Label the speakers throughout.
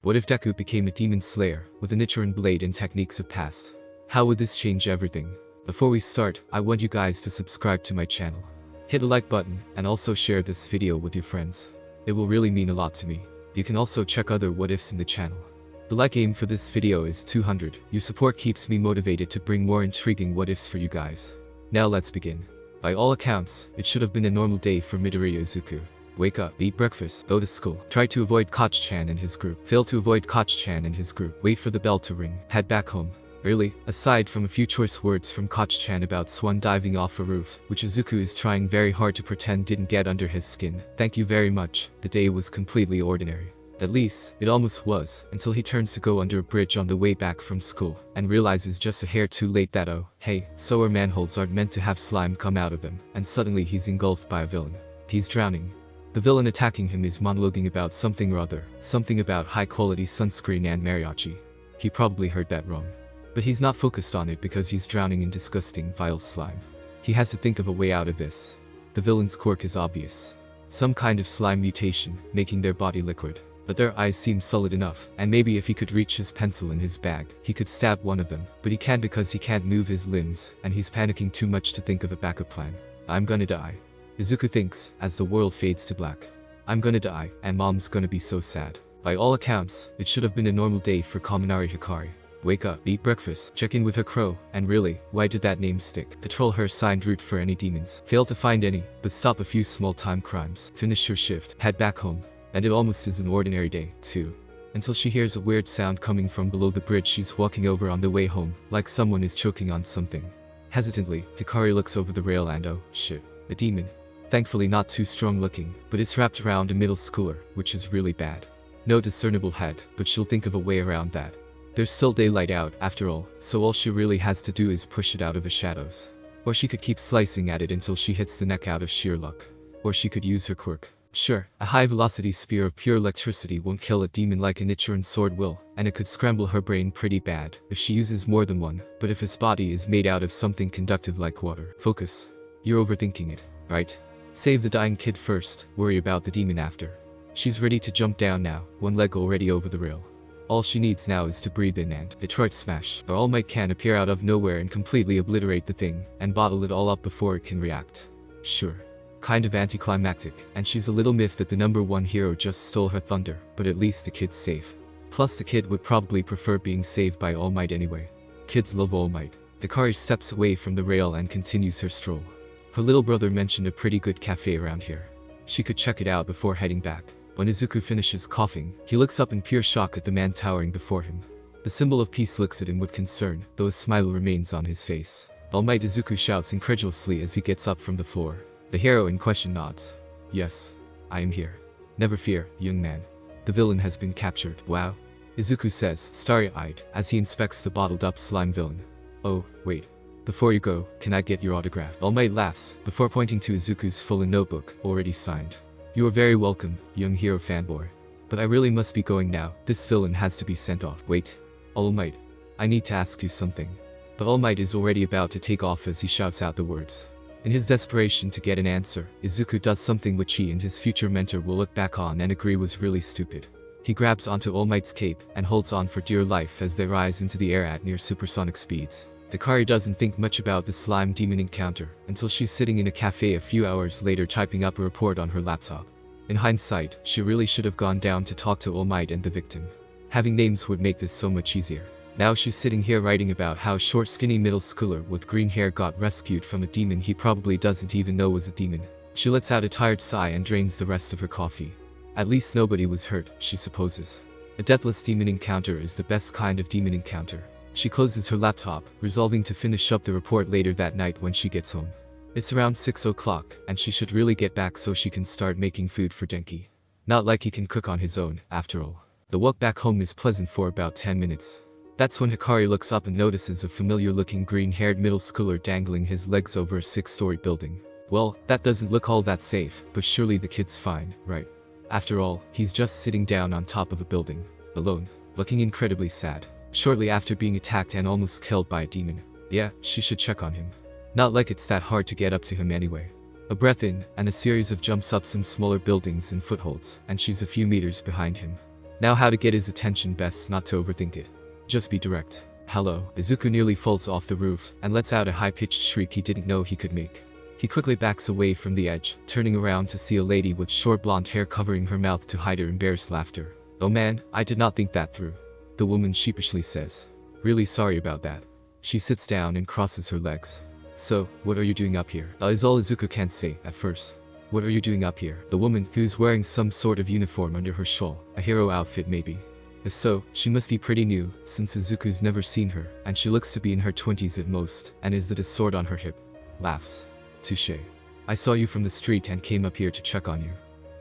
Speaker 1: What if Deku became a demon slayer, with the Nichirin blade and techniques of past? How would this change everything? Before we start, I want you guys to subscribe to my channel. Hit a like button, and also share this video with your friends. It will really mean a lot to me. You can also check other what ifs in the channel. The like aim for this video is 200, your support keeps me motivated to bring more intriguing what ifs for you guys. Now let's begin. By all accounts, it should have been a normal day for Midoriya Izuku. Wake up, eat breakfast, go to school, try to avoid Koch-chan and his group, fail to avoid Koch-chan and his group, wait for the bell to ring, head back home. Early, aside from a few choice words from Koch-chan about Swan diving off a roof, which Izuku is trying very hard to pretend didn't get under his skin, thank you very much, the day was completely ordinary. At least, it almost was, until he turns to go under a bridge on the way back from school, and realizes just a hair too late that oh, hey, sewer manholes aren't meant to have slime come out of them, and suddenly he's engulfed by a villain. He's drowning. The villain attacking him is monologuing about something or other, something about high-quality sunscreen and mariachi. He probably heard that wrong. But he's not focused on it because he's drowning in disgusting, vile slime. He has to think of a way out of this. The villain's quirk is obvious. Some kind of slime mutation, making their body liquid. But their eyes seem solid enough, and maybe if he could reach his pencil in his bag, he could stab one of them, but he can't because he can't move his limbs, and he's panicking too much to think of a backup plan. I'm gonna die. Izuku thinks, as the world fades to black. I'm gonna die, and mom's gonna be so sad. By all accounts, it should have been a normal day for Kaminari Hikari. Wake up, eat breakfast, check in with her crow, and really, why did that name stick? Patrol her assigned route for any demons. Fail to find any, but stop a few small-time crimes. Finish your shift, head back home. And it almost is an ordinary day, too. Until she hears a weird sound coming from below the bridge she's walking over on the way home, like someone is choking on something. Hesitantly, Hikari looks over the rail and oh, shit, a demon. Thankfully not too strong looking, but it's wrapped around a middle schooler, which is really bad. No discernible head, but she'll think of a way around that. There's still daylight out, after all, so all she really has to do is push it out of the shadows. Or she could keep slicing at it until she hits the neck out of sheer luck. Or she could use her quirk. Sure, a high-velocity spear of pure electricity won't kill a demon like a Nichirin sword will, and it could scramble her brain pretty bad if she uses more than one, but if his body is made out of something conductive like water. Focus. You're overthinking it, right? Save the dying kid first, worry about the demon after. She's ready to jump down now, one leg already over the rail. All she needs now is to breathe in and Detroit smash. Or All Might can appear out of nowhere and completely obliterate the thing, and bottle it all up before it can react. Sure. Kind of anticlimactic, and she's a little miffed that the #1 hero just stole her thunder, but at least the kid's safe. Plus the kid would probably prefer being saved by All Might anyway. Kids love All Might. Hikari steps away from the rail and continues her stroll. Her little brother mentioned a pretty good cafe around here. She could check it out before heading back. When Izuku finishes coughing, he looks up in pure shock at the man towering before him. The symbol of peace looks at him with concern, though a smile remains on his face. All Might, Izuku shouts incredulously as he gets up from the floor. The hero in question nods. Yes, I am here. Never fear, young man. The villain has been captured. Wow. Izuku says, starry-eyed, as he inspects the bottled-up slime villain. Oh, wait. Before you go, can I get your autograph? All Might laughs, before pointing to Izuku's full notebook, already signed. You are very welcome, young hero fanboy. But I really must be going now, this villain has to be sent off. Wait. All Might. I need to ask you something. But All Might is already about to take off as he shouts out the words. In his desperation to get an answer, Izuku does something which he and his future mentor will look back on and agree was really stupid. He grabs onto All Might's cape and holds on for dear life as they rise into the air at near supersonic speeds. Hikari doesn't think much about the slime demon encounter until she's sitting in a cafe a few hours later typing up a report on her laptop. In hindsight, she really should have gone down to talk to All Might and the victim. Having names would make this so much easier. Now she's sitting here writing about how short skinny middle schooler with green hair got rescued from a demon he probably doesn't even know was a demon. She lets out a tired sigh and drains the rest of her coffee. At least nobody was hurt, she supposes. A deathless demon encounter is the best kind of demon encounter. She closes her laptop, resolving to finish up the report later that night when she gets home. It's around 6 o'clock, and she should really get back so she can start making food for Denki. Not like he can cook on his own, after all. The walk back home is pleasant for about 10 minutes. That's when Hikari looks up and notices a familiar-looking green-haired middle schooler dangling his legs over a 6-story building. Well, that doesn't look all that safe, but surely the kid's fine, right? After all, he's just sitting down on top of a building, alone, looking incredibly sad. Shortly after being attacked and almost killed by a demon. Yeah, she should check on him. Not like it's that hard to get up to him anyway. A breath in, and a series of jumps up some smaller buildings and footholds, and she's a few meters behind him. Now how to get his attention, best not to overthink it. Just be direct. Hello. Izuku nearly falls off the roof and lets out a high-pitched shriek he didn't know he could make. He quickly backs away from the edge, turning around to see a lady with short blonde hair covering her mouth to hide her embarrassed laughter. Oh man, I did not think that through. The woman sheepishly says. Really sorry about that. She sits down and crosses her legs. So, what are you doing up here? Is all Izuku can say at first. What are you doing up here? The woman, who's wearing some sort of uniform under her shawl, a hero outfit maybe. If so, she must be pretty new, since Izuku's never seen her, and she looks to be in her 20s at most, and is that a sword on her hip. Laughs. Touché. I saw you from the street and came up here to check on you.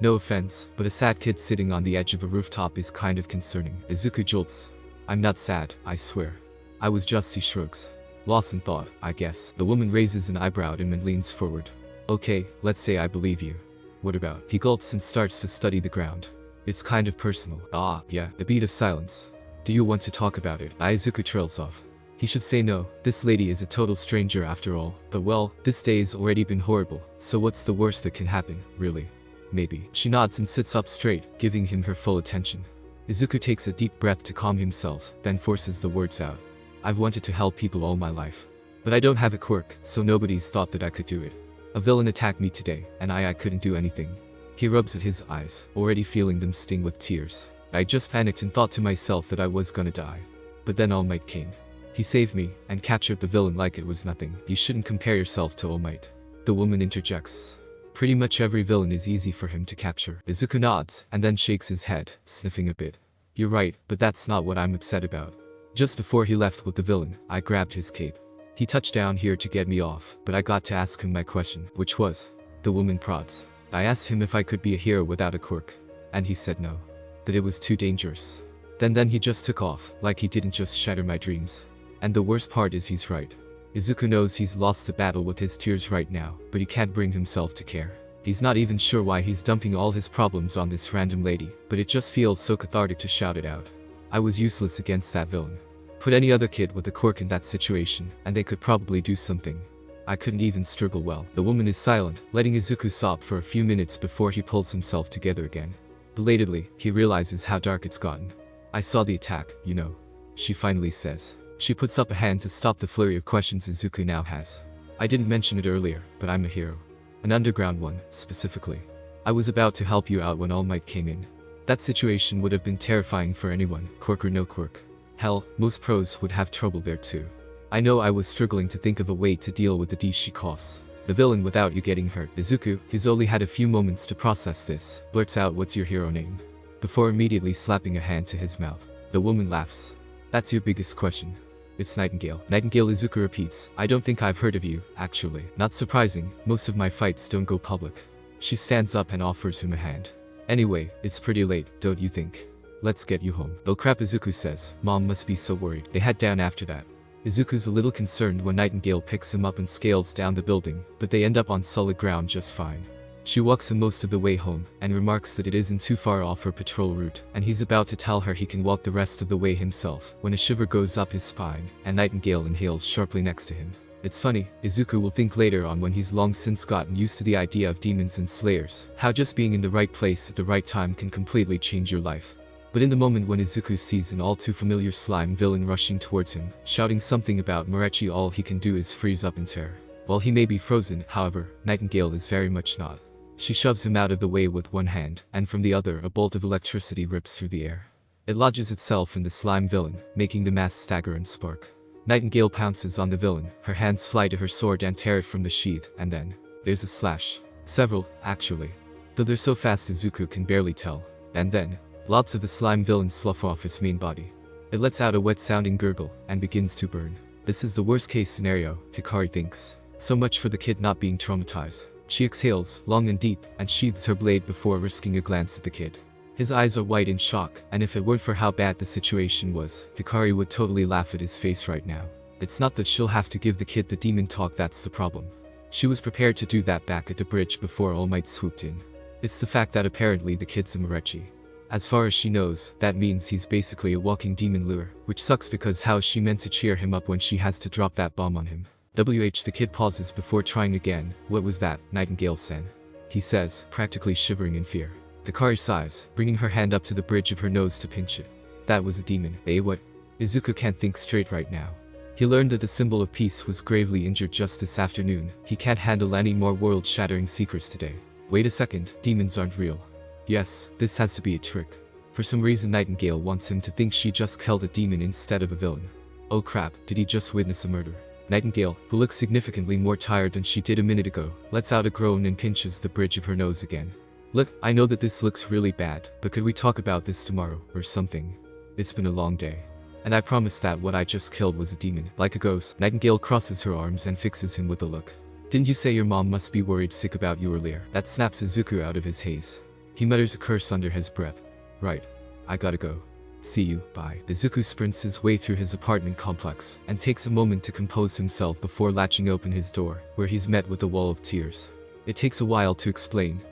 Speaker 1: No offense, but a sad kid sitting on the edge of a rooftop is kind of concerning. Izuku jolts. I'm not sad, I swear. I was just, he shrugs. Lost in thought, I guess. The woman raises an eyebrow at him and leans forward. Okay, let's say I believe you. What about? He gulps and starts to study the ground. It's kind of personal. Ah, yeah, a beat of silence. Do you want to talk about it? Izuku trails off. He should say no, this lady is a total stranger after all, but well, this day's already been horrible, so what's the worst that can happen, really? Maybe. She nods and sits up straight, giving him her full attention. Izuku takes a deep breath to calm himself, then forces the words out. I've wanted to help people all my life. But I don't have a quirk, so nobody's thought that I could do it. A villain attacked me today, and I couldn't do anything. He rubs at his eyes, already feeling them sting with tears. I just panicked and thought to myself that I was gonna die. But then All Might came. He saved me, and captured the villain like it was nothing. You shouldn't compare yourself to All Might. The woman interjects. Pretty much every villain is easy for him to capture. Izuku nods, and then shakes his head, sniffing a bit. You're right, but that's not what I'm upset about. Just before he left with the villain, I grabbed his cape. He touched down here to get me off, but I got to ask him my question, which was, the woman prods. I asked him if I could be a hero without a quirk, and he said no. That it was too dangerous. Then he just took off, like he didn't just shatter my dreams. And the worst part is he's right. Izuku knows he's lost the battle with his tears right now, but he can't bring himself to care. He's not even sure why he's dumping all his problems on this random lady, but it just feels so cathartic to shout it out. I was useless against that villain. Put any other kid with a quirk in that situation, and they could probably do something. I couldn't even struggle well. The woman is silent, letting Izuku sob for a few minutes before he pulls himself together again. Belatedly, he realizes how dark it's gotten. I saw the attack, you know. She finally says. She puts up a hand to stop the flurry of questions Izuku now has. I didn't mention it earlier, but I'm a hero. An underground one, specifically. I was about to help you out when All Might came in. That situation would have been terrifying for anyone, quirk or no quirk. Hell, most pros would have trouble there too. I know I was struggling to think of a way to deal with the D she coughs. The villain without you getting hurt. Izuku, who's only had a few moments to process this, blurts out what's your hero name? Before immediately slapping a hand to his mouth. The woman laughs. That's your biggest question. It's Nightingale. Nightingale, Izuku repeats. I don't think I've heard of you, actually. Not surprising, most of my fights don't go public. She stands up and offers him a hand. Anyway, it's pretty late, don't you think? Let's get you home. Oh crap, Izuku says. Mom must be so worried. They head down after that. Izuku's a little concerned when Nightingale picks him up and scales down the building, but they end up on solid ground just fine. She walks him most of the way home, and remarks that it isn't too far off her patrol route, and he's about to tell her he can walk the rest of the way himself, when a shiver goes up his spine, and Nightingale inhales sharply next to him. It's funny, Izuku will think later on when he's long since gotten used to the idea of demons and slayers, how just being in the right place at the right time can completely change your life. But in the moment when Izuku sees an all too familiar slime villain rushing towards him, shouting something about Morechi, all he can do is freeze up in terror. While he may be frozen, however, Nightingale is very much not. She shoves him out of the way with one hand, and from the other a bolt of electricity rips through the air. It lodges itself in the slime villain, making the mass stagger and spark. Nightingale pounces on the villain, her hands fly to her sword and tear it from the sheath, and then, there's a slash. Several, actually. Though they're so fast Izuku can barely tell. And then, lots of the slime villain slough off its main body. It lets out a wet-sounding gurgle, and begins to burn. This is the worst-case scenario, Hikari thinks. So much for the kid not being traumatized. She exhales, long and deep, and sheathes her blade before risking a glance at the kid. His eyes are wide in shock, and if it weren't for how bad the situation was, Hikari would totally laugh at his face right now. It's not that she'll have to give the kid the demon talk that's the problem. She was prepared to do that back at the bridge before All Might swooped in. It's the fact that apparently the kid's a Morechi. As far as she knows, that means he's basically a walking demon lure, which sucks because how's she meant to cheer him up when she has to drop that bomb on him? The kid pauses before trying again. What was that, Nightingale-sen? He says, practically shivering in fear. Hikari sighs, bringing her hand up to the bridge of her nose to pinch it. That was a demon. Eh, what? Izuku can't think straight right now. He learned that the symbol of peace was gravely injured just this afternoon. He can't handle any more world-shattering secrets today. Wait a second, demons aren't real. Yes, this has to be a trick. For some reason Nightingale wants him to think she just killed a demon instead of a villain. Oh crap, did he just witness a murder? Nightingale, who looks significantly more tired than she did a minute ago, lets out a groan and pinches the bridge of her nose again. Look, I know that this looks really bad, but could we talk about this tomorrow, or something? It's been a long day. And I promise that what I just killed was a demon. Like a ghost, Nightingale crosses her arms and fixes him with a look. Didn't you say your mom must be worried sick about you earlier? That snaps Izuku out of his haze. He mutters a curse under his breath. Right. I gotta go. See you, bye. Izuku sprints his way through his apartment complex, and takes a moment to compose himself before latching open his door, where he's met with a wall of tears. It takes a while to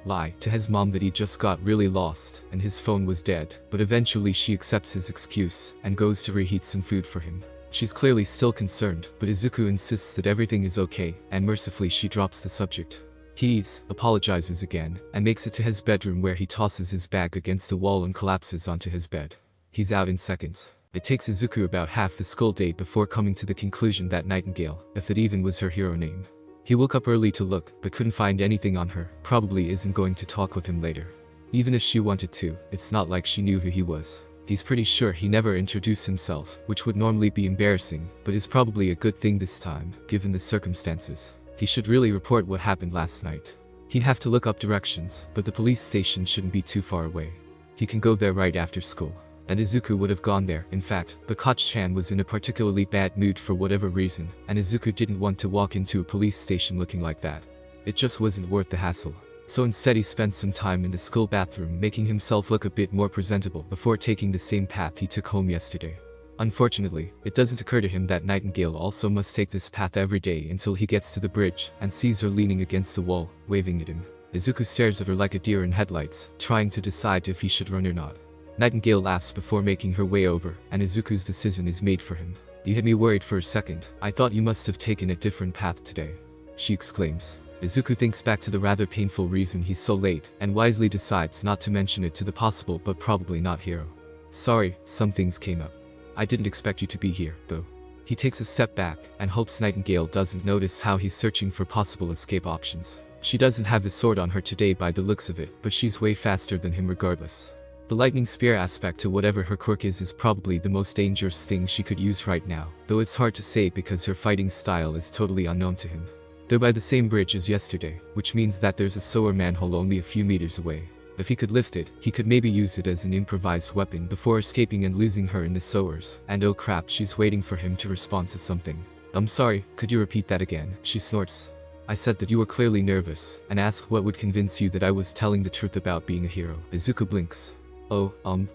Speaker 1: lie to his mom that he just got really lost, and his phone was dead, but eventually she accepts his excuse, and goes to reheat some food for him. She's clearly still concerned, but Izuku insists that everything is okay, and mercifully she drops the subject. He eats, apologizes again, and makes it to his bedroom where he tosses his bag against the wall and collapses onto his bed. He's out in seconds. It takes Izuku about half the school day before coming to the conclusion that Nightingale, if it even was her hero name. He woke up early to look, but couldn't find anything on her, probably isn't going to talk with him later. Even if she wanted to, it's not like she knew who he was. He's pretty sure he never introduced himself, which would normally be embarrassing, but is probably a good thing this time, given the circumstances. He should really report what happened last night. He'd have to look up directions, but the police station shouldn't be too far away. He can go there right after school. And Izuku would have gone there, in fact, but Koch-chan was in a particularly bad mood for whatever reason, and Izuku didn't want to walk into a police station looking like that. It just wasn't worth the hassle. So instead he spent some time in the school bathroom making himself look a bit more presentable before taking the same path he took home yesterday. Unfortunately, it doesn't occur to him that Nightingale also must take this path every day until he gets to the bridge and sees her leaning against the wall, waving at him. Izuku stares at her like a deer in headlights, trying to decide if he should run or not. Nightingale laughs before making her way over, and Izuku's decision is made for him. You had me worried for a second. I thought you must have taken a different path today, she exclaims. Izuku thinks back to the rather painful reason he's so late, and wisely decides not to mention it to the possible but probably not hero. Sorry, some things came up. I didn't expect you to be here, though. He takes a step back, and hopes Nightingale doesn't notice how he's searching for possible escape options. She doesn't have the sword on her today by the looks of it, but she's way faster than him regardless. The lightning spear aspect to whatever her quirk is probably the most dangerous thing she could use right now, though it's hard to say because her fighting style is totally unknown to him. They're by the same bridge as yesterday, which means that there's a sewer manhole only a few meters away. If he could lift it, he could maybe use it as an improvised weapon before escaping and losing her in the sewers. And oh crap, she's waiting for him to respond to something. I'm sorry, could you repeat that again? She snorts. I said that you were clearly nervous, and asked what would convince you that I was telling the truth about being a hero. Izuku blinks. Oh,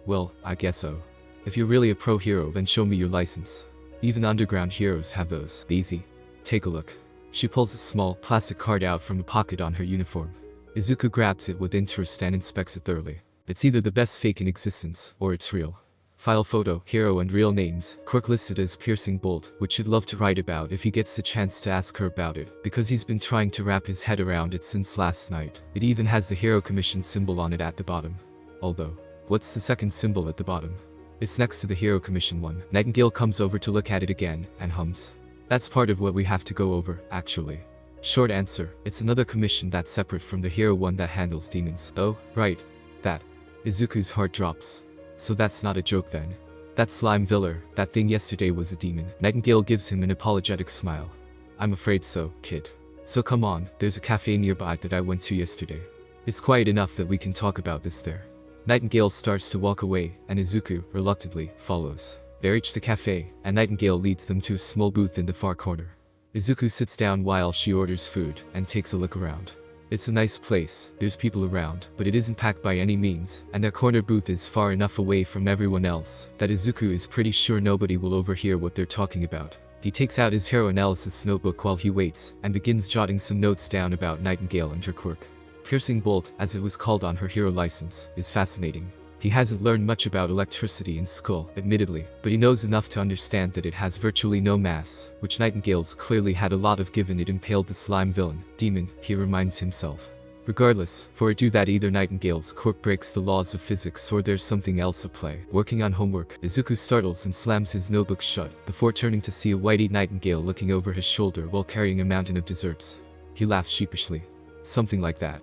Speaker 1: well, I guess so. If you're really a pro hero, then show me your license. Even underground heroes have those. Easy. Take a look. She pulls a small, plastic card out from a pocket on her uniform. Izuku grabs it with interest and inspects it thoroughly. It's either the best fake in existence, or it's real. File photo, hero and real names, quirk listed as piercing bolt, which he'd love to write about if he gets the chance to ask her about it, because he's been trying to wrap his head around it since last night. It even has the hero commission symbol on it at the bottom. Although, what's the second symbol at the bottom? It's next to the hero commission one. Nightingale comes over to look at it again, and hums. That's part of what we have to go over, actually. Short answer, it's another commission that's separate from the hero one that handles demons. Oh, right. That. Izuku's heart drops. So that's not a joke then. That slime villain, that thing yesterday was a demon. Nightingale gives him an apologetic smile. I'm afraid so, kid. So come on, there's a cafe nearby that I went to yesterday. It's quiet enough that we can talk about this there. Nightingale starts to walk away, and Izuku, reluctantly, follows. They reach the cafe, and Nightingale leads them to a small booth in the far corner. Izuku sits down while she orders food, and takes a look around. It's a nice place, there's people around, but it isn't packed by any means, and their corner booth is far enough away from everyone else that Izuku is pretty sure nobody will overhear what they're talking about. He takes out his hero analysis notebook while he waits, and begins jotting some notes down about Nightingale and her quirk. Piercing bolt, as it was called on her hero license, is fascinating. He hasn't learned much about electricity in school, admittedly, but he knows enough to understand that it has virtually no mass, which Nightingale's clearly had a lot of given it impaled the slime villain, demon, he reminds himself. Regardless, for I do that either Nightingale's quirk breaks the laws of physics or there's something else at play. Working on homework, Izuku startles and slams his notebook shut, before turning to see a white Nightingale looking over his shoulder while carrying a mountain of desserts. He laughs sheepishly. Something like that.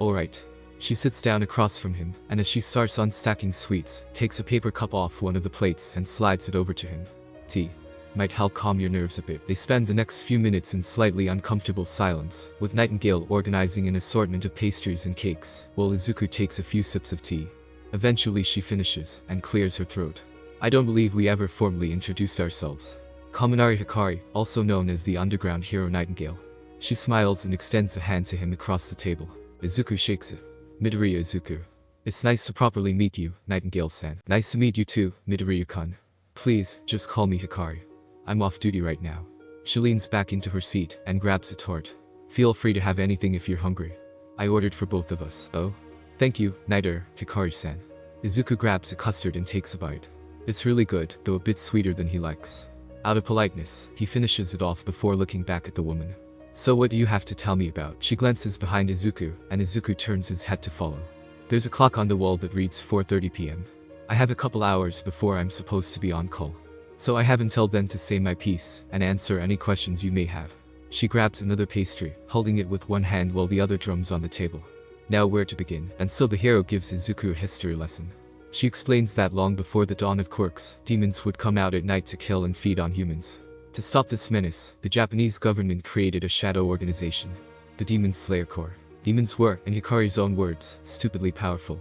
Speaker 1: Alright. She sits down across from him, and as she starts unstacking sweets, takes a paper cup off one of the plates and slides it over to him. Tea. Might help calm your nerves a bit. They spend the next few minutes in slightly uncomfortable silence, with Nightingale organizing an assortment of pastries and cakes, while Izuku takes a few sips of tea. Eventually she finishes, and clears her throat. I don't believe we ever formally introduced ourselves. Kaminari Hikari, also known as the underground hero Nightingale. She smiles and extends a hand to him across the table. Izuku shakes it. Midoriya Izuku. It's nice to properly meet you, Nightingale-san. Nice to meet you too, Midoriya-kun. Please, just call me Hikari. I'm off duty right now. She leans back into her seat and grabs a tart. Feel free to have anything if you're hungry. I ordered for both of us. Oh? Thank you, Hikari-san. Izuku grabs a custard and takes a bite. It's really good, though a bit sweeter than he likes. Out of politeness, he finishes it off before looking back at the woman. So what do you have to tell me about? She glances behind Izuku, and Izuku turns his head to follow. There's a clock on the wall that reads 4:30 p.m. I have a couple hours before I'm supposed to be on call. So I have until then to say my piece, and answer any questions you may have. She grabs another pastry, holding it with one hand while the other drums on the table. Now where to begin? And so the hero gives Izuku a history lesson. She explains that long before the dawn of quirks, demons would come out at night to kill and feed on humans. To stop this menace, the Japanese government created a shadow organization, the Demon Slayer Corps. Demons were, in Hikari's own words, stupidly powerful.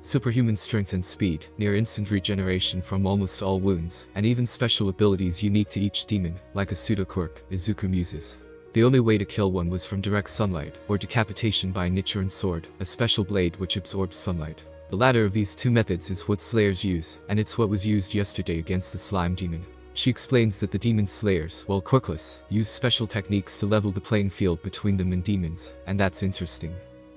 Speaker 1: Superhuman strength and speed, near instant regeneration from almost all wounds, and even special abilities unique to each demon, like a pseudo-quirk, Izuku muses. The only way to kill one was from direct sunlight, or decapitation by a Nichirin sword, a special blade which absorbs sunlight. The latter of these two methods is what slayers use, and it's what was used yesterday against the slime demon. She explains that the demon slayers, while quirkless, use special techniques to level the playing field between them and demons, and that's interesting.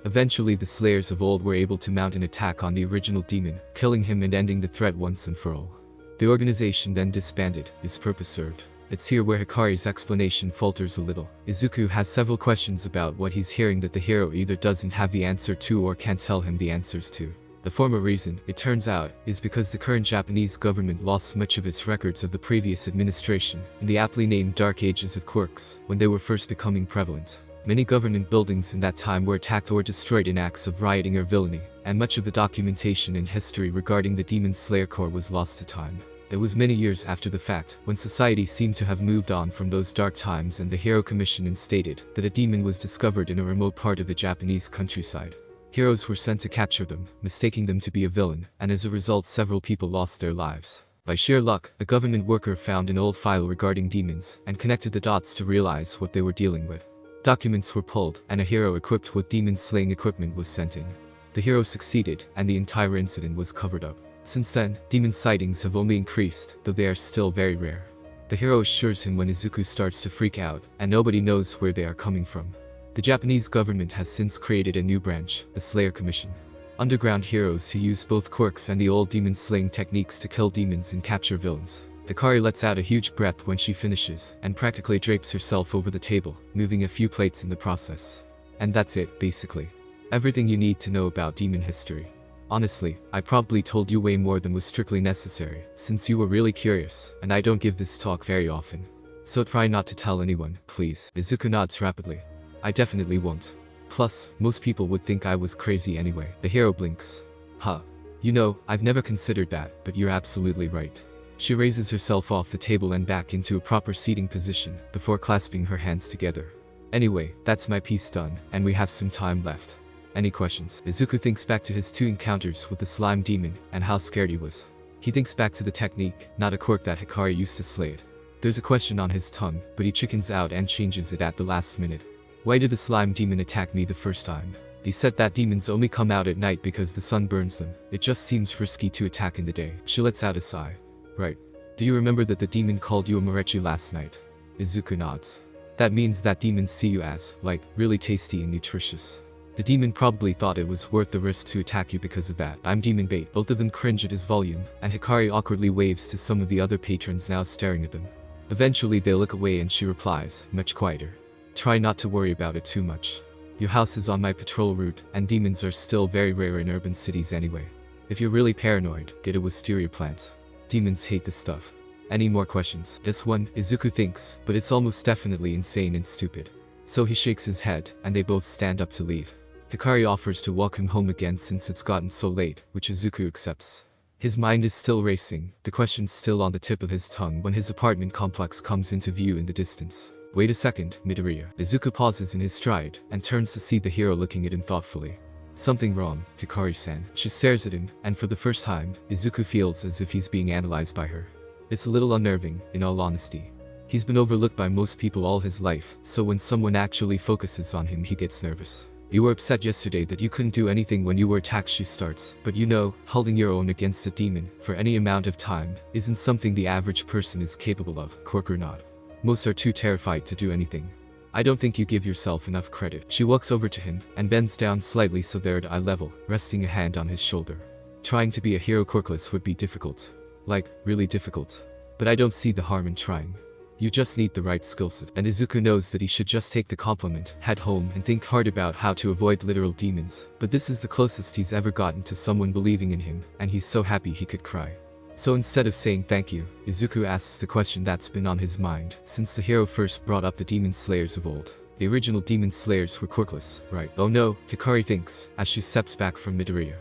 Speaker 1: Eventually the slayers of old were able to mount an attack on the original demon, killing him and ending the threat once and for all. The organization then disbanded, its purpose served. It's here where Hikari's explanation falters a little. Izuku has several questions about what he's hearing that the hero either doesn't have the answer to or can't tell him the answers to. The former reason, it turns out, is because the current Japanese government lost much of its records of the previous administration, in the aptly named Dark Ages of Quirks, when they were first becoming prevalent. Many government buildings in that time were attacked or destroyed in acts of rioting or villainy, and much of the documentation and history regarding the Demon Slayer Corps was lost to time. It was many years after the fact, when society seemed to have moved on from those dark times, and the Hero Commission instated that a demon was discovered in a remote part of the Japanese countryside. Heroes were sent to capture them, mistaking them to be a villain, and as a result several people lost their lives. By sheer luck, a government worker found an old file regarding demons, and connected the dots to realize what they were dealing with. Documents were pulled, and a hero equipped with demon-slaying equipment was sent in. The hero succeeded, and the entire incident was covered up. Since then, demon sightings have only increased, though they are still very rare. The hero assures him when Izuku starts to freak out, and nobody knows where they are coming from. The Japanese government has since created a new branch, the Slayer Commission. Underground heroes who use both quirks and the old demon-slaying techniques to kill demons and capture villains. Hikari lets out a huge breath when she finishes, and practically drapes herself over the table, moving a few plates in the process. And that's it, basically. Everything you need to know about demon history. Honestly, I probably told you way more than was strictly necessary, since you were really curious, and I don't give this talk very often. So try not to tell anyone, please. Izuku nods rapidly. I definitely won't. Plus, most people would think I was crazy anyway. The hero blinks. Huh. You know, I've never considered that, but you're absolutely right. She raises herself off the table and back into a proper seating position, before clasping her hands together. Anyway, that's my piece done, and we have some time left. Any questions? Izuku thinks back to his 2 encounters with the slime demon, and how scared he was. He thinks back to the technique, not a quirk that Hikari used to slay it. There's a question on his tongue, but he chickens out and changes it at the last minute. Why did the slime demon attack me the first time? He said that demons only come out at night because the sun burns them. It just seems risky to attack in the day. She lets out a sigh. Right. Do you remember that the demon called you a morechi last night? Izuku nods. That means that demons see you as, like, really tasty and nutritious. The demon probably thought it was worth the risk to attack you because of that. I'm demon bait. Both of them cringe at his volume, and Hikari awkwardly waves to some of the other patrons now staring at them. Eventually they look away and she replies, much quieter. Try not to worry about it too much. Your house is on my patrol route, and demons are still very rare in urban cities anyway. If you're really paranoid, get a wisteria plant. Demons hate this stuff. Any more questions? This one, Izuku thinks, but it's almost definitely insane and stupid. So he shakes his head, and they both stand up to leave. Hikari offers to walk him home again since it's gotten so late, which Izuku accepts. His mind is still racing, the question's still on the tip of his tongue when his apartment complex comes into view in the distance. Wait a second, Midoriya. Izuku pauses in his stride, and turns to see the hero looking at him thoughtfully. Something wrong, Hikari-san. She stares at him, and for the first time, Izuku feels as if he's being analyzed by her. It's a little unnerving, in all honesty. He's been overlooked by most people all his life, so when someone actually focuses on him he gets nervous. You were upset yesterday that you couldn't do anything when you were attacked, she starts, but you know, holding your own against a demon, for any amount of time, isn't something the average person is capable of, quirk or not. Most are too terrified to do anything. I don't think you give yourself enough credit. She walks over to him, and bends down slightly so they're at eye level, resting a hand on his shoulder. Trying to be a hero quirkless would be difficult. Like, really difficult. But I don't see the harm in trying. You just need the right skillset. And Izuku knows that he should just take the compliment, head home and think hard about how to avoid literal demons. But this is the closest he's ever gotten to someone believing in him, and he's so happy he could cry. So instead of saying thank you, Izuku asks the question that's been on his mind since the hero first brought up the demon slayers of old. The original demon slayers were quirkless, right? Oh no, Hikari thinks, as she steps back from Midoriya.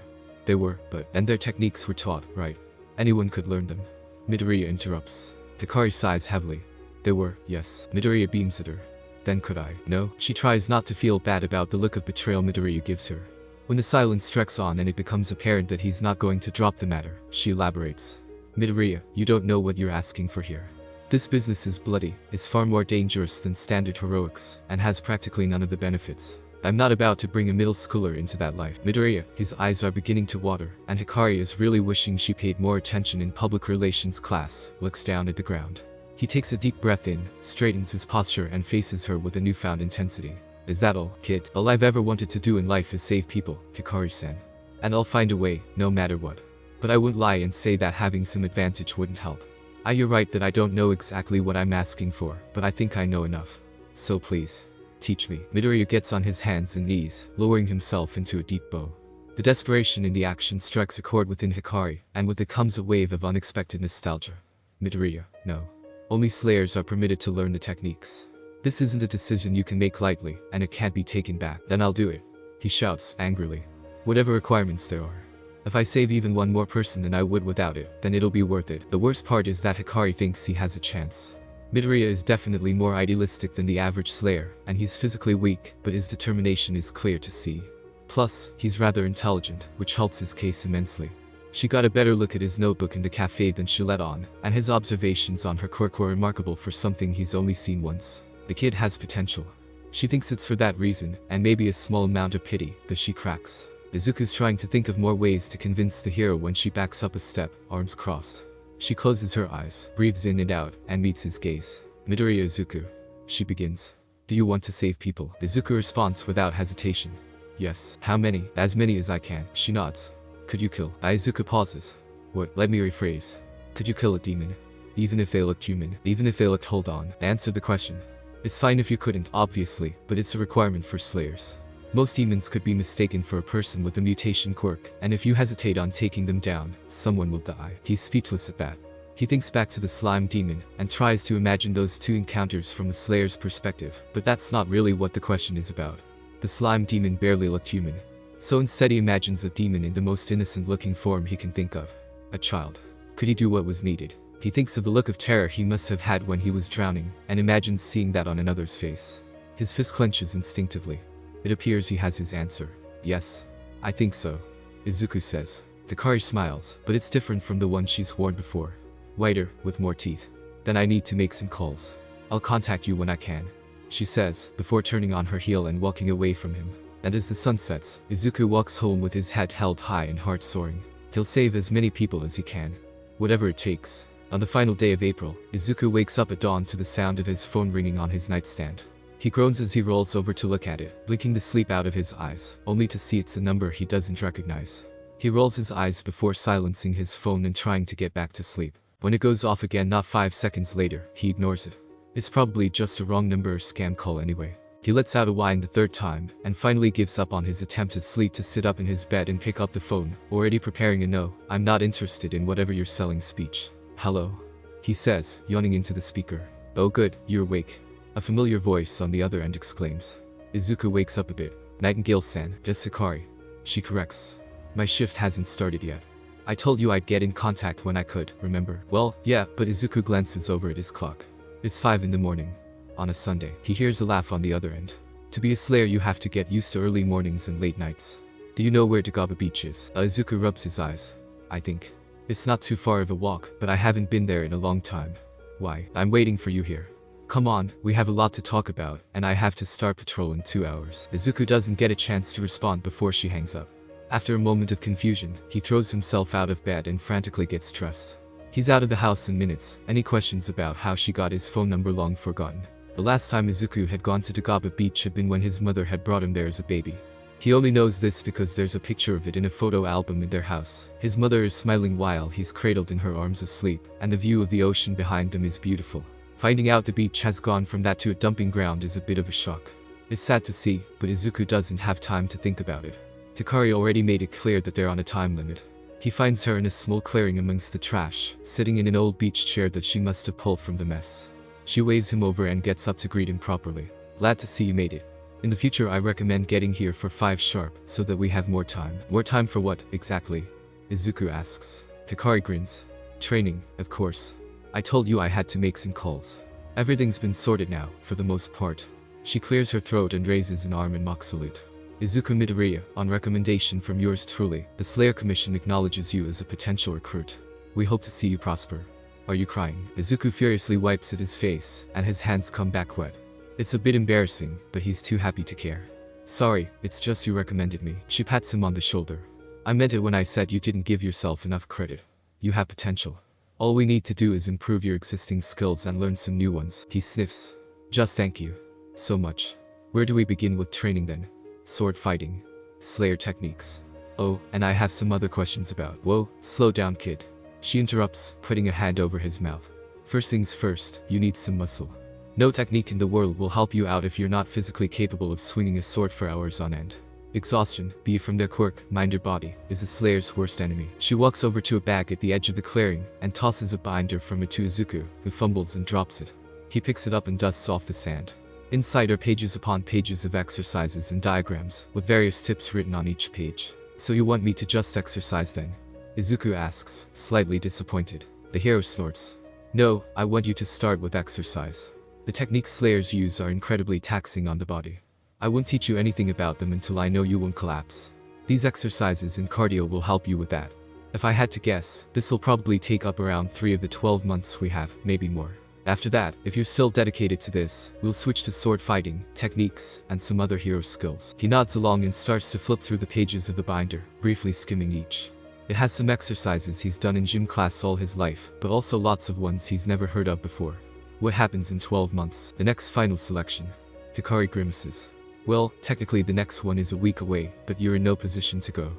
Speaker 1: They were, and their techniques were taught, right? Anyone could learn them. Midoriya interrupts. Hikari sighs heavily. They were, yes. Midoriya beams at her. Then could I? No. She tries not to feel bad about the look of betrayal Midoriya gives her. When the silence treks on and it becomes apparent that he's not going to drop the matter, she elaborates. Midoriya, you don't know what you're asking for here. This business is bloody, is far more dangerous than standard heroics, and has practically none of the benefits. I'm not about to bring a middle schooler into that life. Midoriya, his eyes are beginning to water, and Hikari is really wishing she paid more attention in public relations class, looks down at the ground. He takes a deep breath in, straightens his posture and faces her with a newfound intensity. Is that all, kid? All I've ever wanted to do in life is save people, Hikari-san. And I'll find a way, no matter what. But I wouldn't lie and say that having some advantage wouldn't help. You're right that I don't know exactly what I'm asking for, but I think I know enough. So please, teach me. Midoriya gets on his hands and knees, lowering himself into a deep bow. The desperation in the action strikes a chord within Hikari, and with it comes a wave of unexpected nostalgia. Midoriya, no. Only slayers are permitted to learn the techniques. This isn't a decision you can make lightly, and it can't be taken back. Then I'll do it. He shouts, angrily. Whatever requirements there are. If I save even one more person than I would without it, then it'll be worth it. The worst part is that Hikari thinks he has a chance. Midoriya is definitely more idealistic than the average slayer, and he's physically weak, but his determination is clear to see. Plus, he's rather intelligent, which helps his case immensely. She got a better look at his notebook in the cafe than she let on, and his observations on her quirk were remarkable for something he's only seen once. The kid has potential. She thinks it's for that reason, and maybe a small amount of pity, that she cracks. Izuku's trying to think of more ways to convince the hero when she backs up a step, arms crossed. She closes her eyes, breathes in and out, and meets his gaze. Midoriya Izuku. She begins. Do you want to save people? Izuku responds without hesitation. Yes. How many? As many as I can. She nods. Could you kill? Izuku pauses. What? Let me rephrase. Could you kill a demon? Even if they looked human? Even if they looked hold on. Answer the question. It's fine if you couldn't, obviously, but it's a requirement for slayers. Most demons could be mistaken for a person with a mutation quirk, and if you hesitate on taking them down, someone will die. He's speechless at that. He thinks back to the slime demon, and tries to imagine those two encounters from the slayer's perspective, but that's not really what the question is about. The slime demon barely looked human. So instead he imagines a demon in the most innocent-looking form he can think of. A child. Could he do what was needed? He thinks of the look of terror he must have had when he was drowning, and imagines seeing that on another's face. His fist clenches instinctively. It appears he has his answer. Yes. I think so. Izuku says. Hikari smiles, but it's different from the one she's worn before. Whiter, with more teeth. Then I need to make some calls. I'll contact you when I can. She says, before turning on her heel and walking away from him. And as the sun sets, Izuku walks home with his head held high and heart soaring. He'll save as many people as he can. Whatever it takes. On the final day of April, Izuku wakes up at dawn to the sound of his phone ringing on his nightstand. He groans as he rolls over to look at it, blinking the sleep out of his eyes, only to see it's a number he doesn't recognize. He rolls his eyes before silencing his phone and trying to get back to sleep. When it goes off again not 5 seconds later, he ignores it. It's probably just a wrong number or scam call anyway. He lets out a whine the third time, and finally gives up on his attempt at sleep to sit up in his bed and pick up the phone, already preparing a "no, I'm not interested in whatever you're selling" speech. "Hello?" he says, yawning into the speaker. "Oh good, you're awake." A familiar voice on the other end exclaims. Izuku wakes up a bit. "Nightingale-san, just Hikari." She corrects. "My shift hasn't started yet. I told you I'd get in contact when I could, remember?" "Well, yeah," but Izuku glances over at his clock. It's 5 in the morning. On a Sunday. He hears a laugh on the other end. "To be a slayer you have to get used to early mornings and late nights. Do you know where Dagaba Beach is?" Izuku rubs his eyes. "I think. It's not too far of a walk, but I haven't been there in a long time." "Why? I'm waiting for you here. Come on, we have a lot to talk about, and I have to start patrol in 2 hours." Izuku doesn't get a chance to respond before she hangs up. After a moment of confusion, he throws himself out of bed and frantically gets dressed. He's out of the house in minutes. Any questions about how she got his phone number long forgotten. The last time Izuku had gone to Dagaba Beach had been when his mother had brought him there as a baby. He only knows this because there's a picture of it in a photo album in their house. His mother is smiling while he's cradled in her arms asleep, and the view of the ocean behind them is beautiful. Finding out the beach has gone from that to a dumping ground is a bit of a shock. It's sad to see, but Izuku doesn't have time to think about it. Hikari already made it clear that they're on a time limit. He finds her in a small clearing amongst the trash, sitting in an old beach chair that she must have pulled from the mess. She waves him over and gets up to greet him properly. "Glad to see you made it. In the future I recommend getting here for 5 sharp, so that we have more time." "More time for what, exactly?" Izuku asks. Hikari grins. "Training, of course. I told you I had to make some calls. Everything's been sorted now, for the most part." She clears her throat and raises an arm in mock salute. "Izuku Midoriya, on recommendation from yours truly, the Slayer Commission acknowledges you as a potential recruit. We hope to see you prosper." "Are you crying?" Izuku furiously wipes at his face, and his hands come back wet. It's a bit embarrassing, but he's too happy to care. "Sorry, it's just you recommended me." She pats him on the shoulder. "I meant it when I said you didn't give yourself enough credit. You have potential. All we need to do is improve your existing skills and learn some new ones." He sniffs. "Just thank you so much. Where do we begin with training then?" "Sword fighting. Slayer techniques. Oh, and I have some other questions about." "Whoa, slow down kid." She interrupts, putting a hand over his mouth. "First things first, you need some muscle. No technique in the world will help you out if you're not physically capable of swinging a sword for hours on end. Exhaustion, be it from their quirk, mind or body, is a slayer's worst enemy." She walks over to a bag at the edge of the clearing, and tosses a binder from it to Izuku, who fumbles and drops it. He picks it up and dusts off the sand. Inside are pages upon pages of exercises and diagrams, with various tips written on each page. "So you want me to just exercise then?" Izuku asks, slightly disappointed. The hero snorts. "No, I want you to start with exercise. The techniques slayers use are incredibly taxing on the body. I won't teach you anything about them until I know you won't collapse. These exercises and cardio will help you with that. If I had to guess, this'll probably take up around 3 of the 12 months we have, maybe more. After that, if you're still dedicated to this, we'll switch to sword fighting, techniques, and some other hero skills." He nods along and starts to flip through the pages of the binder, briefly skimming each. It has some exercises he's done in gym class all his life, but also lots of ones he's never heard of before. "What happens in 12 months? The next final selection?" Hikari grimaces. "Well, technically the next one is a week away, but you're in no position to go.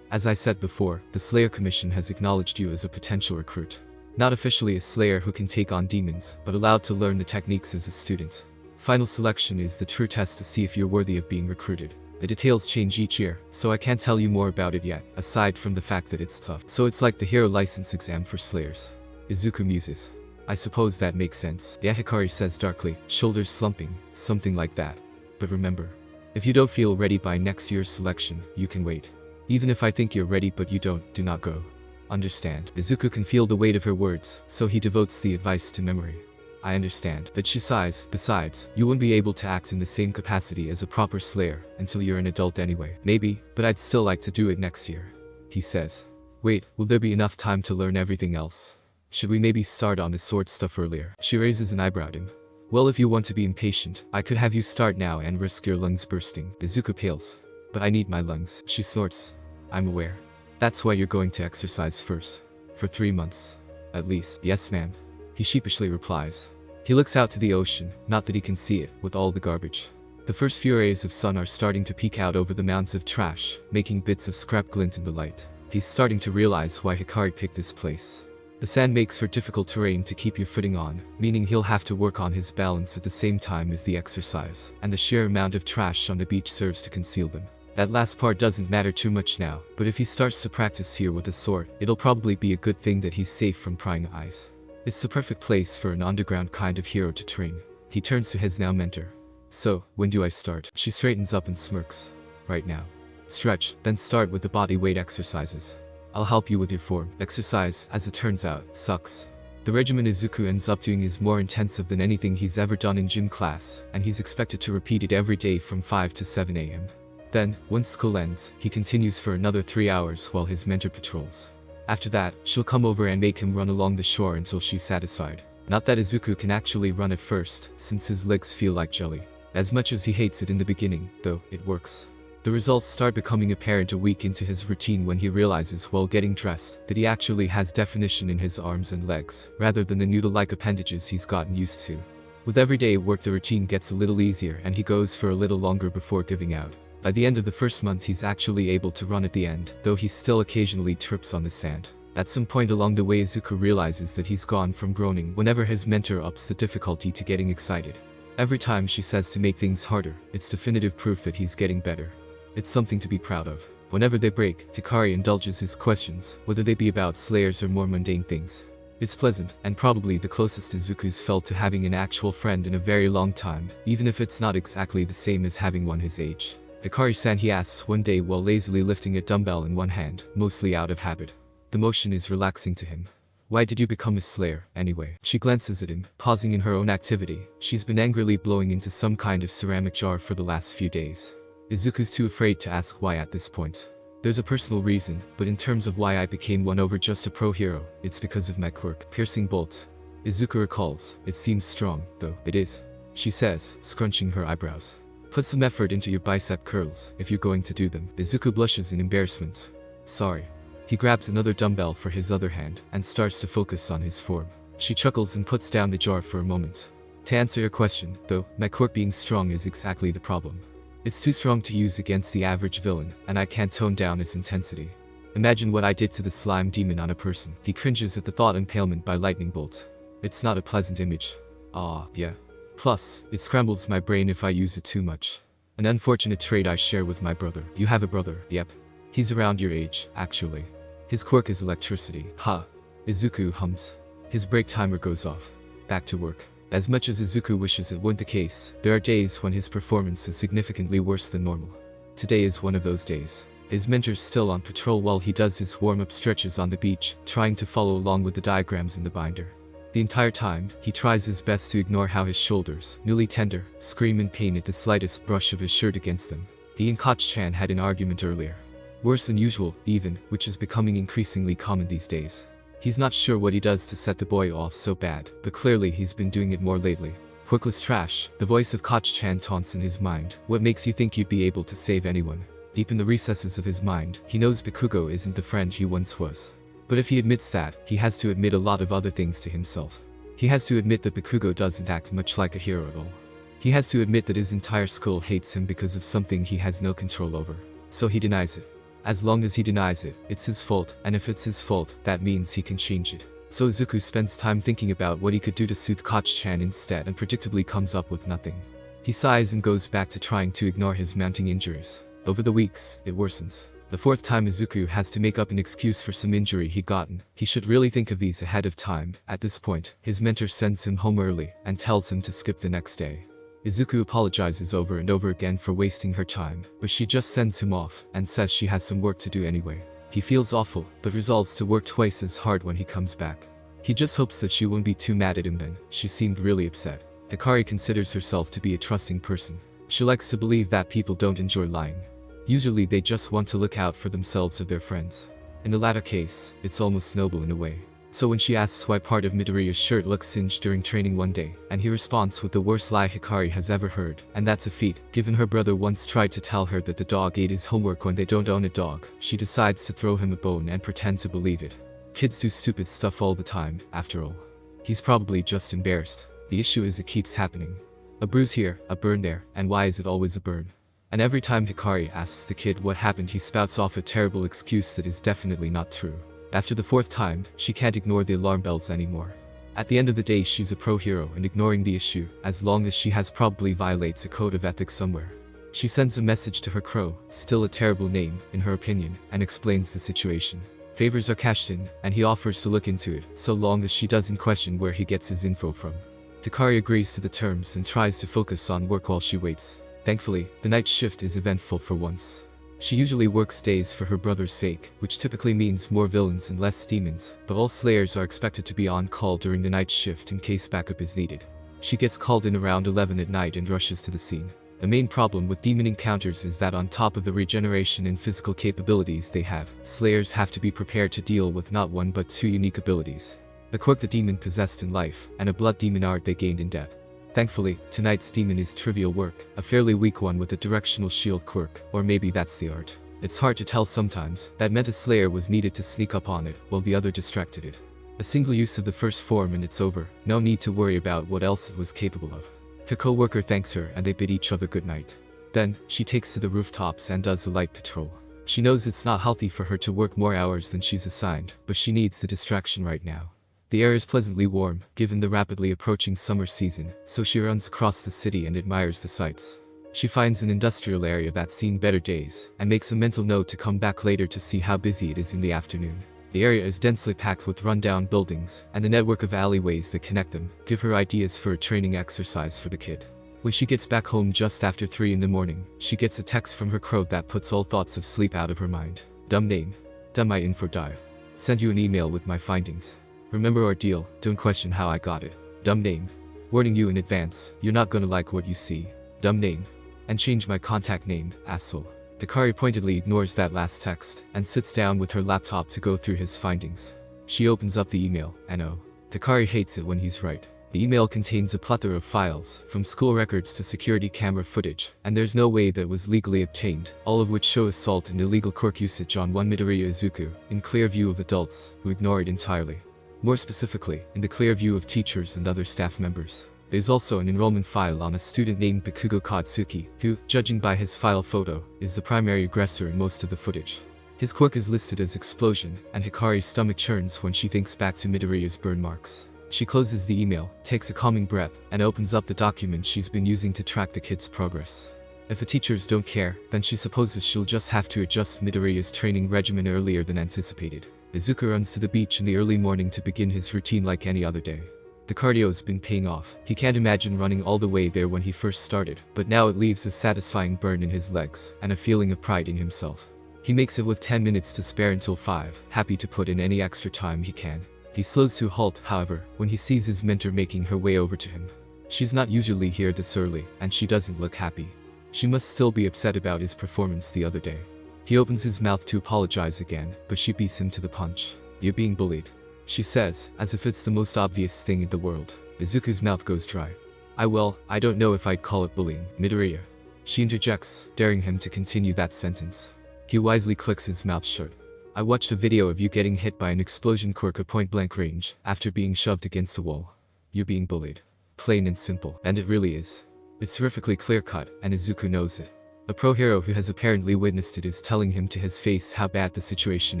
Speaker 1: As I said before, the Slayer Commission has acknowledged you as a potential recruit. Not officially a slayer who can take on demons, but allowed to learn the techniques as a student. Final selection is the true test to see if you're worthy of being recruited. The details change each year, so I can't tell you more about it yet, aside from the fact that it's tough. So it's like the hero license exam for slayers." Izuku muses. "I suppose that makes sense." "Yeah," Hikari says darkly, shoulders slumping, "something like that. But remember, if you don't feel ready by next year's selection, you can wait. Even if I think you're ready but you don't, do not go. Understand?" Izuku can feel the weight of her words, so he devotes the advice to memory. "I understand." But she sighs. "Besides, you won't be able to act in the same capacity as a proper slayer until you're an adult anyway." "Maybe, but I'd still like to do it next year," he says. "Wait, will there be enough time to learn everything else? Should we maybe start on the sword stuff earlier?" She raises an eyebrow at him. "Well, if you want to be impatient, I could have you start now and risk your lungs bursting." Izuku pales. "But I need my lungs." She snorts. "I'm aware. That's why you're going to exercise first. For 3 months. At least." "Yes, ma'am." He sheepishly replies. He looks out to the ocean, not that he can see it, with all the garbage. The first few rays of sun are starting to peek out over the mounds of trash, making bits of scrap glint in the light. He's starting to realize why Hikari picked this place. The sand makes for difficult terrain to keep your footing on, meaning he'll have to work on his balance at the same time as the exercise, and the sheer amount of trash on the beach serves to conceal them. That last part doesn't matter too much now, but if he starts to practice here with a sword, it'll probably be a good thing that he's safe from prying eyes. It's the perfect place for an underground kind of hero to train. He turns to his now mentor. So, when do I start? She straightens up and smirks. Right now. Stretch, then start with the body weight exercises. I'll help you with your form. Exercise, as it turns out, sucks. The regimen Izuku ends up doing is more intensive than anything he's ever done in gym class, and he's expected to repeat it every day from 5 to 7 AM. Then, once school ends, he continues for another 3 hours while his mentor patrols. After that, she'll come over and make him run along the shore until she's satisfied. Not that Izuku can actually run at first, since his legs feel like jelly. As much as he hates it in the beginning, though, it works. The results start becoming apparent a week into his routine when he realizes while getting dressed that he actually has definition in his arms and legs, rather than the noodle-like appendages he's gotten used to. With everyday work the routine gets a little easier and he goes for a little longer before giving out. By the end of the first month he's actually able to run at the end, though he still occasionally trips on the sand. At some point along the way Izuku realizes that he's gone from groaning whenever his mentor ups the difficulty to getting excited. Every time she says to make things harder, it's definitive proof that he's getting better. It's something to be proud of. Whenever they break, Hikari indulges his questions, whether they be about slayers or more mundane things. It's pleasant, and probably the closest Izuku's felt to having an actual friend in a very long time, even if it's not exactly the same as having one his age. Hikari-san, he asks one day while lazily lifting a dumbbell in one hand, mostly out of habit. The motion is relaxing to him. Why did you become a slayer, anyway? She glances at him, pausing in her own activity. She's been angrily blowing into some kind of ceramic jar for the last few days. Izuku's too afraid to ask why at this point. There's a personal reason, but in terms of why I became one over just a pro hero, it's because of my quirk, piercing bolt. Izuku recalls. It seems strong, though. It is. She says, scrunching her eyebrows. Put some effort into your bicep curls, if you're going to do them. Izuku blushes in embarrassment. Sorry. He grabs another dumbbell for his other hand, and starts to focus on his form. She chuckles and puts down the jar for a moment. To answer your question, though, my quirk being strong is exactly the problem. It's too strong to use against the average villain, and I can't tone down its intensity. Imagine what I did to the slime demon on a person. He cringes at the thought impalement by lightning bolt. It's not a pleasant image. Ah, yeah. Plus, it scrambles my brain if I use it too much. An unfortunate trait I share with my brother. You have a brother? Yep. He's around your age, actually. His quirk is electricity. Ha. Izuku hums. His break timer goes off. Back to work. As much as Izuku wishes it weren't the case, there are days when his performance is significantly worse than normal. Today is one of those days. His mentor's still on patrol while he does his warm-up stretches on the beach, trying to follow along with the diagrams in the binder. The entire time, he tries his best to ignore how his shoulders, newly tender, scream in pain at the slightest brush of his shirt against them. He and Koch-chan had an argument earlier. Worse than usual, even, which is becoming increasingly common these days. He's not sure what he does to set the boy off so bad, but clearly he's been doing it more lately. Quirkless trash, the voice of Koch-chan taunts in his mind. What makes you think you'd be able to save anyone? Deep in the recesses of his mind, he knows Bakugo isn't the friend he once was. But if he admits that, he has to admit a lot of other things to himself. He has to admit that Bakugo doesn't act much like a hero at all. He has to admit that his entire school hates him because of something he has no control over. So he denies it. As long as he denies it, it's his fault, and if it's his fault, that means he can change it. So Izuku spends time thinking about what he could do to soothe Koch-chan instead and predictably comes up with nothing. He sighs and goes back to trying to ignore his mounting injuries. Over the weeks, it worsens. The fourth time Izuku has to make up an excuse for some injury he'd gotten. He should really think of these ahead of time. At this point, his mentor sends him home early and tells him to skip the next day. Izuku apologizes over and over again for wasting her time, but she just sends him off and says she has some work to do anyway. He feels awful, but resolves to work twice as hard when he comes back. He just hopes that she won't be too mad at him then. She seemed really upset. Hikari considers herself to be a trusting person. She likes to believe that people don't enjoy lying. Usually they just want to look out for themselves or their friends. In the latter case, it's almost noble in a way. So when she asks why part of Midoriya's shirt looks singed during training one day, and he responds with the worst lie Hikari has ever heard, and that's a feat, given her brother once tried to tell her that the dog ate his homework when they don't own a dog, she decides to throw him a bone and pretend to believe it. Kids do stupid stuff all the time, after all. He's probably just embarrassed. The issue is it keeps happening. A bruise here, a burn there, and why is it always a burn? And every time Hikari asks the kid what happened he spouts off a terrible excuse that is definitely not true. After the fourth time, she can't ignore the alarm bells anymore. At the end of the day, she's a pro hero and ignoring the issue, as long as she has probably violates a code of ethics somewhere. She sends a message to her crow, still a terrible name, in her opinion, and explains the situation. Favors are cashed in, and he offers to look into it, so long as she doesn't question where he gets his info from. Hikari agrees to the terms and tries to focus on work while she waits. Thankfully, the night shift is eventful for once. She usually works days for her brother's sake, which typically means more villains and less demons, but all slayers are expected to be on call during the night shift in case backup is needed. She gets called in around 11 at night and rushes to the scene. The main problem with demon encounters is that on top of the regeneration and physical capabilities they have, slayers have to be prepared to deal with not one but two unique abilities. A quirk the demon possessed in life, and a blood demon art they gained in death. Thankfully, tonight's demon is trivial work, a fairly weak one with a directional shield quirk, or maybe that's the art. It's hard to tell sometimes, that meant a slayer was needed to sneak up on it, while the other distracted it. A single use of the first form and it's over, no need to worry about what else it was capable of. Her co-worker thanks her and they bid each other good night. Then, she takes to the rooftops and does a light patrol. She knows it's not healthy for her to work more hours than she's assigned, but she needs the distraction right now. The air is pleasantly warm, given the rapidly approaching summer season, so she runs across the city and admires the sights. She finds an industrial area that's seen better days, and makes a mental note to come back later to see how busy it is in the afternoon. The area is densely packed with run-down buildings, and the network of alleyways that connect them give her ideas for a training exercise for the kid. When she gets back home just after 3 in the morning, she gets a text from her crow that puts all thoughts of sleep out of her mind. Dumb name. Done my info dive. Send you an email with my findings. Remember our deal, don't question how I got it. Dumb name. Warning you in advance, you're not gonna like what you see. Dumb name. And change my contact name, asshole. Hikari pointedly ignores that last text, and sits down with her laptop to go through his findings. She opens up the email, and oh. Hikari hates it when he's right. The email contains a plethora of files, from school records to security camera footage, and there's no way that was legally obtained, all of which show assault and illegal quirk usage on one Midoriya Izuku, in clear view of adults, who ignore it entirely. More specifically, in the clear view of teachers and other staff members. There's also an enrollment file on a student named Bakugo Katsuki, who, judging by his file photo, is the primary aggressor in most of the footage. His quirk is listed as explosion, and Hikari's stomach churns when she thinks back to Midoriya's burn marks. She closes the email, takes a calming breath, and opens up the document she's been using to track the kid's progress. If the teachers don't care, then she supposes she'll just have to adjust Midoriya's training regimen earlier than anticipated. Izuku runs to the beach in the early morning to begin his routine like any other day. The cardio's been paying off. He can't imagine running all the way there when he first started, but now it leaves a satisfying burn in his legs, and a feeling of pride in himself. He makes it with 10 minutes to spare until 5, happy to put in any extra time he can. He slows to a halt, however, when he sees his mentor making her way over to him. She's not usually here this early, and she doesn't look happy. She must still be upset about his performance the other day. He opens his mouth to apologize again, but she beats him to the punch. You're being bullied, she says, as if it's the most obvious thing in the world. Izuku's mouth goes dry. I don't know if I'd call it bullying, Midoriya. She interjects, daring him to continue that sentence. He wisely clicks his mouth shut. I watched a video of you getting hit by an explosion quirk at point-blank range, after being shoved against a wall. You're being bullied. Plain and simple, and it really is. It's horrifically clear-cut, and Izuku knows it. A pro hero who has apparently witnessed it is telling him to his face how bad the situation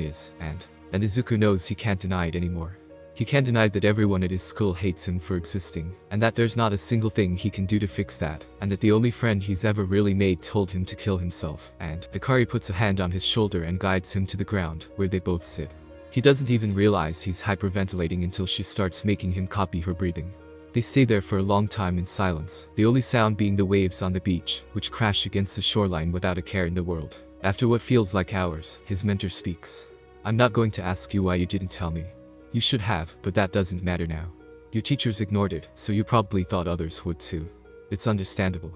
Speaker 1: is, and Izuku knows he can't deny it anymore. He can't deny that everyone at his school hates him for existing, and that there's not a single thing he can do to fix that, and that the only friend he's ever really made told him to kill himself, and Hikari puts a hand on his shoulder and guides him to the ground, where they both sit. He doesn't even realize he's hyperventilating until she starts making him copy her breathing. They stay there for a long time in silence, the only sound being the waves on the beach, which crash against the shoreline without a care in the world. After what feels like hours, his mentor speaks. I'm not going to ask you why you didn't tell me. You should have, but that doesn't matter now. Your teachers ignored it, so you probably thought others would too. It's understandable.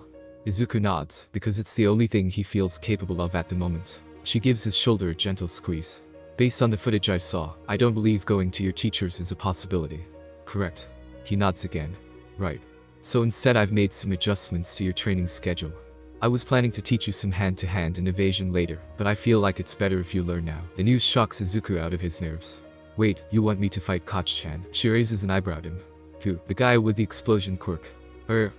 Speaker 1: Izuku nods, because it's the only thing he feels capable of at the moment. She gives his shoulder a gentle squeeze. Based on the footage I saw, I don't believe going to your teachers is a possibility. Correct. He nods again. Right. So instead I've made some adjustments to your training schedule. I was planning to teach you some hand-to-hand and evasion later, but I feel like it's better if you learn now. The news shocks Izuku out of his nerves. Wait, you want me to fight Koch-chan? She raises an eyebrow at him. Who? The guy with the explosion quirk.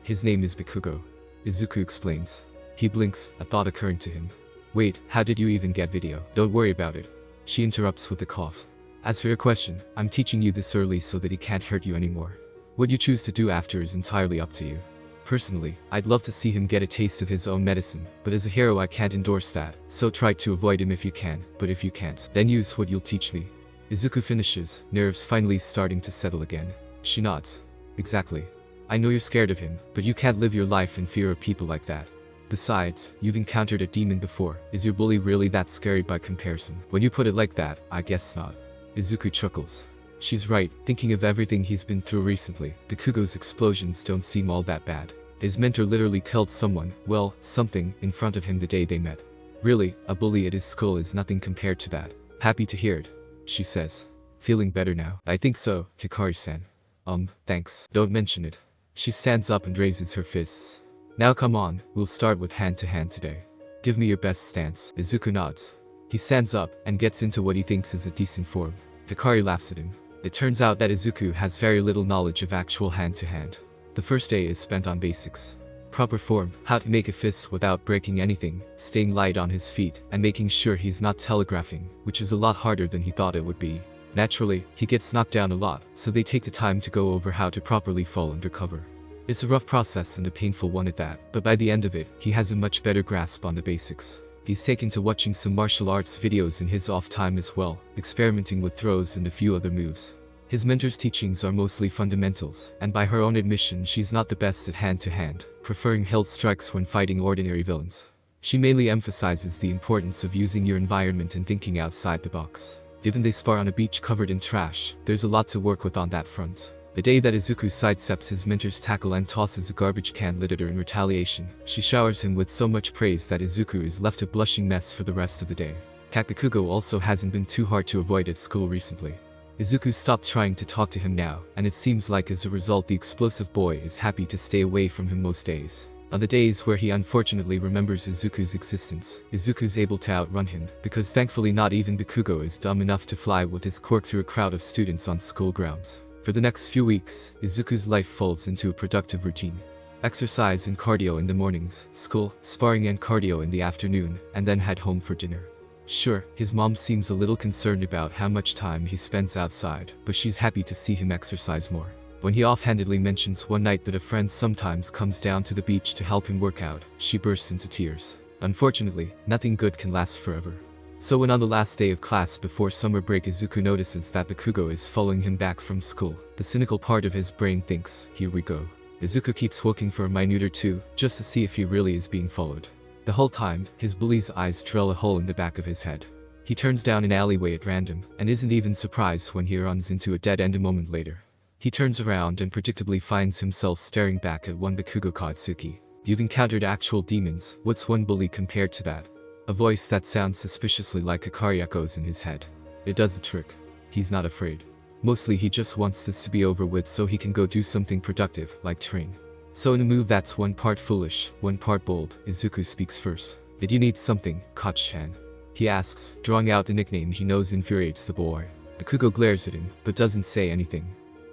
Speaker 1: His name is Bakugo. Izuku explains. He blinks, a thought occurring to him. Wait, how did you even get video? Don't worry about it. She interrupts with a cough. As for your question, I'm teaching you this early so that he can't hurt you anymore. What you choose to do after is entirely up to you. Personally, I'd love to see him get a taste of his own medicine, but as a hero I can't endorse that, so try to avoid him if you can, but if you can't, then use what you'll teach me. Izuku finishes, nerves finally starting to settle again. She nods. Exactly. I know you're scared of him, but you can't live your life in fear of people like that. Besides, you've encountered a demon before. Is your bully really that scary by comparison? When you put it like that, I guess not. Izuku chuckles. She's right, thinking of everything he's been through recently, Bakugo's explosions don't seem all that bad. His mentor literally killed someone, well, something, in front of him the day they met. Really, a bully at his school is nothing compared to that. Happy to hear it, she says. Feeling better now? I think so, Hikari-san. Thanks. Don't mention it. She stands up and raises her fists. Now come on, we'll start with hand-to-hand today. Give me your best stance. Izuku nods. He stands up and gets into what he thinks is a decent form. Hikari laughs at him. It turns out that Izuku has very little knowledge of actual hand-to-hand. The first day is spent on basics. Proper form, how to make a fist without breaking anything, staying light on his feet, and making sure he's not telegraphing, which is a lot harder than he thought it would be. Naturally, he gets knocked down a lot, so they take the time to go over how to properly fall under cover. It's a rough process and a painful one at that, but by the end of it, he has a much better grasp on the basics. He's taken to watching some martial arts videos in his off time as well, experimenting with throws and a few other moves. His mentor's teachings are mostly fundamentals, and by her own admission she's not the best at hand-to-hand, preferring held strikes when fighting ordinary villains. She mainly emphasizes the importance of using your environment and thinking outside the box. Given they spar on a beach covered in trash, there's a lot to work with on that front. The day that Izuku sidesteps his mentor's tackle and tosses a garbage can lid at her in retaliation, she showers him with so much praise that Izuku is left a blushing mess for the rest of the day. Bakugo also hasn't been too hard to avoid at school recently. Izuku stopped trying to talk to him now, and it seems like as a result the explosive boy is happy to stay away from him most days. On the days where he unfortunately remembers Izuku's existence, Izuku's able to outrun him, because thankfully not even Bakugo is dumb enough to fly with his quirk through a crowd of students on school grounds. For the next few weeks, Izuku's life falls into a productive routine. Exercise and cardio in the mornings, school, sparring and cardio in the afternoon, and then head home for dinner. Sure, his mom seems a little concerned about how much time he spends outside, but she's happy to see him exercise more. When he offhandedly mentions one night that a friend sometimes comes down to the beach to help him work out, she bursts into tears. Unfortunately, nothing good can last forever. So when on the last day of class before summer break Izuku notices that Bakugo is following him back from school, the cynical part of his brain thinks, here we go. Izuku keeps looking for a minute or two, just to see if he really is being followed. The whole time, his bully's eyes drill a hole in the back of his head. He turns down an alleyway at random, and isn't even surprised when he runs into a dead end a moment later. He turns around and predictably finds himself staring back at one Bakugo Katsuki. You've encountered actual demons, what's one bully compared to that? A voice that sounds suspiciously like Hikari echoes in his head. It does the trick. He's not afraid. Mostly he just wants this to be over with so he can go do something productive, like train. So in a move that's one part foolish, one part bold, Izuku speaks first. Did you need something, Koch-chan? He asks, drawing out the nickname he knows infuriates the boy. Bakugo glares at him, but doesn't say anything.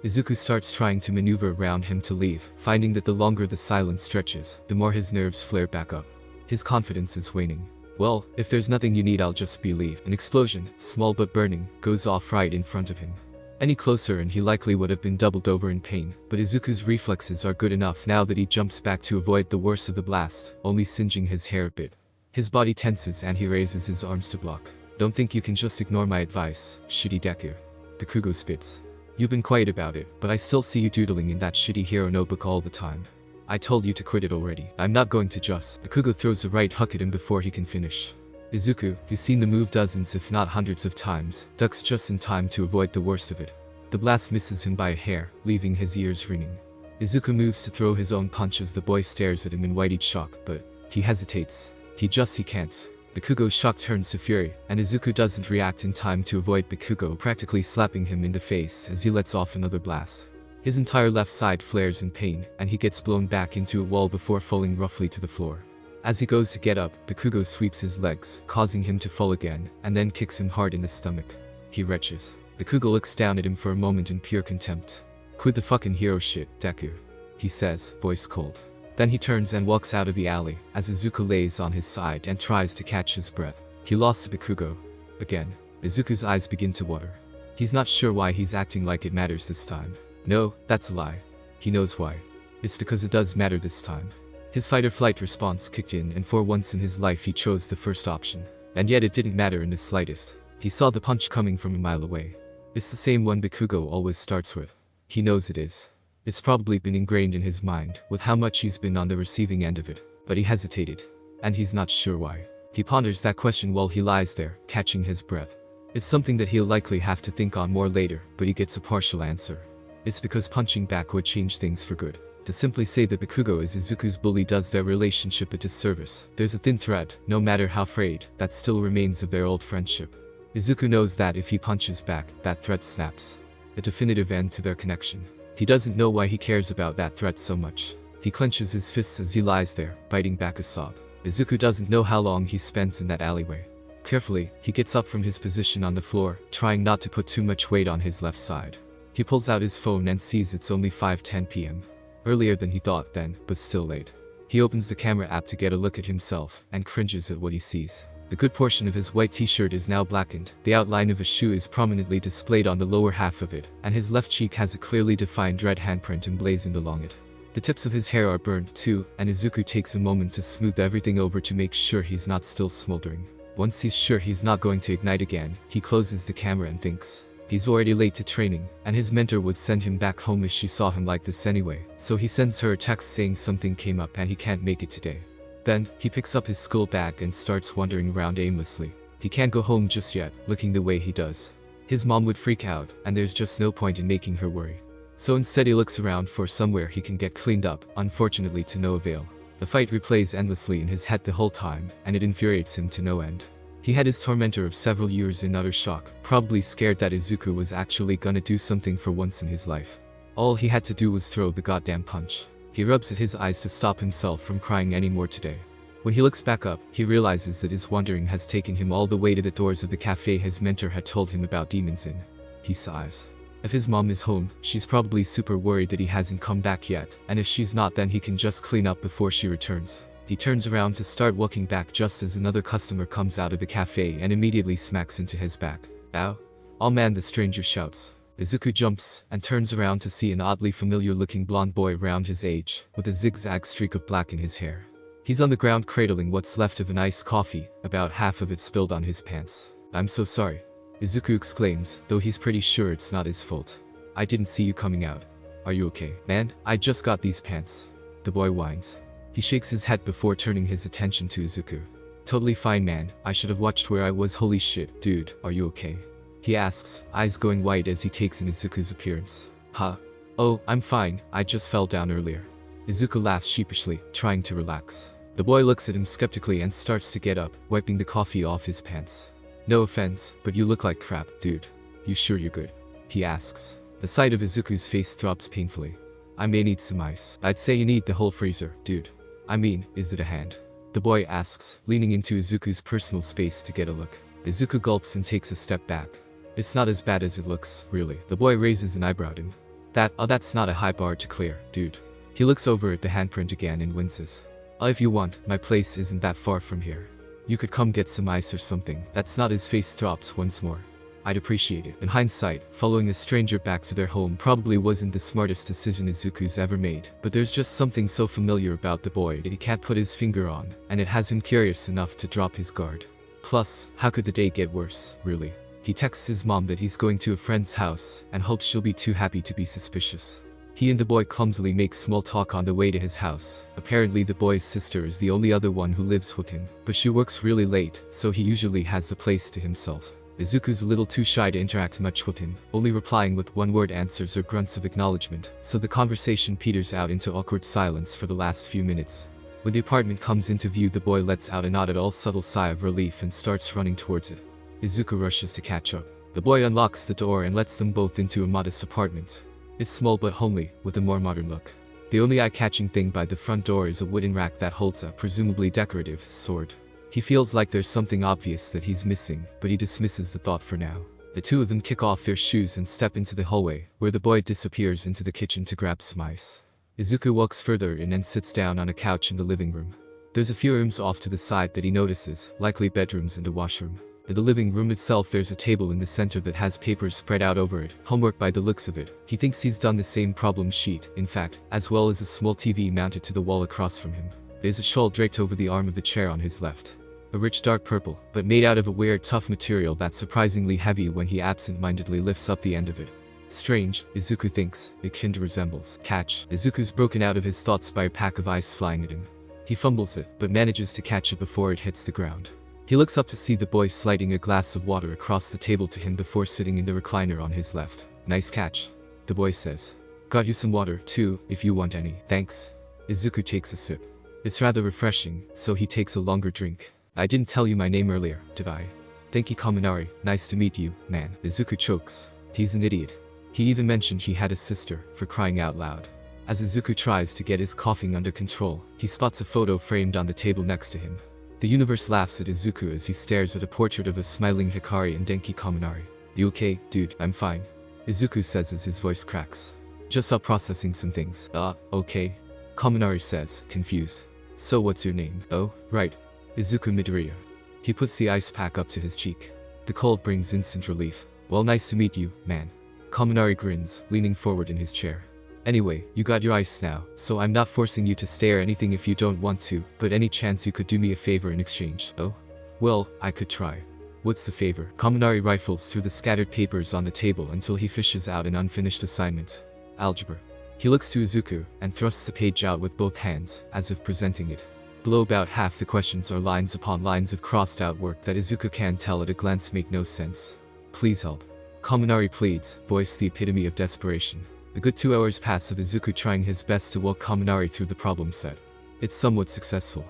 Speaker 1: Izuku starts trying to maneuver around him to leave, finding that the longer the silence stretches, the more his nerves flare back up. His confidence is waning. Well, if there's nothing you need I'll just leave. An explosion, small but burning, goes off right in front of him. Any closer and he likely would have been doubled over in pain, but Izuku's reflexes are good enough now that he jumps back to avoid the worst of the blast, only singeing his hair a bit. His body tenses and he raises his arms to block. Don't think you can just ignore my advice, shitty Deku. Bakugo spits. You've been quiet about it, but I still see you doodling in that shitty hero notebook all the time. I told you to quit it already. I'm not going to just. Bakugo throws a right hook at him before he can finish. Izuku, who's seen the move dozens if not hundreds of times, ducks just in time to avoid the worst of it. The blast misses him by a hair, leaving his ears ringing. Izuku moves to throw his own punch as the boy stares at him in white shock, but he hesitates. He can't. Bakugo's shock turns to fury, and Izuku doesn't react in time to avoid Bakugo practically slapping him in the face as he lets off another blast. His entire left side flares in pain, and he gets blown back into a wall before falling roughly to the floor. As he goes to get up, Bakugo sweeps his legs, causing him to fall again, and then kicks him hard in the stomach. He retches. Bakugo looks down at him for a moment in pure contempt. Quit the fucking hero shit, Deku. He says, voice cold. Then he turns and walks out of the alley, as Izuku lays on his side and tries to catch his breath. He lost to Bakugo. Again. Izuku's eyes begin to water. He's not sure why he's acting like it matters this time. No, that's a lie. He knows why. It's because it does matter this time. His fight-or-flight response kicked in, and for once in his life he chose the first option. And yet it didn't matter in the slightest. He saw the punch coming from a mile away. It's the same one Bakugo always starts with. He knows it is. It's probably been ingrained in his mind, with how much he's been on the receiving end of it. But he hesitated. And he's not sure why. He ponders that question while he lies there, catching his breath. It's something that he'll likely have to think on more later, but he gets a partial answer. It's because punching back would change things for good. To simply say that Bakugo is Izuku's bully does their relationship a disservice. There's a thin thread, no matter how frayed, that still remains of their old friendship. Izuku knows that if he punches back, that thread snaps. A definitive end to their connection. He doesn't know why he cares about that threat so much. He clenches his fists as he lies there, biting back a sob. Izuku doesn't know how long he spends in that alleyway. Carefully, he gets up from his position on the floor, trying not to put too much weight on his left side. He pulls out his phone and sees it's only 5:10 p.m. Earlier than he thought then, but still late. He opens the camera app to get a look at himself, and cringes at what he sees. A good portion of his white t-shirt is now blackened, the outline of a shoe is prominently displayed on the lower half of it, and his left cheek has a clearly defined red handprint emblazoned along it. The tips of his hair are burned too, and Izuku takes a moment to smooth everything over to make sure he's not still smoldering. Once he's sure he's not going to ignite again, he closes the camera and thinks. He's already late to training, and his mentor would send him back home if she saw him like this anyway, so he sends her a text saying something came up and he can't make it today. Then, he picks up his school bag and starts wandering around aimlessly. He can't go home just yet, looking the way he does. His mom would freak out, and there's just no point in making her worry. So instead he looks around for somewhere he can get cleaned up, unfortunately to no avail. The fight replays endlessly in his head the whole time, and it infuriates him to no end. He had his tormentor of several years in utter shock, probably scared that Izuku was actually gonna do something for once in his life. All he had to do was throw the goddamn punch. He rubs at his eyes to stop himself from crying anymore today. When he looks back up, he realizes that his wandering has taken him all the way to the doors of the cafe his mentor had told him about demons in. He sighs. If his mom is home, she's probably super worried that he hasn't come back yet, and if she's not, then he can just clean up before she returns. He turns around to start walking back just as another customer comes out of the cafe and immediately smacks into his back. Ow. Oh man, the stranger shouts. Izuku jumps, and turns around to see an oddly familiar-looking blonde boy around his age, with a zigzag streak of black in his hair. He's on the ground cradling what's left of an iced coffee, about half of it spilled on his pants. I'm so sorry. Izuku exclaims, though he's pretty sure it's not his fault. I didn't see you coming out. Are you okay? Man, I just got these pants. The boy whines. He shakes his head before turning his attention to Izuku. Totally fine man, I should have watched where I was. Holy shit, dude, are you okay? He asks, eyes going wide as he takes in Izuku's appearance. Huh? Oh, I'm fine, I just fell down earlier. Izuku laughs sheepishly, trying to relax. The boy looks at him skeptically and starts to get up, wiping the coffee off his pants. No offense, but you look like crap, dude. You sure you're good? He asks. The sight of Izuku's face throbs painfully. I may need some ice. I'd say you need the whole freezer, dude. I mean, is it a hand? The boy asks, leaning into Izuku's personal space to get a look. Izuku gulps and takes a step back. It's not as bad as it looks, really. The boy raises an eyebrow at him. That's not a high bar to clear, dude. He looks over at the handprint again and winces. If you want, my place isn't that far from here. You could come get some ice or something. That's not. His face drops once more. I'd appreciate it. In hindsight, following a stranger back to their home probably wasn't the smartest decision Izuku's ever made, but there's just something so familiar about the boy that he can't put his finger on, and it has him curious enough to drop his guard. Plus, how could the day get worse, really? He texts his mom that he's going to a friend's house, and hopes she'll be too happy to be suspicious. He and the boy clumsily make small talk on the way to his house. Apparently the boy's sister is the only other one who lives with him, but she works really late, so he usually has the place to himself. Izuku's a little too shy to interact much with him, only replying with one-word answers or grunts of acknowledgement, so the conversation peters out into awkward silence for the last few minutes. When the apartment comes into view, the boy lets out a not at all subtle sigh of relief and starts running towards it. Izuku rushes to catch up. The boy unlocks the door and lets them both into a modest apartment. It's small but homely, with a more modern look. The only eye-catching thing by the front door is a wooden rack that holds a, presumably decorative, sword. He feels like there's something obvious that he's missing, but he dismisses the thought for now. The two of them kick off their shoes and step into the hallway, where the boy disappears into the kitchen to grab some ice. Izuku walks further in and sits down on a couch in the living room. There's a few rooms off to the side that he notices, likely bedrooms and a washroom. In the living room itself there's a table in the center that has papers spread out over it, homework by the looks of it. He thinks he's done the same problem sheet, in fact, as well as a small TV mounted to the wall across from him. There's a shawl draped over the arm of the chair on his left. A rich dark purple, but made out of a weird tough material that's surprisingly heavy when he absent-mindedly lifts up the end of it. Strange, Izuku thinks, it kinda resembles. Catch. Izuku's broken out of his thoughts by a pack of ice flying at him. He fumbles it, but manages to catch it before it hits the ground. He looks up to see the boy sliding a glass of water across the table to him before sitting in the recliner on his left. Nice catch. The boy says. Got you some water, too, if you want any. Thanks. Izuku takes a sip. It's rather refreshing, so he takes a longer drink. I didn't tell you my name earlier, did I? Denki Kaminari, nice to meet you, man. Izuku chokes. He's an idiot. He even mentioned he had a sister, for crying out loud. As Izuku tries to get his coughing under control, he spots a photo framed on the table next to him. The universe laughs at Izuku as he stares at a portrait of a smiling Hikari and Denki Kaminari. You okay, dude? I'm fine. Izuku says as his voice cracks. Just up processing some things. Okay. Kaminari says, confused. So what's your name? Oh, right. Izuku Midoriya. He puts the ice pack up to his cheek. The cold brings instant relief. Well, nice to meet you, man. Kaminari grins, leaning forward in his chair. Anyway, you got your ice now, so I'm not forcing you to stay or anything if you don't want to, but any chance you could do me a favor in exchange? Oh? Well, I could try. What's the favor? Kaminari rifles through the scattered papers on the table until he fishes out an unfinished assignment. Algebra. He looks to Izuku, and thrusts the page out with both hands, as if presenting it. Below about half the questions are lines upon lines of crossed out work that Izuku can tell at a glance make no sense. Please help. Kaminari pleads, voice the epitome of desperation. A good 2 hours pass of Izuku trying his best to walk Kaminari through the problem set. It's somewhat successful.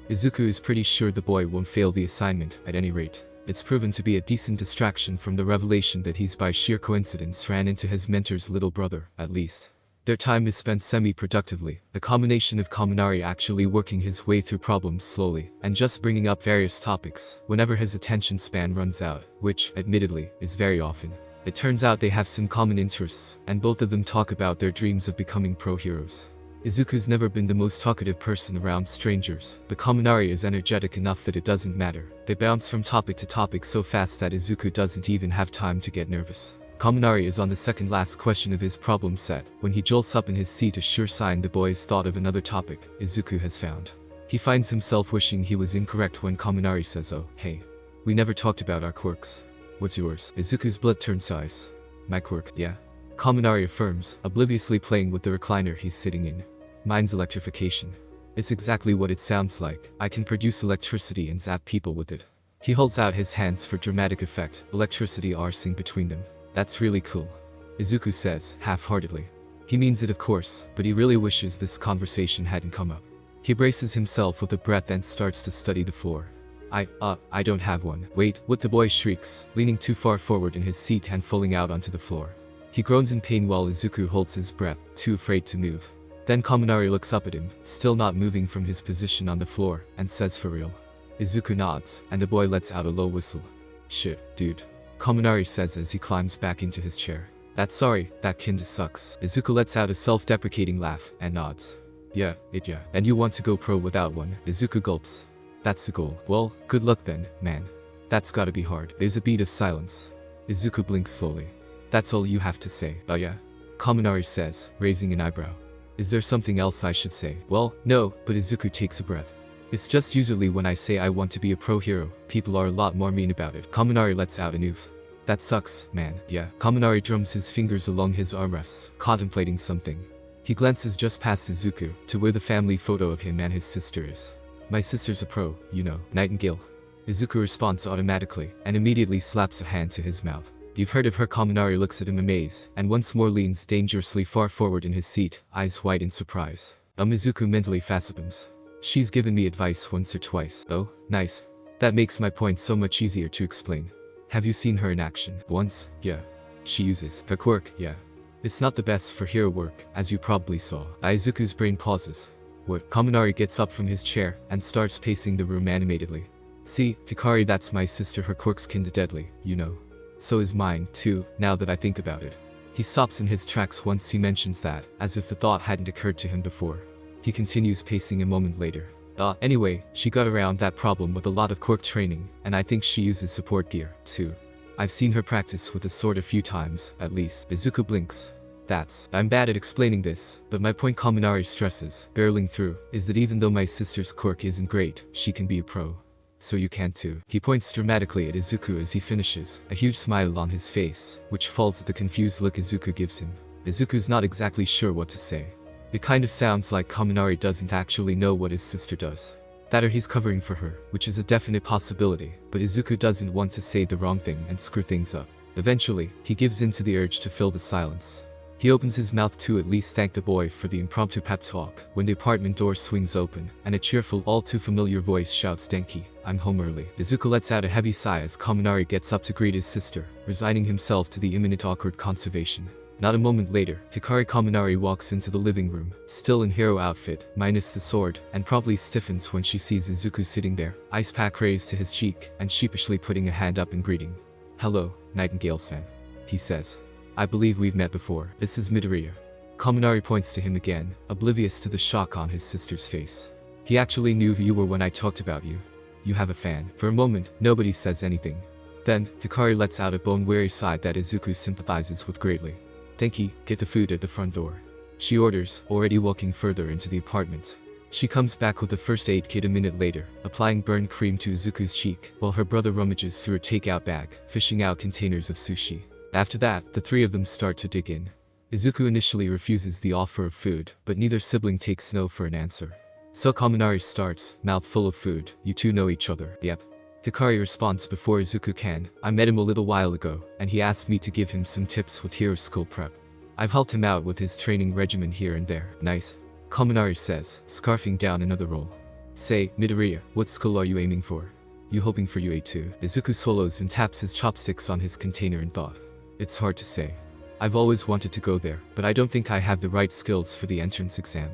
Speaker 1: Izuku is pretty sure the boy won't fail the assignment, at any rate. It's proven to be a decent distraction from the revelation that he's by sheer coincidence ran into his mentor's little brother, at least. Their time is spent semi-productively, a combination of Kaminari actually working his way through problems slowly, and just bringing up various topics, whenever his attention span runs out, which, admittedly, is very often. It turns out they have some common interests, and both of them talk about their dreams of becoming pro-heroes. Izuku's never been the most talkative person around strangers, but Kaminari is energetic enough that it doesn't matter. They bounce from topic to topic so fast that Izuku doesn't even have time to get nervous. Kaminari is on the second last question of his problem set, when he jolts up in his seat, a sure sign the boy's thought of another topic Izuku has found. He finds himself wishing he was incorrect when Kaminari says, oh, hey. We never talked about our quirks. What's yours? Izuku's blood turns ice. My quirk, yeah? Kaminari affirms, obliviously playing with the recliner he's sitting in. Mine's electrification. It's exactly what it sounds like. I can produce electricity and zap people with it. He holds out his hands for dramatic effect, electricity arsing between them. That's really cool. Izuku says, half-heartedly. He means it of course, but he really wishes this conversation hadn't come up. He braces himself with a breath and starts to study the floor. I don't have one. Wait, what? The boy shrieks, leaning too far forward in his seat and falling out onto the floor. He groans in pain while Izuku holds his breath, too afraid to move. Then Kaminari looks up at him, still not moving from his position on the floor, and says for real. Izuku nods, and the boy lets out a low whistle. Shit, dude. Kaminari says as he climbs back into his chair. That's sorry, that kinda sucks. Izuku lets out a self-deprecating laugh, and nods. Yeah. And you want to go pro without one? Izuku gulps. That's the goal. Well, good luck then, man. That's gotta be hard. There's a beat of silence. Izuku blinks slowly. That's all you have to say? Oh yeah? Kaminari says, raising an eyebrow. Is there something else I should say? Well, no, but Izuku takes a breath. It's just usually when I say I want to be a pro hero, people are a lot more mean about it. Kaminari lets out an oof. That sucks, man. Yeah. Kaminari drums his fingers along his armrests, contemplating something. He glances just past Izuku, to where the family photo of him and his sister is. My sister's a pro, you know, Nightingale. Izuku responds automatically, and immediately slaps a hand to his mouth. You've heard of her? Kaminari looks at him amazed, and once more leans dangerously far forward in his seat, eyes wide in surprise. Izuku mentally facepalms. She's given me advice once or twice. Oh, nice. That makes my point so much easier to explain. Have you seen her in action? Once? Yeah. She uses her quirk, yeah. It's not the best for hero work, as you probably saw. Izuku's brain pauses. What? Kaminari gets up from his chair, and starts pacing the room animatedly. See, Hikari, that's my sister, her quirk's kinda deadly, you know. So is mine, too, now that I think about it. He stops in his tracks once he mentions that, as if the thought hadn't occurred to him before. He continues pacing a moment later. Anyway, she got around that problem with a lot of quirk training, and I think she uses support gear, too. I've seen her practice with the sword a few times, at least. Izuku blinks. I'm bad at explaining this, but my point Kaminari stresses, barreling through, is that even though my sister's quirk isn't great, she can be a pro. So you can too. He points dramatically at Izuku as he finishes, a huge smile on his face, which falls at the confused look Izuku gives him. Izuku's not exactly sure what to say. It kind of sounds like Kaminari doesn't actually know what his sister does. That or he's covering for her, which is a definite possibility, but Izuku doesn't want to say the wrong thing and screw things up. Eventually, he gives in to the urge to fill the silence. He opens his mouth to at least thank the boy for the impromptu pep talk, when the apartment door swings open, and a cheerful, all too familiar voice shouts, "Denki, I'm home early." Izuku lets out a heavy sigh as Kaminari gets up to greet his sister, resigning himself to the imminent awkward conservation. Not a moment later, Hikari Kaminari walks into the living room, still in hero outfit, minus the sword, and probably stiffens when she sees Izuku sitting there, ice pack raised to his cheek, and sheepishly putting a hand up in greeting. "Hello, Nightingale-san," he says. "I believe we've met before. This is Midoriya." Kaminari points to him again, oblivious to the shock on his sister's face. "He actually knew who you were when I talked about you. You have a fan." For a moment, nobody says anything. Then, Hikari lets out a bone-weary sigh that Izuku sympathizes with greatly. "Denki, get the food at the front door," she orders, already walking further into the apartment. She comes back with a first aid kit a minute later, applying burn cream to Izuku's cheek, while her brother rummages through a takeout bag, fishing out containers of sushi. After that, the three of them start to dig in. Izuku initially refuses the offer of food, but neither sibling takes no for an answer. So Kaminari starts, mouth full of food. "You two know each other?" "Yep." Hikari responds before Izuku can. "I met him a little while ago, and he asked me to give him some tips with hero school prep. I've helped him out with his training regimen here and there." "Nice," Kaminari says, scarfing down another roll. "Say, Midoriya, what school are you aiming for? You hoping for UA too?" Izuku swallows and taps his chopsticks on his container in thought. "It's hard to say. I've always wanted to go there, but I don't think I have the right skills for the entrance exam.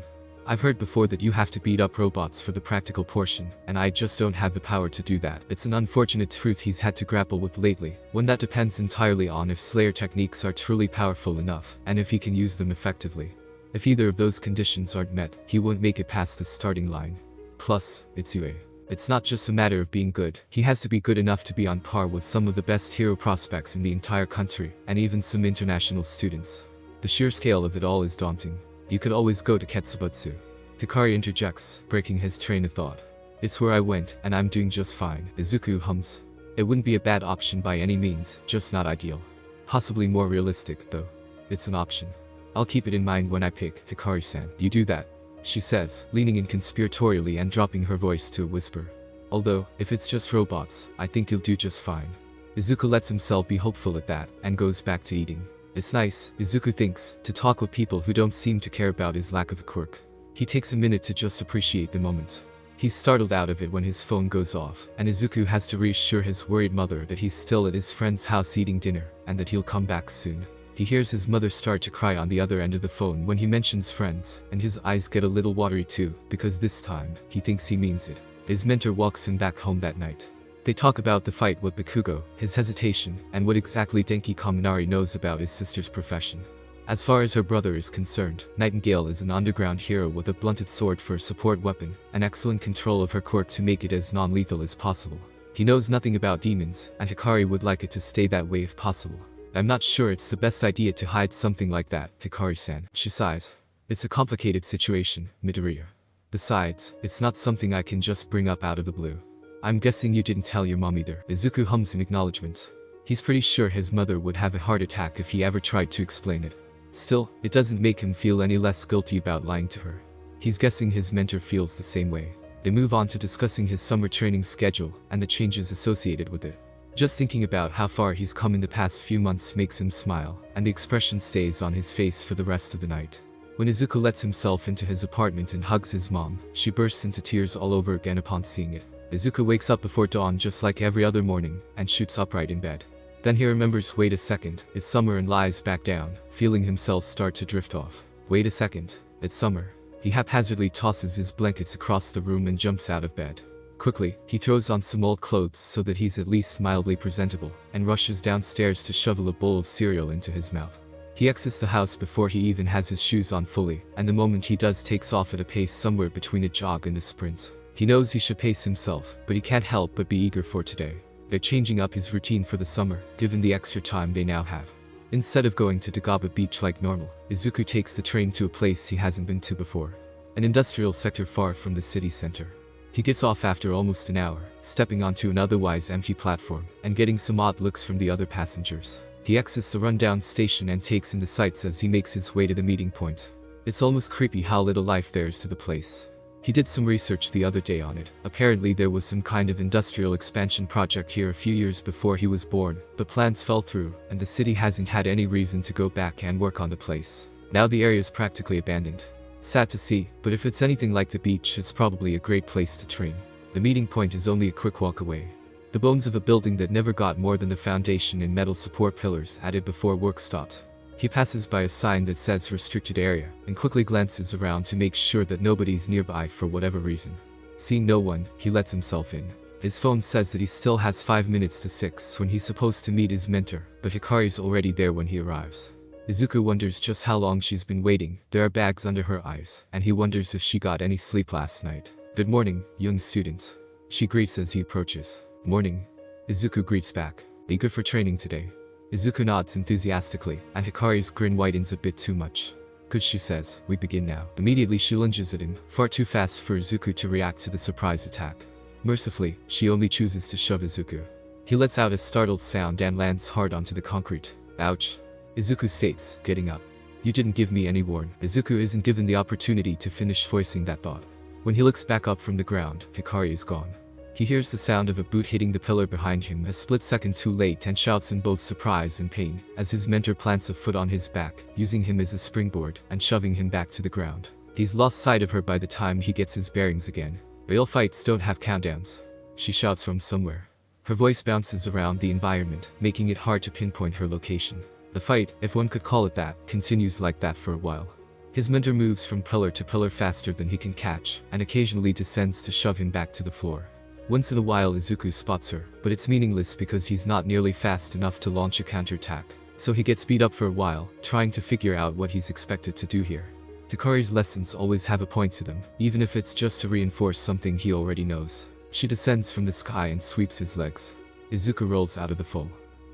Speaker 1: I've heard before that you have to beat up robots for the practical portion, and I just don't have the power to do that. It's an unfortunate truth he's had to grapple with lately, one that depends entirely on if Slayer techniques are truly powerful enough, and if he can use them effectively. If either of those conditions aren't met, he won't make it past the starting line. Plus, it's UA. It's not just a matter of being good, he has to be good enough to be on par with some of the best hero prospects in the entire country, and even some international students. The sheer scale of it all is daunting. You could always go to Ketsubutsu." Hikari interjects, breaking his train of thought. "It's where I went, and I'm doing just fine." Izuku hums. "It wouldn't be a bad option by any means, just not ideal. Possibly more realistic, though. It's an option. I'll keep it in mind when I pick." "Hikari-san, you do that," she says, leaning in conspiratorially and dropping her voice to a whisper. "Although, if it's just robots, I think you'll do just fine." Izuku lets himself be hopeful at that, and goes back to eating. It's nice, Izuku thinks, to talk with people who don't seem to care about his lack of a quirk. He takes a minute to just appreciate the moment. He's startled out of it when his phone goes off, and Izuku has to reassure his worried mother that he's still at his friend's house eating dinner, and that he'll come back soon. He hears his mother start to cry on the other end of the phone when he mentions friends, and his eyes get a little watery too, because this time, he thinks he means it. His mentor walks him back home that night. They talk about the fight with Bakugo, his hesitation, and what exactly Denki Kaminari knows about his sister's profession. As far as her brother is concerned, Nightingale is an underground hero with a blunted sword for a support weapon, and excellent control of her quirk to make it as non-lethal as possible. He knows nothing about demons, and Hikari would like it to stay that way if possible. "I'm not sure it's the best idea to hide something like that, Hikari-san," she sighs. "It's a complicated situation, Midoriya. Besides, it's not something I can just bring up out of the blue. I'm guessing you didn't tell your mom either." Izuku hums in acknowledgement. He's pretty sure his mother would have a heart attack if he ever tried to explain it. Still, it doesn't make him feel any less guilty about lying to her. He's guessing his mentor feels the same way. They move on to discussing his summer training schedule, and the changes associated with it. Just thinking about how far he's come in the past few months makes him smile, and the expression stays on his face for the rest of the night. When Izuku lets himself into his apartment and hugs his mom, she bursts into tears all over again upon seeing it. Izuku wakes up before dawn just like every other morning, and shoots upright in bed. Then he remembers, wait a second, it's summer, and lies back down, feeling himself start to drift off. Wait a second, it's summer. He haphazardly tosses his blankets across the room and jumps out of bed. Quickly, he throws on some old clothes so that he's at least mildly presentable, and rushes downstairs to shovel a bowl of cereal into his mouth. He exits the house before he even has his shoes on fully, and the moment he does takes off at a pace somewhere between a jog and a sprint. He knows he should pace himself, but he can't help but be eager for today. They're changing up his routine for the summer, given the extra time they now have. Instead of going to Dagaba Beach like normal, Izuku takes the train to a place he hasn't been to before. An industrial sector far from the city center. He gets off after almost an hour, stepping onto an otherwise empty platform, and getting some odd looks from the other passengers. He exits the rundown station and takes in the sights as he makes his way to the meeting point. It's almost creepy how little life there is to the place. He did some research the other day on it. Apparently there was some kind of industrial expansion project here a few years before he was born, but plans fell through, and the city hasn't had any reason to go back and work on the place. Now the area is practically abandoned. Sad to see, but if it's anything like the beach, it's probably a great place to train. The meeting point is only a quick walk away. The bones of a building that never got more than the foundation and metal support pillars added before work stopped. He passes by a sign that says restricted area, and quickly glances around to make sure that nobody's nearby for whatever reason. Seeing no one, he lets himself in. His phone says that he still has 5 minutes to 6 when he's supposed to meet his mentor, but Hikari's already there when he arrives. Izuku wonders just how long she's been waiting. There are bags under her eyes, and he wonders if she got any sleep last night. Good morning, young student. She greets as he approaches. Morning. Izuku greets back. Eager for training today? Izuku nods enthusiastically, and Hikari's grin widens a bit too much. Good, she says. We begin now. Immediately she lunges at him, far too fast for Izuku to react to the surprise attack. Mercifully, she only chooses to shove Izuku. He lets out a startled sound and lands hard onto the concrete. Ouch. Izuku states, getting up. You didn't give me any warning. Izuku isn't given the opportunity to finish voicing that thought. When he looks back up from the ground, Hikari is gone. He hears the sound of a boot hitting the pillar behind him a split second too late and shouts in both surprise and pain, as his mentor plants a foot on his back, using him as a springboard, and shoving him back to the ground. He's lost sight of her by the time he gets his bearings again. Real fights don't have countdowns. She shouts from somewhere. Her voice bounces around the environment, making it hard to pinpoint her location. The fight, if one could call it that, continues like that for a while. His mentor moves from pillar to pillar faster than he can catch, and occasionally descends to shove him back to the floor. Once in a while Izuku spots her, but it's meaningless because he's not nearly fast enough to launch a counterattack. So he gets beat up for a while, trying to figure out what he's expected to do here. Hikari's lessons always have a point to them, even if it's just to reinforce something he already knows. She descends from the sky and sweeps his legs. Izuku rolls out of the foal.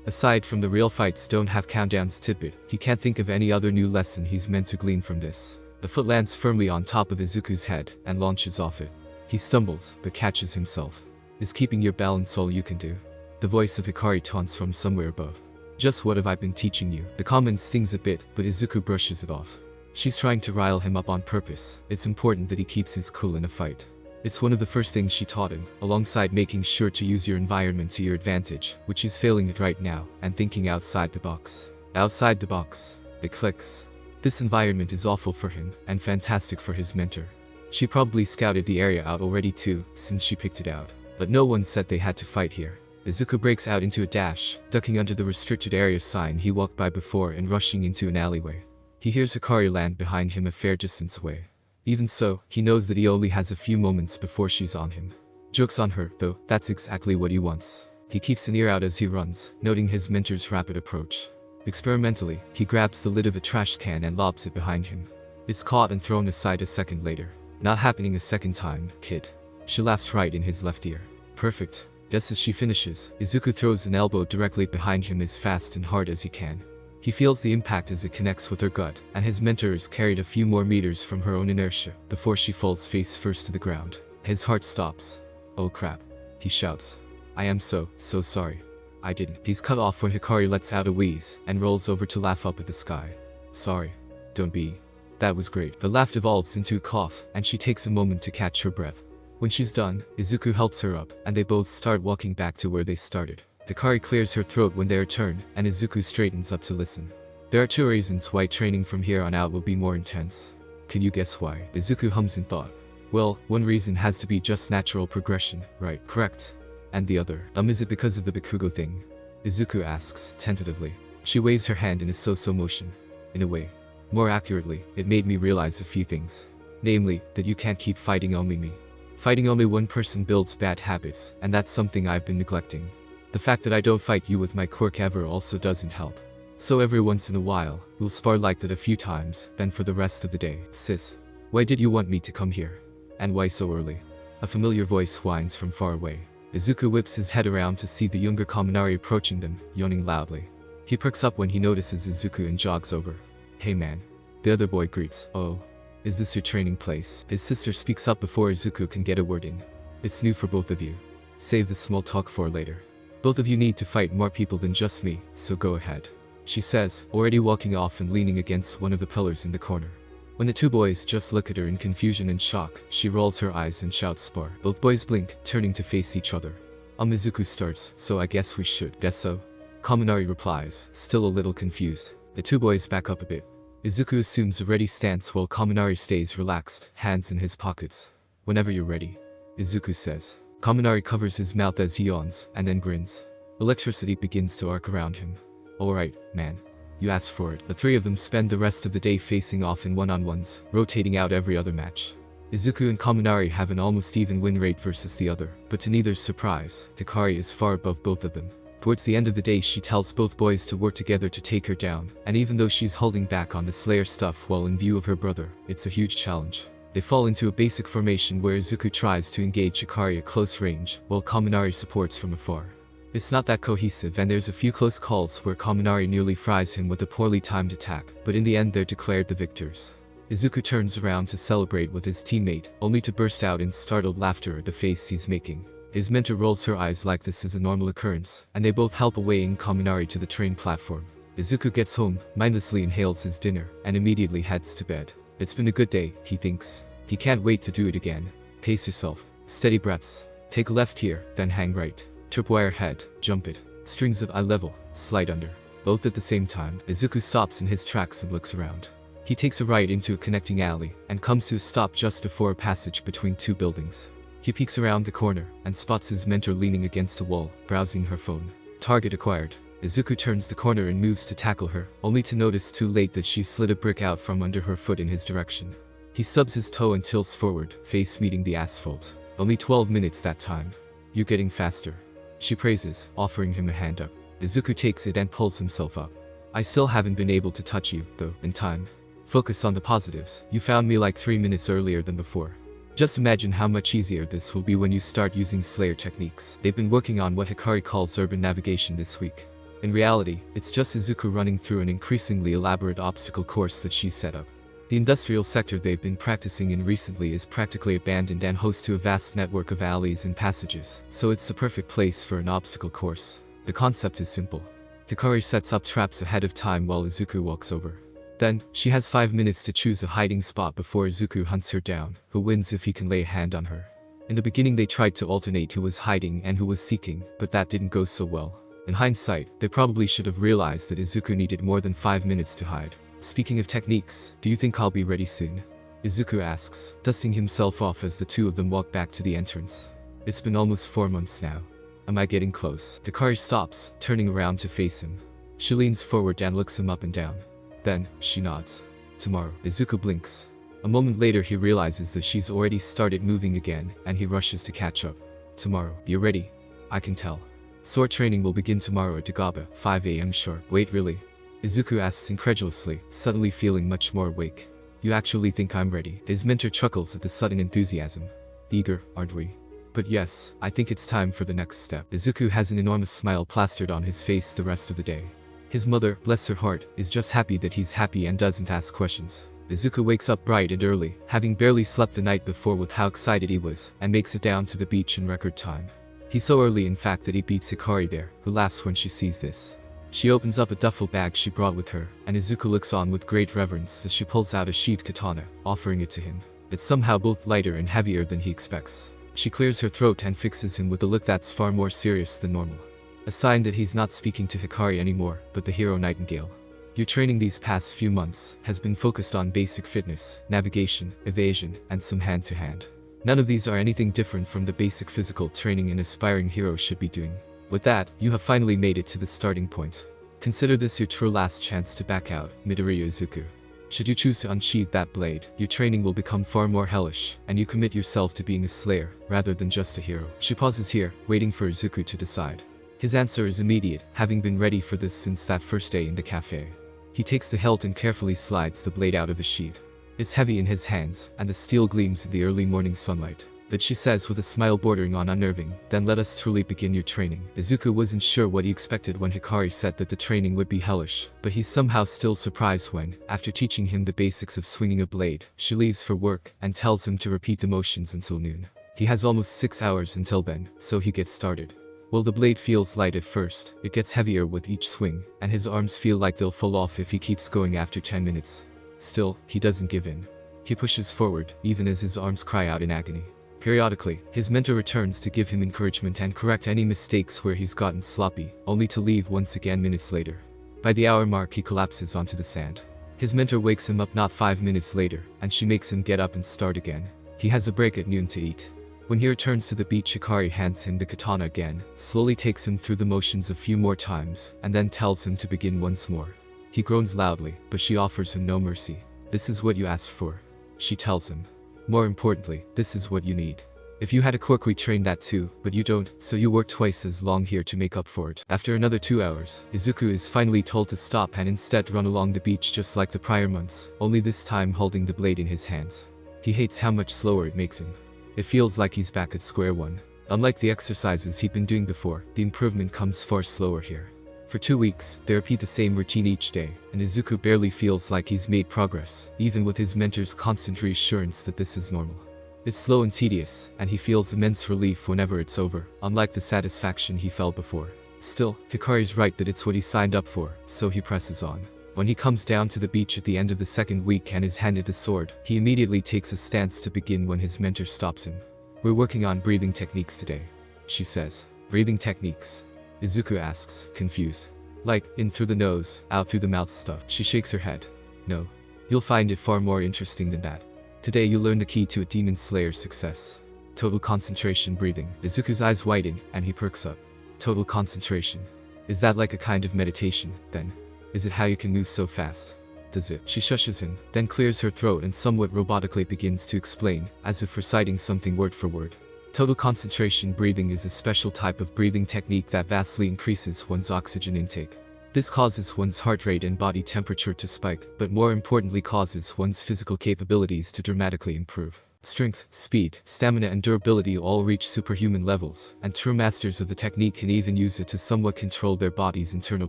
Speaker 1: Aside from the real fights don't have countdowns tidbit, he can't think of any other new lesson he's meant to glean from this. The foot lands firmly on top of Izuku's head, and launches off it. He stumbles, but catches himself. Is keeping your balance all you can do? The voice of Hikari taunts from somewhere above. Just what have I been teaching you? The comment stings a bit, but Izuku brushes it off. She's trying to rile him up on purpose. It's important that he keeps his cool in a fight. It's one of the first things she taught him, alongside making sure to use your environment to your advantage, which he's failing at right now, and thinking outside the box. Outside the box. It clicks. This environment is awful for him, and fantastic for his mentor. She probably scouted the area out already too, since she picked it out. But no one said they had to fight here. Izuku breaks out into a dash, ducking under the restricted area sign he walked by before and rushing into an alleyway. He hears Hikari land behind him a fair distance away. Even so, he knows that he only has a few moments before she's on him. Joke's on her, though, that's exactly what he wants. He keeps an ear out as he runs, noting his mentor's rapid approach. Experimentally, he grabs the lid of a trash can and lobs it behind him. It's caught and thrown aside a second later. Not happening a second time, kid. She laughs right in his left ear. Perfect. Just as she finishes, Izuku throws an elbow directly behind him as fast and hard as he can. He feels the impact as it connects with her gut, and his mentor is carried a few more meters from her own inertia before she falls face first to the ground. His heart stops. Oh crap. He shouts. I am so sorry. I didn't. He's cut off when Hikari lets out a wheeze and rolls over to laugh up at the sky. Sorry. Don't be. That was great. The laugh devolves into a cough, and she takes a moment to catch her breath. When she's done, Izuku helps her up, and they both start walking back to where they started. Hikari clears her throat when they return, and Izuku straightens up to listen. There are 2 reasons why training from here on out will be more intense. Can you guess why? Izuku hums in thought. Well, one reason has to be just natural progression, right? Correct. And the other, is it because of the Bakugo thing? Izuku asks, tentatively. She waves her hand in a so-so motion. In a way. More accurately, it made me realize a few things. Namely, that you can't keep fighting only me. Fighting only one person builds bad habits, and that's something I've been neglecting. The fact that I don't fight you with my quirk ever also doesn't help. So every once in a while, we'll spar like that a few times, then for the rest of the day. Sis, why did you want me to come here? And why so early? A familiar voice whines from far away. Izuku whips his head around to see the younger Kaminari approaching them, yawning loudly. He perks up when he notices Izuku and jogs over. "Hey man." The other boy greets. "Oh. Is this your training place?" His sister speaks up before Izuku can get a word in. "It's new for both of you. Save the small talk for later. Both of you need to fight more people than just me, so go ahead," she says, already walking off and leaning against one of the pillars in the corner. When the two boys just look at her in confusion and shock, she rolls her eyes and shouts spar. Both boys blink, turning to face each other. Izuku starts, "So I guess we should." "Guess so?" Kaminari replies, still a little confused. The two boys back up a bit. Izuku assumes a ready stance while Kaminari stays relaxed, hands in his pockets. "Whenever you're ready," Izuku says. Kaminari covers his mouth as he yawns, and then grins. Electricity begins to arc around him. "Alright, man. You asked for it." The three of them spend the rest of the day facing off in one-on-ones, rotating out every other match. Izuku and Kaminari have an almost even win rate versus the other, but to neither's surprise, Hikari is far above both of them. Towards the end of the day she tells both boys to work together to take her down, and even though she's holding back on the Slayer stuff while in view of her brother, it's a huge challenge. They fall into a basic formation where Izuku tries to engage Hikari at close range, while Kaminari supports from afar. It's not that cohesive and there's a few close calls where Kaminari nearly fries him with a poorly timed attack, but in the end they're declared the victors. Izuku turns around to celebrate with his teammate, only to burst out in startled laughter at the face he's making. His mentor rolls her eyes like this is a normal occurrence, and they both help awaying Kaminari to the train platform. Izuku gets home, mindlessly inhales his dinner, and immediately heads to bed. It's been a good day, he thinks. He can't wait to do it again. Pace yourself. Steady breaths. Take a left here, then hang right. Tripwire head, jump it. Strings of eye level, slide under. Both at the same time, Izuku stops in his tracks and looks around. He takes a right into a connecting alley, and comes to a stop just before a passage between two buildings. He peeks around the corner, and spots his mentor leaning against a wall, browsing her phone. Target acquired. Izuku turns the corner and moves to tackle her, only to notice too late that she slid a brick out from under her foot in his direction. He stubs his toe and tilts forward, face meeting the asphalt. Only 12 minutes that time. "You're getting faster," she praises, offering him a hand up. Izuku takes it and pulls himself up. "I still haven't been able to touch you, though, in time. Focus on the positives. You found me like 3 minutes earlier than before. Just imagine how much easier this will be when you start using Slayer techniques." They've been working on what Hikari calls urban navigation this week. In reality, it's just Izuku running through an increasingly elaborate obstacle course that she set up. The industrial sector they've been practicing in recently is practically abandoned and host to a vast network of alleys and passages, so it's the perfect place for an obstacle course. The concept is simple. Hikari sets up traps ahead of time while Izuku walks over. Then, she has 5 minutes to choose a hiding spot before Izuku hunts her down, who wins if he can lay a hand on her. In the beginning they tried to alternate who was hiding and who was seeking, but that didn't go so well. In hindsight, they probably should have realized that Izuku needed more than 5 minutes to hide. "Speaking of techniques, do you think I'll be ready soon?" Izuku asks, dusting himself off as the two of them walk back to the entrance. "It's been almost 4 months now. Am I getting close?" Hikari stops, turning around to face him. She leans forward and looks him up and down. Then, she nods. "Tomorrow." Izuku blinks. A moment later he realizes that she's already started moving again, and he rushes to catch up. "Tomorrow. You're ready? I can tell. Sword training will begin tomorrow at Dagaba, 5 AM sharp." "Wait, really?" Izuku asks incredulously, suddenly feeling much more awake. "You actually think I'm ready?" His mentor chuckles at the sudden enthusiasm. "Eager, aren't we?" "But yes, I think it's time for the next step." Izuku has an enormous smile plastered on his face the rest of the day. His mother, bless her heart, is just happy that he's happy and doesn't ask questions. Izuku wakes up bright and early, having barely slept the night before with how excited he was, and makes it down to the beach in record time. He's so early in fact that he beats Hikari there, who laughs when she sees this. She opens up a duffel bag she brought with her, and Izuku looks on with great reverence as she pulls out a sheathed katana, offering it to him. It's somehow both lighter and heavier than he expects. She clears her throat and fixes him with a look that's far more serious than normal. A sign that he's not speaking to Hikari anymore, but the hero Nightingale. "Your training these past few months has been focused on basic fitness, navigation, evasion, and some hand-to-hand. None of these are anything different from the basic physical training an aspiring hero should be doing. With that, you have finally made it to the starting point. Consider this your true last chance to back out, Midori Izuku. Should you choose to unsheathe that blade, your training will become far more hellish, and you commit yourself to being a slayer, rather than just a hero." She pauses here, waiting for Izuku to decide. His answer is immediate, having been ready for this since that first day in the cafe. He takes the hilt and carefully slides the blade out of his sheath. It's heavy in his hands, and the steel gleams in the early morning sunlight. But she says with a smile bordering on unnerving, "Then let us truly begin your training." Izuku wasn't sure what he expected when Hikari said that the training would be hellish, but he's somehow still surprised when, after teaching him the basics of swinging a blade, she leaves for work and tells him to repeat the motions until noon. He has almost 6 hours until then, so he gets started. While the blade feels light at first, it gets heavier with each swing, and his arms feel like they'll fall off if he keeps going after 10 minutes. Still, he doesn't give in. He pushes forward, even as his arms cry out in agony. Periodically, his mentor returns to give him encouragement and correct any mistakes where he's gotten sloppy, only to leave once again minutes later. By the hour mark he collapses onto the sand. His mentor wakes him up not 5 minutes later, and she makes him get up and start again. He has a break at noon to eat. When he returns to the beach, Hikari hands him the katana again, slowly takes him through the motions a few more times, and then tells him to begin once more. He groans loudly, but she offers him no mercy. "This is what you asked for," she tells him. "More importantly, this is what you need. If you had a quirk, we train that too, but you don't, so you work twice as long here to make up for it." After another 2 hours, Izuku is finally told to stop and instead run along the beach just like the prior months, only this time holding the blade in his hands. He hates how much slower it makes him. It feels like he's back at square one. Unlike the exercises he'd been doing before, the improvement comes far slower here. For 2 weeks, they repeat the same routine each day, and Izuku barely feels like he's made progress, even with his mentor's constant reassurance that this is normal. It's slow and tedious, and he feels immense relief whenever it's over, unlike the satisfaction he felt before. Still, Hikari's right that it's what he signed up for, so he presses on. When he comes down to the beach at the end of the second week and is handed the sword, he immediately takes a stance to begin when his mentor stops him. "We're working on breathing techniques today," she says. "Breathing techniques?" Izuku asks, confused. "Like, in through the nose, out through the mouth stuff." She shakes her head. "No. You'll find it far more interesting than that. Today you'll learn the key to a demon slayer's success. Total concentration breathing." Izuku's eyes widen, and he perks up. Total concentration. Is that like a kind of meditation, then? Is it how you can move so fast? Does it? She shushes him, then clears her throat and somewhat robotically begins to explain, as if reciting something word for word. Total concentration breathing is a special type of breathing technique that vastly increases one's oxygen intake. This causes one's heart rate and body temperature to spike, but more importantly causes one's physical capabilities to dramatically improve. Strength, speed, stamina and durability all reach superhuman levels, and true masters of the technique can even use it to somewhat control their body's internal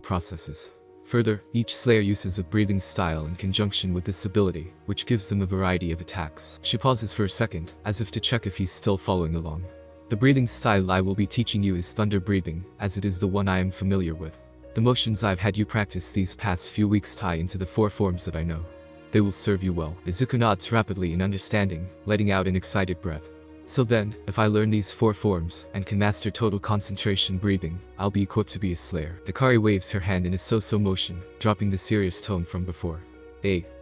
Speaker 1: processes. Further, each slayer uses a breathing style in conjunction with this ability, which gives them a variety of attacks. She pauses for a second, as if to check if he's still following along. "The breathing style I will be teaching you is thunder breathing, as it is the one I am familiar with. The motions I've had you practice these past few weeks tie into the 4 forms that I know. They will serve you well." Izuku nods rapidly in understanding, letting out an excited breath. "So then, if I learn these 4 forms, and can master total concentration breathing, I'll be equipped to be a slayer." Hikari waves her hand in a so-so motion, dropping the serious tone from before.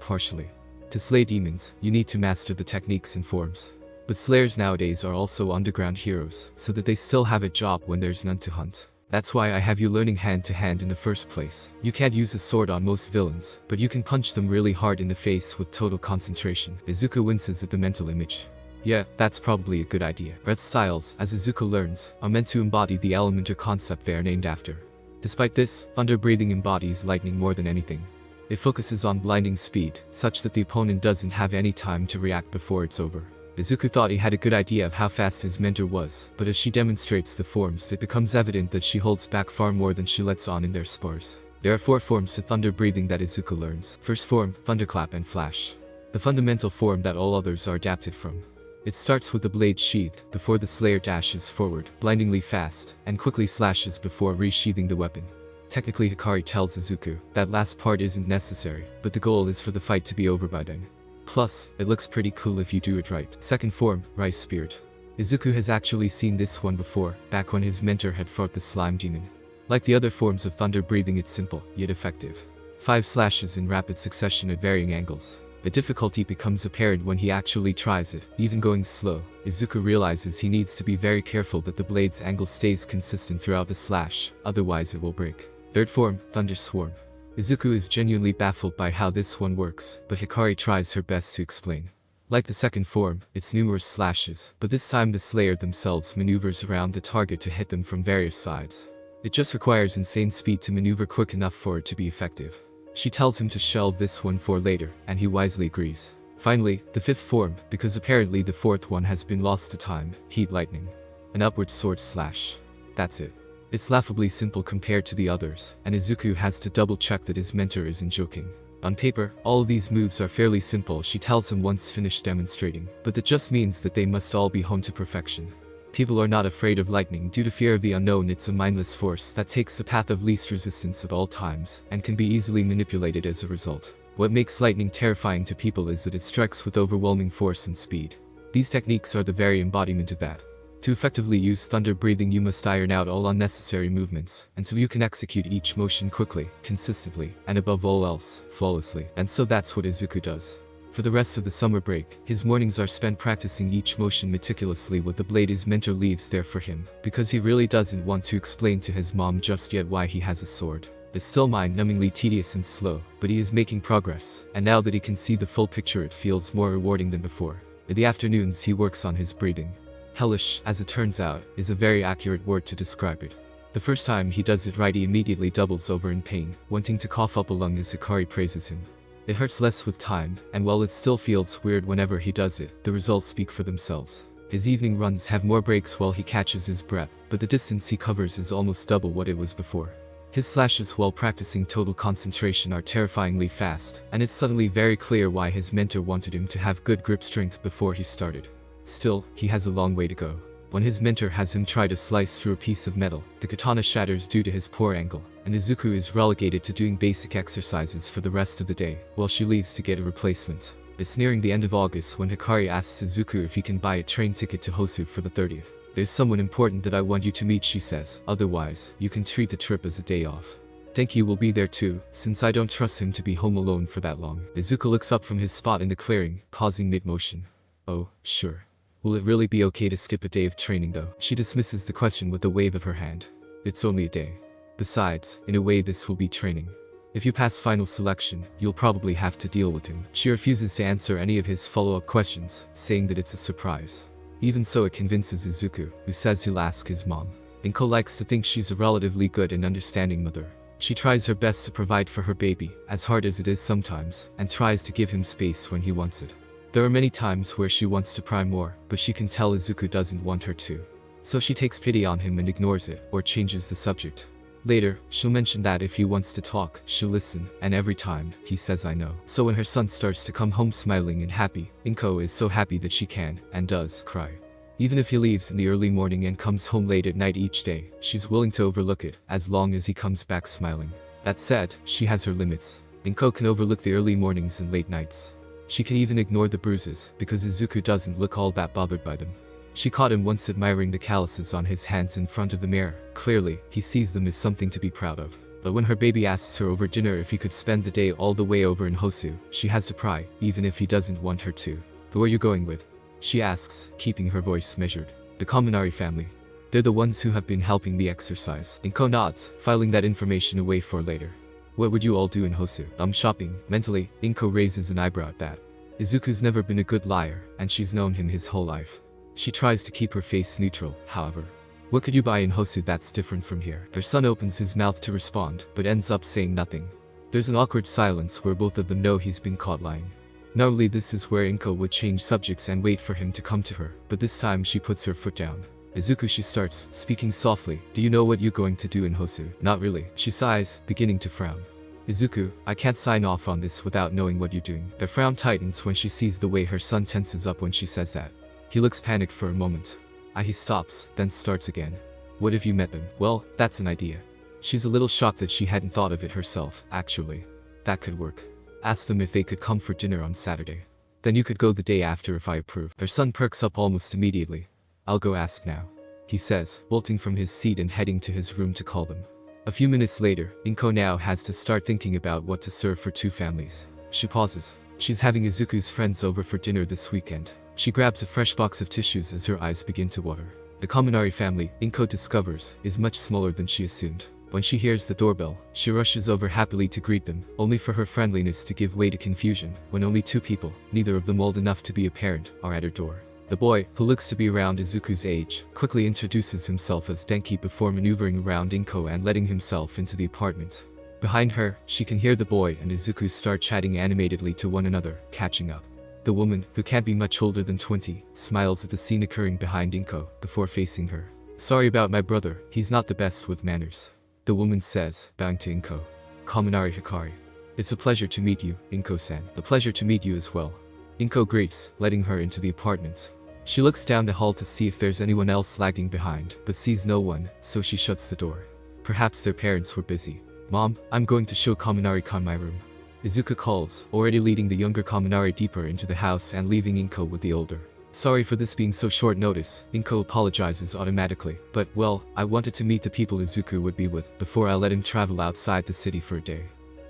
Speaker 1: Partially. To slay demons, you need to master the techniques and forms. But slayers nowadays are also underground heroes, so that they still have a job when there's none to hunt. That's why I have you learning hand to hand in the first place. You can't use a sword on most villains, but you can punch them really hard in the face with total concentration. Izuku winces at the mental image. Yeah, that's probably a good idea. Breath styles, as Izuku learns, are meant to embody the element or concept they are named after. Despite this, thunder breathing embodies lightning more than anything. It focuses on blinding speed, such that the opponent doesn't have any time to react before it's over. Izuku thought he had a good idea of how fast his mentor was, but as she demonstrates the forms, it becomes evident that she holds back far more than she lets on in their spars. There are 4 forms to thunder breathing that Izuku learns. First form, thunderclap and flash. The fundamental form that all others are adapted from. It starts with the blade sheathed, before the slayer dashes forward, blindingly fast, and quickly slashes before resheathing the weapon. Technically, Hikari tells Izuku that last part isn't necessary, but the goal is for the fight to be over by then. Plus, it looks pretty cool if you do it right. Second form, Rice Spirit. Izuku has actually seen this one before, back when his mentor had fought the slime demon. Like the other forms of thunder breathing, it's simple, yet effective. 5 slashes in rapid succession at varying angles. The difficulty becomes apparent when he actually tries it, even going slow. Izuku realizes he needs to be very careful that the blade's angle stays consistent throughout the slash, otherwise it will break. Third form, Thunder Swarm. Izuku is genuinely baffled by how this one works, but Hikari tries her best to explain. Like the second form, it's numerous slashes, but this time the slayer themselves maneuvers around the target to hit them from various sides. It just requires insane speed to maneuver quick enough for it to be effective. She tells him to shelve this one for later, and he wisely agrees. Finally, the fifth form, because apparently the fourth one has been lost to time, heat lightning. An upward sword slash. That's it. It's laughably simple compared to the others, and Izuku has to double check that his mentor isn't joking. On paper, all of these moves are fairly simple, she tells him once finished demonstrating, but that just means that they must all be honed to perfection. People are not afraid of lightning due to fear of the unknown. It's a mindless force that takes the path of least resistance at all times, and can be easily manipulated as a result. What makes lightning terrifying to people is that it strikes with overwhelming force and speed. These techniques are the very embodiment of that. To effectively use thunder breathing, you must iron out all unnecessary movements, until you can execute each motion quickly, consistently, and above all else, flawlessly. And so that's what Izuku does. For the rest of the summer break, his mornings are spent practicing each motion meticulously with the blade his mentor leaves there for him, because he really doesn't want to explain to his mom just yet why he has a sword. It's still mind-numbingly tedious and slow, but he is making progress, and now that he can see the full picture it feels more rewarding than before. In the afternoons he works on his breathing. Hellish, as it turns out, is a very accurate word to describe it. The first time he does it right he immediately doubles over in pain, wanting to cough up a lung as Hikari praises him. It hurts less with time, and while it still feels weird whenever he does it, the results speak for themselves. His evening runs have more breaks while he catches his breath, but the distance he covers is almost double what it was before. His slashes while practicing total concentration are terrifyingly fast, and it's suddenly very clear why his mentor wanted him to have good grip strength before he started. Still, he has a long way to go. When his mentor has him try to slice through a piece of metal, the katana shatters due to his poor angle, and Izuku is relegated to doing basic exercises for the rest of the day, while she leaves to get a replacement. It's nearing the end of August when Hikari asks Izuku if he can buy a train ticket to Hosu for the 30th. There's someone important that I want you to meet, she says, otherwise, you can treat the trip as a day off. Denki will be there too, since I don't trust him to be home alone for that long. Izuku looks up from his spot in the clearing, pausing mid-motion. Oh, sure. Will it really be okay to skip a day of training though? She dismisses the question with a wave of her hand. It's only a day. Besides, in a way this will be training. If you pass final selection, you'll probably have to deal with him. She refuses to answer any of his follow-up questions, saying that it's a surprise. Even so, it convinces Izuku, who says he'll ask his mom. Inko likes to think she's a relatively good and understanding mother. She tries her best to provide for her baby, as hard as it is sometimes, and tries to give him space when he wants it. There are many times where she wants to pry more, but she can tell Izuku doesn't want her to. So she takes pity on him and ignores it, or changes the subject. Later, she'll mention that if he wants to talk, she'll listen, and every time, he says I know. So when her son starts to come home smiling and happy, Inko is so happy that she can, and does, cry. Even if he leaves in the early morning and comes home late at night each day, she's willing to overlook it, as long as he comes back smiling. That said, she has her limits. Inko can overlook the early mornings and late nights. She can even ignore the bruises, because Izuku doesn't look all that bothered by them. She caught him once admiring the calluses on his hands in front of the mirror. Clearly, he sees them as something to be proud of. But when her baby asks her over dinner if he could spend the day all the way over in Hosu, she has to pry, even if he doesn't want her to. Who are you going with? She asks, keeping her voice measured. The Kaminari family. They're the ones who have been helping me exercise. Inko nods, filing that information away for later. What would you all do in Hosu? Shopping. Mentally, Inko raises an eyebrow at that. Izuku's never been a good liar, and she's known him his whole life. She tries to keep her face neutral, however. What could you buy in Hosu that's different from here? Her son opens his mouth to respond, but ends up saying nothing. There's an awkward silence where both of them know he's been caught lying. Normally this is where Inko would change subjects and wait for him to come to her, but this time she puts her foot down. Izuku, she starts, speaking softly. Do you know what you're going to do in Hosu? Not really. She sighs, beginning to frown. Izuku, I can't sign off on this without knowing what you're doing. Her frown tightens when she sees the way her son tenses up when she says that. He looks panicked for a moment. He stops, then starts again. What if you met them? Well, that's an idea. She's a little shocked that she hadn't thought of it herself, actually. That could work. Ask them if they could come for dinner on Saturday. Then you could go the day after if I approve. Her son perks up almost immediately. I'll go ask now, he says, bolting from his seat and heading to his room to call them. A few minutes later, Inko now has to start thinking about what to serve for two families. She pauses. She's having Izuku's friends over for dinner this weekend. She grabs a fresh box of tissues as her eyes begin to water. The Kaminari family, Inko discovers, is much smaller than she assumed. When she hears the doorbell, she rushes over happily to greet them, only for her friendliness to give way to confusion, when only two people, neither of them old enough to be a parent, are at her door. The boy, who looks to be around Izuku's age, quickly introduces himself as Denki before maneuvering around Inko and letting himself into the apartment. Behind her, she can hear the boy and Izuku start chatting animatedly to one another, catching up. The woman, who can't be much older than 20, smiles at the scene occurring behind Inko before facing her. Sorry about my brother, he's not the best with manners. The woman says, bowing to Inko. Kaminari Hikari. It's a pleasure to meet you, Inko-san. A pleasure to meet you as well. Inko greets, letting her into the apartment. She looks down the hall to see if there's anyone else lagging behind, but sees no one, so she shuts the door. Perhaps their parents were busy. Mom, I'm going to show Kaminari-kan my room. Izuku calls, already leading the younger Kaminari deeper into the house and leaving Inko with the older. Sorry for this being so short notice, Inko apologizes automatically, but well, I wanted to meet the people Izuku would be with before I let him travel outside the city for a day.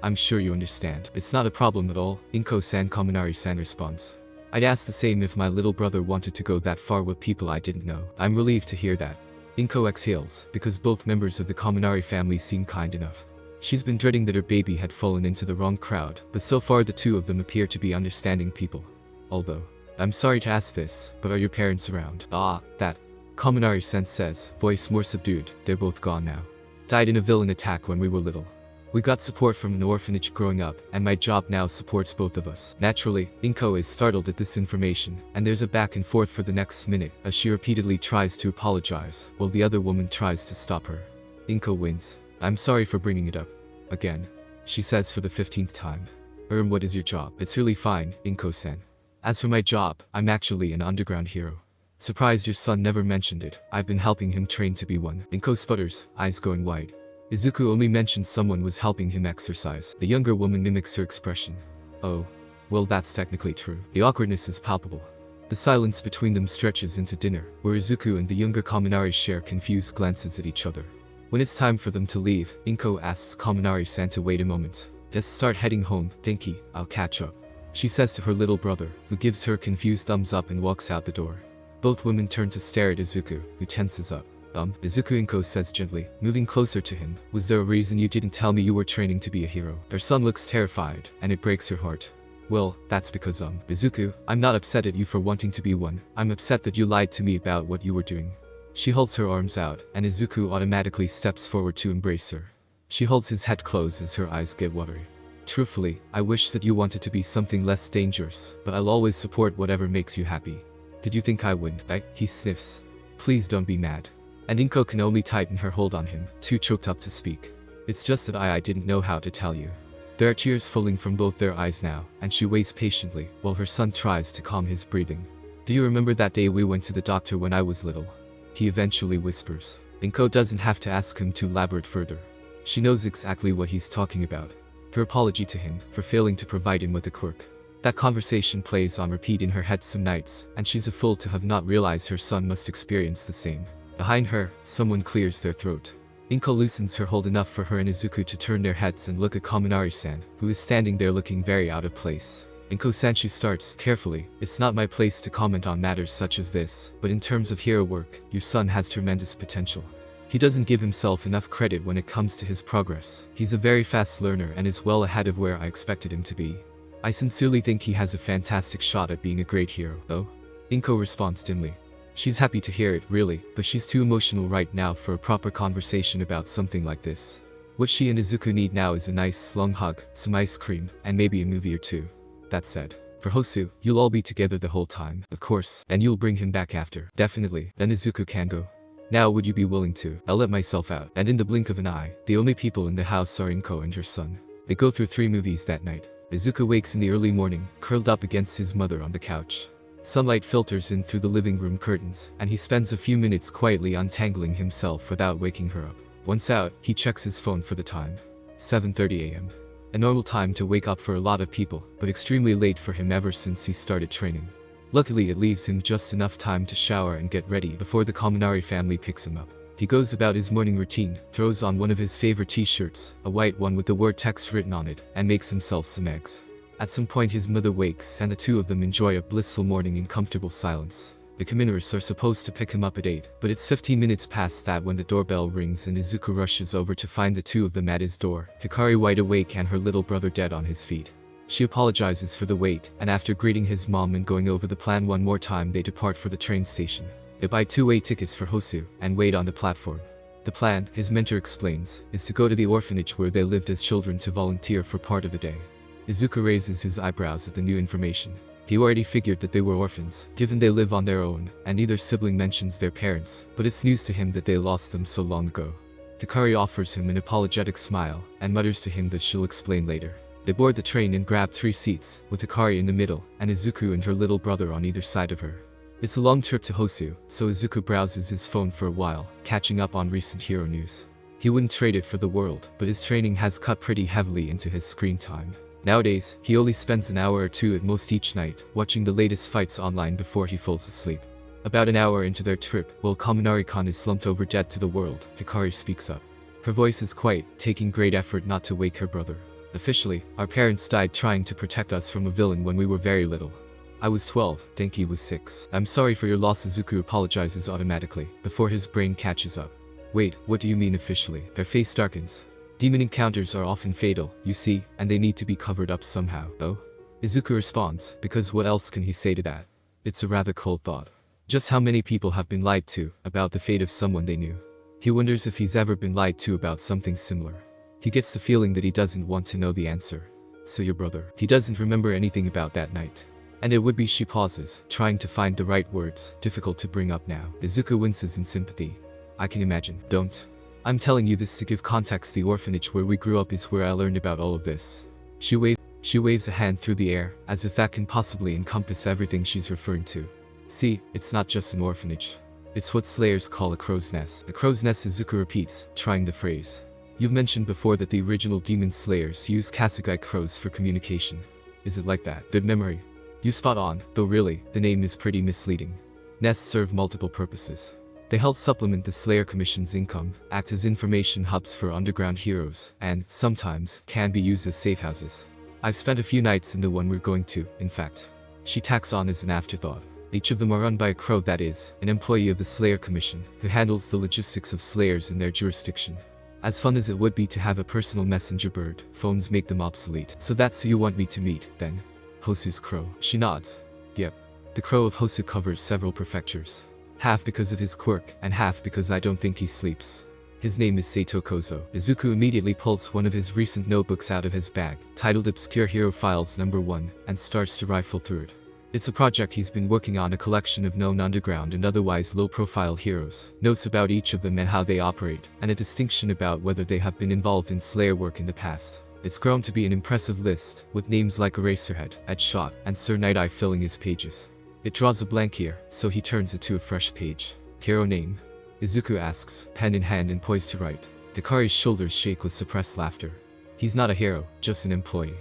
Speaker 1: I'm sure you understand. It's not a problem at all, Inko-san. Kaminari-san responds. I'd ask the same if my little brother wanted to go that far with people I didn't know. I'm relieved to hear that. Inko exhales, because both members of the Kaminari family seem kind enough. She's been dreading that her baby had fallen into the wrong crowd, but so far the two of them appear to be understanding people. Although, I'm sorry to ask this, but are your parents around? That. Kaminari-san says, voice more subdued. They're both gone now. Died in a villain attack when we were little. We got support from an orphanage growing up, and my job now supports both of us. Naturally, Inko is startled at this information, and there's a back and forth for the next minute, as she repeatedly tries to apologize, while the other woman tries to stop her. Inko wins. I'm sorry for bringing it up. Again. She says for the 15th time. What is your job? It's really fine, Inko-san. As for my job, I'm actually an underground hero. Surprised your son never mentioned it. I've been helping him train to be one. Inko sputters, eyes going wide. Izuku only mentioned someone was helping him exercise. The younger woman mimics her expression. Oh. Well, that's technically true. The awkwardness is palpable. The silence between them stretches into dinner, where Izuku and the younger Kaminari share confused glances at each other. When it's time for them to leave, Inko asks Kaminari-san to wait a moment. Just start heading home, Dinky, I'll catch up. She says to her little brother, who gives her a confused thumbs up and walks out the door. Both women turn to stare at Izuku, who tenses up. Izuku, Inko says gently, moving closer to him. Was there a reason you didn't tell me you were training to be a hero? Her son looks terrified, and it breaks her heart. Well, that's because Izuku, I'm not upset at you for wanting to be one. I'm upset that you lied to me about what you were doing. She holds her arms out, and Izuku automatically steps forward to embrace her. She holds his head close as her eyes get watery. Truthfully, I wish that you wanted to be something less dangerous, but I'll always support whatever makes you happy. Did you think I would? He sniffs. Please don't be mad. And Inko can only tighten her hold on him, too choked up to speak. It's just that I didn't know how to tell you. There are tears falling from both their eyes now, and she waits patiently, while her son tries to calm his breathing. Do you remember that day we went to the doctor when I was little? He eventually whispers. Inko doesn't have to ask him to elaborate further. She knows exactly what he's talking about. Her apology to him for failing to provide him with a quirk. That conversation plays on repeat in her head some nights, and she's a fool to have not realized her son must experience the same. Behind her, someone clears their throat. Inko loosens her hold enough for her and Izuku to turn their heads and look at Kaminari-san, who is standing there looking very out of place. Inko-san, she starts, carefully, it's not my place to comment on matters such as this, but in terms of hero work, your son has tremendous potential. He doesn't give himself enough credit when it comes to his progress. He's a very fast learner and is well ahead of where I expected him to be. I sincerely think he has a fantastic shot at being a great hero, though. Inko responds dimly. She's happy to hear it, really, but she's too emotional right now for a proper conversation about something like this. What she and Izuku need now is a nice, long hug, some ice cream, and maybe a movie or two. That said, for Hosu, you'll all be together the whole time, of course, and you'll bring him back after. Definitely, then Izuku can go. Now would you be willing to? I'll let myself out. And in the blink of an eye, the only people in the house are Inko and her son. They go through 3 movies that night. Izuku wakes in the early morning, curled up against his mother on the couch. Sunlight filters in through the living room curtains, and he spends a few minutes quietly untangling himself without waking her up. Once out, he checks his phone for the time. 7:30 a.m. A normal time to wake up for a lot of people, but extremely late for him ever since he started training. Luckily, it leaves him just enough time to shower and get ready before the Kaminari family picks him up. He goes about his morning routine, throws on one of his favorite t-shirts, a white one with the word text written on it, and makes himself some eggs. At some point his mother wakes and the two of them enjoy a blissful morning in comfortable silence. The Kaminaris are supposed to pick him up at 8, but it's 15 minutes past that when the doorbell rings and Izuku rushes over to find the two of them at his door, Hikari wide awake and her little brother dead on his feet. She apologizes for the wait, and after greeting his mom and going over the plan one more time, they depart for the train station. They buy 2-way tickets for Hosu, and wait on the platform. The plan, his mentor explains, is to go to the orphanage where they lived as children to volunteer for part of the day. Izuku raises his eyebrows at the new information. He already figured that they were orphans, given they live on their own, and neither sibling mentions their parents, but it's news to him that they lost them so long ago. Hikari offers him an apologetic smile, and mutters to him that she'll explain later. They board the train and grab 3 seats, with Hikari in the middle, and Izuku and her little brother on either side of her. It's a long trip to Hosu, so Izuku browses his phone for a while, catching up on recent hero news. He wouldn't trade it for the world, but his training has cut pretty heavily into his screen time. Nowadays, he only spends an hour or 2 at most each night, watching the latest fights online before he falls asleep. About an hour into their trip, while Kaminari-kan is slumped over dead to the world, Hikari speaks up. Her voice is quiet, taking great effort not to wake her brother. Officially, our parents died trying to protect us from a villain when we were very little. I was 12, Denki was 6. I'm sorry for your loss. Izuku apologizes automatically, before his brain catches up. Wait, what do you mean officially? Her face darkens. Demon encounters are often fatal, you see, and they need to be covered up somehow. Oh? Izuku responds, because what else can he say to that? It's a rather cold thought. Just how many people have been lied to, about the fate of someone they knew? He wonders if he's ever been lied to about something similar. He gets the feeling that he doesn't want to know the answer. So your brother. He doesn't remember anything about that night. And it would be. She pauses, trying to find the right words, difficult to bring up now. Izuku winces in sympathy. I can imagine. Don't. I'm telling you this to give context. The orphanage where we grew up is where I learned about all of this. She waves a hand through the air, as if that can possibly encompass everything she's referring to. See, it's not just an orphanage. It's what Slayers call a crow's nest. A crow's nest, Izuku repeats, trying the phrase. You've mentioned before that the original demon slayers used Kasugai crows for communication. Is it like that? Good memory. You spot on, though really, the name is pretty misleading. Nests serve multiple purposes. They help supplement the Slayer Commission's income, act as information hubs for underground heroes, and, sometimes, can be used as safe houses. I've spent a few nights in the one we're going to, in fact. She tacks on as an afterthought. Each of them are run by a crow, that is, an employee of the Slayer Commission, who handles the logistics of slayers in their jurisdiction. As fun as it would be to have a personal messenger bird, phones make them obsolete. So that's who you want me to meet, then? Hosu's crow. She nods. Yep. The crow of Hosu covers several prefectures. Half because of his quirk, and half because I don't think he sleeps. His name is Seito Kozo. Izuku immediately pulls one of his recent notebooks out of his bag, titled Obscure Hero Files No. 1, and starts to rifle through it. It's a project he's been working on, a collection of known underground and otherwise low-profile heroes, notes about each of them and how they operate, and a distinction about whether they have been involved in Slayer work in the past. It's grown to be an impressive list, with names like Eraserhead, Edgeshot, and Sir Night-Eye filling his pages. It draws a blank here, so he turns it to a fresh page. Hero name? Izuku asks, pen in hand and poised to write. Hikari's shoulders shake with suppressed laughter. He's not a hero, just an employee.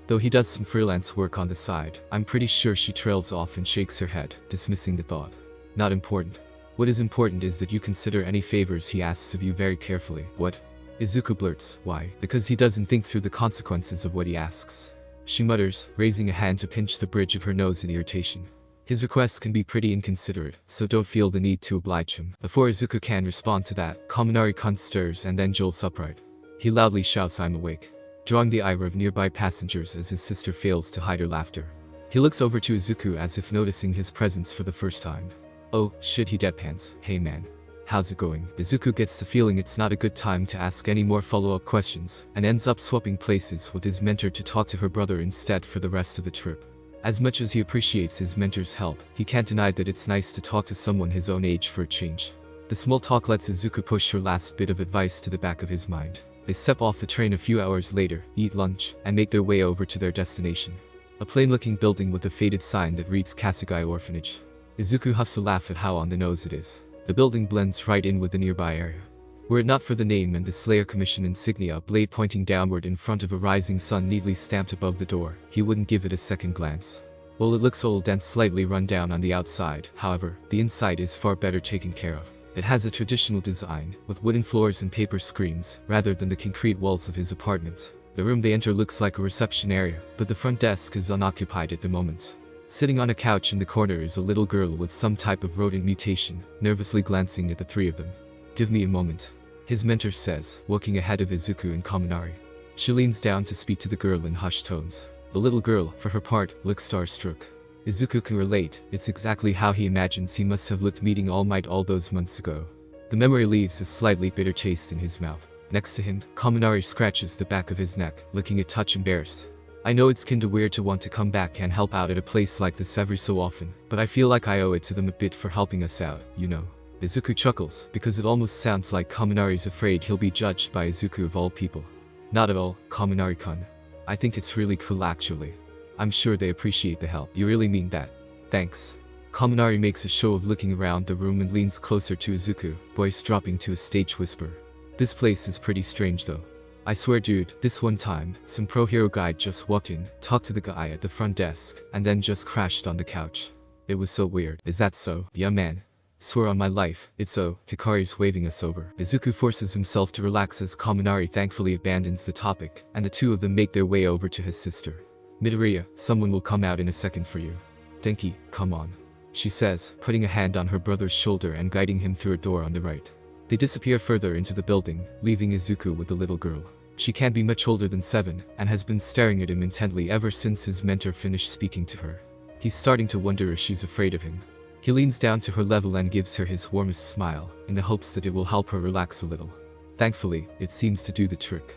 Speaker 1: Though he does some freelance work on the side, I'm pretty sure. She trails off and shakes her head, dismissing the thought. Not important. What is important is that you consider any favors he asks of you very carefully. What? Izuku blurts. Why? Because he doesn't think through the consequences of what he asks. She mutters, raising a hand to pinch the bridge of her nose in irritation. His requests can be pretty inconsiderate, so don't feel the need to oblige him. Before Izuku can respond to that, Kaminari-kun stirs and then jolts upright. He loudly shouts, I'm awake, drawing the ire of nearby passengers as his sister fails to hide her laughter. He looks over to Izuku as if noticing his presence for the first time. Oh, shit, he deadpans. Hey man. How's it going? Izuku gets the feeling it's not a good time to ask any more follow-up questions, and ends up swapping places with his mentor to talk to her brother instead for the rest of the trip. As much as he appreciates his mentor's help, he can't deny that it's nice to talk to someone his own age for a change. The small talk lets Izuku push her last bit of advice to the back of his mind. They step off the train a few hours later, eat lunch, and make their way over to their destination. A plain-looking building with a faded sign that reads Kasugai Orphanage. Izuku huffs a laugh at how on the nose it is. The building blends right in with the nearby area. Were it not for the name and the Slayer Commission insignia, blade pointing downward in front of a rising sun neatly stamped above the door, he wouldn't give it a second glance. While it looks old and slightly run down on the outside, however, the inside is far better taken care of. It has a traditional design, with wooden floors and paper screens, rather than the concrete walls of his apartment. The room they enter looks like a reception area, but the front desk is unoccupied at the moment. Sitting on a couch in the corner is a little girl with some type of rodent mutation, nervously glancing at the three of them. Give me a moment, his mentor says, walking ahead of Izuku and Kaminari. She leans down to speak to the girl in hushed tones. The little girl, for her part, looks starstruck. Izuku can relate, it's exactly how he imagines he must have looked meeting All Might all those months ago. The memory leaves a slightly bitter taste in his mouth. Next to him, Kaminari scratches the back of his neck, looking a touch embarrassed. I know it's kinda weird to want to come back and help out at a place like this every so often, but I feel like I owe it to them a bit for helping us out, you know. Izuku chuckles, because it almost sounds like Kaminari's afraid he'll be judged by Izuku of all people. Not at all, Kaminari-kun. I think it's really cool actually. I'm sure they appreciate the help. You really mean that? Thanks. Kaminari makes a show of looking around the room and leans closer to Izuku, voice dropping to a stage whisper. This place is pretty strange though. I swear dude, this one time, some pro hero guy just walked in, talked to the guy at the front desk, and then just crashed on the couch. It was so weird. Is that so? Yeah man. Swear on my life, it's so. Hikari's waving us over. Izuku forces himself to relax as Kaminari thankfully abandons the topic, and the two of them make their way over to his sister. Midoriya, someone will come out in a second for you. Denki, come on. She says, putting a hand on her brother's shoulder and guiding him through a door on the right. They disappear further into the building, leaving Izuku with the little girl. She can't be much older than 7, and has been staring at him intently ever since his mentor finished speaking to her. He's starting to wonder if she's afraid of him. He leans down to her level and gives her his warmest smile, in the hopes that it will help her relax a little. Thankfully, it seems to do the trick.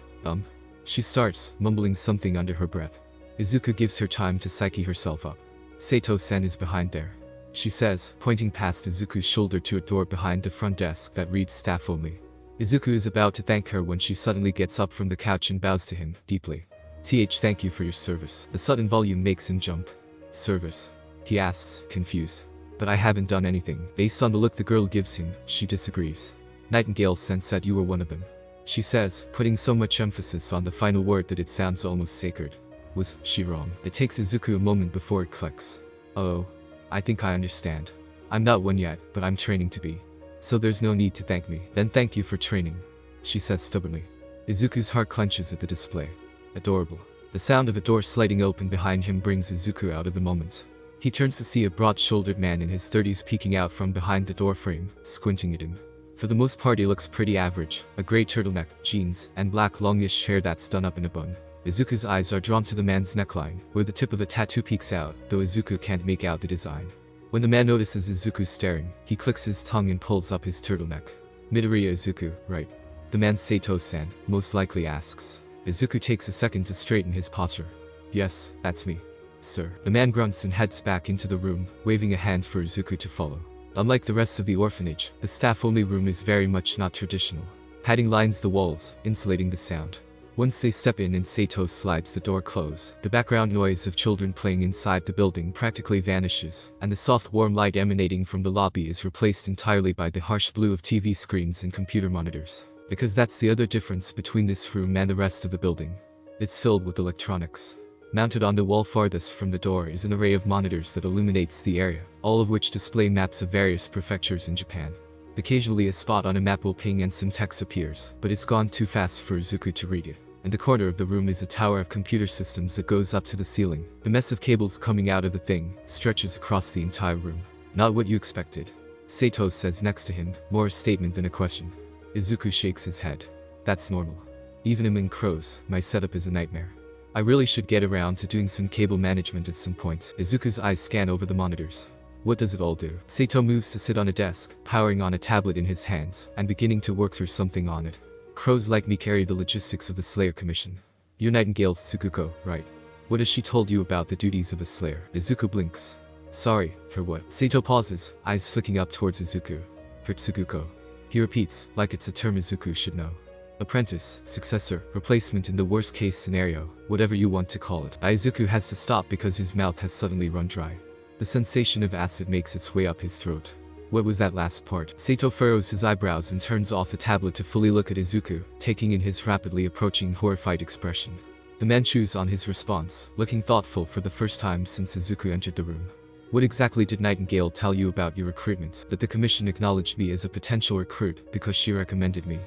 Speaker 1: She starts, mumbling something under her breath. Izuku gives her time to psyche herself up. Sato-san is behind there. She says, pointing past Izuku's shoulder to a door behind the front desk that reads staff only. Izuku is about to thank her when she suddenly gets up from the couch and bows to him, deeply. Thank you for your service. The sudden volume makes him jump. Service? He asks, confused. But I haven't done anything. Based on the look the girl gives him, she disagrees. Nightingale-sen said you were one of them. She says, putting so much emphasis on the final word that it sounds almost sacred. Was she wrong? It takes Izuku a moment before it clicks. Oh. I think I understand. I'm not one yet, but I'm training to be. So there's no need to thank me. Then thank you for training. She says stubbornly. Izuku's heart clenches at the display. Adorable. The sound of a door sliding open behind him brings Izuku out of the moment. He turns to see a broad-shouldered man in his 30s peeking out from behind the doorframe, squinting at him. For the most part he looks pretty average, a grey turtleneck, jeans, and black longish hair that's done up in a bun. Izuku's eyes are drawn to the man's neckline, where the tip of a tattoo peeks out, though Izuku can't make out the design. When the man notices Izuku staring, he clicks his tongue and pulls up his turtleneck. Midoriya Izuku, right? The man Sato-san, most likely asks. Izuku takes a second to straighten his posture. Yes, that's me. Sir. The man grunts and heads back into the room, waving a hand for Izuku to follow. Unlike the rest of the orphanage, the staff-only room is very much not traditional. Padding lines the walls, insulating the sound. Once they step in and Sato slides the door close, the background noise of children playing inside the building practically vanishes, and the soft warm light emanating from the lobby is replaced entirely by the harsh blue of TV screens and computer monitors. Because that's the other difference between this room and the rest of the building. It's filled with electronics. Mounted on the wall farthest from the door is an array of monitors that illuminates the area, all of which display maps of various prefectures in Japan. Occasionally a spot on a map will ping and some text appears, but it's gone too fast for Izuku to read it. In the corner of the room is a tower of computer systems that goes up to the ceiling. The mess of cables coming out of the thing stretches across the entire room. Not what you expected. Sato says next to him, more a statement than a question. Izuku shakes his head. That's normal. Even among crows, my setup is a nightmare. I really should get around to doing some cable management at some point. Izuku's eyes scan over the monitors. What does it all do? Sato moves to sit on a desk, powering on a tablet in his hands, and beginning to work through something on it. Crows like me carry the logistics of the Slayer Commission. You're Nightingale's Tsukuko, right? What has she told you about the duties of a Slayer? Izuku blinks. Sorry, her what? Sato pauses, eyes flicking up towards Izuku. Her Tsukuko. He repeats, like it's a term Izuku should know. Apprentice, successor, replacement in the worst case scenario, whatever you want to call it. Izuku has to stop because his mouth has suddenly run dry. The sensation of acid makes its way up his throat. What was that last part? Sato furrows his eyebrows and turns off the tablet to fully look at Izuku, taking in his rapidly approaching horrified expression. The man chews on his response, looking thoughtful for the first time since Izuku entered the room. What exactly did Nightingale tell you about your recruitment? That the commission acknowledged me as a potential recruit because she recommended me.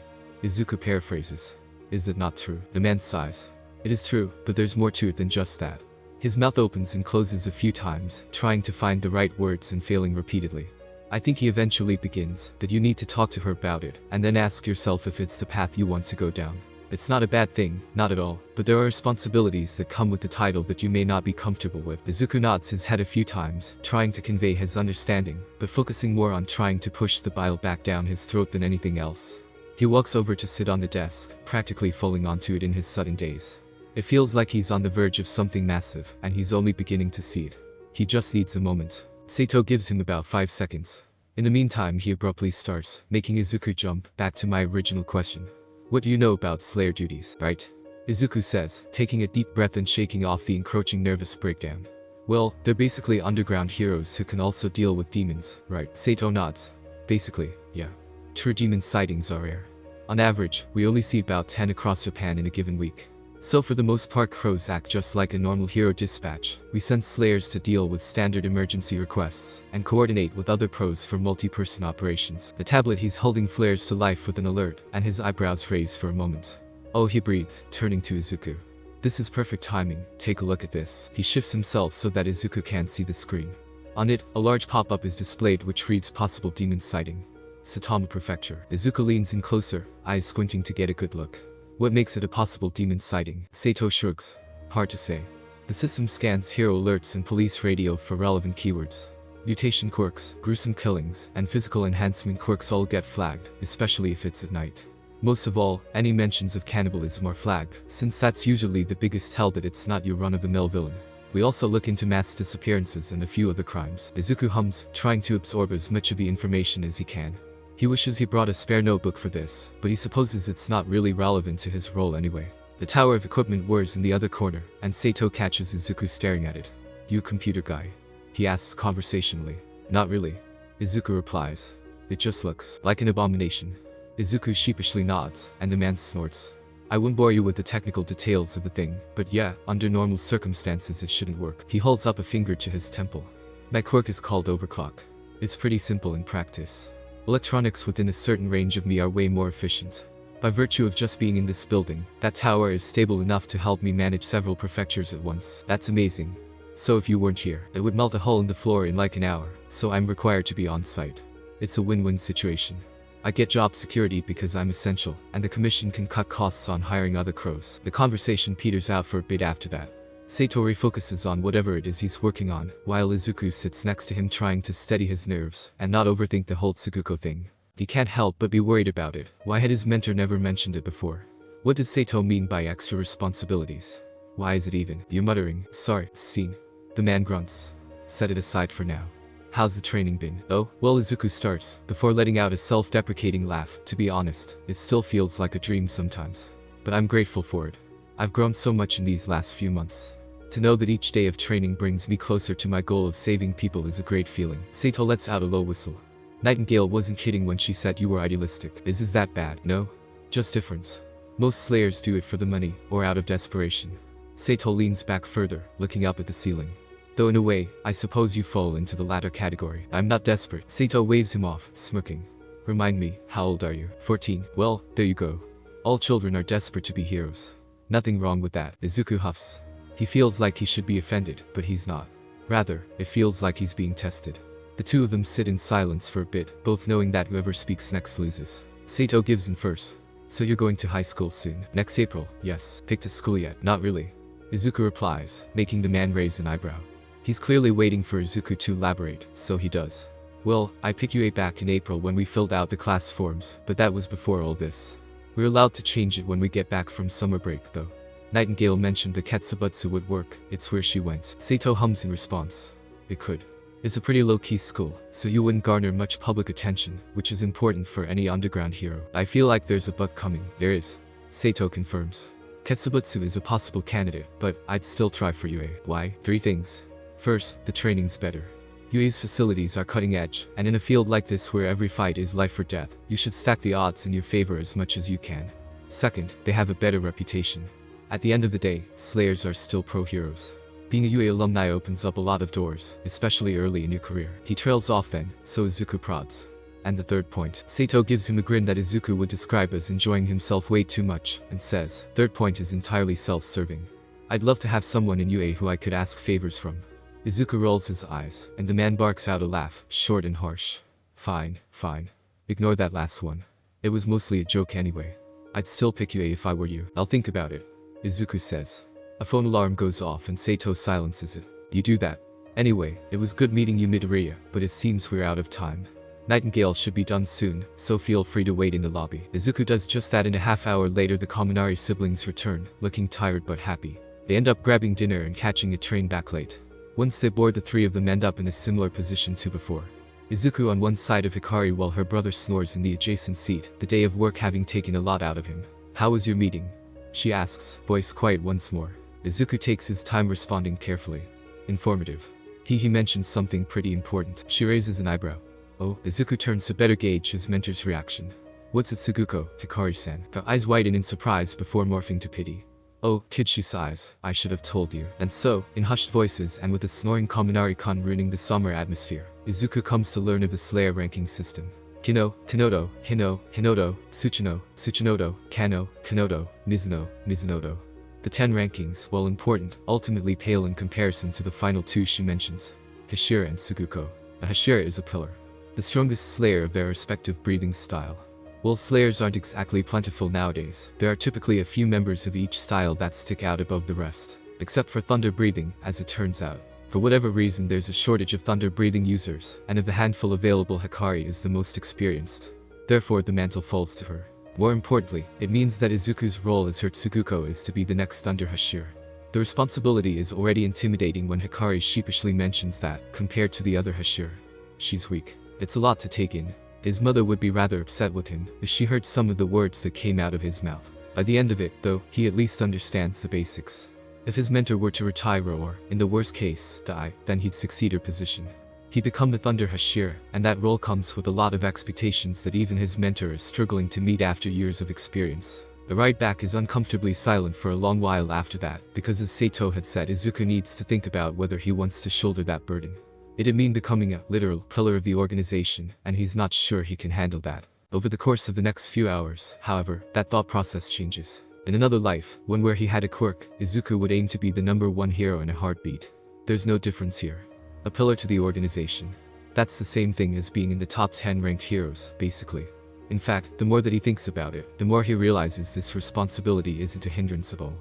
Speaker 1: Izuku paraphrases. Is that not true? The man sighs. It is true, but there's more to it than just that. His mouth opens and closes a few times, trying to find the right words and failing repeatedly. I think he eventually begins, that you need to talk to her about it, and then ask yourself if it's the path you want to go down. It's not a bad thing, not at all, but there are responsibilities that come with the title that you may not be comfortable with. Izuku nods his head a few times, trying to convey his understanding, but focusing more on trying to push the bile back down his throat than anything else. He walks over to sit on the desk, practically falling onto it in his sudden daze. It feels like he's on the verge of something massive, and he's only beginning to see it. He just needs a moment. Sato gives him about 5 seconds. In the meantime, he abruptly starts, making Izuku jump back to my original question. What do you know about Slayer duties, right? Izuku says, taking a deep breath and shaking off the encroaching nervous breakdown. Well, they're basically underground heroes who can also deal with demons, right? Sato nods. Basically, yeah. True demon sightings are rare. On average, we only see about 10 across Japan in a given week. So for the most part, crows act just like a normal hero dispatch. We send slayers to deal with standard emergency requests, and coordinate with other pros for multi-person operations. The tablet he's holding flares to life with an alert, and his eyebrows raise for a moment. Oh, he breathes, turning to Izuku. This is perfect timing, take a look at this. He shifts himself so that Izuku can't see the screen. On it, a large pop-up is displayed which reads possible demon sighting. Saitama Prefecture. Izuku leans in closer, eyes squinting to get a good look. What makes it a possible demon sighting? Sato shrugs. Hard to say. The system scans hero alerts and police radio for relevant keywords. Mutation quirks, gruesome killings, and physical enhancement quirks all get flagged, especially if it's at night. Most of all, any mentions of cannibalism are flagged, since that's usually the biggest tell that it's not your run-of-the-mill villain. We also look into mass disappearances and a few other crimes. Izuku hums, trying to absorb as much of the information as he can. He wishes he brought a spare notebook for this, but he supposes it's not really relevant to his role anyway. The tower of equipment whirs in the other corner, and Sato catches Izuku staring at it. You a computer guy? He asks conversationally. Not really. Izuku replies. It just looks like an abomination. Izuku sheepishly nods, and the man snorts. I won't bore you with the technical details of the thing, but yeah, under normal circumstances it shouldn't work. He holds up a finger to his temple. My quirk is called overclock. It's pretty simple in practice. Electronics within a certain range of me are way more efficient. By virtue of just being in this building, that tower is stable enough to help me manage several prefectures at once. That's amazing. So if you weren't here, it would melt a hole in the floor in like an hour, so I'm required to be on site. It's a win-win situation. I get job security because I'm essential, and the commission can cut costs on hiring other crows. The conversation peters out for a bit after that. Sato focuses on whatever it is he's working on, while Izuku sits next to him trying to steady his nerves and not overthink the whole Tsuguko thing. He can't help but be worried about it. Why had his mentor never mentioned it before? What did Sato mean by extra responsibilities? Why is it even? You're muttering, sorry, Steen. The man grunts. Set it aside for now. How's the training been? Oh, well, Izuku starts, before letting out a self-deprecating laugh. To be honest, it still feels like a dream sometimes. But I'm grateful for it. I've grown so much in these last few months. To know that each day of training brings me closer to my goal of saving people is a great feeling. Sato lets out a low whistle. Nightingale wasn't kidding when she said you were idealistic. Is that bad? No? Just different. Most slayers do it for the money, or out of desperation. Sato leans back further, looking up at the ceiling. Though in a way, I suppose you fall into the latter category. I'm not desperate. Sato waves him off, smirking. Remind me, how old are you? 14. Well, there you go. All children are desperate to be heroes. Nothing wrong with that. Izuku huffs. He feels like he should be offended, but he's not. Rather, it feels like he's being tested. The two of them sit in silence for a bit, both knowing that whoever speaks next loses. Sato gives in first. So you're going to high school soon? Next April, yes. Picked a school yet? Not really. Izuku replies, making the man raise an eyebrow. He's clearly waiting for Izuku to elaborate, so he does. Well, I picked UA back in April when we filled out the class forms, but that was before all this. We're allowed to change it when we get back from summer break though. Nightingale mentioned the Ketsubutsu would work, it's where she went. Sato hums in response. It could. It's a pretty low-key school, so you wouldn't garner much public attention, which is important for any underground hero. I feel like there's a but coming. There is. Sato confirms. Ketsubutsu is a possible candidate, but I'd still try for UA. Why? 3 things. First, the training's better. UA's facilities are cutting edge, and in a field like this where every fight is life or death, you should stack the odds in your favor as much as you can. Second, they have a better reputation. At the end of the day, slayers are still pro-heroes. Being a UA alumni opens up a lot of doors, especially early in your career. He trails off then, so Izuku prods. And the third point. Sato gives him a grin that Izuku would describe as enjoying himself way too much, and says, third point is entirely self-serving. I'd love to have someone in UA who I could ask favors from. Izuku rolls his eyes, and the man barks out a laugh, short and harsh. Fine, fine. Ignore that last one. It was mostly a joke anyway. I'd still pick UA if I were you. I'll think about it. Izuku says. A phone alarm goes off and Sato silences it. You do that. Anyway, it was good meeting you Midoriya, but it seems we're out of time. Nightingale should be done soon, so feel free to wait in the lobby. Izuku does just that, and a half hour later the Kaminari siblings return, looking tired but happy. They end up grabbing dinner and catching a train back late. Once they board, the three of them end up in a similar position to before. Izuku on one side of Hikari while her brother snores in the adjacent seat, the day of work having taken a lot out of him. "How was your meeting?" she asks, voice quiet once more. Izuku takes his time responding carefully. "Informative. He mentioned something pretty important." She raises an eyebrow. "Oh." Izuku turns to better gauge his mentor's reaction. "What's it, Suguko?" Hikari-san. Her eyes widen in surprise before morphing to pity. "Oh, kid," she sighs. "I should have told you." And so, in hushed voices and with a snoring Kaminari-kun ruining the summer atmosphere, Izuku comes to learn of the Slayer ranking system. Kino, Kinoto, Hino, Hinoto, Tsuchino, Tsuchinoto, Kano, Kanoto, Mizuno, Mizunoto. The 10 rankings, while important, ultimately pale in comparison to the final 2 she mentions. Hashira and Suguko. A Hashira is a pillar. The strongest Slayer of their respective breathing style. While Slayers aren't exactly plentiful nowadays, there are typically a few members of each style that stick out above the rest. Except for thunder breathing, as it turns out. For whatever reason, there's a shortage of thunder breathing users, and of the handful available, Hikari is the most experienced. Therefore the mantle falls to her. More importantly, it means that Izuku's role as her Tsuguko is to be the next Thunder Hashira. The responsibility is already intimidating when Hikari sheepishly mentions that, compared to the other Hashira, she's weak. It's a lot to take in. His mother would be rather upset with him if she heard some of the words that came out of his mouth. By the end of it, though, he at least understands the basics. If his mentor were to retire or, in the worst case, die, then he'd succeed her position. He'd become the Thunder Hashira, and that role comes with a lot of expectations that even his mentor is struggling to meet after years of experience. The ride back is uncomfortably silent for a long while after that, because as Sato had said, Izuku needs to think about whether he wants to shoulder that burden. It'd mean becoming a literal pillar of the organization, and he's not sure he can handle that. Over the course of the next few hours, however, that thought process changes. In another life, one where he had a quirk, Izuku would aim to be the #1 hero in a heartbeat. There's no difference here. A pillar to the organization. That's the same thing as being in the top 10 ranked heroes, basically. In fact, the more that he thinks about it, the more he realizes this responsibility isn't a hindrance at all.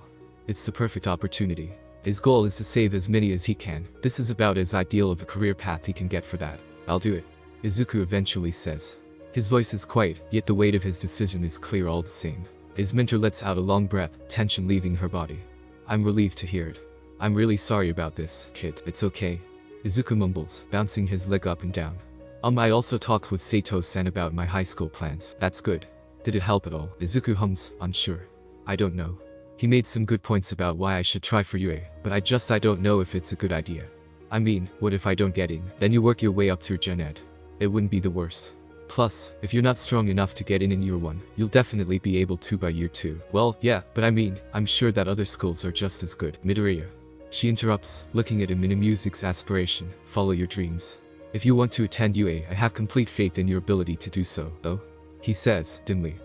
Speaker 1: It's the perfect opportunity. His goal is to save as many as he can. This is about as ideal of a career path he can get for that. "I'll do it," Izuku eventually says. His voice is quiet, yet the weight of his decision is clear all the same. His mentor lets out a long breath, tension leaving her body. "I'm relieved to hear it. I'm really sorry about this, kid." "It's okay," Izuku mumbles, bouncing his leg up and down. I also talked with Sato-san about my high school plans." "That's good. Did it help at all?" Izuku hums, unsure. "I don't know. He made some good points about why I should try for UA, but I don't know if it's a good idea. I mean, what if I don't get in? Then you work your way up through Gen Ed. It wouldn't be the worst. Plus, if you're not strong enough to get in year 1, you'll definitely be able to by year 2. "Well, yeah, but I mean, I'm sure that other schools are just as good." Midoriya. She interrupts, looking at him in amused exasperation. "Follow your dreams. If you want to attend UA, I have complete faith in your ability to do so, though," he says, dimly.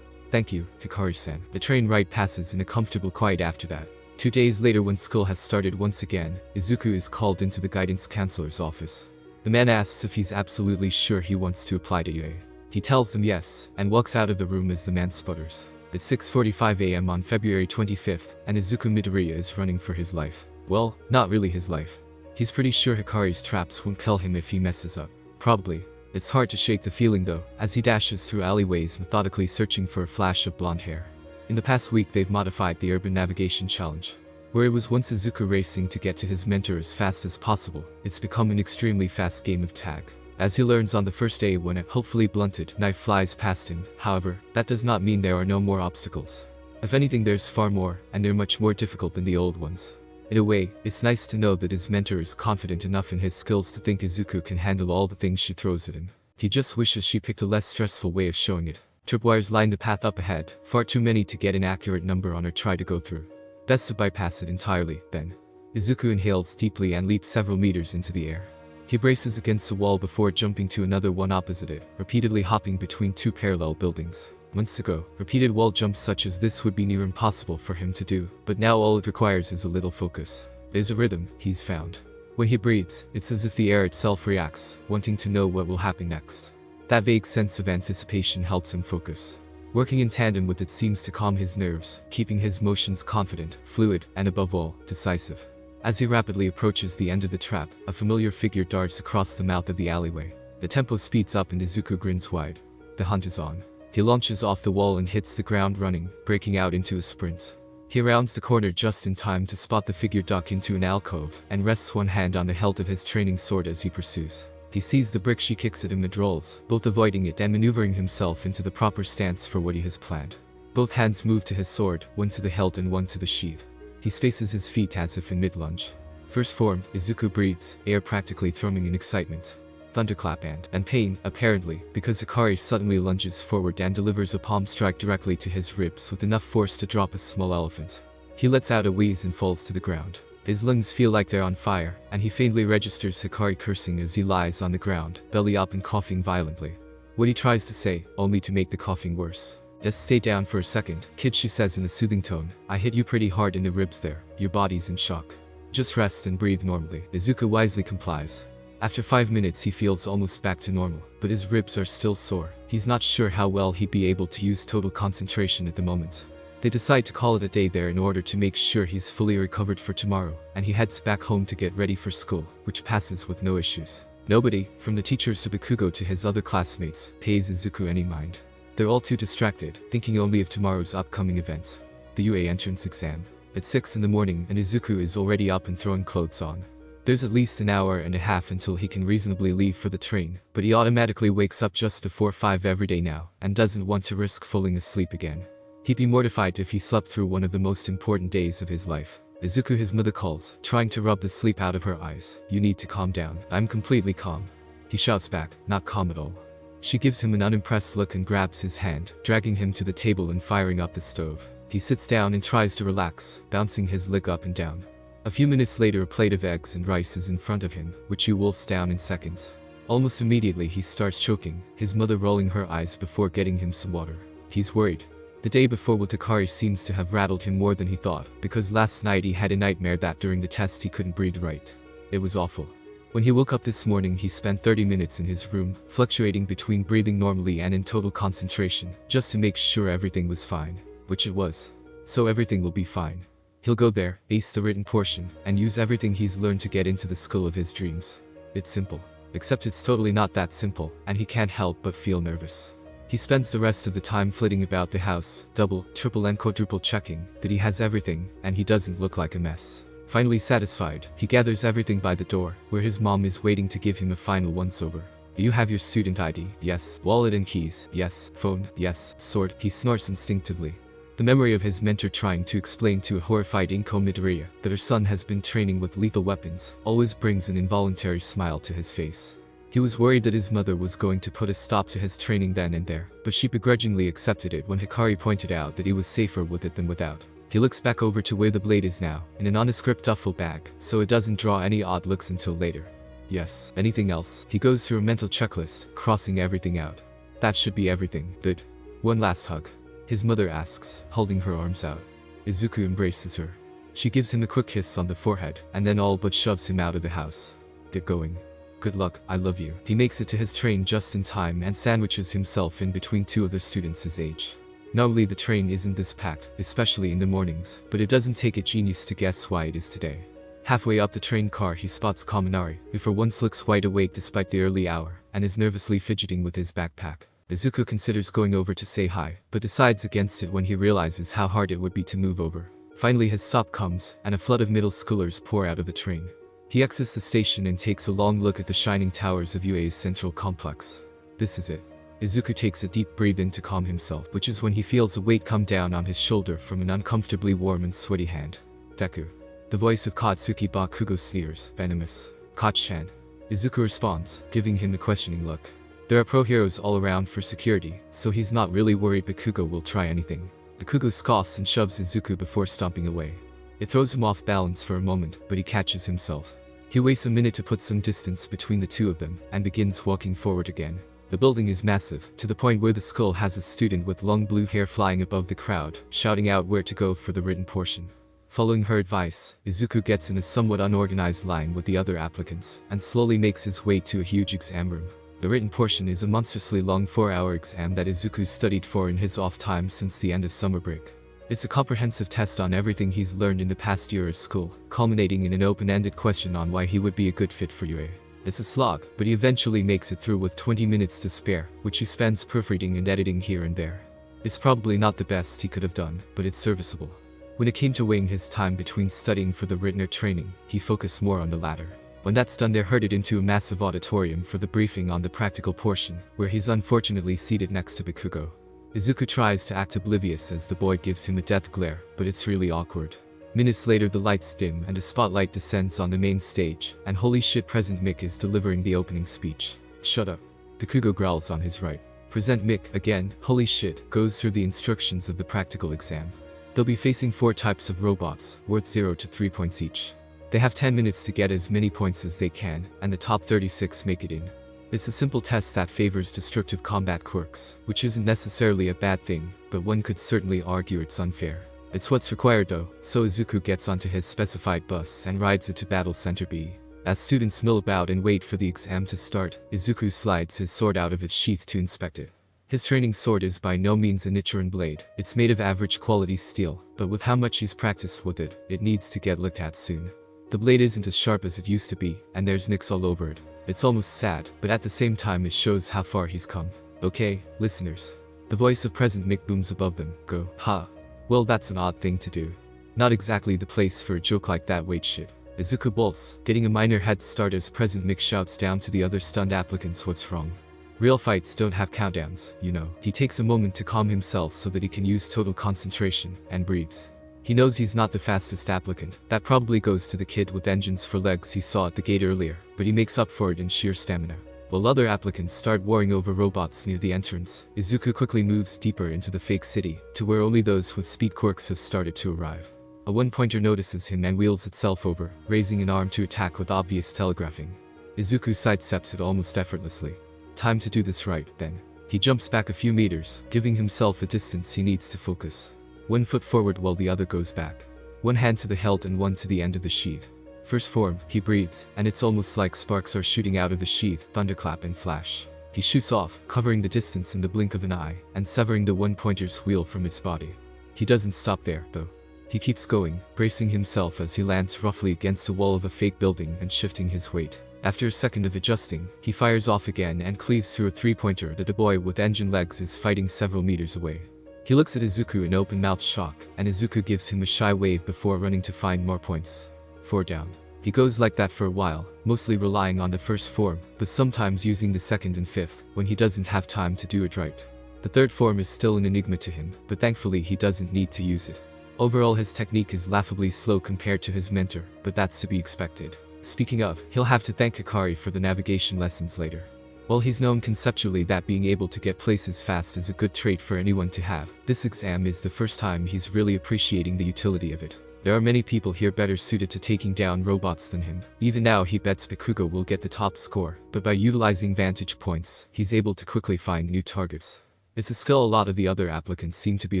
Speaker 1: Thank you, Hikari-san." The train ride passes in a comfortable quiet after that. 2 days later, when school has started once again, Izuku is called into the guidance counselor's office. The man asks if he's absolutely sure he wants to apply to UA. He tells them yes, and walks out of the room as the man sputters. It's 6:45 a.m. on February 25th, and Izuku Midoriya is running for his life. Well, not really his life. He's pretty sure Hikari's traps won't kill him if he messes up. Probably. It's hard to shake the feeling though, as he dashes through alleyways methodically searching for a flash of blonde hair. In the past week they've modified the Urban Navigation Challenge. Where it was once Izuku racing to get to his mentor as fast as possible, it's become an extremely fast game of tag. As he learns on the first day when a hopefully blunted knife flies past him, however, that does not mean there are no more obstacles. If anything, there's far more, and they're much more difficult than the old ones. In a way, it's nice to know that his mentor is confident enough in his skills to think Izuku can handle all the things she throws at him. He just wishes she picked a less stressful way of showing it. Tripwires line the path up ahead, far too many to get an accurate number on or try to go through. Best to bypass it entirely, then. Izuku inhales deeply and leaps several meters into the air. He braces against the wall before jumping to another one opposite it, repeatedly hopping between 2 parallel buildings. Months ago, repeated wall jumps such as this would be near impossible for him to do, but now all it requires is a little focus. There's a rhythm he's found. When he breathes, it's as if the air itself reacts, wanting to know what will happen next. That vague sense of anticipation helps him focus. Working in tandem with it seems to calm his nerves, keeping his motions confident, fluid, and above all, decisive. As he rapidly approaches the end of the trap, a familiar figure darts across the mouth of the alleyway. The tempo speeds up and Izuku grins wide. The hunt is on. He launches off the wall and hits the ground running, breaking out into a sprint. He rounds the corner just in time to spot the figure duck into an alcove, and rests one hand on the hilt of his training sword as he pursues. He sees the brick she kicks at him and rolls, both avoiding it and maneuvering himself into the proper stance for what he has planned. Both hands move to his sword, one to the hilt and one to the sheath. He spaces his feet as if in mid-lunge. First form, Izuku breathes, air practically thrumming in excitement. Thunderclap and pain, apparently, because Hikari suddenly lunges forward and delivers a palm strike directly to his ribs with enough force to drop a small elephant. He lets out a wheeze and falls to the ground. His lungs feel like they're on fire, and he faintly registers Hikari cursing as he lies on the ground, belly up and coughing violently. What he tries to say, only to make the coughing worse. Just stay down for a second, kid, she says in a soothing tone. I hit you pretty hard in the ribs there. Your body's in shock. Just rest and breathe normally. Izuku wisely complies. After 5 minutes he feels almost back to normal, but his ribs are still sore. He's not sure how well he'd be able to use total concentration at the moment. They decide to call it a day there in order to make sure he's fully recovered for tomorrow, and he heads back home to get ready for school, which passes with no issues. Nobody, from the teachers to Bakugo to his other classmates, pays Izuku any mind. They're all too distracted, thinking only of tomorrow's upcoming event. The UA entrance exam. At 6 in the morning and Izuku is already up and throwing clothes on. There's at least an hour and a half until he can reasonably leave for the train, but he automatically wakes up just before 5 every day now, and doesn't want to risk falling asleep again. He'd be mortified if he slept through one of the most important days of his life. Izuku, his mother calls, trying to rub the sleep out of her eyes. You need to calm down. I'm completely calm. He shouts back, not calm at all. She gives him an unimpressed look and grabs his hand, dragging him to the table and firing up the stove. He sits down and tries to relax, bouncing his leg up and down. A few minutes later a plate of eggs and rice is in front of him, which he wolfs down in seconds. Almost immediately he starts choking, his mother rolling her eyes before getting him some water. He's worried. The day before with Hikari seems to have rattled him more than he thought, because last night he had a nightmare that during the test he couldn't breathe right. It was awful. When he woke up this morning he spent 30 minutes in his room, fluctuating between breathing normally and in total concentration, just to make sure everything was fine. Which it was. So everything will be fine. He'll go there, ace the written portion, and use everything he's learned to get into the school of his dreams. It's simple. Except it's totally not that simple, and he can't help but feel nervous. He spends the rest of the time flitting about the house, double, triple and quadruple checking that he has everything, and he doesn't look like a mess. Finally satisfied, he gathers everything by the door, where his mom is waiting to give him a final once-over. You have your student ID, yes. Wallet and keys, yes. Phone, yes. Sword, he snorts instinctively. The memory of his mentor trying to explain to a horrified Inko Midoriya that her son has been training with lethal weapons always brings an involuntary smile to his face. He was worried that his mother was going to put a stop to his training then and there, but she begrudgingly accepted it when Hikari pointed out that he was safer with it than without. He looks back over to where the blade is now, in a nondescript duffel bag, so it doesn't draw any odd looks until later. Yes. Anything else? He goes through a mental checklist, crossing everything out. That should be everything. Good. One last hug. His mother asks, holding her arms out. Izuku embraces her. She gives him a quick kiss on the forehead, and then all but shoves him out of the house. Get going. Good luck, I love you. He makes it to his train just in time and sandwiches himself in between two other students his age. Normally the train isn't this packed, especially in the mornings, but it doesn't take a genius to guess why it is today. Halfway up the train car he spots Kaminari, who for once looks wide awake despite the early hour, and is nervously fidgeting with his backpack. Izuku considers going over to say hi, but decides against it when he realizes how hard it would be to move over. Finally his stop comes, and a flood of middle schoolers pour out of the train. He exits the station and takes a long look at the shining towers of UA's central complex. This is it. Izuku takes a deep breath in to calm himself, which is when he feels a weight come down on his shoulder from an uncomfortably warm and sweaty hand. Deku. The voice of Katsuki Bakugo sneers, venomous. Koch-chan. Izuku responds, giving him a questioning look. There are pro-heroes all around for security, so he's not really worried Bakugo will try anything. Bakugo scoffs and shoves Izuku before stomping away. It throws him off balance for a moment, but he catches himself. He waits a minute to put some distance between the two of them, and begins walking forward again. The building is massive, to the point where the school has a student with long blue hair flying above the crowd, shouting out where to go for the written portion. Following her advice, Izuku gets in a somewhat unorganized line with the other applicants, and slowly makes his way to a huge exam room. The written portion is a monstrously long 4-hour exam that Izuku studied for in his off time since the end of summer break. It's a comprehensive test on everything he's learned in the past year of school, culminating in an open-ended question on why he would be a good fit for UA. It's a slog, but he eventually makes it through with 20 minutes to spare, which he spends proofreading and editing here and there. It's probably not the best he could have done, but it's serviceable. When it came to weighing his time between studying for the written or training, he focused more on the latter. When that's done, they're herded into a massive auditorium for the briefing on the practical portion, where he's unfortunately seated next to Bakugo. Izuku tries to act oblivious as the boy gives him a death glare, but it's really awkward. Minutes later, the lights dim and a spotlight descends on the main stage, and holy shit, Present Mick is delivering the opening speech. Shut up. Bakugo growls on his right. Present Mick, again, holy shit, goes through the instructions of the practical exam. They'll be facing 4 types of robots, worth 0 to 3 points each. They have 10 minutes to get as many points as they can, and the top 36 make it in. It's a simple test that favors destructive combat quirks, which isn't necessarily a bad thing, but one could certainly argue it's unfair. It's what's required though, so Izuku gets onto his specified bus and rides it to Battle Center B. As students mill about and wait for the exam to start, Izuku slides his sword out of its sheath to inspect it. His training sword is by no means a Nichirin blade. It's made of average quality steel, but with how much he's practiced with it, it needs to get looked at soon. The blade isn't as sharp as it used to be, and there's nicks all over it. It's almost sad, but at the same time it shows how far he's come. Okay, listeners. The voice of Present Mick booms above them. Go, ha. Well, that's an odd thing to do. Not exactly the place for a joke like that, wait shit. Izuku bolts, getting a minor head start as Present Mick shouts down to the other stunned applicants what's wrong. Real fights don't have countdowns, you know. He takes a moment to calm himself so that he can use total concentration, and breathes. He knows he's not the fastest applicant. That probably goes to the kid with engines for legs he saw at the gate earlier, but he makes up for it in sheer stamina. While other applicants start warring over robots near the entrance, Izuku quickly moves deeper into the fake city, to where only those with speed quirks have started to arrive. A one-pointer notices him and wheels itself over, raising an arm to attack with obvious telegraphing. Izuku sidesteps it almost effortlessly. Time to do this right, then. He jumps back a few meters, giving himself the distance he needs to focus. 1 foot forward while the other goes back. 1 hand to the hilt and 1 to the end of the sheath. First form, he breathes, and it's almost like sparks are shooting out of the sheath, thunderclap and flash. He shoots off, covering the distance in the blink of an eye, and severing the one-pointer's wheel from its body. He doesn't stop there, though. He keeps going, bracing himself as he lands roughly against a wall of a fake building and shifting his weight. After a second of adjusting, he fires off again and cleaves through a 3-pointer that a boy with engine legs is fighting several meters away. He looks at Izuku in open-mouthed shock, and Izuku gives him a shy wave before running to find more points. 4 down. He goes like that for a while, mostly relying on the first form, but sometimes using the second and fifth, when he doesn't have time to do it right. The third form is still an enigma to him, but thankfully he doesn't need to use it. Overall, his technique is laughably slow compared to his mentor, but that's to be expected. Speaking of, he'll have to thank Hikari for the navigation lessons later. While he's known conceptually that being able to get places fast is a good trait for anyone to have, this exam is the first time he's really appreciating the utility of it. There are many people here better suited to taking down robots than him. Even now he bets Bakugo will get the top score, but by utilizing vantage points, he's able to quickly find new targets. It's a skill a lot of the other applicants seem to be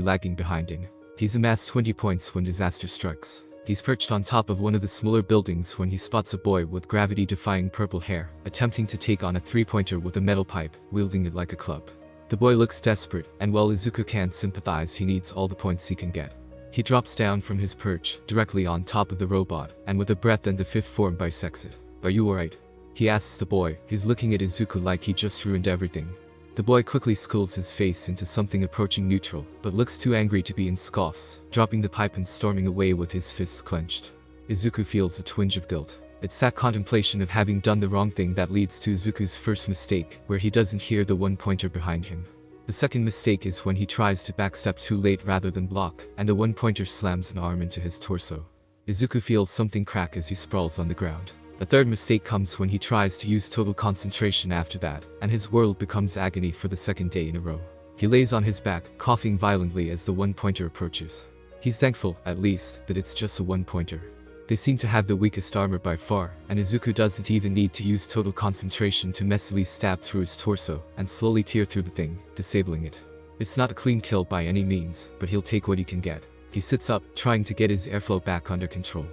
Speaker 1: lagging behind in. He's amassed 20 points when disaster strikes. He's perched on top of one of the smaller buildings when he spots a boy with gravity-defying purple hair, attempting to take on a 3-pointer with a metal pipe, wielding it like a club. The boy looks desperate, and while Izuku can't sympathize, he needs all the points he can get. He drops down from his perch, directly on top of the robot, and with a breath and the fifth form bisects it. "Are you alright?" he asks the boy. He's looking at Izuku like he just ruined everything. The boy quickly schools his face into something approaching neutral, but looks too angry to be in scoffs, dropping the pipe and storming away with his fists clenched. Izuku feels a twinge of guilt. It's that contemplation of having done the wrong thing that leads to Izuku's first mistake, where he doesn't hear the one-pointer behind him. The second mistake is when he tries to backstep too late rather than block, and the one-pointer slams an arm into his torso. Izuku feels something crack as he sprawls on the ground. The third mistake comes when he tries to use total concentration after that, and his world becomes agony for the second day in a row. He lays on his back, coughing violently as the one-pointer approaches. He's thankful, at least, that it's just a one-pointer. They seem to have the weakest armor by far, and Izuku doesn't even need to use total concentration to messily stab through his torso, and slowly tear through the thing, disabling it. It's not a clean kill by any means, but he'll take what he can get. He sits up, trying to get his airflow back under control.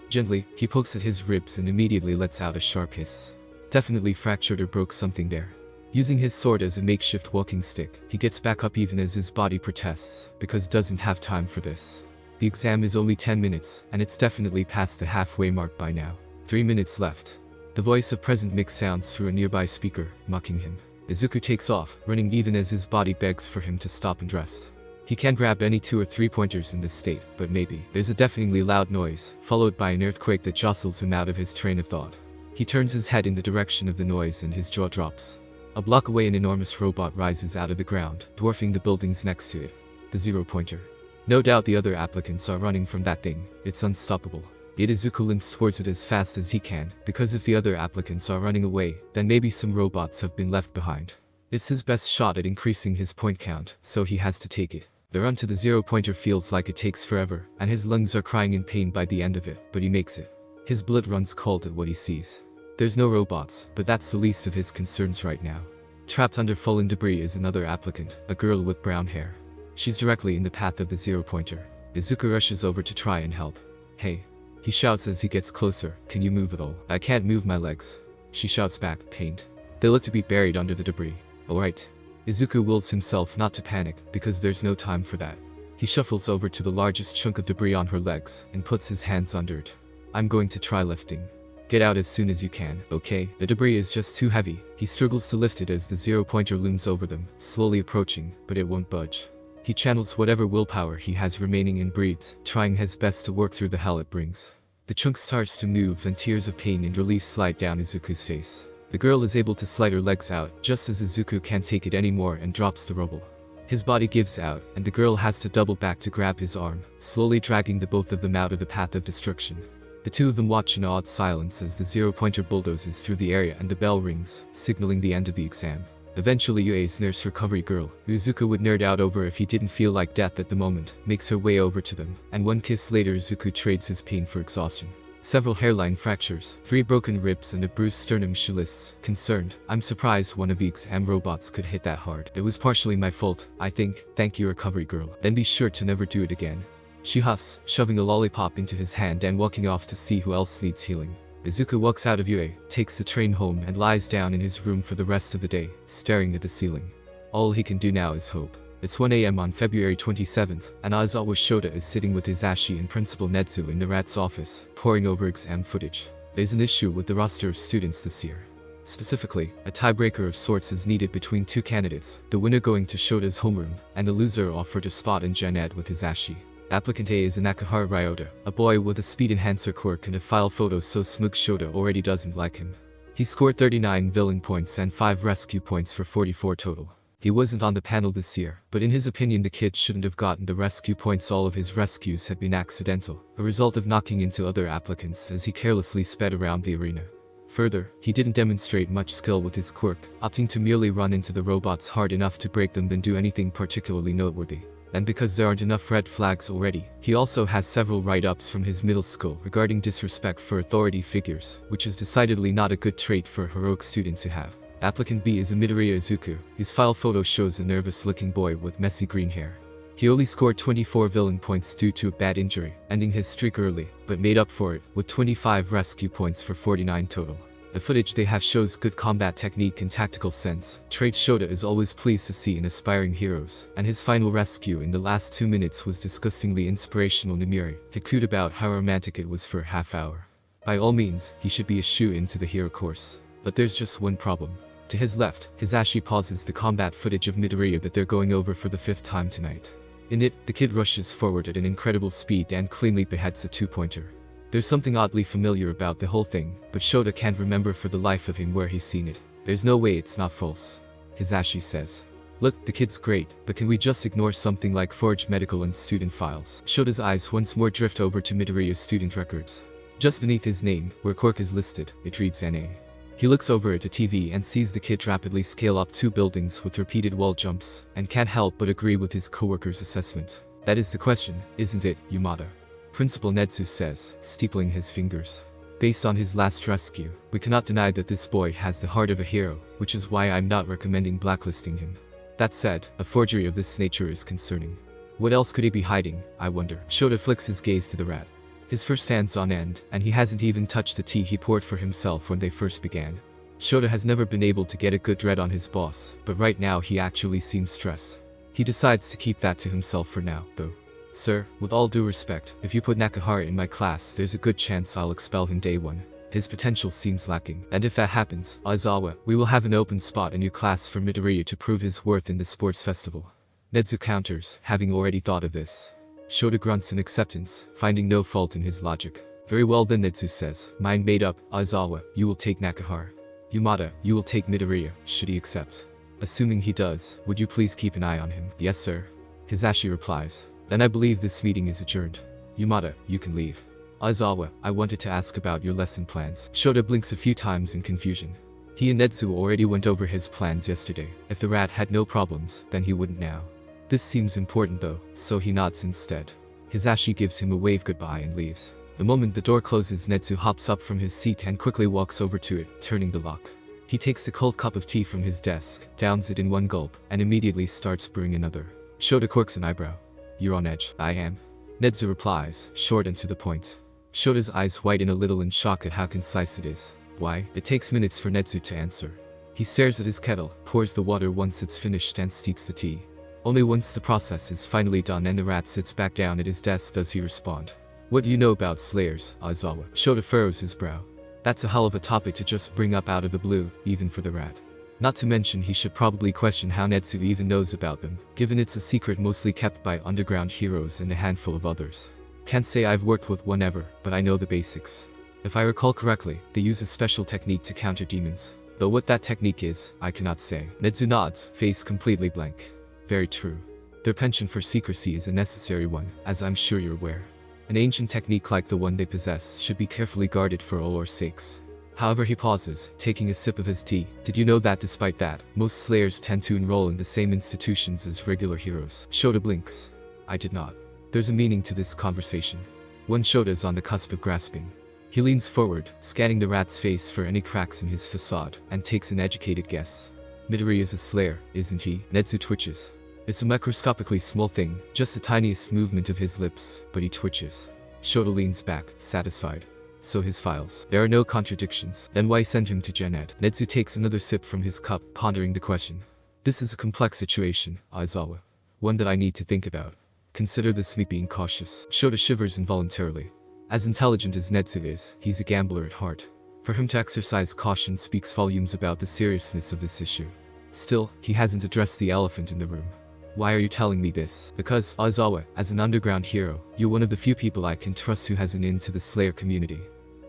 Speaker 1: Gently, he pokes at his ribs and immediately lets out a sharp hiss. Definitely fractured or broke something there. Using his sword as a makeshift walking stick, he gets back up even as his body protests, because doesn't have time for this. The exam is only 10 minutes, and it's definitely past the halfway mark by now. 3 minutes left. The voice of Present Mix sounds through a nearby speaker, mocking him. Izuku takes off, running even as his body begs for him to stop and rest. He can't grab any 2 or 3 pointers in this state, but maybe. There's a deafeningly loud noise, followed by an earthquake that jostles him out of his train of thought. He turns his head in the direction of the noise and his jaw drops. A block away, an enormous robot rises out of the ground, dwarfing the buildings next to it. The 0-pointer. No doubt the other applicants are running from that thing. It's unstoppable. Yet Izuku limps towards it as fast as he can, because if the other applicants are running away, then maybe some robots have been left behind. It's his best shot at increasing his point count, so he has to take it. The run to the 0-pointer feels like it takes forever, and his lungs are crying in pain by the end of it, but he makes it. His blood runs cold at what he sees. There's no robots, but that's the least of his concerns right now. Trapped under fallen debris is another applicant, a girl with brown hair. She's directly in the path of the 0-pointer. Izuku rushes over to try and help. Hey. He shouts as he gets closer, can you move at all? I can't move my legs. She shouts back, pained. They look to be buried under the debris. Alright. Izuku wills himself not to panic, because there's no time for that. He shuffles over to the largest chunk of debris on her legs, and puts his hands under it. I'm going to try lifting. Get out as soon as you can, okay? The debris is just too heavy. He struggles to lift it as the 0-pointer looms over them, slowly approaching, but it won't budge. He channels whatever willpower he has remaining and breathes, trying his best to work through the hell it brings. The chunk starts to move and tears of pain and relief slide down Izuku's face. The girl is able to slide her legs out, just as Izuku can't take it anymore and drops the rubble. His body gives out, and the girl has to double back to grab his arm, slowly dragging the both of them out of the path of destruction. The two of them watch in awed silence as the 0-pointer bulldozes through the area and the bell rings, signaling the end of the exam. Eventually Yue's nurse recovery girl, who Izuku would nerd out over if he didn't feel like death at the moment, makes her way over to them, and one kiss later Izuku trades his pain for exhaustion. Several hairline fractures, 3 broken ribs and a bruised sternum, she lists, concerned. I'm surprised one of the exam robots could hit that hard. It was partially my fault, I think. Thank you, recovery girl. Then be sure to never do it again. She huffs, shoving a lollipop into his hand and walking off to see who else needs healing. Izuku walks out of Yue, takes the train home and lies down in his room for the rest of the day, staring at the ceiling. All he can do now is hope. It's 1 AM on February 27th, and as always Shota is sitting with Hisashi and Principal Netsu in the rat's office, poring over exam footage. There's an issue with the roster of students this year. Specifically, a tiebreaker of sorts is needed between 2 candidates, the winner going to Shota's homeroom, and the loser offered a spot in Gen Ed with Hisashi. Applicant A is Nakahara Ryota, a boy with a speed enhancer quirk and a file photo so smug Shota already doesn't like him. He scored 39 villain points and 5 rescue points for 44 total. He wasn't on the panel this year, but in his opinion the kid shouldn't have gotten the rescue points. All of his rescues had been accidental, a result of knocking into other applicants as he carelessly sped around the arena. Further, he didn't demonstrate much skill with his quirk, opting to merely run into the robots hard enough to break them than do anything particularly noteworthy. And because there aren't enough red flags already, he also has several write-ups from his middle school regarding disrespect for authority figures, which is decidedly not a good trait for a heroic student to have. Applicant B is Midoriya Izuku. His file photo shows a nervous-looking boy with messy green hair. He only scored 24 villain points due to a bad injury, ending his streak early, but made up for it with 25 rescue points for 49 total. The footage they have shows good combat technique and tactical sense, traits Shota is always pleased to see in aspiring heroes, and his final rescue in the last 2 minutes was disgustingly inspirational. Nimiri hiccued about how romantic it was for a half hour. By all means, he should be a shoe-in to the hero course. But there's just one problem. To his left, Hisashi pauses the combat footage of Midoriya that they're going over for the 5th time tonight. In it, the kid rushes forward at an incredible speed and cleanly beheads a 2-pointer. There's something oddly familiar about the whole thing, but Shota can't remember for the life of him where he's seen it. There's no way it's not false. Hisashi says. Look, the kid's great, but can we just ignore something like forged medical and student files? Shota's eyes once more drift over to Midoriya's student records. Just beneath his name, where quirk is listed, it reads NA. He looks over at a TV and sees the kid rapidly scale up 2 buildings with repeated wall jumps, and can't help but agree with his coworker's assessment. That is the question, isn't it, Yamada? Principal Netsu says, steepling his fingers. Based on his last rescue, we cannot deny that this boy has the heart of a hero, which is why I'm not recommending blacklisting him. That said, a forgery of this nature is concerning. What else could he be hiding, I wonder? Shota flicks his gaze to the rat. His first hand's on end, and he hasn't even touched the tea he poured for himself when they first began. Shota has never been able to get a good read on his boss, but right now he actually seems stressed. He decides to keep that to himself for now, though. Sir, with all due respect, if you put Nakahara in my class, there's a good chance I'll expel him day 1. His potential seems lacking, and if that happens, Aizawa, we will have an open spot in your class for Midoriya to prove his worth in the sports festival. Netsu counters, having already thought of this. Shota grunts in acceptance, finding no fault in his logic. Very well then, Netsu says, mind made up, Aizawa, you will take Nakahara. Yamada, you will take Midoriya, should he accept. Assuming he does, would you please keep an eye on him? Yes sir. Hisashi replies. Then I believe this meeting is adjourned. Yamada, you can leave. Aizawa, I wanted to ask about your lesson plans. Shota blinks a few times in confusion. He and Netsu already went over his plans yesterday. If the rat had no problems, then he wouldn't now. This seems important though, so he nods instead. Hisashi gives him a wave goodbye and leaves. The moment the door closes, Netsu hops up from his seat and quickly walks over to it, turning the lock. He takes the cold cup of tea from his desk, downs it in one gulp, and immediately starts brewing another. Shota quirks an eyebrow. You're on edge. I am. Netsu replies, short and to the point. Shota's eyes widen a little in shock at how concise it is. Why? It takes minutes for Netsu to answer. He stares at his kettle, pours the water once it's finished and steeps the tea. Only once the process is finally done and the rat sits back down at his desk does he respond. What do you know about slayers, Aizawa? Shota furrows his brow. That's a hell of a topic to just bring up out of the blue, even for the rat. Not to mention he should probably question how Netsu even knows about them, given it's a secret mostly kept by underground heroes and a handful of others. Can't say I've worked with one ever, but I know the basics. If I recall correctly, they use a special technique to counter demons. Though what that technique is, I cannot say. Netsu nods, face completely blank. Very true. Their penchant for secrecy is a necessary one, as I'm sure you're aware. An ancient technique like the one they possess should be carefully guarded for all our sakes. However, he pauses, taking a sip of his tea. Did you know that despite that, most slayers tend to enroll in the same institutions as regular heroes? Shota blinks. I did not. There's a meaning to this conversation. One Shota is on the cusp of grasping. He leans forward, scanning the rat's face for any cracks in his facade, and takes an educated guess. Midoriya is a slayer, isn't he? Netsu twitches. It's a microscopically small thing, just the tiniest movement of his lips, but he twitches. Shota leans back, satisfied. So his files. There are no contradictions. Then why send him to Gen Ed? Netsu takes another sip from his cup, pondering the question. This is a complex situation, Aizawa. One that I need to think about. Consider this me being cautious. Shota shivers involuntarily. As intelligent as Netsu is, he's a gambler at heart. For him to exercise caution speaks volumes about the seriousness of this issue. Still, he hasn't addressed the elephant in the room. Why are you telling me this? Because, Aizawa, as an underground hero, you're one of the few people I can trust who has an in to the Slayer community.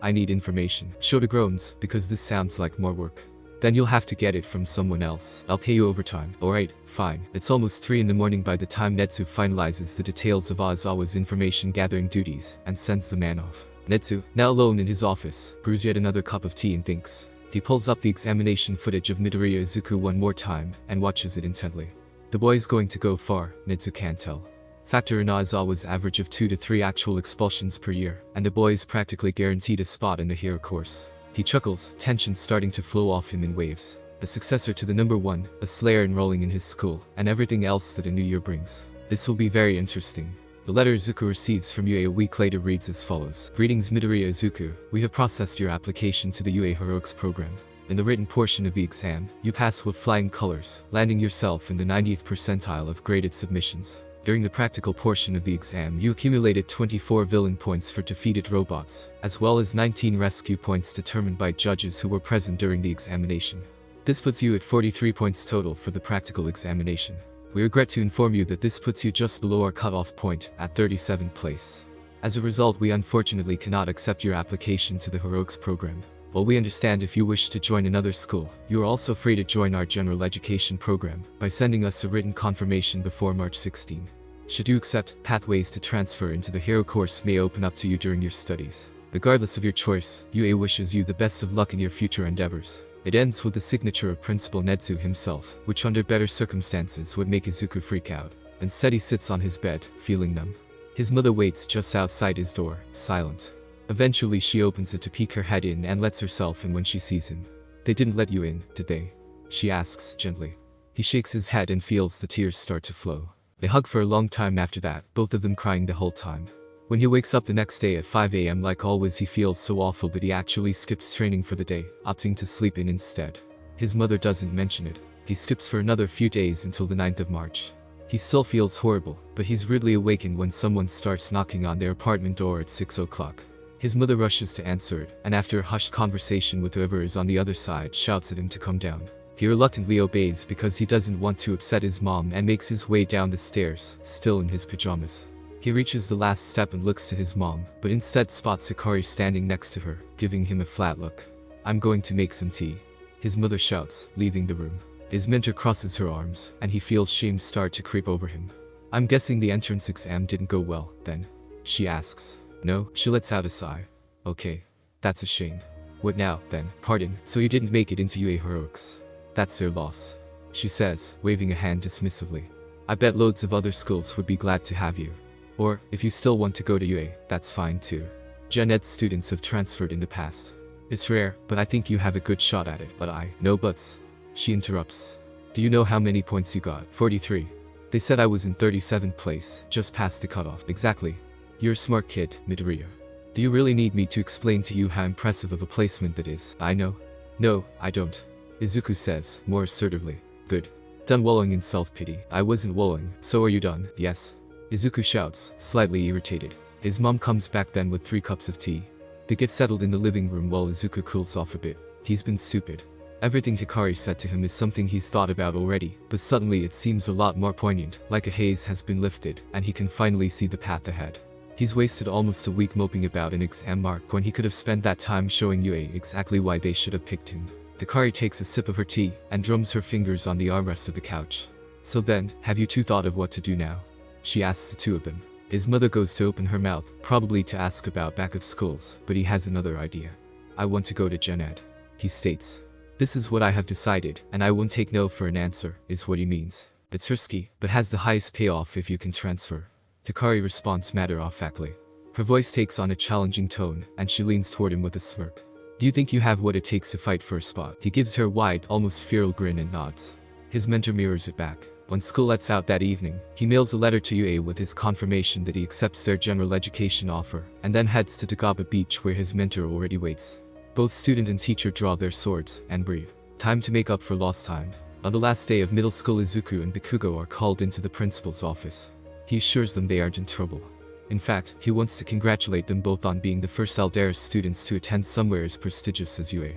Speaker 1: I need information. Shota groans, because this sounds like more work. Then you'll have to get it from someone else. I'll pay you overtime. Alright, fine. It's almost 3 in the morning by the time Netsu finalizes the details of Aizawa's information gathering duties, and sends the man off. Netsu, now alone in his office, brews yet another cup of tea and thinks. He pulls up the examination footage of Midoriya Izuku one more time, and watches it intently. The boy's going to go far, Netsu can't tell. Factor in Aizawa's average of 2 to 3 actual expulsions per year, and the boy is practically guaranteed a spot in the hero course. He chuckles, tension starting to flow off him in waves. A successor to the number 1, a slayer enrolling in his school, and everything else that a new year brings. This will be very interesting. The letter Izuku receives from UA a week later reads as follows. Greetings Midoriya Izuku, we have processed your application to the UA Heroics program. In the written portion of the exam, you pass with flying colors, landing yourself in the 90th percentile of graded submissions. During the practical portion of the exam, you accumulated 24 villain points for defeated robots, as well as 19 rescue points determined by judges who were present during the examination. This puts you at 43 points total for the practical examination. We regret to inform you that this puts you just below our cutoff point, at 37th place. As a result, we unfortunately cannot accept your application to the Heroics program. While we understand if you wish to join another school, you are also free to join our general education program by sending us a written confirmation before March 16. Should you accept, pathways to transfer into the hero course may open up to you during your studies. Regardless of your choice, UA wishes you the best of luck in your future endeavors. It ends with the signature of Principal Netsu himself, which under better circumstances would make Izuku freak out. Instead he sits on his bed, feeling numb. His mother waits just outside his door, silent. Eventually she opens it to peek her head in and lets herself in when she sees him. They didn't let you in, did they? She asks gently. He shakes his head and feels the tears start to flow. They hug for a long time after that, both of them crying the whole time. When he wakes up the next day at 5 AM like always he feels so awful that he actually skips training for the day, opting to sleep in instead. His mother doesn't mention it. He skips for another few days until the 9th of March. He still feels horrible, but he's rudely awakened when someone starts knocking on their apartment door at 6 o'clock. His mother rushes to answer it, and after a hushed conversation with whoever is on the other side, shouts at him to come down. He reluctantly obeys because he doesn't want to upset his mom and makes his way down the stairs, still in his pajamas. He reaches the last step and looks to his mom, but instead spots Hikari standing next to her, giving him a flat look. "I'm going to make some tea," his mother shouts, leaving the room. His mentor crosses her arms, and he feels shame start to creep over him. "I'm guessing the entrance exam didn't go well, then?" she asks. "No," she lets out a sigh. "Okay. That's a shame. What now, then? Pardon, so you didn't make it into UA Heroics. That's their loss," she says, waving a hand dismissively. "I bet loads of other schools would be glad to have you. Or, if you still want to go to UA, that's fine too. Gen Ed students have transferred in the past. It's rare, but I think you have a good shot at it." "But no buts," she interrupts. "Do you know how many points you got?" 43. "They said I was in 37th place, just past the cutoff." "Exactly. You're a smart kid, Midoriya. Do you really need me to explain to you how impressive of a placement that is?" "I know." "No, I don't," Izuku says, more assertively. "Good. Done wallowing in self-pity." "I wasn't wallowing, so are you done?" "Yes," Izuku shouts, slightly irritated. His mom comes back then with 3 cups of tea. They get settled in the living room while Izuku cools off a bit. He's been stupid. Everything Hikari said to him is something he's thought about already, but suddenly it seems a lot more poignant, like a haze has been lifted, and he can finally see the path ahead. He's wasted almost a week moping about an exam mark when he could have spent that time showing UA exactly why they should have picked him. Hikari takes a sip of her tea, and drums her fingers on the armrest of the couch. "So then, have you two thought of what to do now?" she asks the two of them. His mother goes to open her mouth, probably to ask about back of schools, but he has another idea. "I want to go to Gen Ed," he states. "This is what I have decided, and I won't take no for an answer," is what he means. "It's risky, but has the highest payoff if you can transfer." Hikari responds matter-of-factly. Her voice takes on a challenging tone, and she leans toward him with a smirk. "Do you think you have what it takes to fight for a spot?" He gives her a wide, almost feral grin and nods. His mentor mirrors it back. When school lets out that evening, he mails a letter to UA with his confirmation that he accepts their general education offer, and then heads to Dagaba Beach where his mentor already waits. Both student and teacher draw their swords, and breathe. Time to make up for lost time. On the last day of middle school, Izuku and Bakugo are called into the principal's office. He assures them they aren't in trouble. In fact, he wants to congratulate them both on being the first Aldaris students to attend somewhere as prestigious as UA.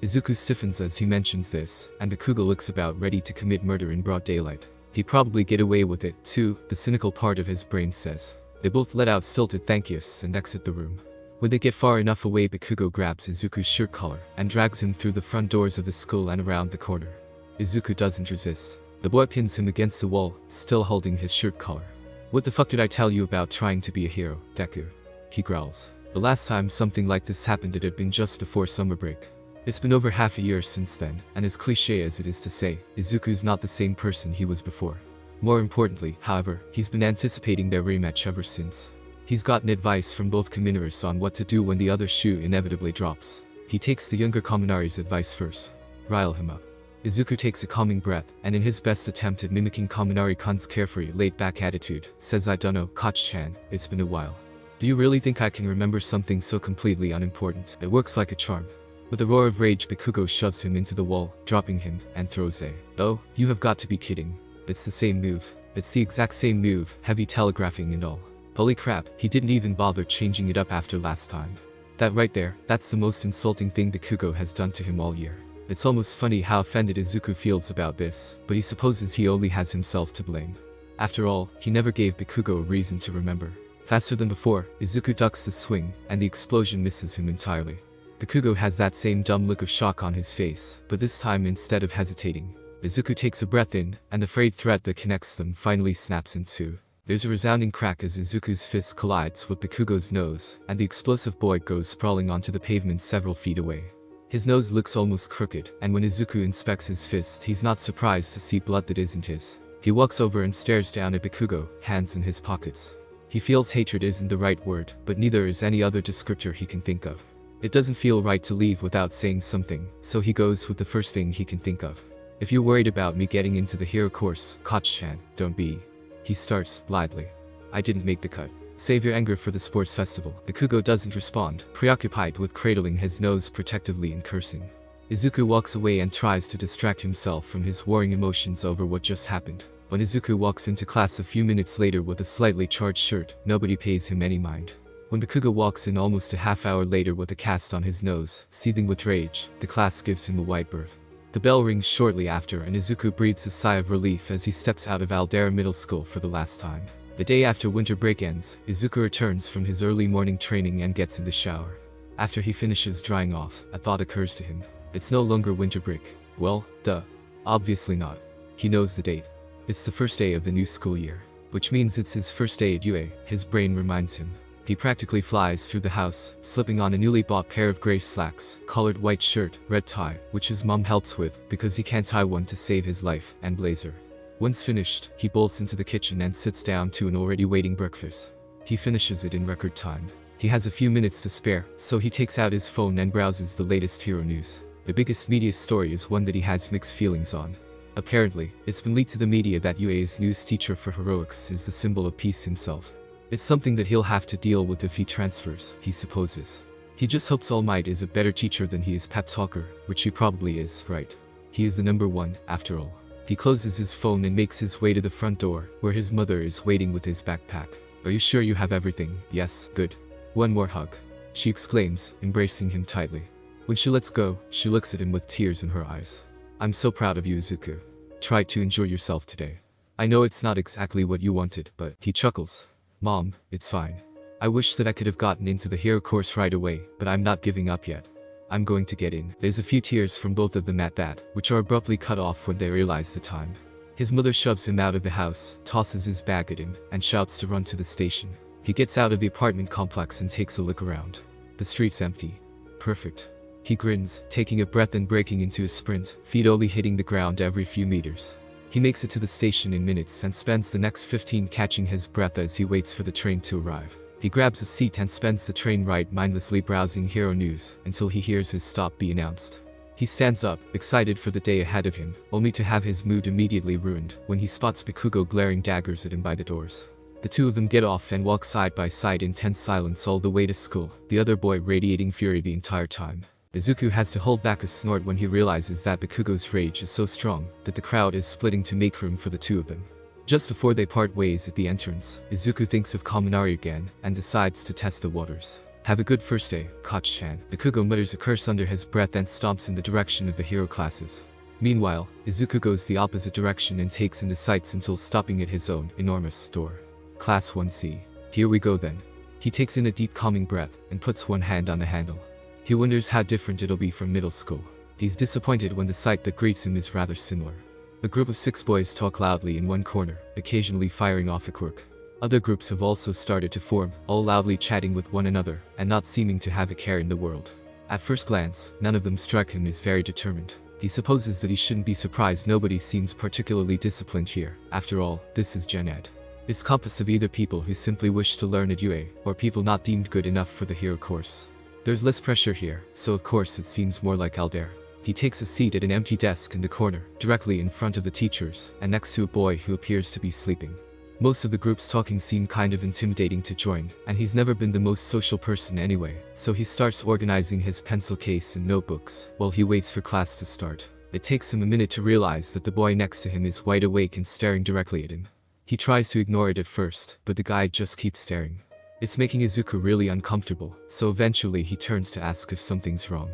Speaker 1: Izuku stiffens as he mentions this, and Bakugo looks about ready to commit murder in broad daylight. He'd probably get away with it, too, the cynical part of his brain says. They both let out stilted thank yous and exit the room. When they get far enough away, Bakugo grabs Izuku's shirt collar and drags him through the front doors of the school and around the corner. Izuku doesn't resist. The boy pins him against the wall, still holding his shirt collar. "What the fuck did I tell you about trying to be a hero, Deku?" he growls. The last time something like this happened it had been just before summer break. It's been over half a year since then, and as cliché as it is to say, Izuku's not the same person he was before. More importantly, however, he's been anticipating their rematch ever since. He's gotten advice from both Kaminaris on what to do when the other shoe inevitably drops. He takes the younger Kaminari's advice first. Rile him up. Izuku takes a calming breath, and in his best attempt at mimicking Kaminari-kun's carefree, laid-back attitude, says, "I dunno, Koch-chan, it's been a while. Do you really think I can remember something so completely unimportant?" It works like a charm. With a roar of rage, Bakugo shoves him into the wall, dropping him, and throws a, "Oh, you have got to be kidding. It's the same move. It's the exact same move, heavy telegraphing and all. Holy crap, he didn't even bother changing it up after last time. That right there, that's the most insulting thing Bakugo has done to him all year." It's almost funny how offended Izuku feels about this, but he supposes he only has himself to blame. After all, he never gave Bakugo a reason to remember. Faster than before, Izuku ducks the swing, and the explosion misses him entirely. Bakugo has that same dumb look of shock on his face, but this time instead of hesitating, Izuku takes a breath in, and the frayed thread that connects them finally snaps in two. There's a resounding crack as Izuku's fist collides with Bakugo's nose, and the explosive boy goes sprawling onto the pavement several feet away. His nose looks almost crooked, and when Izuku inspects his fist, he's not surprised to see blood that isn't his. He walks over and stares down at Bakugo, hands in his pockets. He feels hatred isn't the right word, but neither is any other descriptor he can think of. It doesn't feel right to leave without saying something, so he goes with the first thing he can think of. "If you're worried about me getting into the hero course, Koch-chan, don't be." He starts, blithely. "I didn't make the cut. Save your anger for the sports festival." Bakugo doesn't respond, preoccupied with cradling his nose protectively and cursing. Izuku walks away and tries to distract himself from his warring emotions over what just happened. When Izuku walks into class a few minutes later with a slightly charged shirt, nobody pays him any mind. When Bakugo walks in almost a half hour later with a cast on his nose, seething with rage, the class gives him a white berth. The bell rings shortly after and Izuku breathes a sigh of relief as he steps out of Aldera Middle School for the last time. The day after winter break ends, Izuku returns from his early morning training and gets in the shower. After he finishes drying off, a thought occurs to him. It's no longer winter break. Well, duh. Obviously not. He knows the date. It's the first day of the new school year. Which means it's his first day at UA, his brain reminds him. He practically flies through the house, slipping on a newly bought pair of gray slacks, collared white shirt, red tie, which his mom helps with because he can't tie one to save his life, and blazer. Once finished, he bolts into the kitchen and sits down to an already waiting breakfast. He finishes it in record time. He has a few minutes to spare, so he takes out his phone and browses the latest hero news. The biggest media story is one that he has mixed feelings on. Apparently, it's been leaked to the media that UA's news teacher for heroics is the symbol of peace himself. It's something that he'll have to deal with if he transfers, he supposes. He just hopes All Might is a better teacher than he is pep talker, which he probably is, right? He is the number one, after all. He closes his phone and makes his way to the front door, where his mother is waiting with his backpack. Are you sure you have everything? Yes, good. One more hug. She exclaims, embracing him tightly. When she lets go, she looks at him with tears in her eyes. I'm so proud of you, Izuku. Try to enjoy yourself today. I know it's not exactly what you wanted, but he chuckles. Mom, it's fine. I wish that I could have gotten into the hero course right away, but I'm not giving up yet. I'm going to get in. There's a few tears from both of them at that, which are abruptly cut off when they realize the time. His mother shoves him out of the house, tosses his bag at him, and shouts to run to the station. He gets out of the apartment complex and takes a look around. The street's empty. Perfect. He grins, taking a breath and breaking into a sprint, feet only hitting the ground every few meters. He makes it to the station in minutes and spends the next 15 catching his breath as he waits for the train to arrive. He grabs a seat and spends the train ride mindlessly browsing hero news until he hears his stop be announced. He stands up, excited for the day ahead of him, only to have his mood immediately ruined when he spots Bakugo glaring daggers at him by the doors. The two of them get off and walk side by side in tense silence all the way to school, the other boy radiating fury the entire time. Izuku has to hold back a snort when he realizes that Bakugo's rage is so strong that the crowd is splitting to make room for the two of them. Just before they part ways at the entrance, Izuku thinks of Kaminari again and decides to test the waters. Have a good first day, Koch-chan. Bakugo mutters a curse under his breath and stomps in the direction of the hero classes. Meanwhile, Izuku goes the opposite direction and takes in the sights until stopping at his own enormous door. Class 1C. Here we go then. He takes in a deep calming breath and puts one hand on the handle. He wonders how different it'll be from middle school. He's disappointed when the sight that greets him is rather similar. A group of 6 boys talk loudly in one corner, occasionally firing off a quirk. Other groups have also started to form, all loudly chatting with one another, and not seeming to have a care in the world. At first glance, none of them strike him as very determined. He supposes that he shouldn't be surprised nobody seems particularly disciplined here. After all, this is Gen Ed. It's composed of either people who simply wish to learn at UA, or people not deemed good enough for the hero course. There's less pressure here, so of course it seems more like Aldera. He takes a seat at an empty desk in the corner, directly in front of the teachers, and next to a boy who appears to be sleeping. Most of the groups talking seem kind of intimidating to join, and he's never been the most social person anyway, so he starts organizing his pencil case and notebooks, while he waits for class to start. It takes him a minute to realize that the boy next to him is wide awake and staring directly at him. He tries to ignore it at first, but the guy just keeps staring. It's making Izuku really uncomfortable, so eventually he turns to ask if something's wrong.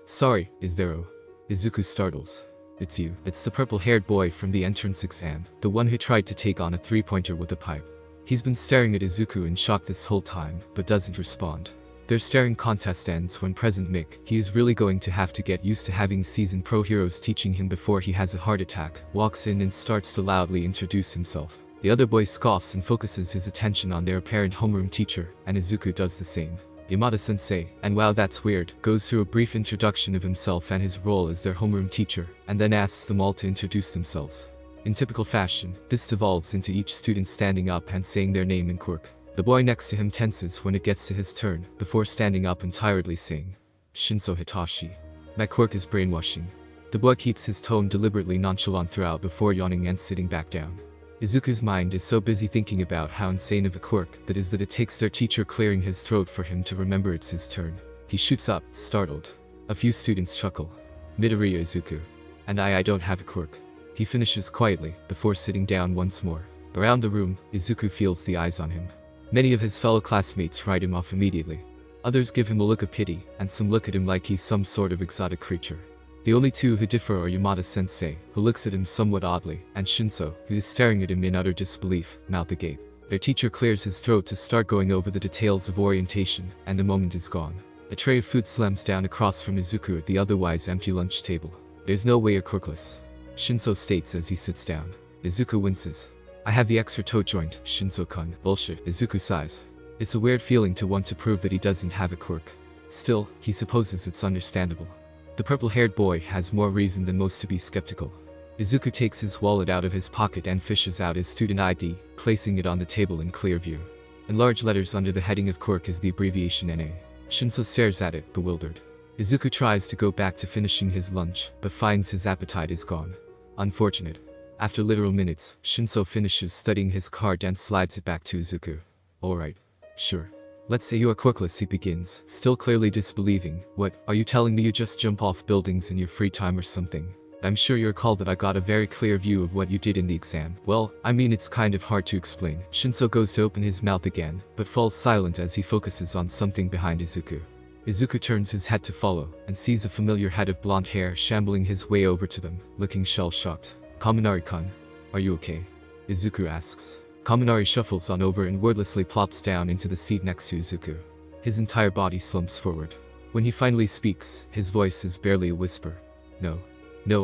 Speaker 1: Sorry, is there a... Izuku startles. It's you. It's the purple-haired boy from the entrance exam, the one who tried to take on a three-pointer with a pipe. He's been staring at Izuku in shock this whole time, but doesn't respond. Their staring contest ends when President Mick, he is really going to have to get used to having seasoned pro heroes teaching him before he has a heart attack, walks in and starts to loudly introduce himself. The other boy scoffs and focuses his attention on their apparent homeroom teacher, and Izuku does the same. Yamada-sensei, and wow that's weird, goes through a brief introduction of himself and his role as their homeroom teacher, and then asks them all to introduce themselves. In typical fashion, this devolves into each student standing up and saying their name and quirk. The boy next to him tenses when it gets to his turn, before standing up and tiredly saying, Shinso Hitachi. My quirk is brainwashing. The boy keeps his tone deliberately nonchalant throughout before yawning and sitting back down. Izuku's mind is so busy thinking about how insane of a quirk that is that it takes their teacher clearing his throat for him to remember it's his turn. He shoots up, startled. A few students chuckle. Midoriya Izuku. And I don't have a quirk. He finishes quietly, before sitting down once more. Around the room, Izuku feels the eyes on him. Many of his fellow classmates write him off immediately. Others give him a look of pity, and some look at him like he's some sort of exotic creature. The only two who differ are Yamada-sensei, who looks at him somewhat oddly, and Shinso, who is staring at him in utter disbelief, mouth agape. Their teacher clears his throat to start going over the details of orientation, and the moment is gone. A tray of food slams down across from Izuku at the otherwise empty lunch table. There's no way you're quirkless, Shinso states as he sits down. Izuku winces. I have the extra toe joint, Shinso-kun. Bullshit, Izuku sighs. It's a weird feeling to want to prove that he doesn't have a quirk. Still, he supposes it's understandable. The purple-haired boy has more reason than most to be skeptical. Izuku takes his wallet out of his pocket and fishes out his student ID, placing it on the table in clear view. In large letters under the heading of quirk is the abbreviation NA. Shinso stares at it, bewildered. Izuku tries to go back to finishing his lunch, but finds his appetite is gone. Unfortunate. After literal minutes, Shinso finishes studying his card and slides it back to Izuku. Alright. Sure. Let's say you are quirkless, he begins, still clearly disbelieving. What, are you telling me you just jump off buildings in your free time or something? I'm sure you recall that I got a very clear view of what you did in the exam. Well, I mean it's kind of hard to explain. Shinso goes to open his mouth again, but falls silent as he focuses on something behind Izuku. Izuku turns his head to follow, and sees a familiar head of blonde hair shambling his way over to them, looking shell-shocked. Kaminari-kun, are you okay? Izuku asks. Kaminari shuffles on over and wordlessly plops down into the seat next to Izuku. His entire body slumps forward. When he finally speaks, his voice is barely a whisper. No,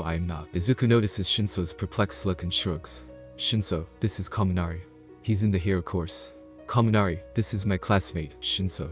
Speaker 1: I am not. Izuku notices Shinso's perplexed look and shrugs. Shinso, this is Kaminari. He's in the hero course. Kaminari, this is my classmate, Shinso.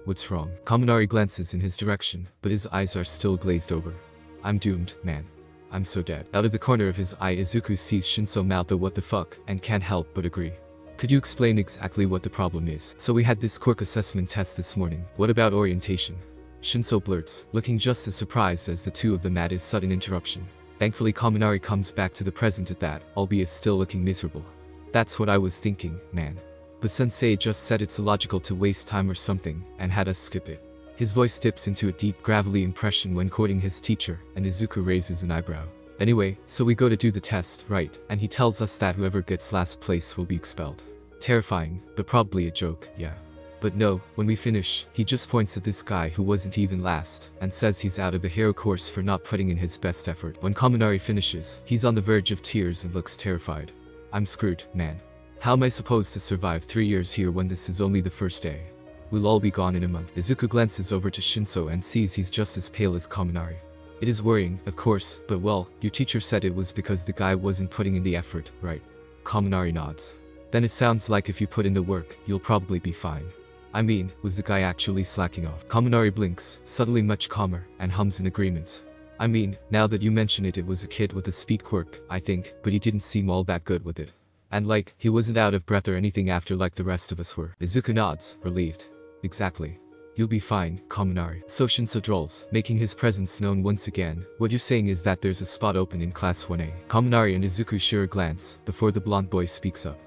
Speaker 1: What's wrong? Kaminari glances in his direction, but his eyes are still glazed over. I'm doomed, man. I'm so dead. Out of the corner of his eye, Izuku sees Shinso mouth a what the fuck, and can't help but agree. Could you explain exactly what the problem is? So we had this quirk assessment test this morning. What about orientation? Shinso blurts, looking just as surprised as the two of them at his sudden interruption. Thankfully Kaminari comes back to the present at that, albeit still looking miserable. That's what I was thinking, man. But sensei just said it's illogical to waste time or something, and had us skip it. His voice dips into a deep, gravelly impression when quoting his teacher, and Izuku raises an eyebrow. Anyway, so we go to do the test, right, and he tells us that whoever gets last place will be expelled. Terrifying, but probably a joke, yeah. But no, when we finish, he just points at this guy who wasn't even last, and says he's out of the hero course for not putting in his best effort. When Kaminari finishes, he's on the verge of tears and looks terrified. I'm screwed, man. How am I supposed to survive 3 years here when this is only the first day? We'll all be gone in a month. Izuku glances over to Shinso and sees he's just as pale as Kaminari. It is worrying, of course, but well, your teacher said it was because the guy wasn't putting in the effort, right? Kaminari nods. Then it sounds like if you put in the work, you'll probably be fine. I mean, was the guy actually slacking off? Kaminari blinks, suddenly much calmer, and hums in agreement. I mean, now that you mention it, it was a kid with a speed quirk, I think, but he didn't seem all that good with it. And like, he wasn't out of breath or anything after like the rest of us were. Izuku nods, relieved. Exactly. You'll be fine, Kaminari. So Shinso drawls, making his presence known once again. What you're saying is that there's a spot open in class 1A. Kaminari and Izuku share a glance, before the blonde boy speaks up.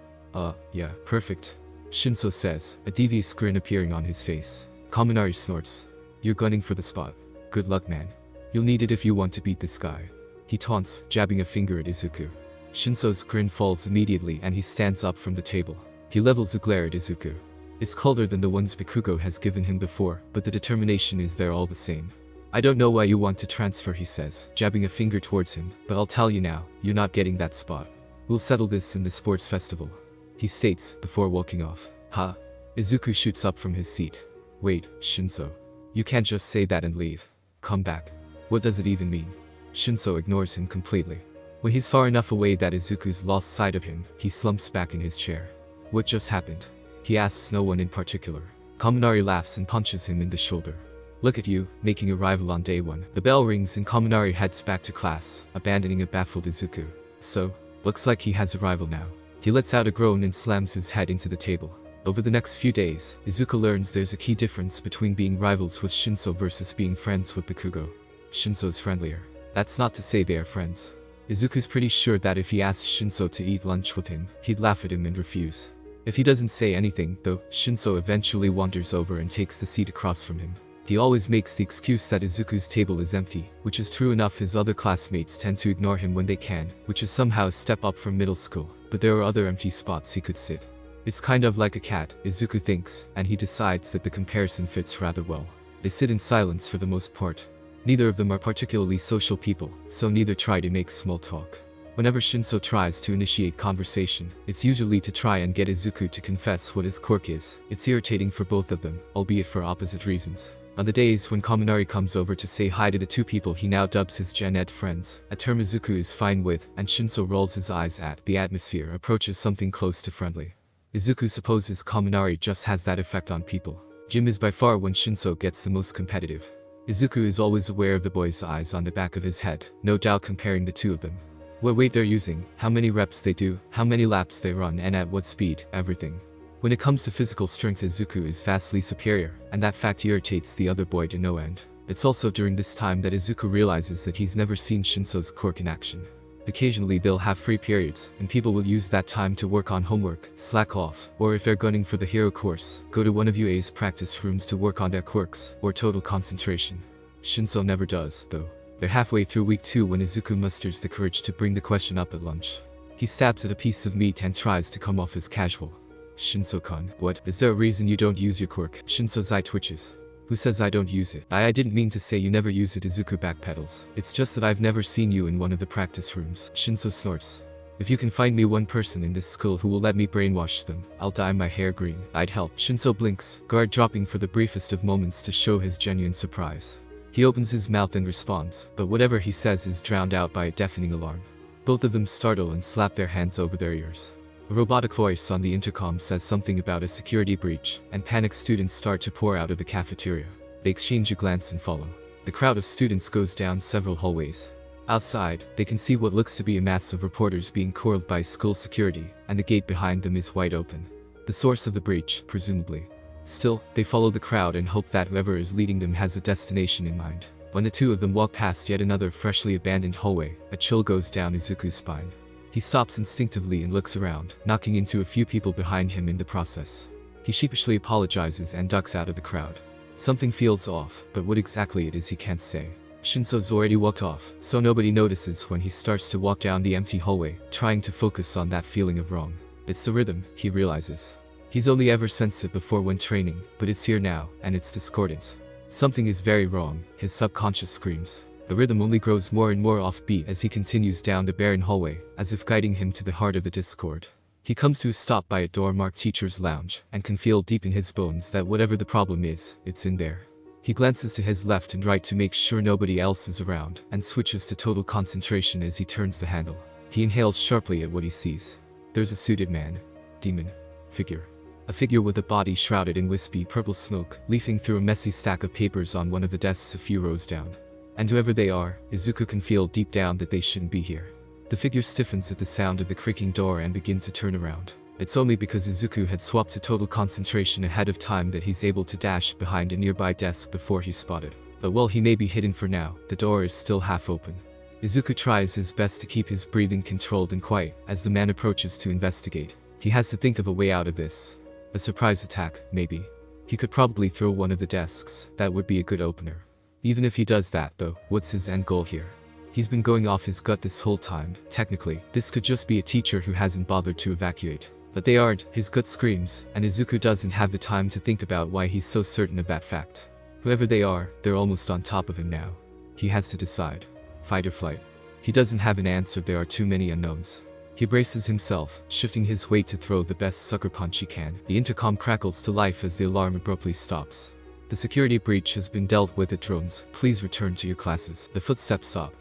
Speaker 1: Yeah, perfect. Shinso says, a devious grin appearing on his face. Kaminari snorts. You're gunning for the spot. Good luck, man. You'll need it if you want to beat this guy. He taunts, jabbing a finger at Izuku. Shinso's grin falls immediately and he stands up from the table. He levels a glare at Izuku. It's colder than the ones Bakugo has given him before, but the determination is there all the same. I don't know why you want to transfer, he says, jabbing a finger towards him, but I'll tell you now, you're not getting that spot. We'll settle this in the sports festival, he states, before walking off. Huh? Izuku shoots up from his seat. Wait, Shinso. You can't just say that and leave. Come back. What does it even mean? Shinso ignores him completely. When he's far enough away that Izuku's lost sight of him, he slumps back in his chair. What just happened? He asks no one in particular. Kaminari laughs and punches him in the shoulder. Look at you, making a rival on day 1. The bell rings and Kaminari heads back to class, abandoning a baffled Izuku. So, looks like he has a rival now. He lets out a groan and slams his head into the table. Over the next few days, Izuku learns there's a key difference between being rivals with Shinso versus being friends with Bakugo. Shinso's friendlier. That's not to say they are friends. Izuku's pretty sure that if he asks Shinso to eat lunch with him, he'd laugh at him and refuse. If he doesn't say anything, though, Shinso eventually wanders over and takes the seat across from him. He always makes the excuse that Izuku's table is empty, which is true enough. His other classmates tend to ignore him when they can, which is somehow a step up from middle school, but there are other empty spots he could sit. It's kind of like a cat, Izuku thinks, and he decides that the comparison fits rather well. They sit in silence for the most part. Neither of them are particularly social people, so neither try to make small talk. Whenever Shinso tries to initiate conversation, it's usually to try and get Izuku to confess what his quirk is. It's irritating for both of them, albeit for opposite reasons. On the days when Kaminari comes over to say hi to the two people he now dubs his Gen Ed friends, a term Izuku is fine with, and Shinso rolls his eyes at, the atmosphere approaches something close to friendly. Izuku supposes Kaminari just has that effect on people. Gym is by far when Shinso gets the most competitive. Izuku is always aware of the boy's eyes on the back of his head, no doubt comparing the two of them. What weight they're using, how many reps they do, how many laps they run and at what speed, everything. When it comes to physical strength, Izuku is vastly superior, and that fact irritates the other boy to no end. It's also during this time that Izuku realizes that he's never seen Shinso's quirk in action. Occasionally they'll have free periods, and people will use that time to work on homework, slack off, or if they're gunning for the hero course, go to one of UA's practice rooms to work on their quirks, or total concentration. Shinso never does, though. They're halfway through week 2 when Izuku musters the courage to bring the question up at lunch. He stabs at a piece of meat and tries to come off as casual. Shinso-kun, what? Is there a reason you don't use your quirk? Shinso's eye twitches. Who says I don't use it? I didn't mean to say you never use it, Izuku backpedals. It's just that I've never seen you in one of the practice rooms. Shinso snorts. If you can find me one person in this school who will let me brainwash them, I'll dye my hair green. I'd help. Shinso blinks, guard dropping for the briefest of moments to show his genuine surprise. He opens his mouth and responds, but whatever he says is drowned out by a deafening alarm. Both of them startle and slap their hands over their ears. A robotic voice on the intercom says something about a security breach, and panicked students start to pour out of the cafeteria. They exchange a glance and follow. The crowd of students goes down several hallways. Outside, they can see what looks to be a mass of reporters being corralled by school security, and the gate behind them is wide open. The source of the breach, presumably. Still, they follow the crowd and hope that whoever is leading them has a destination in mind. When the two of them walk past yet another freshly abandoned hallway, a chill goes down Izuku's spine. He stops instinctively and looks around, knocking into a few people behind him in the process. He sheepishly apologizes and ducks out of the crowd. Something feels off, but what exactly it is he can't say. Shinso's already walked off, so nobody notices when he starts to walk down the empty hallway, trying to focus on that feeling of wrong. It's the rhythm, he realizes. He's only ever sensed it before when training, but it's here now, and it's discordant. Something is very wrong, his subconscious screams. The rhythm only grows more and more offbeat as he continues down the barren hallway, as if guiding him to the heart of the discord. He comes to a stop by a door marked Teacher's Lounge, and can feel deep in his bones that whatever the problem is, it's in there. He glances to his left and right to make sure nobody else is around, and switches to total concentration as he turns the handle. He inhales sharply at what he sees. There's a suited man. Demon. Figure. A figure with a body shrouded in wispy purple smoke, leafing through a messy stack of papers on one of the desks a few rows down. And whoever they are, Izuku can feel deep down that they shouldn't be here. The figure stiffens at the sound of the creaking door and begins to turn around. It's only because Izuku had swapped to total concentration ahead of time that he's able to dash behind a nearby desk before he's spotted. But while he may be hidden for now, the door is still half open. Izuku tries his best to keep his breathing controlled and quiet as the man approaches to investigate. He has to think of a way out of this. A surprise attack, maybe. He could probably throw one of the desks. That would be a good opener. Even if he does that, though, what's his end goal here? He's been going off his gut this whole time. Technically, this could just be a teacher who hasn't bothered to evacuate. But they aren't, his gut screams, and Izuku doesn't have the time to think about why he's so certain of that fact. Whoever they are, they're almost on top of him now. He has to decide. Fight or flight. He doesn't have an answer, there are too many unknowns. He braces himself, shifting his weight to throw the best sucker punch he can. The intercom crackles to life as the alarm abruptly stops. The security breach has been dealt with at drones. Please return to your classes. The footsteps stop.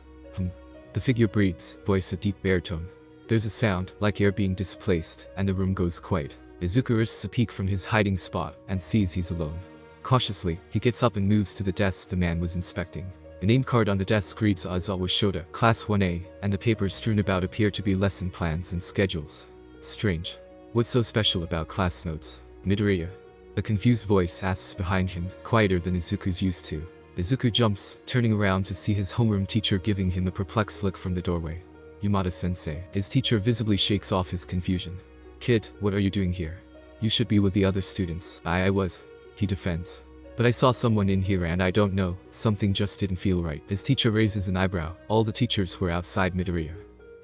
Speaker 1: The figure breathes, voice a deep baritone. There's a sound, like air being displaced, and the room goes quiet. Izuku risks a peek from his hiding spot, and sees he's alone. Cautiously, he gets up and moves to the desk the man was inspecting. A name card on the desk reads Aizawa Shota, Class 1A, and the papers strewn about appear to be lesson plans and schedules. Strange. What's so special about class notes? Midoriya? A confused voice asks behind him, quieter than Izuku's used to. Izuku jumps, turning around to see his homeroom teacher giving him a perplexed look from the doorway. Yamada-sensei. His teacher visibly shakes off his confusion. Kid, what are you doing here? You should be with the other students. I was. He defends. But I saw someone in here and I don't know, something just didn't feel right. His teacher raises an eyebrow. All the teachers were outside Midoriya.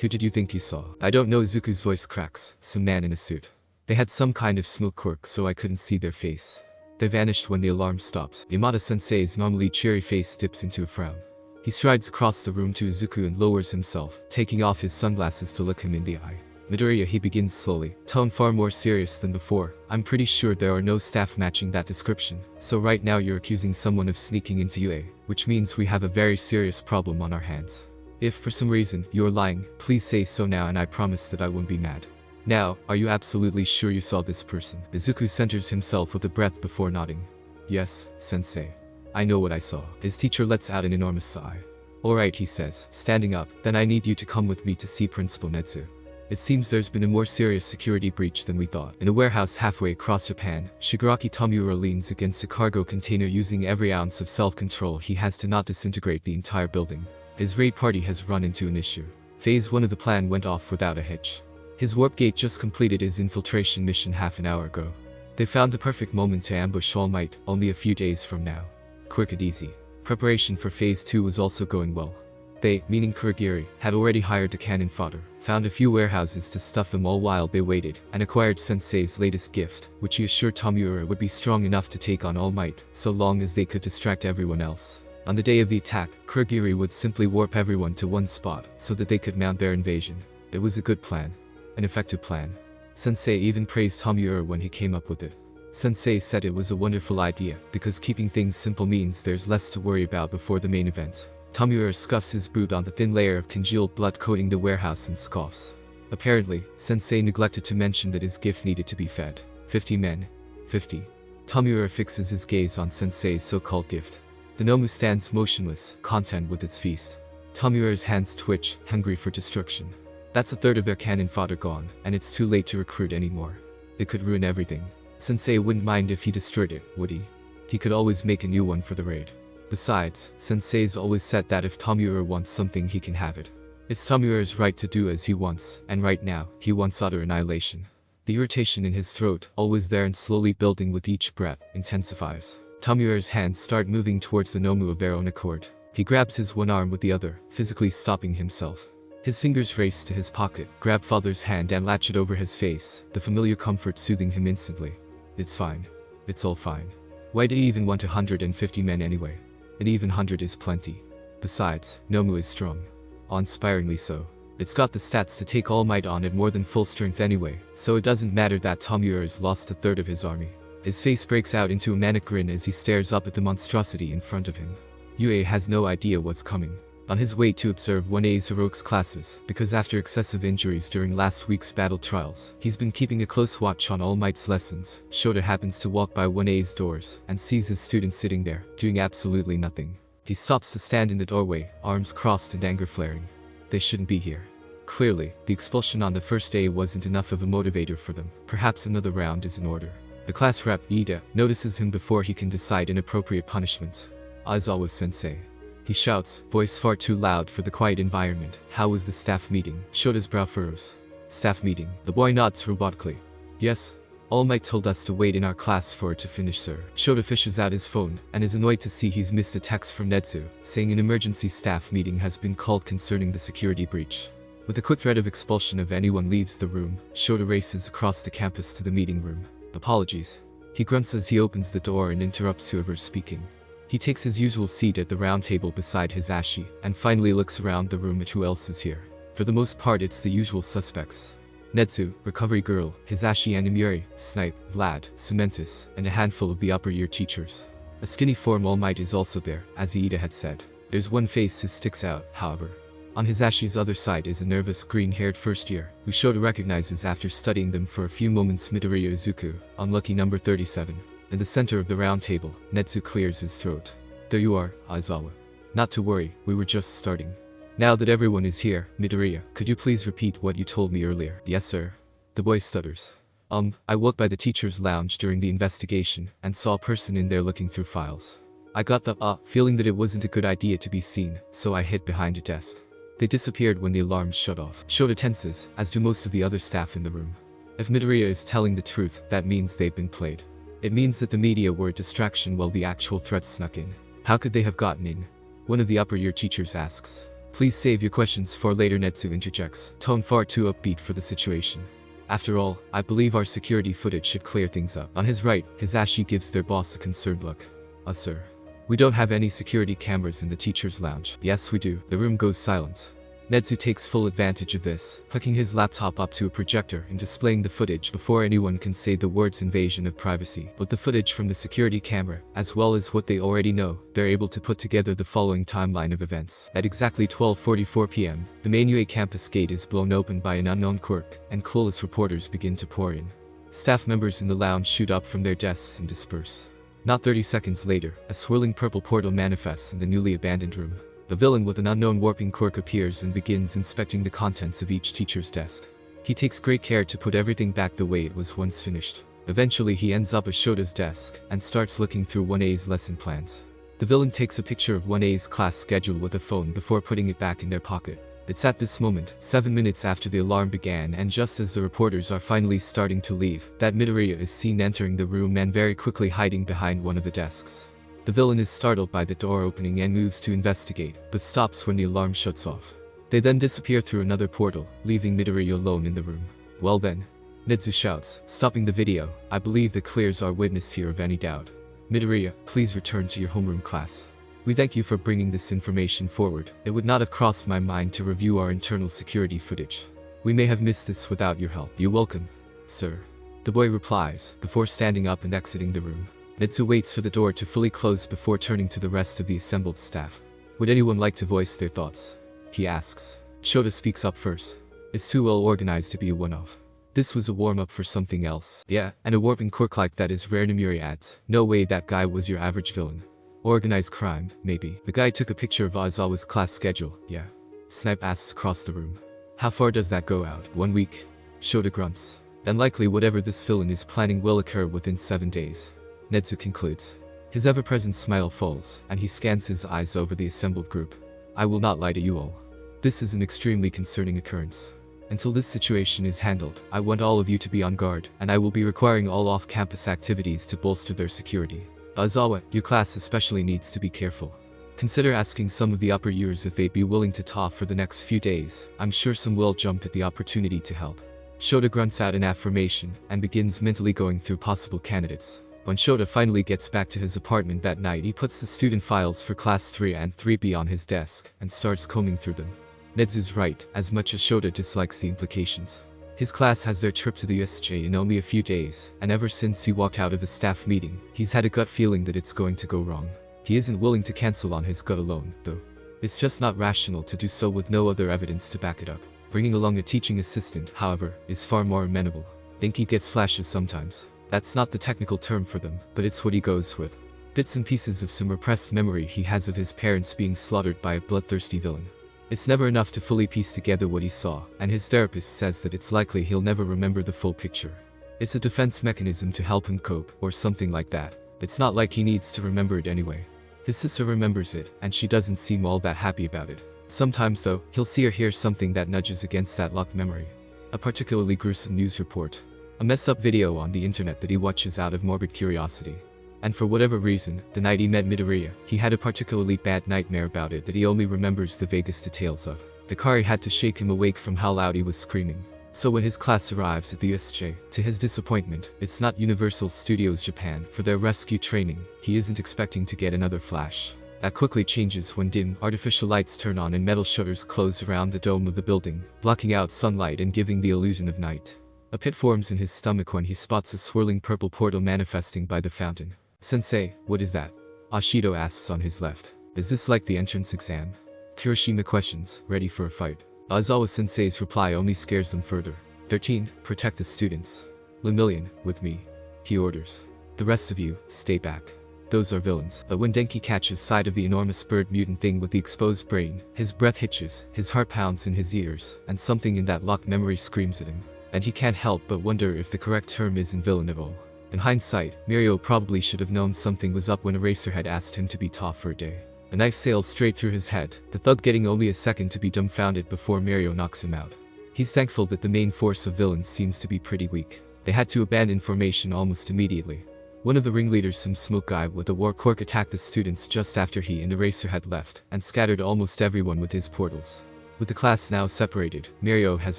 Speaker 1: Who did you think you saw? I don't know, Izuku's voice cracks. Some man in a suit. They had some kind of smoke quirk so I couldn't see their face. They vanished when the alarm stopped. Yamada-sensei's normally cheery face dips into a frown. He strides across the room to Izuku and lowers himself, taking off his sunglasses to look him in the eye. Midoriya, he begins slowly, tone far more serious than before. I'm pretty sure there are no staff matching that description, so right now you're accusing someone of sneaking into UA, which means we have a very serious problem on our hands. If for some reason you're lying, please say so now and I promise that I won't be mad. Now, are you absolutely sure you saw this person? Izuku centers himself with a breath before nodding. Yes, sensei. I know what I saw. His teacher lets out an enormous sigh. Alright, he says, standing up, then I need you to come with me to see Principal Netsu. It seems there's been a more serious security breach than we thought. In a warehouse halfway across Japan, Shigaraki Tomiura leans against a cargo container using every ounce of self-control he has to not disintegrate the entire building. His raid party has run into an issue. Phase 1 of the plan went off without a hitch. His warp gate just completed his infiltration mission half an hour ago. They found the perfect moment to ambush All Might, only a few days from now. Quick and easy. Preparation for Phase 2 was also going well. They, meaning Kurogiri, had already hired the cannon fodder, found a few warehouses to stuff them all while they waited, and acquired Sensei's latest gift, which he assured Tomiura would be strong enough to take on All Might, so long as they could distract everyone else. On the day of the attack, Kurogiri would simply warp everyone to one spot, so that they could mount their invasion. It was a good plan. An effective plan. Sensei even praised Tomiura when he came up with it. Sensei said it was a wonderful idea, because keeping things simple means there's less to worry about before the main event. Tomiura scuffs his boot on the thin layer of congealed blood coating the warehouse and scoffs. Apparently, Sensei neglected to mention that his gift needed to be fed. 50 men. 50. Tomiura fixes his gaze on Sensei's so-called gift. The nomu stands motionless, content with its feast. Tomiura's hands twitch, hungry for destruction. That's a third of their cannon fodder gone, and it's too late to recruit anymore. It could ruin everything. Sensei wouldn't mind if he destroyed it, would he? He could always make a new one for the raid. Besides, Sensei's always said that if Tomiura wants something he can have it. It's Tomiura's right to do as he wants, and right now, he wants utter annihilation. The irritation in his throat, always there and slowly building with each breath, intensifies. Tomiura's hands start moving towards the nomu of their own accord. He grabs his one arm with the other, physically stopping himself. His fingers race to his pocket, grab father's hand and latch it over his face, the familiar comfort soothing him instantly. It's fine. It's all fine. Why do you even want 150 men anyway? An even 100 is plenty. Besides, Nomu is strong. Awe-inspiringly so. It's got the stats to take All Might on at more than full strength anyway, so it doesn't matter that Tomiura's lost a third of his army. His face breaks out into a manic grin as he stares up at the monstrosity in front of him. UA has no idea what's coming. On his way to observe 1A's heroics classes, because after excessive injuries during last week's battle trials, he's been keeping a close watch on All Might's lessons. Shota happens to walk by 1A's doors, and sees his student sitting there, doing absolutely nothing. He stops to stand in the doorway, arms crossed and anger flaring. They shouldn't be here. Clearly, the expulsion on the first day wasn't enough of a motivator for them. Perhaps another round is in order. The class rep, Ida, notices him before he can decide an appropriate punishment. Aizawa-sensei. He shouts, voice far too loud for the quiet environment. How was the staff meeting? Shota's brow furrows. Staff meeting. The boy nods robotically. Yes. All Might told us to wait in our class for it to finish, sir. Shota fishes out his phone, and is annoyed to see he's missed a text from Netsu, saying an emergency staff meeting has been called concerning the security breach. With a quick threat of expulsion if anyone leaves the room, Shota races across the campus to the meeting room. Apologies. He grunts as he opens the door and interrupts whoever's speaking. He takes his usual seat at the round table beside Hisashi, and finally looks around the room at who else is here. For the most part it's the usual suspects. Netsu, Recovery Girl, Hisashi and Imuri, Snipe, Vlad, Cementus, and a handful of the upper year teachers. A skinny form All Might is also there, as Iida had said. There's one face who sticks out, however. On Hisashi's other side is a nervous green-haired first year, who Shota recognizes after studying them for a few moments. Midoriya Izuku, unlucky number 37. In the center of the round table, Netsu clears his throat. There you are, Aizawa. Not to worry, we were just starting. Now that everyone is here, Midoriya, could you please repeat what you told me earlier? Yes, sir. The boy stutters. I walked by the teacher's lounge during the investigation, and saw a person in there looking through files. I got the, feeling that it wasn't a good idea to be seen, so I hid behind a desk. They disappeared when the alarms shut off. Shota tenses, as do most of the other staff in the room. If Midoriya is telling the truth, that means they've been played. It means that the media were a distraction while the actual threats snuck in. How could they have gotten in? One of the upper year teachers asks. Please save your questions for later, Netsu interjects, tone far too upbeat for the situation. After all, I believe our security footage should clear things up. On his right, Hisashi gives their boss a concerned look. Sir. We don't have any security cameras in the teacher's lounge. Yes we do. The room goes silent. Netsu takes full advantage of this, hooking his laptop up to a projector and displaying the footage before anyone can say the words invasion of privacy. But the footage from the security camera, as well as what they already know, they're able to put together the following timeline of events. At exactly 12:44 p.m., the main UA campus gate is blown open by an unknown quirk, and clueless reporters begin to pour in. Staff members in the lounge shoot up from their desks and disperse. Not 30 seconds later, a swirling purple portal manifests in the newly abandoned room. The villain with an unknown warping quirk appears and begins inspecting the contents of each teacher's desk. He takes great care to put everything back the way it was once finished. Eventually he ends up at Shota's desk and starts looking through 1A's lesson plans. The villain takes a picture of 1A's class schedule with a phone before putting it back in their pocket. It's at this moment, 7 minutes after the alarm began and just as the reporters are finally starting to leave, that Midoriya is seen entering the room and very quickly hiding behind one of the desks. The villain is startled by the door opening and moves to investigate, but stops when the alarm shuts off. They then disappear through another portal, leaving Midoriya alone in the room. Well then. Netsu shouts, stopping the video, I believe that clears our witness here of any doubt. Midoriya, please return to your homeroom class. We thank you for bringing this information forward. It would not have crossed my mind to review our internal security footage. We may have missed this without your help. You're welcome, sir. The boy replies, before standing up and exiting the room. Netsu waits for the door to fully close before turning to the rest of the assembled staff. Would anyone like to voice their thoughts? He asks. Shota speaks up first. It's too well organized to be a one-off. This was a warm-up for something else. Yeah, and a warping quirk like that is rare. Nomuri adds. No way that guy was your average villain. Organized crime, maybe. The guy took a picture of Aizawa's class schedule, yeah. Snipe asks across the room. How far does that go out? 1 week? Shota grunts. Then likely whatever this villain is planning will occur within 7 days. Netsu concludes. His ever-present smile falls, and he scans his eyes over the assembled group. I will not lie to you all. This is an extremely concerning occurrence. Until this situation is handled, I want all of you to be on guard, and I will be requiring all off-campus activities to bolster their security. Aizawa, your class especially needs to be careful. Consider asking some of the upper years if they'd be willing to talk for the next few days. I'm sure some will jump at the opportunity to help. Shota grunts out an affirmation, and begins mentally going through possible candidates. When Shota finally gets back to his apartment that night, he puts the student files for Class 3 and 3B on his desk, and starts combing through them. Netsu's right, as much as Shota dislikes the implications. His class has their trip to the USJ in only a few days, and ever since he walked out of the staff meeting, he's had a gut feeling that it's going to go wrong. He isn't willing to cancel on his gut alone, though. It's just not rational to do so with no other evidence to back it up. Bringing along a teaching assistant, however, is far more amenable. Denki gets flashes sometimes. That's not the technical term for them, but it's what he goes with. Bits and pieces of some repressed memory he has of his parents being slaughtered by a bloodthirsty villain. It's never enough to fully piece together what he saw, and his therapist says that it's likely he'll never remember the full picture. It's a defense mechanism to help him cope, or something like that. It's not like he needs to remember it anyway. His sister remembers it, and she doesn't seem all that happy about it. Sometimes though, he'll see or hear something that nudges against that locked memory. A particularly gruesome news report. A messed up video on the internet that he watches out of morbid curiosity. And for whatever reason, the night he met Midoriya, he had a particularly bad nightmare about it that he only remembers the vaguest details of. Hikari had to shake him awake from how loud he was screaming. So when his class arrives at the USJ, to his disappointment, it's not Universal Studios Japan for their rescue training. He isn't expecting to get another flash. That quickly changes when dim, artificial lights turn on and metal shutters close around the dome of the building, blocking out sunlight and giving the illusion of night. A pit forms in his stomach when he spots a swirling purple portal manifesting by the fountain. Sensei, what is that? Ashido asks on his left. Is this like the entrance exam? Kirishima questions, ready for a fight. Aizawa-sensei's reply only scares them further. 13, protect the students. Lemillion, with me. He orders. The rest of you, stay back. Those are villains. But when Denki catches sight of the enormous bird mutant thing with the exposed brain, his breath hitches, his heart pounds in his ears, and something in that locked memory screams at him. And he can't help but wonder if the correct term isn't villain at all. In hindsight, Mirio probably should have known something was up when Eraserhead asked him to be tough for a day. A knife sails straight through his head, the thug getting only a second to be dumbfounded before Mirio knocks him out. He's thankful that the main force of villains seems to be pretty weak. They had to abandon formation almost immediately. One of the ringleaders, some smoke guy with a war quirk, attacked the students just after he and Eraserhead left, and scattered almost everyone with his portals. With the class now separated, Mirio has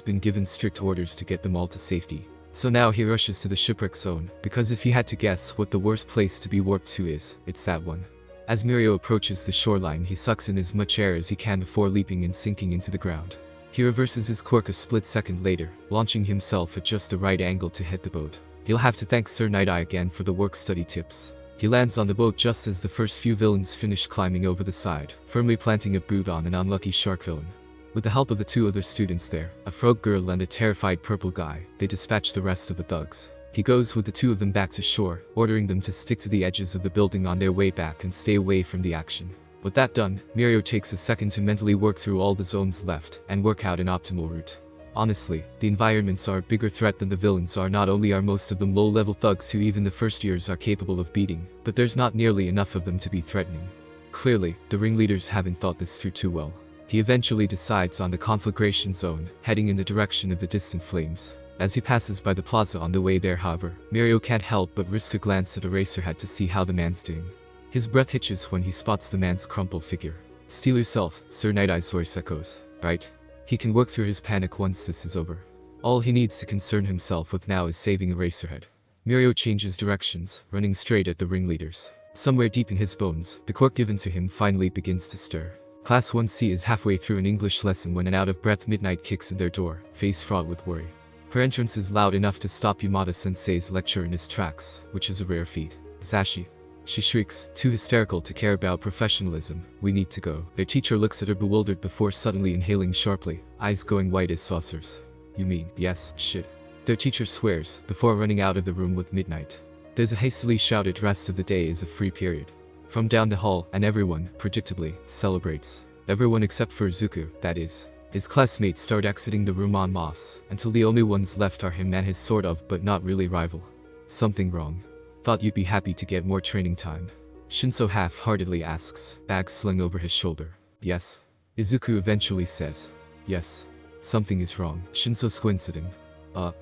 Speaker 1: been given strict orders to get them all to safety. So now he rushes to the shipwreck zone, because if he had to guess what the worst place to be warped to is, it's that one. As Mirio approaches the shoreline, he sucks in as much air as he can before leaping and sinking into the ground. He reverses his quirk a split second later, launching himself at just the right angle to hit the boat. He'll have to thank Sir Night-Eye again for the work study tips. He lands on the boat just as the first few villains finish climbing over the side, firmly planting a boot on an unlucky shark villain. With the help of the two other students there, a frog girl and a terrified purple guy, they dispatch the rest of the thugs. He goes with the two of them back to shore, ordering them to stick to the edges of the building on their way back and stay away from the action. With that done, Mirio takes a second to mentally work through all the zones left and work out an optimal route. Honestly, the environments are a bigger threat than the villains are. Not only are most of them low-level thugs who even the first years are capable of beating, but there's not nearly enough of them to be threatening. Clearly, the ringleaders haven't thought this through too well. He eventually decides on the conflagration zone, heading in the direction of the distant flames. As he passes by the plaza on the way there, however, Mirio can't help but risk a glance at Eraserhead to see how the man's doing. His breath hitches when he spots the man's crumpled figure. Steel yourself, Sir Night-Eye's voice echoes. Right? He can work through his panic once this is over. All he needs to concern himself with now is saving Eraserhead. Mirio changes directions, running straight at the ringleaders. Somewhere deep in his bones, the quirk given to him finally begins to stir. Class 1C is halfway through an English lesson when an out-of-breath Midnight kicks in their door, face fraught with worry. Her entrance is loud enough to stop Yamada-sensei's lecture in his tracks, which is a rare feat. Sashi. She shrieks, too hysterical to care about professionalism. We need to go. Their teacher looks at her bewildered before suddenly inhaling sharply, eyes going white as saucers. You mean, yes, shit. Their teacher swears, before running out of the room with Midnight. There's a hastily shouted rest of the day is a free period. From down the hall, and everyone, predictably, celebrates. Everyone except for Izuku, that is. His classmates start exiting the room en masse, until the only ones left are him and his sort of but not really rival. Something wrong. Thought you'd be happy to get more training time. Shinso half-heartedly asks, bag slung over his shoulder. Yes. Izuku eventually says. Yes. Something is wrong. Shinso squints at him.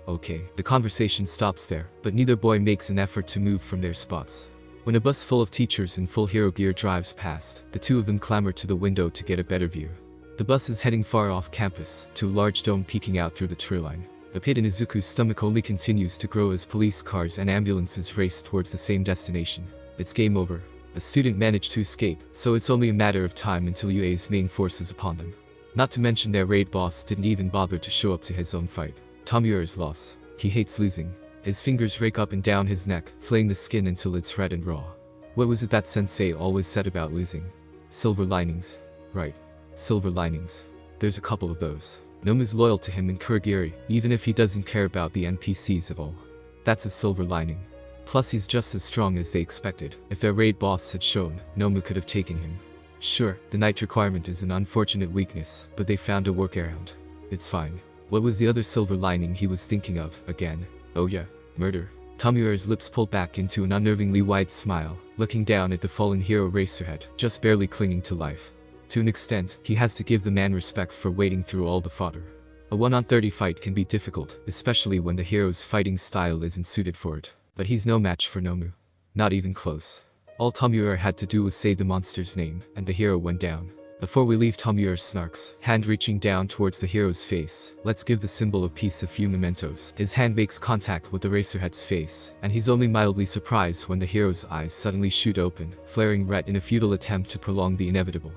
Speaker 1: Okay. The conversation stops there, but neither boy makes an effort to move from their spots. When a bus full of teachers in full hero gear drives past, the two of them clamber to the window to get a better view. The bus is heading far off campus, to a large dome peeking out through the tree line. The pit in Izuku's stomach only continues to grow as police cars and ambulances race towards the same destination. It's game over. A student managed to escape, so it's only a matter of time until UA's main force is upon them. Not to mention their raid boss didn't even bother to show up to his own fight. Tomura is lost. He hates losing. His fingers rake up and down his neck, flaying the skin until it's red and raw. What was it that sensei always said about losing? Silver linings. Right. Silver linings. There's a couple of those. Nomu's loyal to him in Kurogiri, even if he doesn't care about the NPCs at all. That's a silver lining. Plus he's just as strong as they expected. If their raid boss had shown, Nomu could have taken him. Sure, the night requirement is an unfortunate weakness, but they found a workaround. It's fine. What was the other silver lining he was thinking of, again? Oh yeah, murder. Tomura's lips pulled back into an unnervingly wide smile, looking down at the fallen hero Eraserhead, just barely clinging to life. To an extent, he has to give the man respect for wading through all the fodder. A 1-on-30 fight can be difficult, especially when the hero's fighting style isn't suited for it. But he's no match for Nomu. Not even close. All Tomura had to do was say the monster's name, and the hero went down. Before we leave, Tomura snarks, hand reaching down towards the hero's face. Let's give the symbol of peace a few mementos. His hand makes contact with the Eraserhead's face, and he's only mildly surprised when the hero's eyes suddenly shoot open, flaring red in a futile attempt to prolong the inevitable.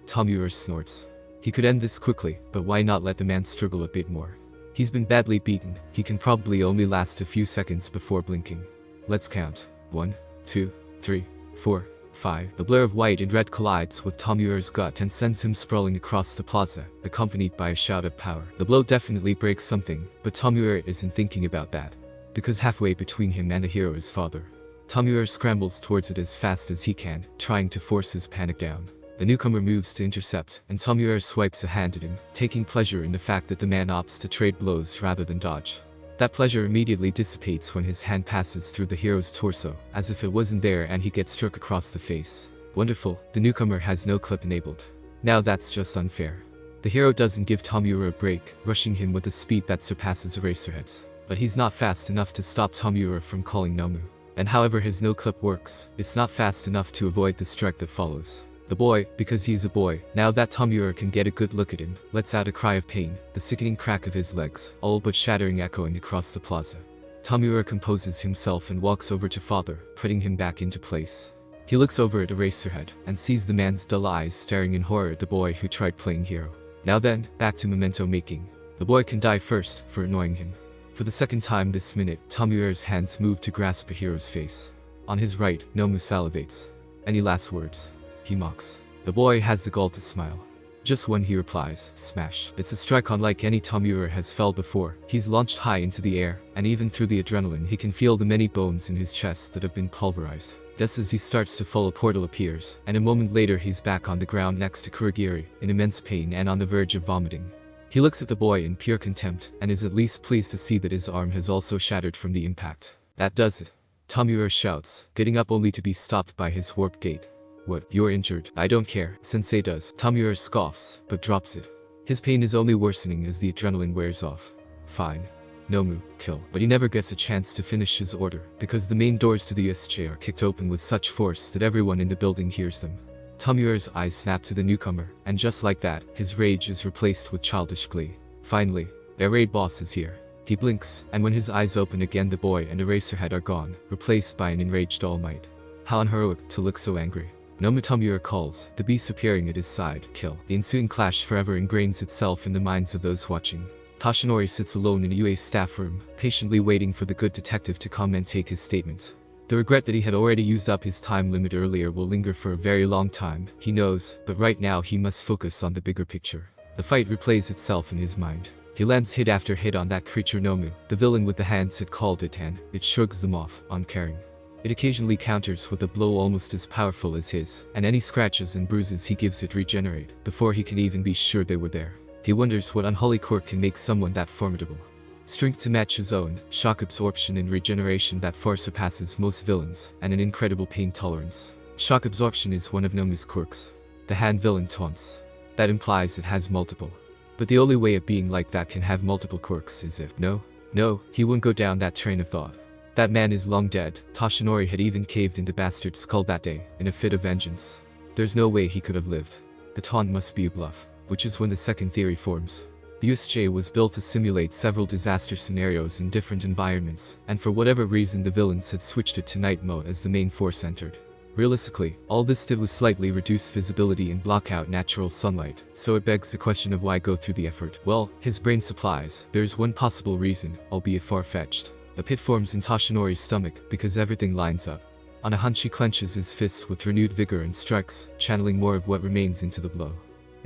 Speaker 1: Tomura snorts. He could end this quickly, but why not let the man struggle a bit more? He's been badly beaten, he can probably only last a few seconds before blinking. Let's count. 1, 2, 3, 4, 5. A blur of white and red collides with Tomura's gut and sends him sprawling across the plaza, accompanied by a shout of power. The blow definitely breaks something, but Tomura isn't thinking about that. Because halfway between him and the hero is father. Tomura scrambles towards it as fast as he can, trying to force his panic down. The newcomer moves to intercept, and Tomura swipes a hand at him, taking pleasure in the fact that the man opts to trade blows rather than dodge. That pleasure immediately dissipates when his hand passes through the hero's torso, as if it wasn't there, and he gets struck across the face. Wonderful, the newcomer has no clip enabled. Now that's just unfair. The hero doesn't give Tomura a break, rushing him with a speed that surpasses Eraserhead's. But he's not fast enough to stop Tomura from calling Nomu. And however his no clip works, it's not fast enough to avoid the strike that follows. The boy, because he's a boy, now that Tomura can get a good look at him, lets out a cry of pain, the sickening crack of his legs, all but shattering echoing across the plaza. Tomura composes himself and walks over to father, putting him back into place. He looks over at Eraserhead, and sees the man's dull eyes staring in horror at the boy who tried playing hero. Now then, back to memento making. The boy can die first, for annoying him. For the second time this minute, Tomura's hands move to grasp a hero's face. On his right, Nomu salivates. Any last words? He mocks. The boy has the gall to smile. Just when he replies, smash. It's a strike unlike any Tomura has felt before. He's launched high into the air, and even through the adrenaline he can feel the many bones in his chest that have been pulverized. Just as he starts to fall, a portal appears, and a moment later he's back on the ground next to Kurogiri, in immense pain and on the verge of vomiting. He looks at the boy in pure contempt, and is at least pleased to see that his arm has also shattered from the impact. That does it. Tomura shouts, getting up only to be stopped by his warped gait. What, you're injured? I don't care, Sensei does. Tomura scoffs, but drops it. His pain is only worsening as the adrenaline wears off. Fine. Nomu, kill. But he never gets a chance to finish his order, because the main doors to the USJ are kicked open with such force that everyone in the building hears them. Tomura's eyes snap to the newcomer, and just like that, his rage is replaced with childish glee. Finally, their raid boss is here. He blinks, and when his eyes open again the boy and Eraserhead are gone, replaced by an enraged All Might. How unheroic to look so angry. Nomu Tomura calls, the beast appearing at his side, kill. The ensuing clash forever ingrains itself in the minds of those watching. Toshinori sits alone in a UA's staff room, patiently waiting for the good detective to come and take his statement. The regret that he had already used up his time limit earlier will linger for a very long time, he knows, but right now he must focus on the bigger picture. The fight replays itself in his mind. He lands hit after hit on that creature Nomu, the villain with the hands had called it, and it shrugs them off, uncaring. It occasionally counters with a blow almost as powerful as his, and any scratches and bruises he gives it regenerate, before he can even be sure they were there. He wonders what unholy quirk can make someone that formidable. Strength to match his own, shock absorption and regeneration that far surpasses most villains, and an incredible pain tolerance. Shock absorption is one of Nomu's quirks. The hand villain taunts. That implies it has multiple. But the only way a being like that can have multiple quirks is if no, he wouldn't go down that train of thought. That man is long dead. Toshinori had even caved into Bastard's skull that day, in a fit of vengeance. There's no way he could have lived. The taunt must be a bluff, which is when the second theory forms. The USJ was built to simulate several disaster scenarios in different environments, and for whatever reason the villains had switched it to night mode as the main force entered. Realistically, all this did was slightly reduce visibility and block out natural sunlight, so it begs the question of why go through the effort. Well, his brain supplies. There's one possible reason, albeit far-fetched. A pit forms in Toshinori's stomach, because everything lines up. On a hunch he clenches his fist with renewed vigor and strikes, channeling more of what remains into the blow.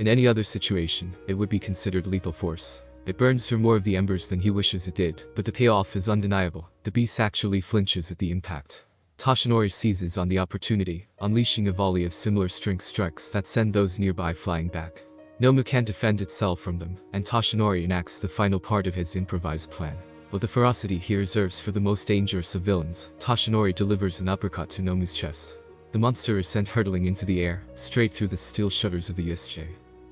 Speaker 1: In any other situation, it would be considered lethal force. It burns through more of the embers than he wishes it did, but the payoff is undeniable. The beast actually flinches at the impact. Toshinori seizes on the opportunity, unleashing a volley of similar strength strikes that send those nearby flying back. Nomu can't defend itself from them, and Toshinori enacts the final part of his improvised plan. With the ferocity he reserves for the most dangerous of villains, Toshinori delivers an uppercut to Nomu's chest. The monster is sent hurtling into the air, straight through the steel shutters of the USJ.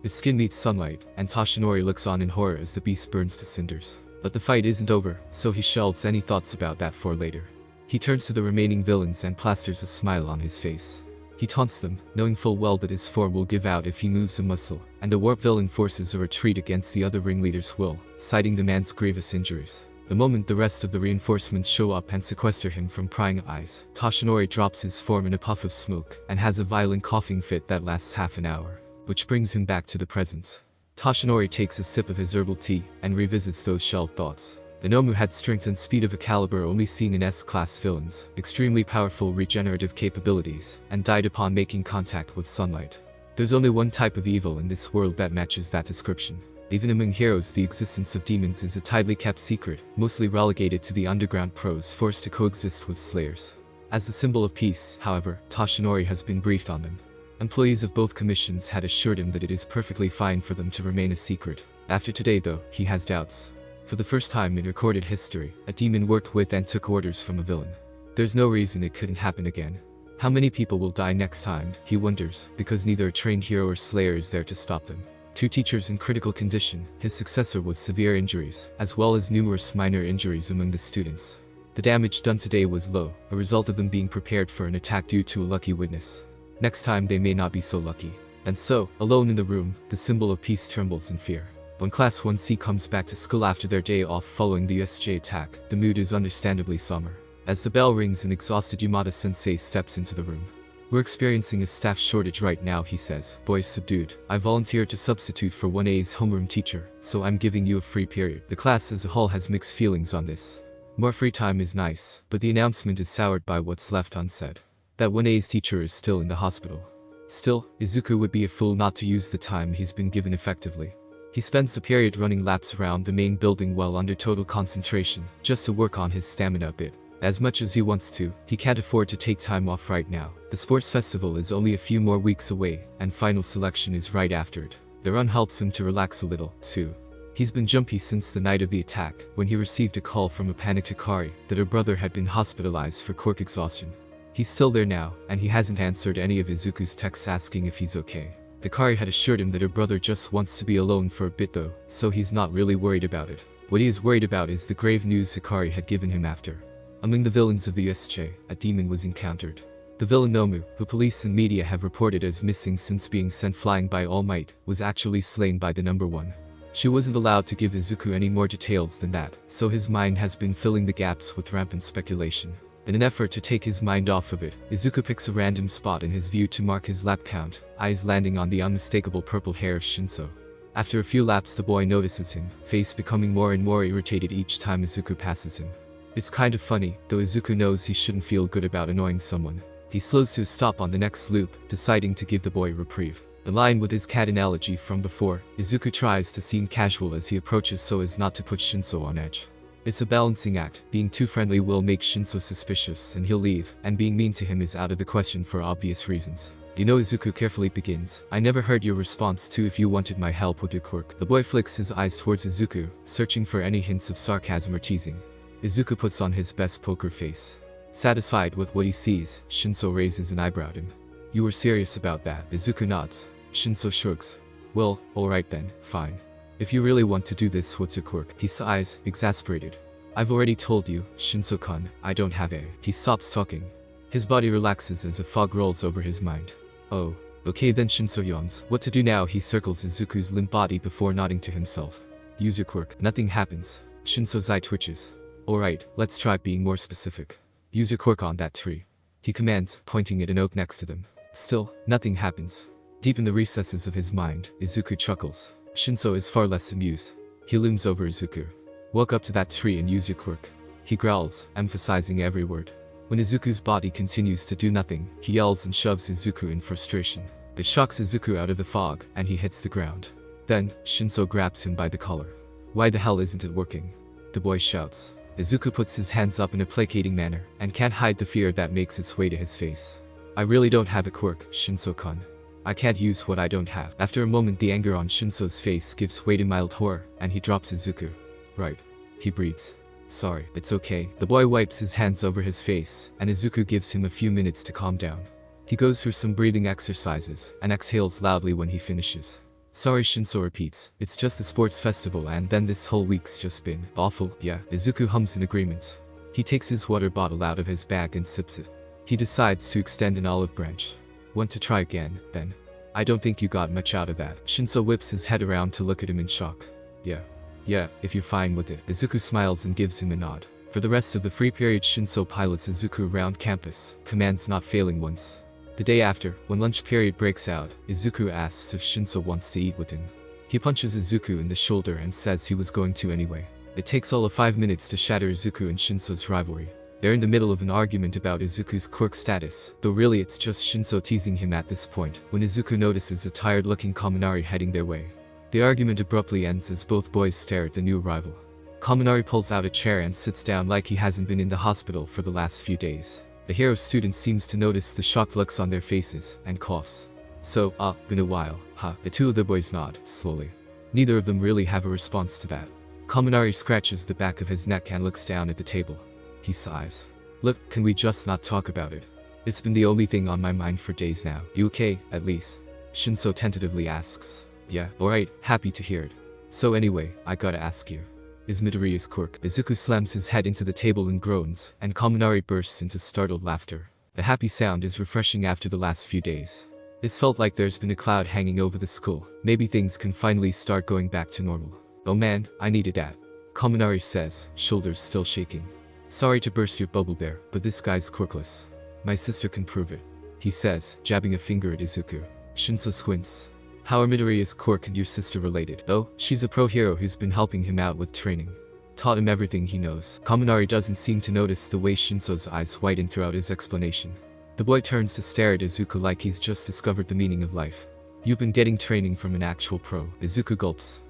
Speaker 1: Its skin meets sunlight, and Toshinori looks on in horror as the beast burns to cinders. But the fight isn't over, so he shelves any thoughts about that for later. He turns to the remaining villains and plasters a smile on his face. He taunts them, knowing full well that his form will give out if he moves a muscle, and the warp villain forces a retreat against the other ringleader's will, citing the man's grievous injuries. The moment the rest of the reinforcements show up and sequester him from prying eyes, Toshinori drops his form in a puff of smoke, and has a violent coughing fit that lasts half an hour, which brings him back to the present. Toshinori takes a sip of his herbal tea, and revisits those shelved thoughts. The Nomu had strength and speed of a caliber only seen in S-class villains, extremely powerful regenerative capabilities, and died upon making contact with sunlight. There's only one type of evil in this world that matches that description. Even among heroes the existence of demons is a tightly kept secret, mostly relegated to the underground pros forced to coexist with slayers. As the symbol of peace, however, Toshinori has been briefed on them. Employees of both commissions had assured him that it is perfectly fine for them to remain a secret. After today though, he has doubts. For the first time in recorded history, a demon worked with and took orders from a villain. There's no reason it couldn't happen again. How many people will die next time, he wonders, because neither a trained hero or slayer is there to stop them. 2 teachers in critical condition, his successor with severe injuries, as well as numerous minor injuries among the students. The damage done today was low, a result of them being prepared for an attack due to a lucky witness. Next time they may not be so lucky. And so, alone in the room, the symbol of peace trembles in fear. When Class 1C comes back to school after their day off following the USJ attack, the mood is understandably somber. As the bell rings, an exhausted Yamada-sensei steps into the room. "We're experiencing a staff shortage right now," he says, voice subdued. "I volunteered to substitute for 1A's homeroom teacher, so I'm giving you a free period." The class as a whole has mixed feelings on this. More free time is nice, but the announcement is soured by what's left unsaid. That 1A's teacher is still in the hospital. Still, Izuku would be a fool not to use the time he's been given effectively. He spends the period running laps around the main building well under total concentration, just to work on his stamina a bit. As much as he wants to, he can't afford to take time off right now. The sports festival is only a few more weeks away, and final selection is right after it. The run helps him to relax a little, too. He's been jumpy since the night of the attack, when he received a call from a panicked Hikari that her brother had been hospitalized for quirk exhaustion. He's still there now, and he hasn't answered any of Izuku's texts asking if he's okay. Hikari had assured him that her brother just wants to be alone for a bit though, so he's not really worried about it. What he is worried about is the grave news Hikari had given him after. Among the villains of the USJ, a demon was encountered. The villain Nomu, who police and media have reported as missing since being sent flying by All Might, was actually slain by the number 1. She wasn't allowed to give Izuku any more details than that, so his mind has been filling the gaps with rampant speculation. In an effort to take his mind off of it, Izuku picks a random spot in his view to mark his lap count, eyes landing on the unmistakable purple hair of Shinso. After a few laps the boy notices him, face becoming more and more irritated each time Izuku passes him. It's kind of funny, though Izuku knows he shouldn't feel good about annoying someone. He slows to a stop on the next loop, deciding to give the boy a reprieve. In line with his cat analogy from before, Izuku tries to seem casual as he approaches so as not to put Shinso on edge. It's a balancing act. Being too friendly will make Shinso suspicious and he'll leave, and being mean to him is out of the question for obvious reasons. "You know," Izuku carefully begins, "I never heard your response to if you wanted my help with your quirk." The boy flicks his eyes towards Izuku, searching for any hints of sarcasm or teasing. Izuku puts on his best poker face. Satisfied with what he sees, Shinso raises an eyebrow at him. "You were serious about that?" Izuku nods. Shinso shrugs. "Well, alright then, fine. If you really want to do this, what's your quirk?" He sighs, exasperated. "I've already told you, Shinso-kun, I don't have a." He stops talking. His body relaxes as a fog rolls over his mind. "Oh, okay then." Shinso yawns. What to do now? He circles Izuku's limp body before nodding to himself. "Use your quirk." Nothing happens. Shinso's eye twitches. "Alright, let's try being more specific. Use your quirk on that tree," he commands, pointing at an oak next to them. Still, nothing happens. Deep in the recesses of his mind, Izuku chuckles. Shinso is far less amused. He looms over Izuku. "Walk up to that tree and use your quirk," he growls, emphasizing every word. When Izuku's body continues to do nothing, he yells and shoves Izuku in frustration. It shocks Izuku out of the fog, and he hits the ground. Then, Shinso grabs him by the collar. "Why the hell isn't it working?" the boy shouts. Izuku puts his hands up in a placating manner, and can't hide the fear that makes its way to his face. "I really don't have a quirk, Shinso-kun. I can't use what I don't have." After a moment the anger on Shinso's face gives way to mild horror, and he drops Izuku. "Right," he breathes. "Sorry, it's okay." The boy wipes his hands over his face, and Izuku gives him a few minutes to calm down. He goes through some breathing exercises, and exhales loudly when he finishes. "Sorry," Shinso repeats. "It's just the sports festival and then this whole week's just been awful." "Yeah," Izuku hums in agreement. He takes his water bottle out of his bag and sips it. He decides to extend an olive branch. "Want to try again, then?" "I don't think you got much out of that." Shinso whips his head around to look at him in shock. Yeah, if you're fine with it." Izuku smiles and gives him a nod. For the rest of the free period Shinso pilots Izuku around campus, commands not failing once. The day after, when lunch period breaks out, Izuku asks if Shinso wants to eat with him. He punches Izuku in the shoulder and says he was going to anyway. It takes all of 5 minutes to shatter Izuku and Shinso's rivalry. They're in the middle of an argument about Izuku's quirk status, though really it's just Shinso teasing him at this point, when Izuku notices a tired-looking Kaminari heading their way. The argument abruptly ends as both boys stare at the new arrival. Kaminari pulls out a chair and sits down like he hasn't been in the hospital for the last few days. The hero student seems to notice the shocked looks on their faces, and coughs. "So, been a while, huh?" The two of the boys nod, slowly. Neither of them really have a response to that. Kaminari scratches the back of his neck and looks down at the table. He sighs. "Look, can we just not talk about it? It's been the only thing on my mind for days now." "You okay, at least?" Shinso tentatively asks. "Yeah, alright, happy to hear it. So anyway, I gotta ask you. Is Midoriya's quirk?" Izuku slams his head into the table and groans, and Kaminari bursts into startled laughter. The happy sound is refreshing after the last few days. It's felt like there's been a cloud hanging over the school. Maybe things can finally start going back to normal. Oh man, I needed that. Kaminari says, shoulders still shaking. Sorry to burst your bubble there, but this guy's quirkless. My sister can prove it. He says, jabbing a finger at Izuku. Shinso squints. How are Midoriya's quirk and your sister related? Oh, she's a pro hero who's been helping him out with training. Taught him everything he knows. Kaminari doesn't seem to notice the way Shinso's eyes widen throughout his explanation. The boy turns to stare at Izuku like he's just discovered the meaning of life. You've been getting training from an actual pro. Izuku gulps.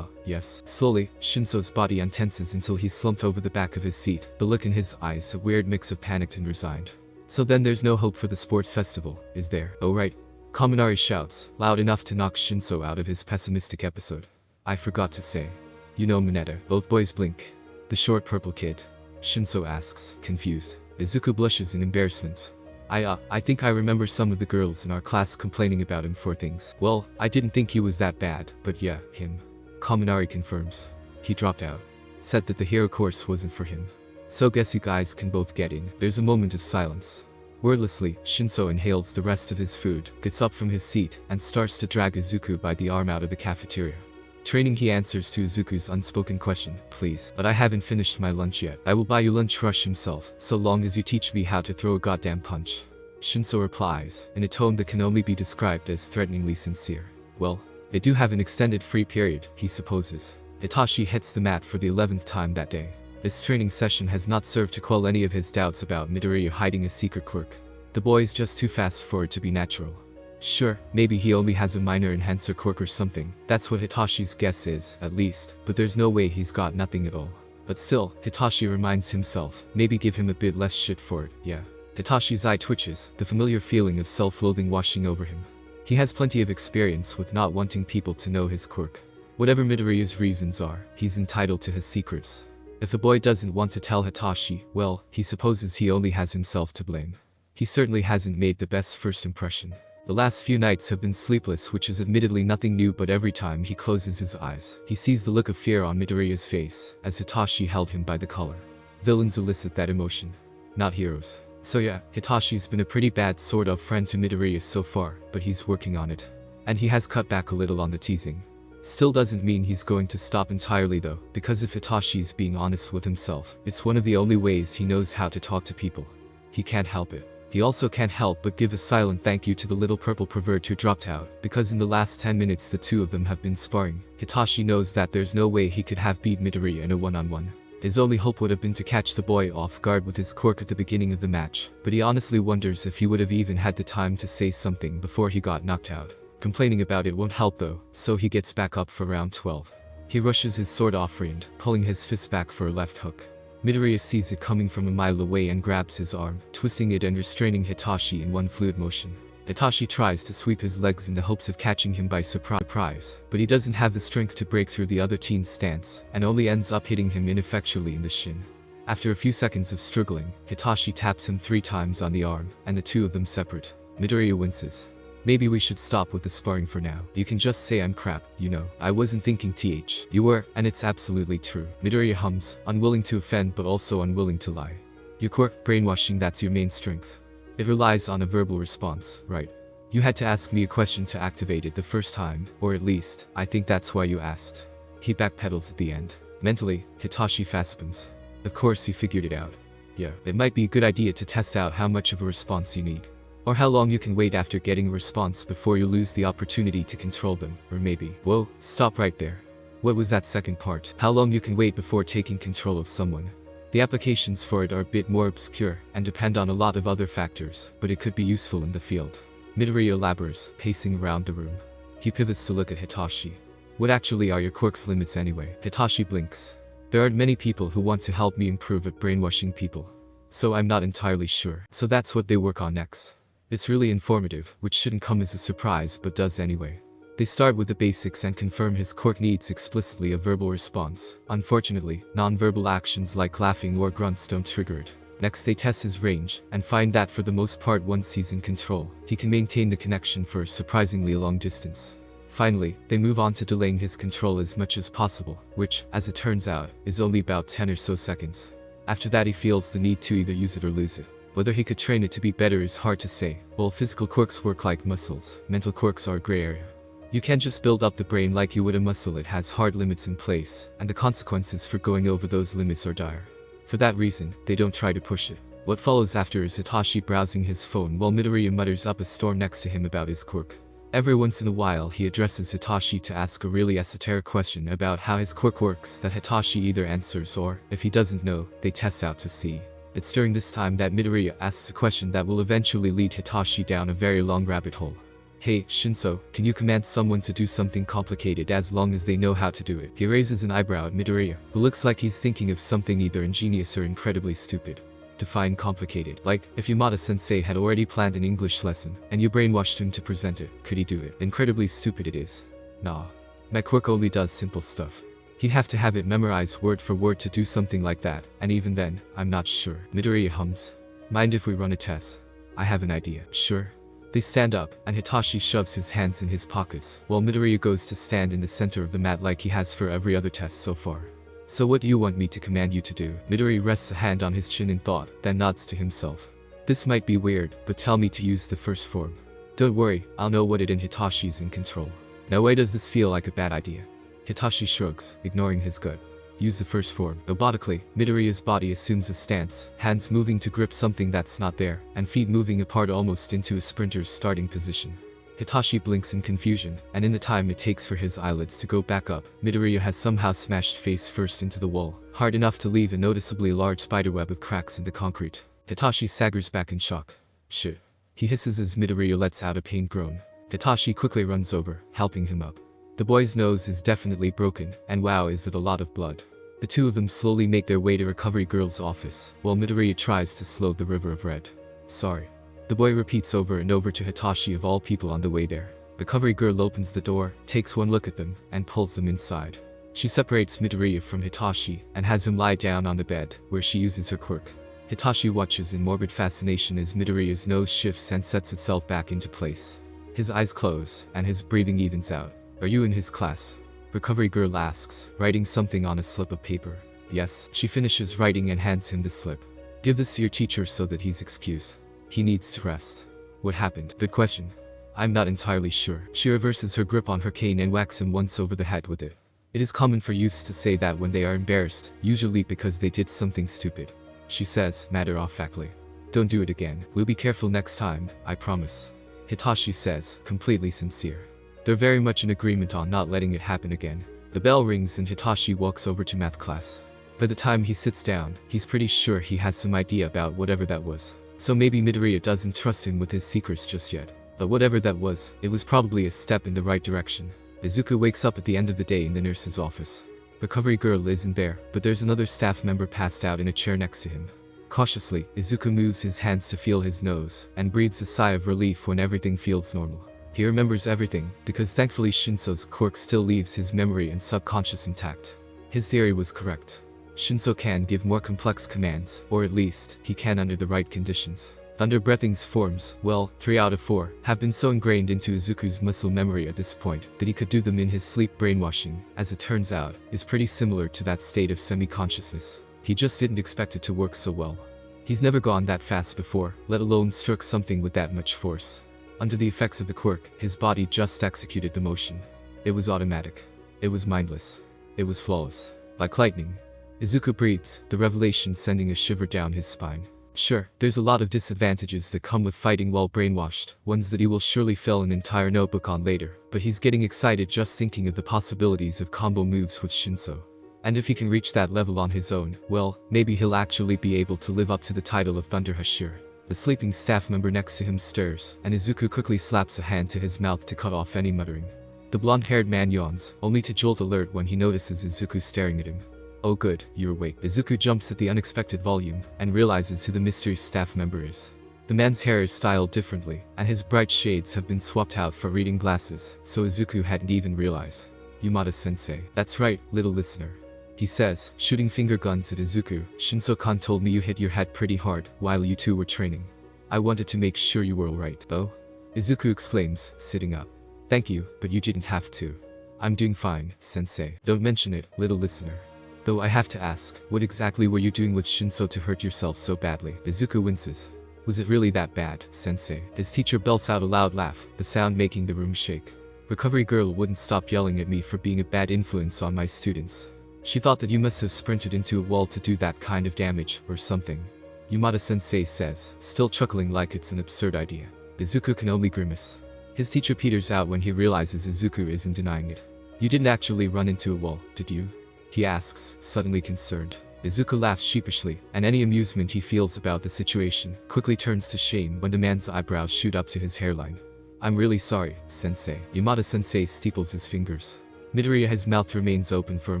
Speaker 1: Yes. Slowly, Shinso's body untenses until he's slumped over the back of his seat, the look in his eyes a weird mix of panicked and resigned. So then there's no hope for the sports festival, is there? Oh right. Kaminari shouts, loud enough to knock Shinso out of his pessimistic episode. I forgot to say. You know Mineta. Both boys blink. The short purple kid. Shinso asks, confused. Izuku blushes in embarrassment. I think I remember some of the girls in our class complaining about him for things. Well, I didn't think he was that bad, but yeah, him. Kaminari confirms. He dropped out. Said that the hero course wasn't for him. So guess you guys can both get in. There's a moment of silence. Wordlessly, Shinso inhales the rest of his food, gets up from his seat, and starts to drag Izuku by the arm out of the cafeteria. Training, he answers to Izuku's unspoken question, please, but I haven't finished my lunch yet. I will buy you lunch, rush himself, so long as you teach me how to throw a goddamn punch. Shinso replies, in a tone that can only be described as threateningly sincere. Well, they do have an extended free period, he supposes. Itachi hits the mat for the 11th time that day. This training session has not served to quell any of his doubts about Midoriya hiding a secret quirk. The boy's just too fast for it to be natural. Sure, maybe he only has a minor enhancer quirk or something. That's what Hitashi's guess is, at least, but there's no way he's got nothing at all. But still, Hitachi reminds himself, maybe give him a bit less shit for it, yeah. Hitashi's eye twitches, the familiar feeling of self-loathing washing over him. He has plenty of experience with not wanting people to know his quirk. Whatever Midoriya's reasons are, he's entitled to his secrets. If the boy doesn't want to tell Hitachi, well, he supposes he only has himself to blame. He certainly hasn't made the best first impression. The last few nights have been sleepless, which is admittedly nothing new, but every time he closes his eyes, he sees the look of fear on Midoriya's face, as Hitachi held him by the collar. Villains elicit that emotion, not heroes. So yeah, Hitashi's been a pretty bad sort of friend to Midoriya so far, but he's working on it. And he has cut back a little on the teasing. Still doesn't mean he's going to stop entirely though, because if Hitashi's being honest with himself, it's one of the only ways he knows how to talk to people. He can't help it. He also can't help but give a silent thank you to the little purple pervert who dropped out, because in the last 10 minutes the two of them have been sparring. Hitachi knows that there's no way he could have beat Midoriya in a one-on-one. His only hope would have been to catch the boy off guard with his quirk at the beginning of the match, but he honestly wonders if he would have even had the time to say something before he got knocked out. Complaining about it won't help though, so he gets back up for round 12. He rushes his sword offhand, pulling his fist back for a left hook. Midoriya sees it coming from a mile away and grabs his arm, twisting it and restraining Hitachi in one fluid motion. Hitachi tries to sweep his legs in the hopes of catching him by surprise, but he doesn't have the strength to break through the other teen's stance, and only ends up hitting him ineffectually in the shin. After a few seconds of struggling, Hitachi taps him 3 times on the arm, and the two of them separate. Midoriya winces. Maybe we should stop with the sparring for now. You can just say I'm crap, you know. I wasn't thinking th. You were, and it's absolutely true. Midoriya hums, unwilling to offend but also unwilling to lie. Your quirk, brainwashing, that's your main strength. It relies on a verbal response, right? You had to ask me a question to activate it the first time, or at least, I think that's why you asked. He backpedals at the end. Mentally, Hitachi fastspins. Of course he figured it out. Yeah, it might be a good idea to test out how much of a response you need. Or how long you can wait after getting a response before you lose the opportunity to control them, or maybe, whoa, stop right there. What was that second part? How long you can wait before taking control of someone. The applications for it are a bit more obscure, and depend on a lot of other factors, but it could be useful in the field. Midoriya elaborates, pacing around the room. He pivots to look at Hitachi. What actually are your quirk's limits anyway? Hitachi blinks. There aren't many people who want to help me improve at brainwashing people. So I'm not entirely sure. So that's what they work on next. It's really informative, which shouldn't come as a surprise but does anyway. They start with the basics and confirm his quirk needs explicitly a verbal response. Unfortunately, non-verbal actions like laughing or grunts don't trigger it. Next they test his range, and find that for the most part once he's in control, he can maintain the connection for a surprisingly long distance. Finally, they move on to delaying his control as much as possible, which, as it turns out, is only about 10 or so seconds. After that he feels the need to either use it or lose it. Whether he could train it to be better is hard to say. While physical quirks work like muscles, mental quirks are a gray area. You can't just build up the brain like you would a muscle. It has hard limits in place, and the consequences for going over those limits are dire. For that reason, they don't try to push it. What follows after is Hitachi browsing his phone while Midoriya mutters up a storm next to him about his quirk. Every once in a while he addresses Hitachi to ask a really esoteric question about how his quirk works that Hitachi either answers or, if he doesn't know, they test out to see. It's during this time that Midoriya asks a question that will eventually lead Hitachi down a very long rabbit hole. Hey, Shinso, can you command someone to do something complicated as long as they know how to do it? He raises an eyebrow at Midoriya, who looks like he's thinking of something either ingenious or incredibly stupid. Define complicated. Like, if Yamada-sensei had already planned an English lesson, and you brainwashed him to present it, could he do it? Incredibly stupid it is. Nah. My quirk only does simple stuff. He'd have to have it memorized word for word to do something like that, and even then, I'm not sure. Midoriya hums. Mind if we run a test? I have an idea. Sure. They stand up, and Hitachi shoves his hands in his pockets, while Midoriya goes to stand in the center of the mat like he has for every other test so far. So what do you want me to command you to do? Midoriya rests a hand on his chin in thought, then nods to himself. This might be weird, but tell me to use the first form. Don't worry, I'll know what it and Hitachi's in control. Now why does this feel like a bad idea? Hitachi shrugs, ignoring his gut. Use the first form. Robotically, Midoriya's body assumes a stance, hands moving to grip something that's not there, and feet moving apart almost into a sprinter's starting position. Hitachi blinks in confusion, and in the time it takes for his eyelids to go back up, Midoriya has somehow smashed face first into the wall, hard enough to leave a noticeably large spiderweb of cracks in the concrete. Hitachi staggers back in shock. Shit. He hisses as Midoriya lets out a pained groan. Hitachi quickly runs over, helping him up. The boy's nose is definitely broken, and wow is it a lot of blood. The two of them slowly make their way to Recovery Girl's office, while Midoriya tries to slow the river of red. Sorry. The boy repeats over and over to Hitachi of all people on the way there. Recovery Girl opens the door, takes one look at them, and pulls them inside. She separates Midoriya from Hitachi, and has him lie down on the bed, where she uses her quirk. Hitachi watches in morbid fascination as Midoriya's nose shifts and sets itself back into place. His eyes close, and his breathing evens out. Are you in his class? Recovery Girl asks, writing something on a slip of paper. Yes. She finishes writing and hands him the slip. Give this to your teacher so that he's excused. He needs to rest. What happened? Good question. I'm not entirely sure. She reverses her grip on her cane and whacks him once over the head with it. It is common for youths to say that when they are embarrassed, usually because they did something stupid. She says, matter-of-factly. Don't do it again. We'll be careful next time, I promise. Hitachi says, completely sincere. They're very much in agreement on not letting it happen again. The bell rings and Hitachi walks over to math class. By the time he sits down, he's pretty sure he has some idea about whatever that was. So maybe Midoriya doesn't trust him with his secrets just yet. But whatever that was, it was probably a step in the right direction. Izuku wakes up at the end of the day in the nurse's office. Recovery Girl isn't there, but there's another staff member passed out in a chair next to him. Cautiously, Izuku moves his hands to feel his nose, and breathes a sigh of relief when everything feels normal. He remembers everything, because thankfully Shinso's quirk still leaves his memory and subconscious intact. His theory was correct. Shinso can give more complex commands, or at least, he can under the right conditions. Thunder Breathing's forms, well, 3 out of 4, have been so ingrained into Izuku's muscle memory at this point, that he could do them in his sleep. Brainwashing, as it turns out, is pretty similar to that state of semi-consciousness. He just didn't expect it to work so well. He's never gone that fast before, let alone struck something with that much force. Under the effects of the quirk, his body just executed the motion. It was automatic. It was mindless. It was flawless. Like lightning. Izuku breathes, the revelation sending a shiver down his spine. Sure, there's a lot of disadvantages that come with fighting while brainwashed, ones that he will surely fill an entire notebook on later, but he's getting excited just thinking of the possibilities of combo moves with Shinso. And if he can reach that level on his own, well, maybe he'll actually be able to live up to the title of Thunder Hashir. The sleeping staff member next to him stirs, and Izuku quickly slaps a hand to his mouth to cut off any muttering. The blonde-haired man yawns, only to jolt alert when he notices Izuku staring at him. Oh good, you're awake. Izuku jumps at the unexpected volume, and realizes who the mysterious staff member is. The man's hair is styled differently, and his bright shades have been swapped out for reading glasses, so Izuku hadn't even realized. Yamada-sensei. That's right, little listener. He says, shooting finger guns at Izuku. Shinso-kan told me you hit your head pretty hard, while you two were training. I wanted to make sure you were alright, though. Izuku exclaims, sitting up. Thank you, but you didn't have to. I'm doing fine, sensei. Don't mention it, little listener. Though I have to ask, what exactly were you doing with Shinso to hurt yourself so badly? Izuku winces. Was it really that bad, sensei? His teacher belts out a loud laugh, the sound making the room shake. Recovery girl wouldn't stop yelling at me for being a bad influence on my students. She thought that you must have sprinted into a wall to do that kind of damage, or something. Yamada-sensei says, still chuckling like it's an absurd idea. Izuku can only grimace. His teacher peters out when he realizes Izuku isn't denying it. You didn't actually run into a wall, did you? He asks, suddenly concerned. Izuku laughs sheepishly, and any amusement he feels about the situation quickly turns to shame when the man's eyebrows shoot up to his hairline. I'm really sorry, sensei. Yamada-sensei steeples his fingers. Midoriya's mouth remains open for a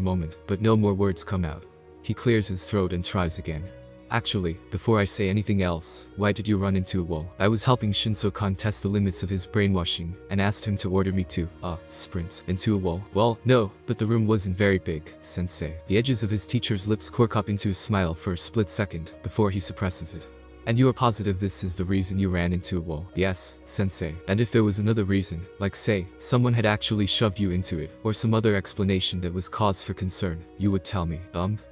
Speaker 1: moment, but no more words come out. He clears his throat and tries again. Actually, before I say anything else, why did you run into a wall? I was helping Shinso contest the limits of his brainwashing, and asked him to order me to, sprint into a wall. Well, no, but the room wasn't very big, sensei. The edges of his teacher's lips quirk up into a smile for a split second, before he suppresses it. And you are positive this is the reason you ran into a wall? Yes, sensei. And if there was another reason, like say, someone had actually shoved you into it, or some other explanation that was cause for concern, you would tell me.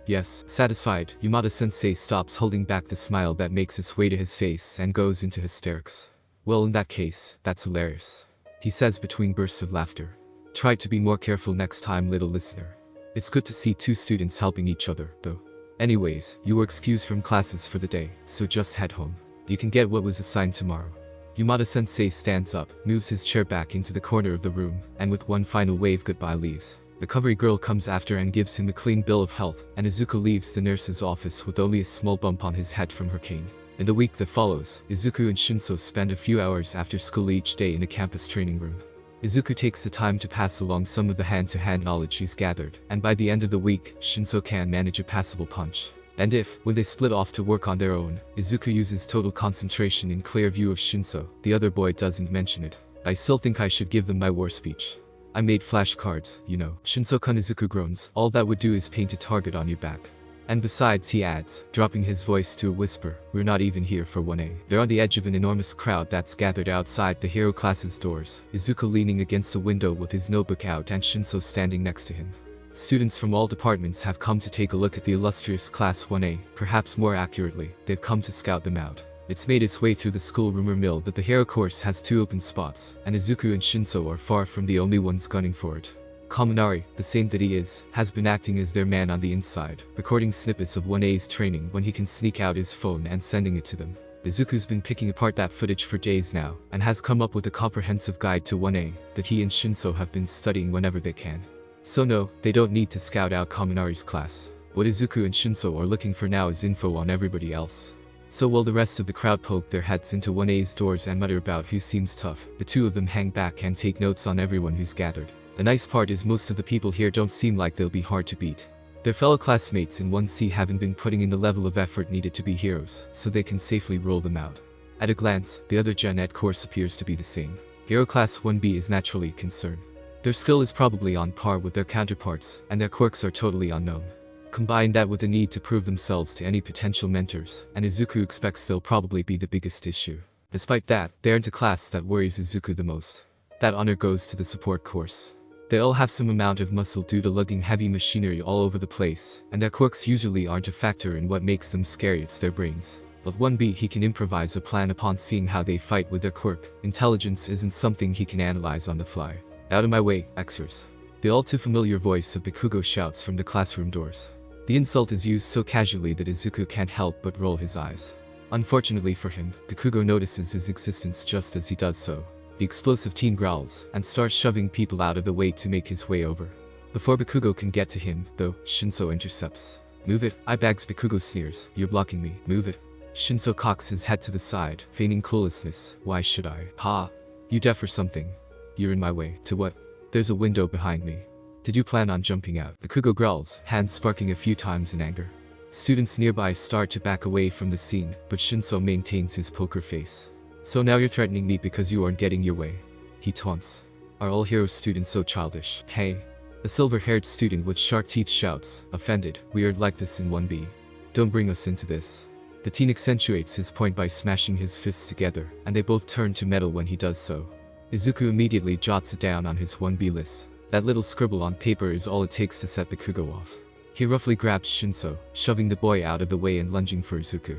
Speaker 1: Yes. Satisfied, Yamada-sensei stops holding back the smile that makes its way to his face and goes into hysterics. Well, in that case, that's hilarious. He says between bursts of laughter. Try to be more careful next time, little listener. It's good to see two students helping each other, though. Anyways, you were excused from classes for the day, so just head home. You can get what was assigned tomorrow. Yamada-sensei stands up, moves his chair back into the corner of the room, and with one final wave goodbye leaves. The Cavalry girl comes after and gives him a clean bill of health, and Izuku leaves the nurse's office with only a small bump on his head from her cane. In the week that follows, Izuku and Shinso spend a few hours after school each day in a campus training room. Izuku takes the time to pass along some of the hand-to-hand knowledge he's gathered, and by the end of the week, Shinso can manage a passable punch. And if, when they split off to work on their own, Izuku uses total concentration in clear view of Shinso, the other boy doesn't mention it. I still think I should give them my war speech. I made flashcards, you know. Shinso-kun. Izuku groans, all that would do is paint a target on your back. And besides, he adds, dropping his voice to a whisper, we're not even here for 1A. They're on the edge of an enormous crowd that's gathered outside the hero class's doors, Izuku leaning against a window with his notebook out and Shinso standing next to him. Students from all departments have come to take a look at the illustrious Class 1A, perhaps more accurately, they've come to scout them out. It's made its way through the school rumor mill that the hero course has 2 open spots, and Izuku and Shinso are far from the only ones gunning for it. Kaminari, the saint that he is, has been acting as their man on the inside, recording snippets of 1A's training when he can sneak out his phone and sending it to them. Izuku's been picking apart that footage for days now, and has come up with a comprehensive guide to 1A that he and Shinso have been studying whenever they can. So no, they don't need to scout out Kaminari's class. What Izuku and Shinso are looking for now is info on everybody else. So while the rest of the crowd poke their heads into 1A's doors and mutter about who seems tough, the two of them hang back and take notes on everyone who's gathered. The nice part is most of the people here don't seem like they'll be hard to beat. Their fellow classmates in 1C haven't been putting in the level of effort needed to be heroes, so they can safely roll them out. At a glance, the other Gen Ed course appears to be the same. Hero Class 1B is naturally concerned. Their skill is probably on par with their counterparts, and their quirks are totally unknown. Combine that with the need to prove themselves to any potential mentors, and Izuku expects they'll probably be the biggest issue. Despite that, they aren't a class that worries Izuku the most. That honor goes to the support course. They all have some amount of muscle due to lugging heavy machinery all over the place, and their quirks usually aren't a factor in what makes them scary, it's their brains. With 1B he can improvise a plan upon seeing how they fight with their quirk. Intelligence isn't something he can analyze on the fly. Out of my way, Xers. The all too familiar voice of Bakugo shouts from the classroom doors. The insult is used so casually that Izuku can't help but roll his eyes. Unfortunately for him, Bakugo notices his existence just as he does so. The explosive teen growls, and starts shoving people out of the way to make his way over. Before Bakugo can get to him, though, Shinso intercepts. Move it, I bags. Bakugo sneers, you're blocking me, move it. Shinso cocks his head to the side, feigning cluelessness, why should I? Ha! You deaf or something? You're in my way. To what? There's a window behind me. Did you plan on jumping out? Bakugo growls, hands sparking a few times in anger. Students nearby start to back away from the scene, but Shinso maintains his poker face. So now you're threatening me because you aren't getting your way. He taunts. Are all hero students so childish? Hey. A silver-haired student with shark teeth shouts, offended, we aren't like this in 1B. Don't bring us into this. The teen accentuates his point by smashing his fists together, and they both turn to metal when he does so. Izuku immediately jots it down on his 1B list. That little scribble on paper is all it takes to set Bakugo off. He roughly grabs Shinso, shoving the boy out of the way and lunging for Izuku.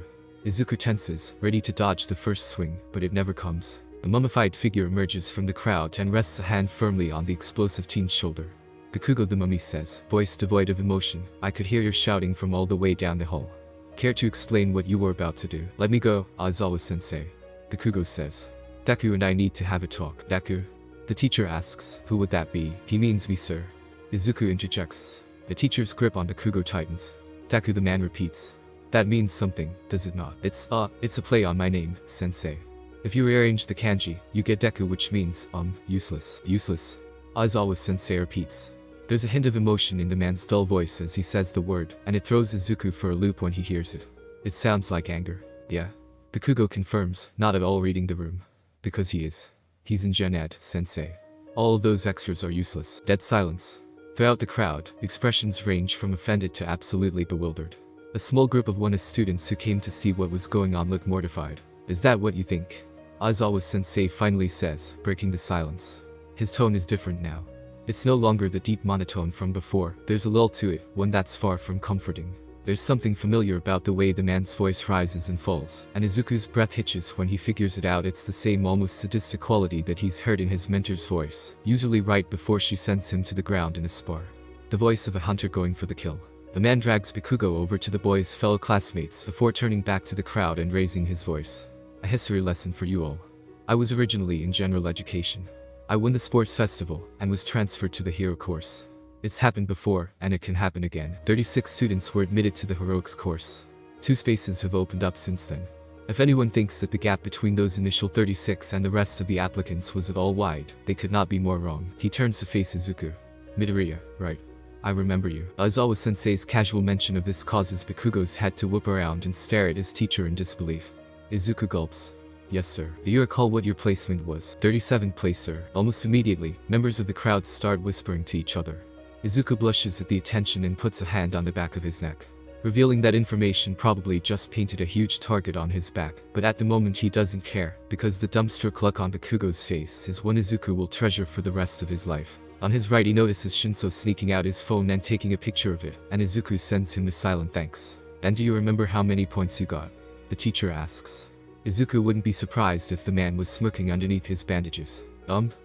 Speaker 1: Izuku tenses, ready to dodge the first swing, but it never comes. A mummified figure emerges from the crowd and rests a hand firmly on the explosive teen's shoulder. Bakugo, the mummy says, voice devoid of emotion, I could hear your shouting from all the way down the hall. Care to explain what you were about to do? Let me go, Aizawa-sensei. Bakugo says. Deku and I need to have a talk. Deku? The teacher asks, who would that be? He means me, sir. Izuku interjects. The teacher's grip on Bakugo tightens. Deku, the man repeats. That means something, does it not? It's a play on my name, sensei. If you rearrange the kanji, you get Deku, which means, useless. Useless. Aizawa-sensei repeats. There's a hint of emotion in the man's dull voice as he says the word, and it throws Izuku for a loop when he hears it. It sounds like anger. Yeah. Bakugo confirms, not at all reading the room. Because he is. He's in Gen Ed, sensei. All of those extras are useless. Dead silence. Throughout the crowd, expressions range from offended to absolutely bewildered. A small group of Uneasy students who came to see what was going on look mortified. Is that what you think? Aizawa-sensei finally says, breaking the silence. His tone is different now. It's no longer the deep monotone from before, there's a lull to it, one that's far from comforting. There's something familiar about the way the man's voice rises and falls, and Izuku's breath hitches when he figures it out. It's the same almost sadistic quality that he's heard in his mentor's voice, usually right before she sends him to the ground in a spar. The voice of a hunter going for the kill. The man drags Bakugo over to the boy's fellow classmates before turning back to the crowd and raising his voice. A history lesson for you all. I was originally in general education. I won the sports festival, and was transferred to the hero course. It's happened before, and it can happen again. 36 students were admitted to the heroics course. 2 spaces have opened up since then. If anyone thinks that the gap between those initial 36 and the rest of the applicants was at all wide, they could not be more wrong. He turns to face Izuku. Midoriya, right. I remember you. Aizawa-sensei's casual mention of this causes Bakugo's head to whip around and stare at his teacher in disbelief. Izuku gulps. Yes, sir. Do you recall what your placement was? 37th place, sir. Almost immediately, members of the crowd start whispering to each other. Izuku blushes at the attention and puts a hand on the back of his neck, revealing that information probably just painted a huge target on his back, but at the moment he doesn't care, because the dumbstruck look on Bakugo's face is one Izuku will treasure for the rest of his life. On his right he notices Shinso sneaking out his phone and taking a picture of it, and Izuku sends him a silent thanks. And do you remember how many points you got? The teacher asks. Izuku wouldn't be surprised if the man was smirking underneath his bandages.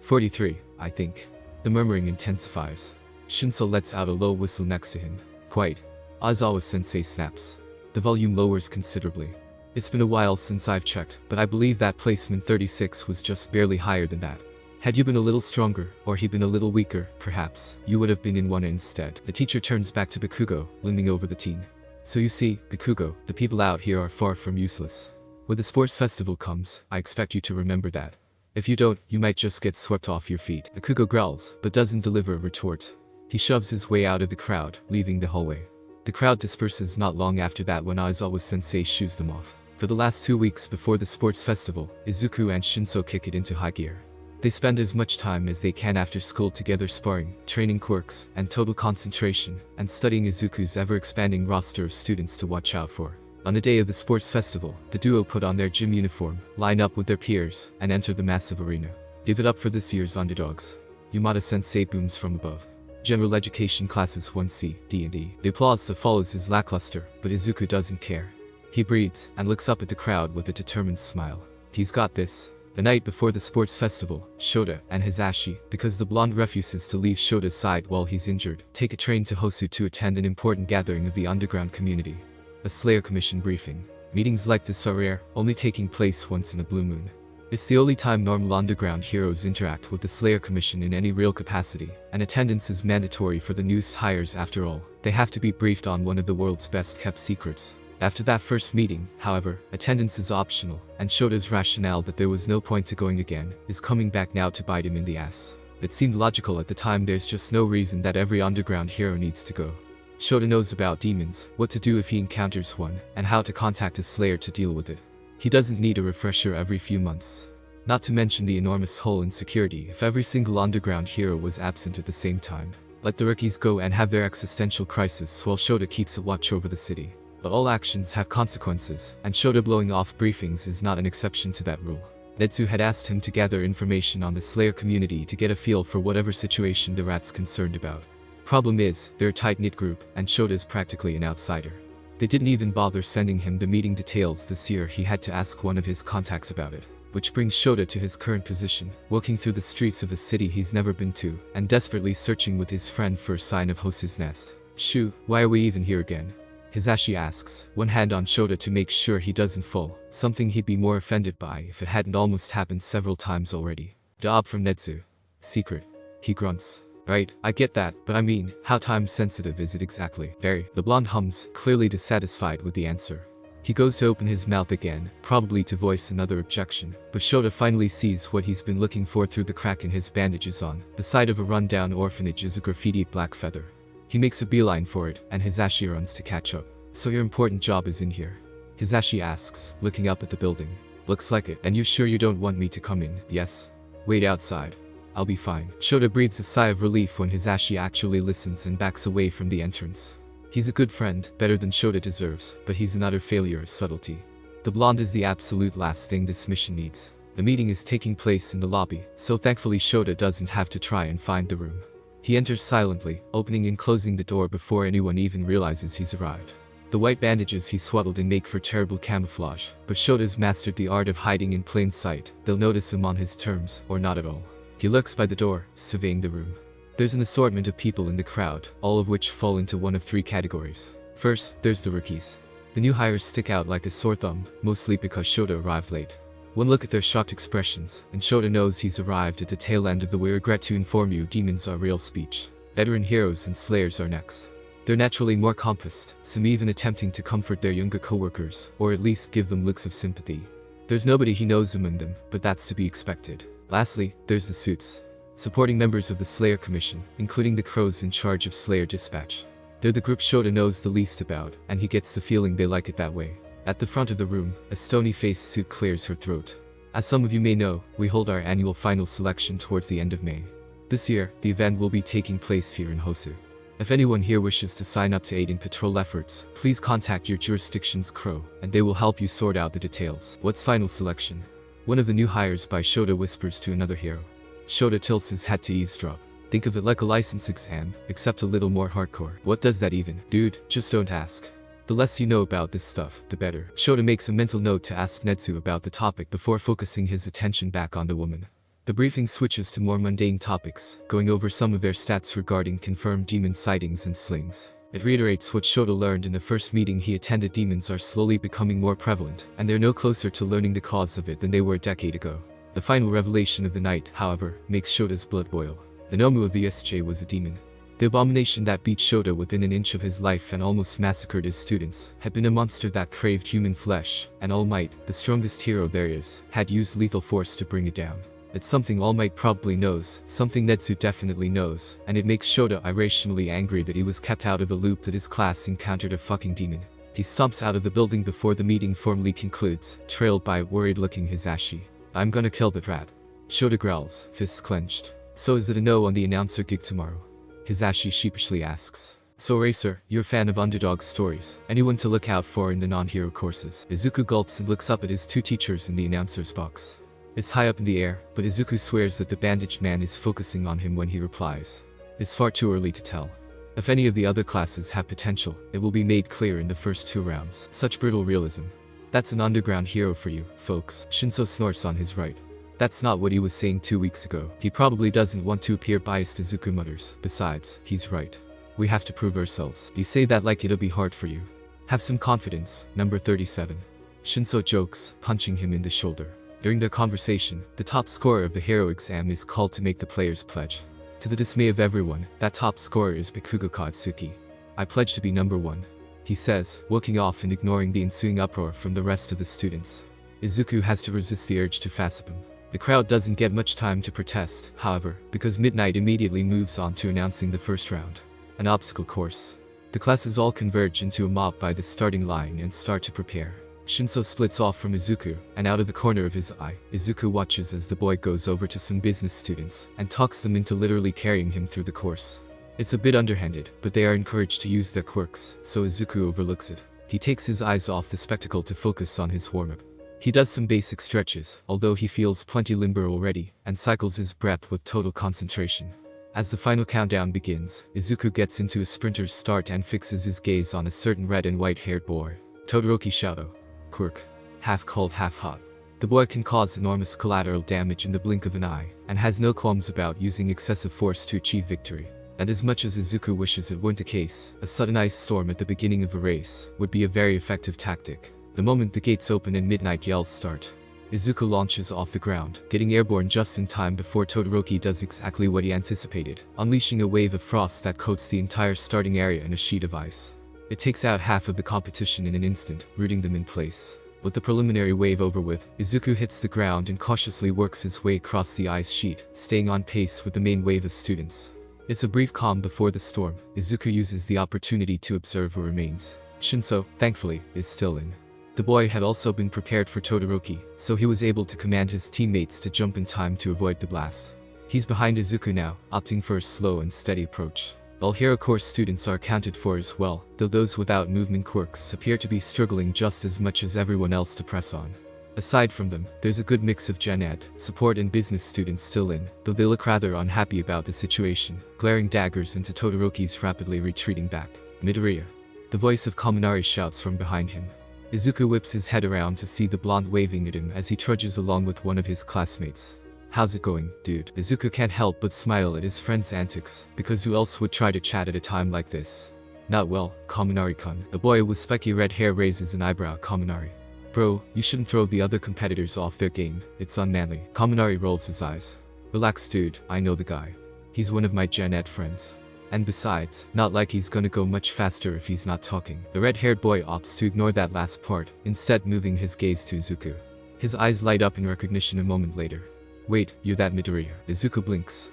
Speaker 1: 43, I think. The murmuring intensifies. Shinso lets out a low whistle next to him. Quite. Aizawa-sensei snaps. The volume lowers considerably. It's been a while since I've checked, but I believe that placement 36 was just barely higher than that. Had you been a little stronger, or he been a little weaker, perhaps, you would have been in one instead. The teacher turns back to Bakugo, looming over the teen. So you see, Bakugo, the people out here are far from useless. When the sports festival comes, I expect you to remember that. If you don't, you might just get swept off your feet. Bakugo growls, but doesn't deliver a retort. He shoves his way out of the crowd, leaving the hallway. The crowd disperses not long after that when Aizawa-sensei shoos them off. For the last 2 weeks before the sports festival, Izuku and Shinso kick it into high gear. They spend as much time as they can after school together sparring, training quirks, and total concentration, and studying Izuku's ever-expanding roster of students to watch out for. On the day of the sports festival, the duo put on their gym uniform, line up with their peers, and enter the massive arena. Give it up for this year's underdogs. Yamada-sensei booms from above. General education classes 1C, D&D. The applause that follows is lackluster, but Izuku doesn't care. He breathes, and looks up at the crowd with a determined smile. He's got this. The night before the sports festival, Shota and Hisashi, because the blonde refuses to leave Shota's side while he's injured, take a train to Hosu to attend an important gathering of the underground community. A Slayer Commission briefing. Meetings like this are rare, only taking place once in a blue moon. It's the only time normal underground heroes interact with the Slayer Commission in any real capacity, and attendance is mandatory for the newest hires after all. They have to be briefed on one of the world's best kept secrets. After that first meeting, however, attendance is optional, and Shota's rationale that there was no point to going again is coming back now to bite him in the ass. It seemed logical at the time. There's just no reason that every underground hero needs to go. Shota knows about demons, what to do if he encounters one, and how to contact a slayer to deal with it. He doesn't need a refresher every few months. Not to mention the enormous hole in security if every single underground hero was absent at the same time. Let the rookies go and have their existential crisis while Shota keeps a watch over the city. But all actions have consequences, and Shota blowing off briefings is not an exception to that rule. Netsu had asked him to gather information on the Slayer community to get a feel for whatever situation the rat's concerned about. Problem is, they're a tight-knit group, and Shota is practically an outsider. They didn't even bother sending him the meeting details this year. He had to ask one of his contacts about it. Which brings Shota to his current position, walking through the streets of a city he's never been to, and desperately searching with his friend for a sign of Hosu's nest. "Shu, why are we even here again?" Hisashi asks, one hand on Shota to make sure he doesn't fall, something he'd be more offended by if it hadn't almost happened several times already. "Job from Netsu. Secret." He grunts. "Right, I get that, but I mean, how time sensitive is it exactly?" "Very." The blonde hums, clearly dissatisfied with the answer. He goes to open his mouth again, probably to voice another objection, but Shota finally sees what he's been looking for through the crack in his bandages on. The side of a rundown orphanage is a graffitied black feather. He makes a beeline for it, and Hisashi runs to catch up. "So your important job is in here?" Hisashi asks, looking up at the building. "Looks like it. And you're sure you don't want me to come in?" "Yes." "Wait outside. I'll be fine." Shota breathes a sigh of relief when Hisashi actually listens and backs away from the entrance. He's a good friend, better than Shota deserves, but he's an utter failure at subtlety. The blonde is the absolute last thing this mission needs. The meeting is taking place in the lobby, so thankfully Shota doesn't have to try and find the room. He enters silently, opening and closing the door before anyone even realizes he's arrived. The white bandages he swaddled in make for terrible camouflage, but Shota's mastered the art of hiding in plain sight. They'll notice him on his terms, or not at all. He lurks by the door, surveying the room. There's an assortment of people in the crowd, all of which fall into one of three categories. First, there's the rookies. The new hires stick out like a sore thumb, mostly because Shota arrived late. One look at their shocked expressions, and Shota knows he's arrived at the tail end of the "we regret to inform you demons are real" speech. Veteran heroes and slayers are next. They're naturally more compassed, some even attempting to comfort their younger coworkers, or at least give them looks of sympathy. There's nobody he knows among them, but that's to be expected. Lastly, there's the suits. Supporting members of the Slayer Commission, including the crows in charge of Slayer Dispatch. They're the group Shota knows the least about, and he gets the feeling they like it that way. At the front of the room, a stony-faced suit clears her throat. "As some of you may know, we hold our annual final selection towards the end of May. This year, the event will be taking place here in Hosu. If anyone here wishes to sign up to aid in patrol efforts, please contact your jurisdiction's crow, and they will help you sort out the details." "What's final selection?" One of the new hires by Shota whispers to another hero. Shota tilts his head to eavesdrop. "Think of it like a license exam, except a little more hardcore." "What does that even?" "Dude, just don't ask. The less you know about this stuff, the better." Shota makes a mental note to ask Netsu about the topic before focusing his attention back on the woman. The briefing switches to more mundane topics, going over some of their stats regarding confirmed demon sightings and slings. It reiterates what Shota learned in the first meeting he attended. Demons are slowly becoming more prevalent, and they're no closer to learning the cause of it than they were a decade ago. The final revelation of the night, however, makes Shota's blood boil. The nomu of the SJ was a demon. The abomination that beat Shota within an inch of his life and almost massacred his students, had been a monster that craved human flesh, and All Might, the strongest hero there is, had used lethal force to bring it down. It's something All Might probably knows, something Netsu definitely knows, and it makes Shota irrationally angry that he was kept out of the loop that his class encountered a fucking demon. He stomps out of the building before the meeting formally concludes, trailed by worried-looking Hisashi. "I'm gonna kill that rat." Shota growls, fists clenched. "So is it a no on the announcer gig tomorrow?" Hisashi sheepishly asks. "So Racer, you're a fan of underdog stories. Anyone to look out for in the non-hero courses?" Izuku gulps and looks up at his two teachers in the announcer's box. It's high up in the air, but Izuku swears that the bandaged man is focusing on him when he replies. It's far too early to tell. If any of the other classes have potential, it will be made clear in the first 2 rounds. Such brutal realism. "That's an underground hero for you, folks." Shinso snorts on his right. That's not what he was saying 2 weeks ago. He probably doesn't want to appear biased. Izuku mutters. "Besides, he's right. We have to prove ourselves." "You say that like it'll be hard for you. Have some confidence, number 37. Shinso jokes, punching him in the shoulder. During their conversation, the top scorer of the hero exam is called to make the player's pledge. To the dismay of everyone, that top scorer is Bikugo Katsuki. "I pledge to be number 1. He says, walking off and ignoring the ensuing uproar from the rest of the students. Izuku has to resist the urge to fassip him. The crowd doesn't get much time to protest, however, because midnight immediately moves on to announcing the first round. An obstacle course. The classes all converge into a mob by the starting line and start to prepare. Shinso splits off from Izuku, and out of the corner of his eye, Izuku watches as the boy goes over to some business students, and talks them into literally carrying him through the course. It's a bit underhanded, but they are encouraged to use their quirks, so Izuku overlooks it. He takes his eyes off the spectacle to focus on his warm-up. He does some basic stretches, although he feels plenty limber already, and cycles his breath with total concentration. As the final countdown begins, Izuku gets into a sprinter's start and fixes his gaze on a certain red and white-haired boy. Todoroki Shadow. Quirk. Half cold, half hot. The boy can cause enormous collateral damage in the blink of an eye, and has no qualms about using excessive force to achieve victory. And as much as Izuku wishes it weren't the case, a sudden ice storm at the beginning of a race would be a very effective tactic. The moment the gates open and midnight yells start, Izuku launches off the ground, getting airborne just in time before Todoroki does exactly what he anticipated, unleashing a wave of frost that coats the entire starting area in a sheet of ice. It takes out half of the competition in an instant, rooting them in place. With the preliminary wave over with, Izuku hits the ground and cautiously works his way across the ice sheet, staying on pace with the main wave of students. It's a brief calm before the storm. Izuku uses the opportunity to observe who remains. Shinso, thankfully, is still in. The boy had also been prepared for Todoroki, so he was able to command his teammates to jump in time to avoid the blast. He's behind Izuku now, opting for a slow and steady approach. All Hero Course students are accounted for as well, though those without movement quirks appear to be struggling just as much as everyone else to press on. Aside from them, there's a good mix of Gen Ed, support and business students still in, though they look rather unhappy about the situation, glaring daggers into Todoroki's rapidly retreating back. Midoriya. The voice of Kaminari shouts from behind him. Izuku whips his head around to see the blonde waving at him as he trudges along with one of his classmates. How's it going, dude? Izuku can't help but smile at his friend's antics, because who else would try to chat at a time like this? Not well, Kaminari-kun. The boy with spiky red hair raises an eyebrow at Kaminari. Bro, you shouldn't throw the other competitors off their game, it's unmanly. Kaminari rolls his eyes. Relax dude, I know the guy. He's one of my Gen Ed friends. And besides, not like he's gonna go much faster if he's not talking. The red-haired boy opts to ignore that last part, instead moving his gaze to Izuku. His eyes light up in recognition a moment later. Wait, you're that Midoriya. Izuku blinks.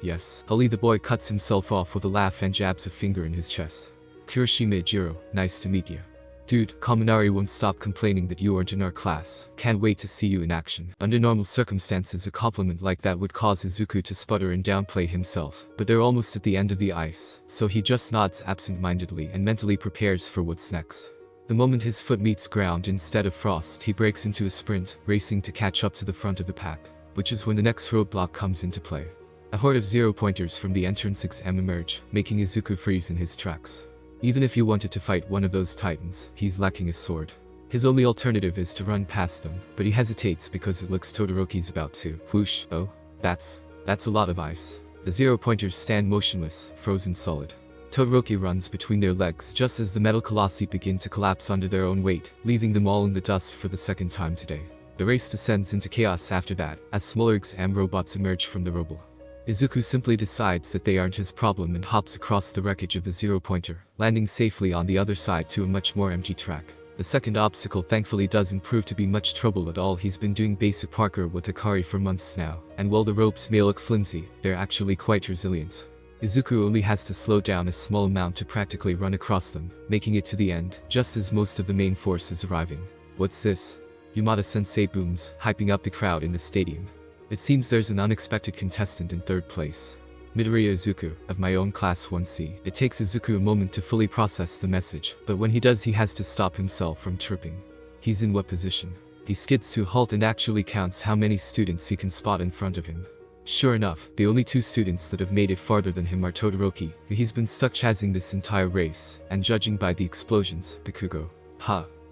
Speaker 1: Yes. Hully the boy cuts himself off with a laugh and jabs a finger in his chest. Kirishima Ijiro, nice to meet you. Dude, Kaminari won't stop complaining that you aren't in our class. Can't wait to see you in action. Under normal circumstances a compliment like that would cause Izuku to sputter and downplay himself, but they're almost at the end of the ice, so he just nods absent-mindedly and mentally prepares for what's next. The moment his foot meets ground instead of frost, he breaks into a sprint, racing to catch up to the front of the pack, which is when the next roadblock comes into play. A horde of zero-pointers from the entrance exam emerge, making Izuku freeze in his tracks. Even if he wanted to fight one of those titans, he's lacking a sword. His only alternative is to run past them, but he hesitates because it looks Todoroki's about to. Whoosh, oh, that's a lot of ice. The zero-pointers stand motionless, frozen solid. Todoroki runs between their legs just as the metal colossi begin to collapse under their own weight, leaving them all in the dust for the second time today. The race descends into chaos after that, as smaller exam robots emerge from the rubble. Izuku simply decides that they aren't his problem and hops across the wreckage of the zero-pointer, landing safely on the other side to a much more empty track. The second obstacle thankfully doesn't prove to be much trouble at all. He's been doing basic parkour with Hikari for months now, and while the ropes may look flimsy, they're actually quite resilient. Izuku only has to slow down a small amount to practically run across them, making it to the end, just as most of the main force is arriving. What's this? Yamada-sensei booms, hyping up the crowd in the stadium. It seems there's an unexpected contestant in third place. Midoriya Izuku, of my own class 1C. It takes Izuku a moment to fully process the message, but when he does he has to stop himself from tripping. He's in what position? He skids to a halt and actually counts how many students he can spot in front of him. Sure enough, the only two students that have made it farther than him are Todoroki, who he's been stuck chasing this entire race, and judging by the explosions, Bakugo.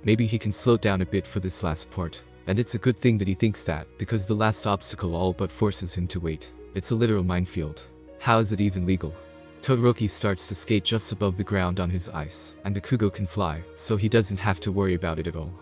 Speaker 1: Maybe he can slow down a bit for this last part. And it's a good thing that he thinks that, because the last obstacle all but forces him to wait. It's a literal minefield. How is it even legal? Todoroki starts to skate just above the ground on his ice, and Bakugo can fly, so he doesn't have to worry about it at all.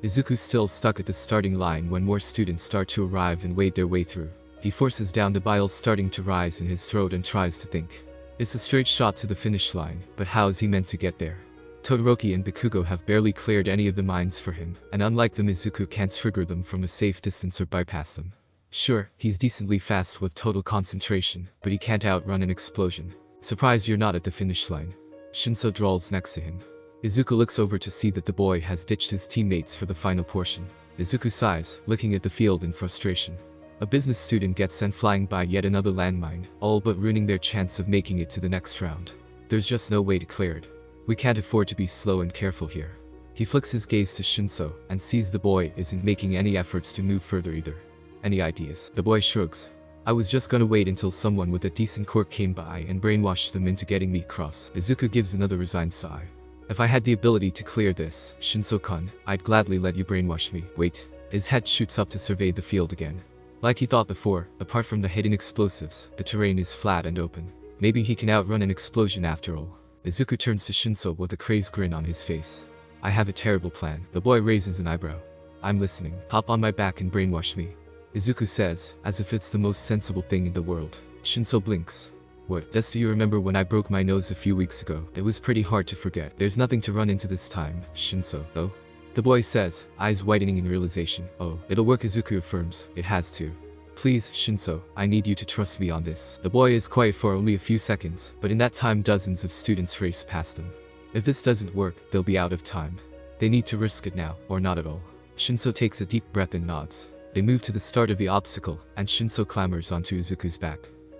Speaker 1: Izuku's still stuck at the starting line when more students start to arrive and wade their way through. He forces down the bile starting to rise in his throat and tries to think. It's a straight shot to the finish line, but how is he meant to get there? Todoroki and Bakugo have barely cleared any of the mines for him, and unlike them Izuku can't trigger them from a safe distance or bypass them. Sure, he's decently fast with total concentration, but he can't outrun an explosion. Surprised you're not at the finish line. Shinso drawls next to him. Izuku looks over to see that the boy has ditched his teammates for the final portion. Izuku sighs, looking at the field in frustration. A business student gets sent flying by yet another landmine, all but ruining their chance of making it to the next round. There's just no way to clear it. We can't afford to be slow and careful here. He flicks his gaze to Shinso, and sees the boy isn't making any efforts to move further either. Any ideas? The boy shrugs. I was just gonna wait until someone with a decent quirk came by and brainwashed them into getting me cross. Izuku gives another resigned sigh. If I had the ability to clear this, Shinso-kun, I'd gladly let you brainwash me. Wait. His head shoots up to survey the field again. Like he thought before, apart from the hidden explosives, the terrain is flat and open. Maybe he can outrun an explosion after all. Izuku turns to Shinso with a crazed grin on his face. I have a terrible plan. The boy raises an eyebrow. I'm listening. Hop on my back and brainwash me. Izuku says, as if it's the most sensible thing in the world. Shinso blinks. What? Do you remember when I broke my nose a few weeks ago? It was pretty hard to forget. There's nothing to run into this time, Shinso. Oh? The boy says, eyes widening in realization. Oh, it'll work. Izuku affirms. It has to. Please, Shinso, I need you to trust me on this. The boy is quiet for only a few seconds, but in that time dozens of students race past them. If this doesn't work, they'll be out of time. They need to risk it now, or not at all. Shinso takes a deep breath and nods. They move to the start of the obstacle, and Shinso clambers onto Izuku's back.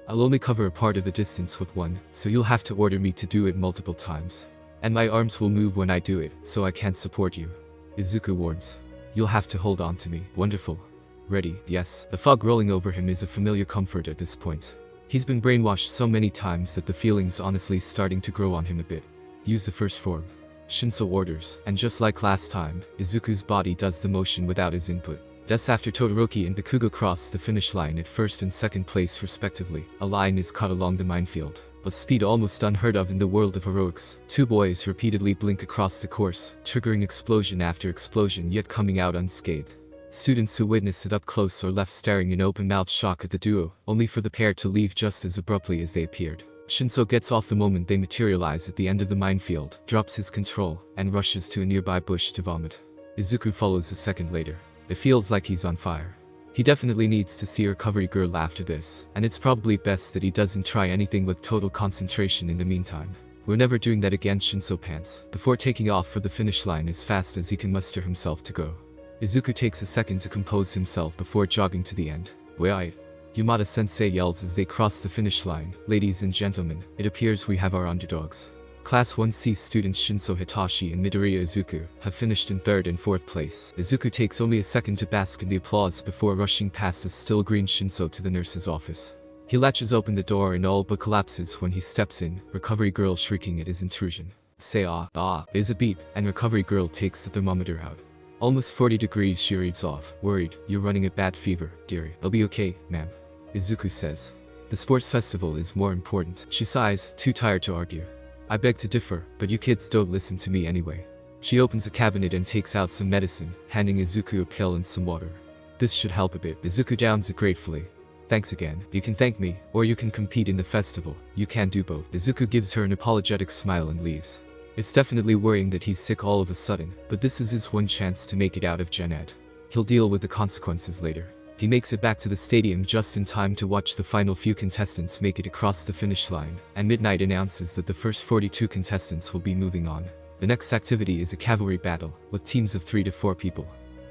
Speaker 1: I'll only cover a part of the distance with one, so you'll have to order me to do it multiple times. And my arms will move when I do it, so I can't support you. Izuku warns. You'll have to hold on to me. Wonderful. Ready, yes. The fog rolling over him is a familiar comfort at this point. He's been brainwashed so many times that the feeling's honestly starting to grow on him a bit. Use the first form. Shinso orders, and just like last time, Izuku's body does the motion without his input. Thus after Todoroki and Bakugo cross the finish line at first and second place respectively, a line is cut along the minefield. With speed almost unheard of in the world of heroics, two boys repeatedly blink across the course, triggering explosion after explosion yet coming out unscathed. Students who witness it up close are left staring in open-mouthed shock at the duo, only for the pair to leave just as abruptly as they appeared. Shinso gets off the moment they materialize at the end of the minefield, drops his control, and rushes to a nearby bush to vomit. Izuku follows a second later. It feels like he's on fire. He definitely needs to see Recovery Girl after this, and it's probably best that he doesn't try anything with total concentration in the meantime. We're never doing that again, Shinso pants, before taking off for the finish line as fast as he can muster himself to go. Izuku takes a second to compose himself before jogging to the end. Wait. Yamada-sensei yells as they cross the finish line. Ladies and gentlemen, it appears we have our underdogs. Class 1C students Shinso Hitachi and Midoriya Izuku have finished in 3rd and 4th place. Izuku takes only a second to bask in the applause before rushing past a still green Shinso to the nurse's office. He latches open the door and all but collapses when he steps in, Recovery Girl shrieking at his intrusion. Say ah. There's a beep, and Recovery Girl takes the thermometer out. Almost 40 degrees, she reads off. Worried, you're running a bad fever, dearie. I'll be okay, ma'am. Izuku says. The sports festival is more important. She sighs, too tired to argue. I beg to differ, but you kids don't listen to me anyway. She opens a cabinet and takes out some medicine, handing Izuku a pill and some water. This should help a bit. Izuku downs it gratefully. Thanks again. You can thank me, or you can compete in the festival. You can't do both. Izuku gives her an apologetic smile and leaves. It's definitely worrying that he's sick all of a sudden, but this is his one chance to make it out of Gen Ed. He'll deal with the consequences later. He makes it back to the stadium just in time to watch the final few contestants make it across the finish line, and midnight announces that the first 42 contestants will be moving on. The next activity is a cavalry battle, with teams of 3 to 4 people.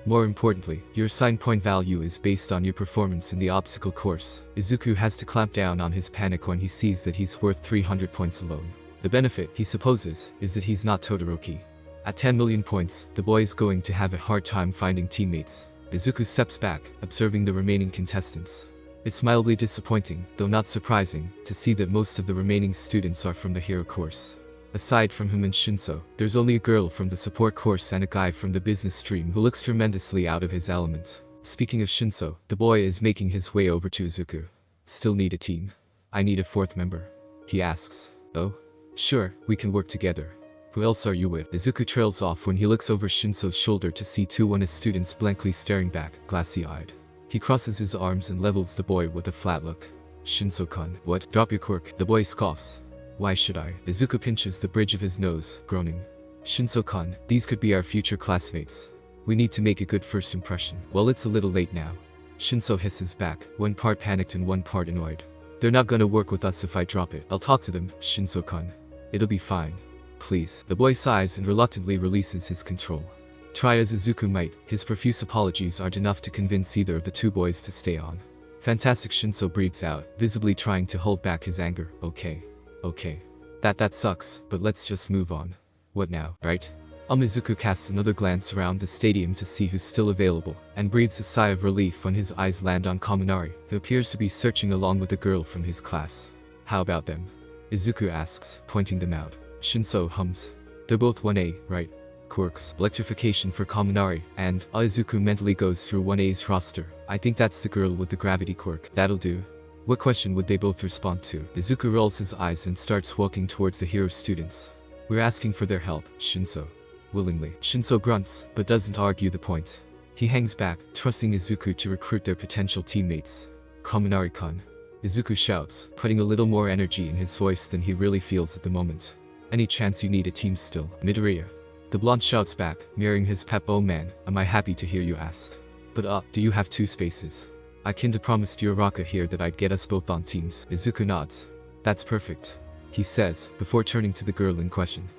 Speaker 1: More importantly, your assigned point value is based on your performance in the obstacle course. Izuku has to clamp down on his panic when he sees that he's worth 300 points alone. The benefit, he supposes, is that he's not Todoroki. At 10 million points, the boy is going to have a hard time finding teammates. Izuku steps back, observing the remaining contestants. It's mildly disappointing, though not surprising, to see that most of the remaining students are from the hero course. Aside from him and Shinso, there's only a girl from the support course and a guy from the business stream who looks tremendously out of his element. Speaking of Shinso, the boy is making his way over to Izuku. Still need a team. I need a 4th member. He asks. Oh? Sure, we can work together. Who else are you with? Izuku trails off when he looks over Shinso's shoulder to see 2 honest students blankly staring back, glassy-eyed. He crosses his arms and levels the boy with a flat look. Shinso-kun, what? Drop your quirk. The boy scoffs. Why should I? Izuku pinches the bridge of his nose, groaning. Shinso-kun, these could be our future classmates. We need to make a good first impression. Well, it's a little late now. Shinso hisses back, one part panicked and one part annoyed. They're not gonna work with us if I drop it. I'll talk to them, Shinso-kun. It'll be fine. Please. The boy sighs and reluctantly releases his control. Try as Izuku might, his profuse apologies aren't enough to convince either of the 2 boys to stay on. Fantastic, Shinso breathes out, visibly trying to hold back his anger. Okay. That sucks, but let's just move on. What now, right? Izuku casts another glance around the stadium to see who's still available, and breathes a sigh of relief when his eyes land on Kaminari, who appears to be searching along with a girl from his class. How about them? Izuku asks, pointing them out. Shinso hums. They're both 1A, right? Quirks. Electrification for Kaminari, and Izuku mentally goes through 1A's roster. I think that's the girl with the gravity quirk. That'll do. What question would they both respond to? Izuku rolls his eyes and starts walking towards the hero students. We're asking for their help, Shinso. Willingly. Shinso grunts, but doesn't argue the point. He hangs back, trusting Izuku to recruit their potential teammates. Kaminari-kun. Izuku shouts, putting a little more energy in his voice than he really feels at the moment. Any chance you need a team still? Midoriya. The blonde shouts back, mirroring his pep. Oh man, am I happy to hear you asked. But do you have 2 spaces? I kinda promised Uraraka here that I'd get us both on teams. Izuku nods. That's perfect. He says, before turning to the girl in question.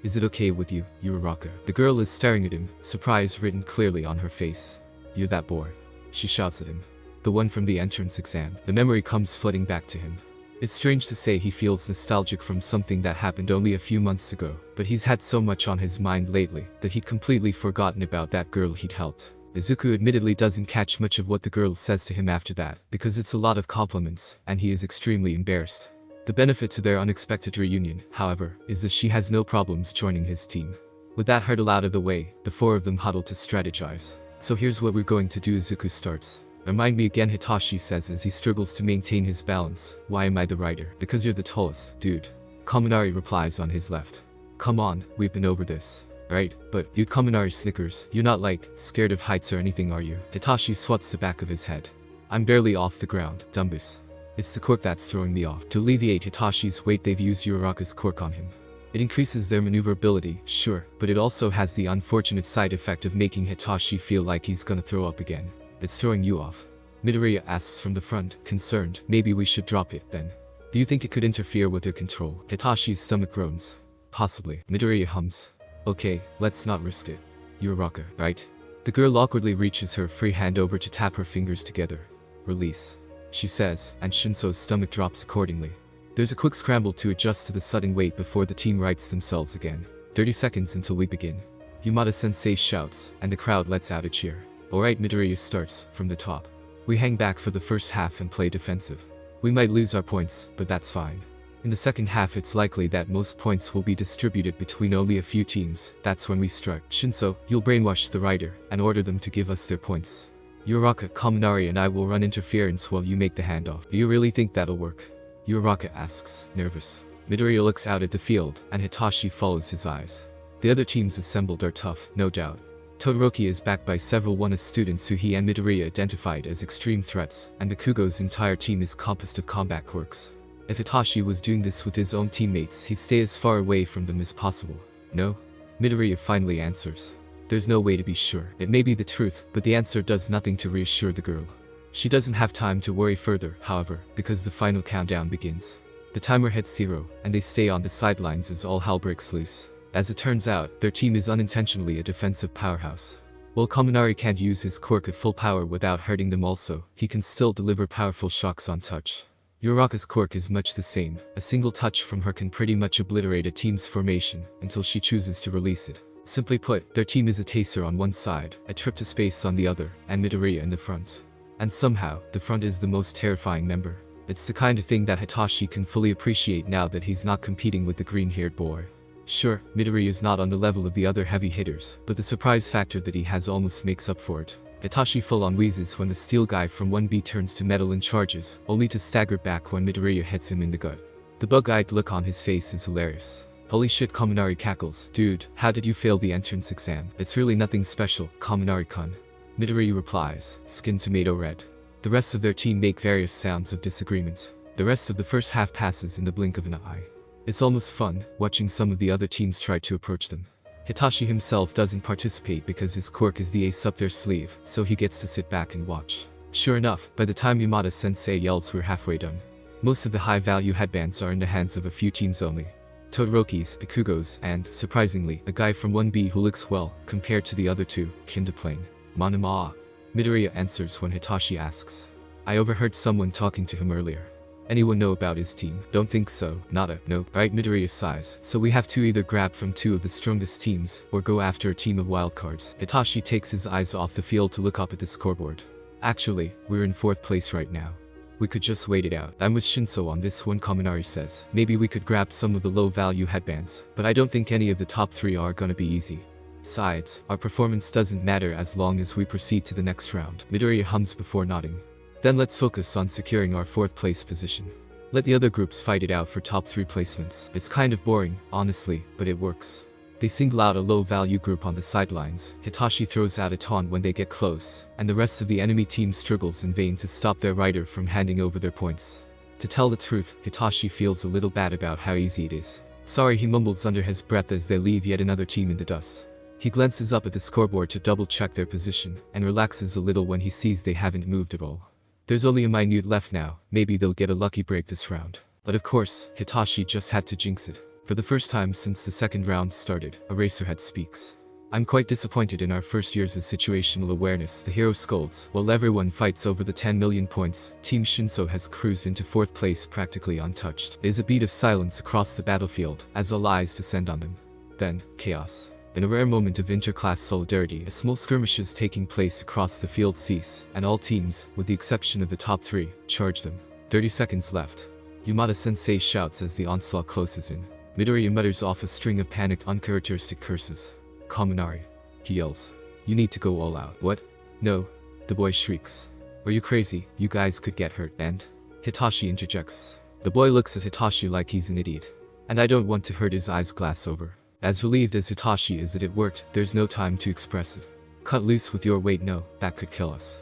Speaker 1: Is it okay with you, Uraraka? The girl is staring at him, surprise written clearly on her face. You're that boy. She shouts at him. The one from the entrance exam. The memory comes flooding back to him. It's strange to say he feels nostalgic from something that happened only a few months ago, but he's had so much on his mind lately that he'd completely forgotten about that girl he'd helped. Izuku admittedly doesn't catch much of what the girl says to him after that, because it's a lot of compliments, and he is extremely embarrassed. The benefit to their unexpected reunion, however, is that she has no problems joining his team. With that hurdle out of the way, the 4 of them huddle to strategize. So here's what we're going to do. Izuku starts. Remind me again, Hitachi says as he struggles to maintain his balance. Why am I the writer? Because you're the tallest, dude. Kaminari replies on his left. Come on, we've been over this. Right? But, you Kaminari snickers, you're not like, scared of heights or anything, are you? Hitachi swats the back of his head. I'm barely off the ground, Dumbus. It's the quirk that's throwing me off. To alleviate Hitachi's weight, they've used Uraraka's quirk on him. It increases their maneuverability, sure, but it also has the unfortunate side effect of making Hitachi feel like he's gonna throw up again. It's throwing you off. Midoriya asks from the front, concerned. Maybe we should drop it, then. Do you think it could interfere with their control? Hitachi's stomach groans. Possibly. Midoriya hums. Okay, let's not risk it. Uraraka, right? The girl awkwardly reaches her free hand over to tap her fingers together. Release. She says, and Shinso's stomach drops accordingly. There's a quick scramble to adjust to the sudden weight before the team rights themselves again. 30 seconds until we begin. Yamada-sensei shouts, and the crowd lets out a cheer. Alright, Midoriya starts, from the top. We hang back for the first half and play defensive. We might lose our points, but that's fine. In the second half it's likely that most points will be distributed between only a few teams. That's when we strike. Shinso, you'll brainwash the writer, and order them to give us their points. Uraraka, Kaminari and I will run interference while you make the handoff. Do you really think that'll work? Uraraka asks, nervous. Midoriya looks out at the field, and Hitachi follows his eyes. The other teams assembled are tough, no doubt. Todoroki is backed by several 1A students who he and Midoriya identified as extreme threats, and Bakugo's entire team is composed of combat quirks. If Hitachi was doing this with his own teammates, he'd stay as far away from them as possible. No? Midoriya finally answers. There's no way to be sure. It may be the truth, but the answer does nothing to reassure the girl. She doesn't have time to worry further, however, because the final countdown begins. The timer hits 0, and they stay on the sidelines as all hell breaks loose. As it turns out, their team is unintentionally a defensive powerhouse. While Kaminari can't use his quirk at full power without hurting them also, he can still deliver powerful shocks on touch. Uraraka's quirk is much the same. A single touch from her can pretty much obliterate a team's formation, until she chooses to release it. Simply put, their team is a taser on one side, a trip to space on the other, and Midoriya in the front. And somehow, the front is the most terrifying member. It's the kind of thing that Hitachi can fully appreciate now that he's not competing with the green-haired boy. Sure, Midoriya is not on the level of the other heavy hitters, but the surprise factor that he has almost makes up for it. Hitachi full-on wheezes when the steel guy from 1B turns to metal and charges, only to stagger back when Midoriya hits him in the gut. The bug-eyed look on his face is hilarious. Holy shit, Kaminari cackles. Dude, how did you fail the entrance exam? It's really nothing special, Kaminari-kun. Midoriya replies, skin tomato red. The rest of their team make various sounds of disagreement. The rest of the first half passes in the blink of an eye. It's almost fun, watching some of the other teams try to approach them. Hitachi himself doesn't participate because his quirk is the ace up their sleeve, so he gets to sit back and watch. Sure enough, by the time Yamada-sensei yells we're halfway done, most of the high-value headbands are in the hands of a few teams only. Todoroki's, Bakugo's, and, surprisingly, a guy from 1B who looks well, compared to the other two, kinda plain. Manama. Midoriya answers when Hitachi asks. I overheard someone talking to him earlier. Anyone know about his team? Don't think so. Nada. No. Right, Midoriya sighs. So we have to either grab from two of the strongest teams, or go after a team of wildcards. Hitachi takes his eyes off the field to look up at the scoreboard. Actually, we're in 4th place right now. We could just wait it out. I'm with Shinso on this one, Kaminari says. Maybe we could grab some of the low-value headbands, but I don't think any of the top 3 are gonna be easy. Besides, our performance doesn't matter as long as we proceed to the next round. Midoriya hums before nodding. Then let's focus on securing our 4th place position. Let the other groups fight it out for top 3 placements. It's kind of boring, honestly, but it works. They single out a low-value group on the sidelines. Hitachi throws out a taunt when they get close, and the rest of the enemy team struggles in vain to stop their rider from handing over their points. To tell the truth, Hitachi feels a little bad about how easy it is. Sorry, he mumbles under his breath as they leave yet another team in the dust. He glances up at the scoreboard to double-check their position, and relaxes a little when he sees they haven't moved at all. There's only a minute left now, maybe they'll get a lucky break this round. But of course, Hitachi just had to jinx it. For the first time since the second round started, Eraserhead speaks. I'm quite disappointed in our first years of situational awareness, the hero scolds. While everyone fights over the 10 million points, Team Shinso has cruised into 4th place practically untouched. There's a beat of silence across the battlefield, as all eyes descend on them. Then, chaos. In a rare moment of interclass solidarity, a small skirmish is taking place across the field cease, and all teams, with the exception of the top 3, charge them. 30 seconds left. Yamada-sensei shouts as the onslaught closes in. Midoriya mutters off a string of panicked, uncharacteristic curses. Kaminari. He yells. You need to go all out. What? No. The boy shrieks. Are you crazy? You guys could get hurt. And? Hitachi interjects. The boy looks at Hitachi like he's an idiot. And I don't want to hurt his eyes glass over. As relieved as Hitachi is that it worked, there's no time to express it. Cut loose with your weight. No, that could kill us.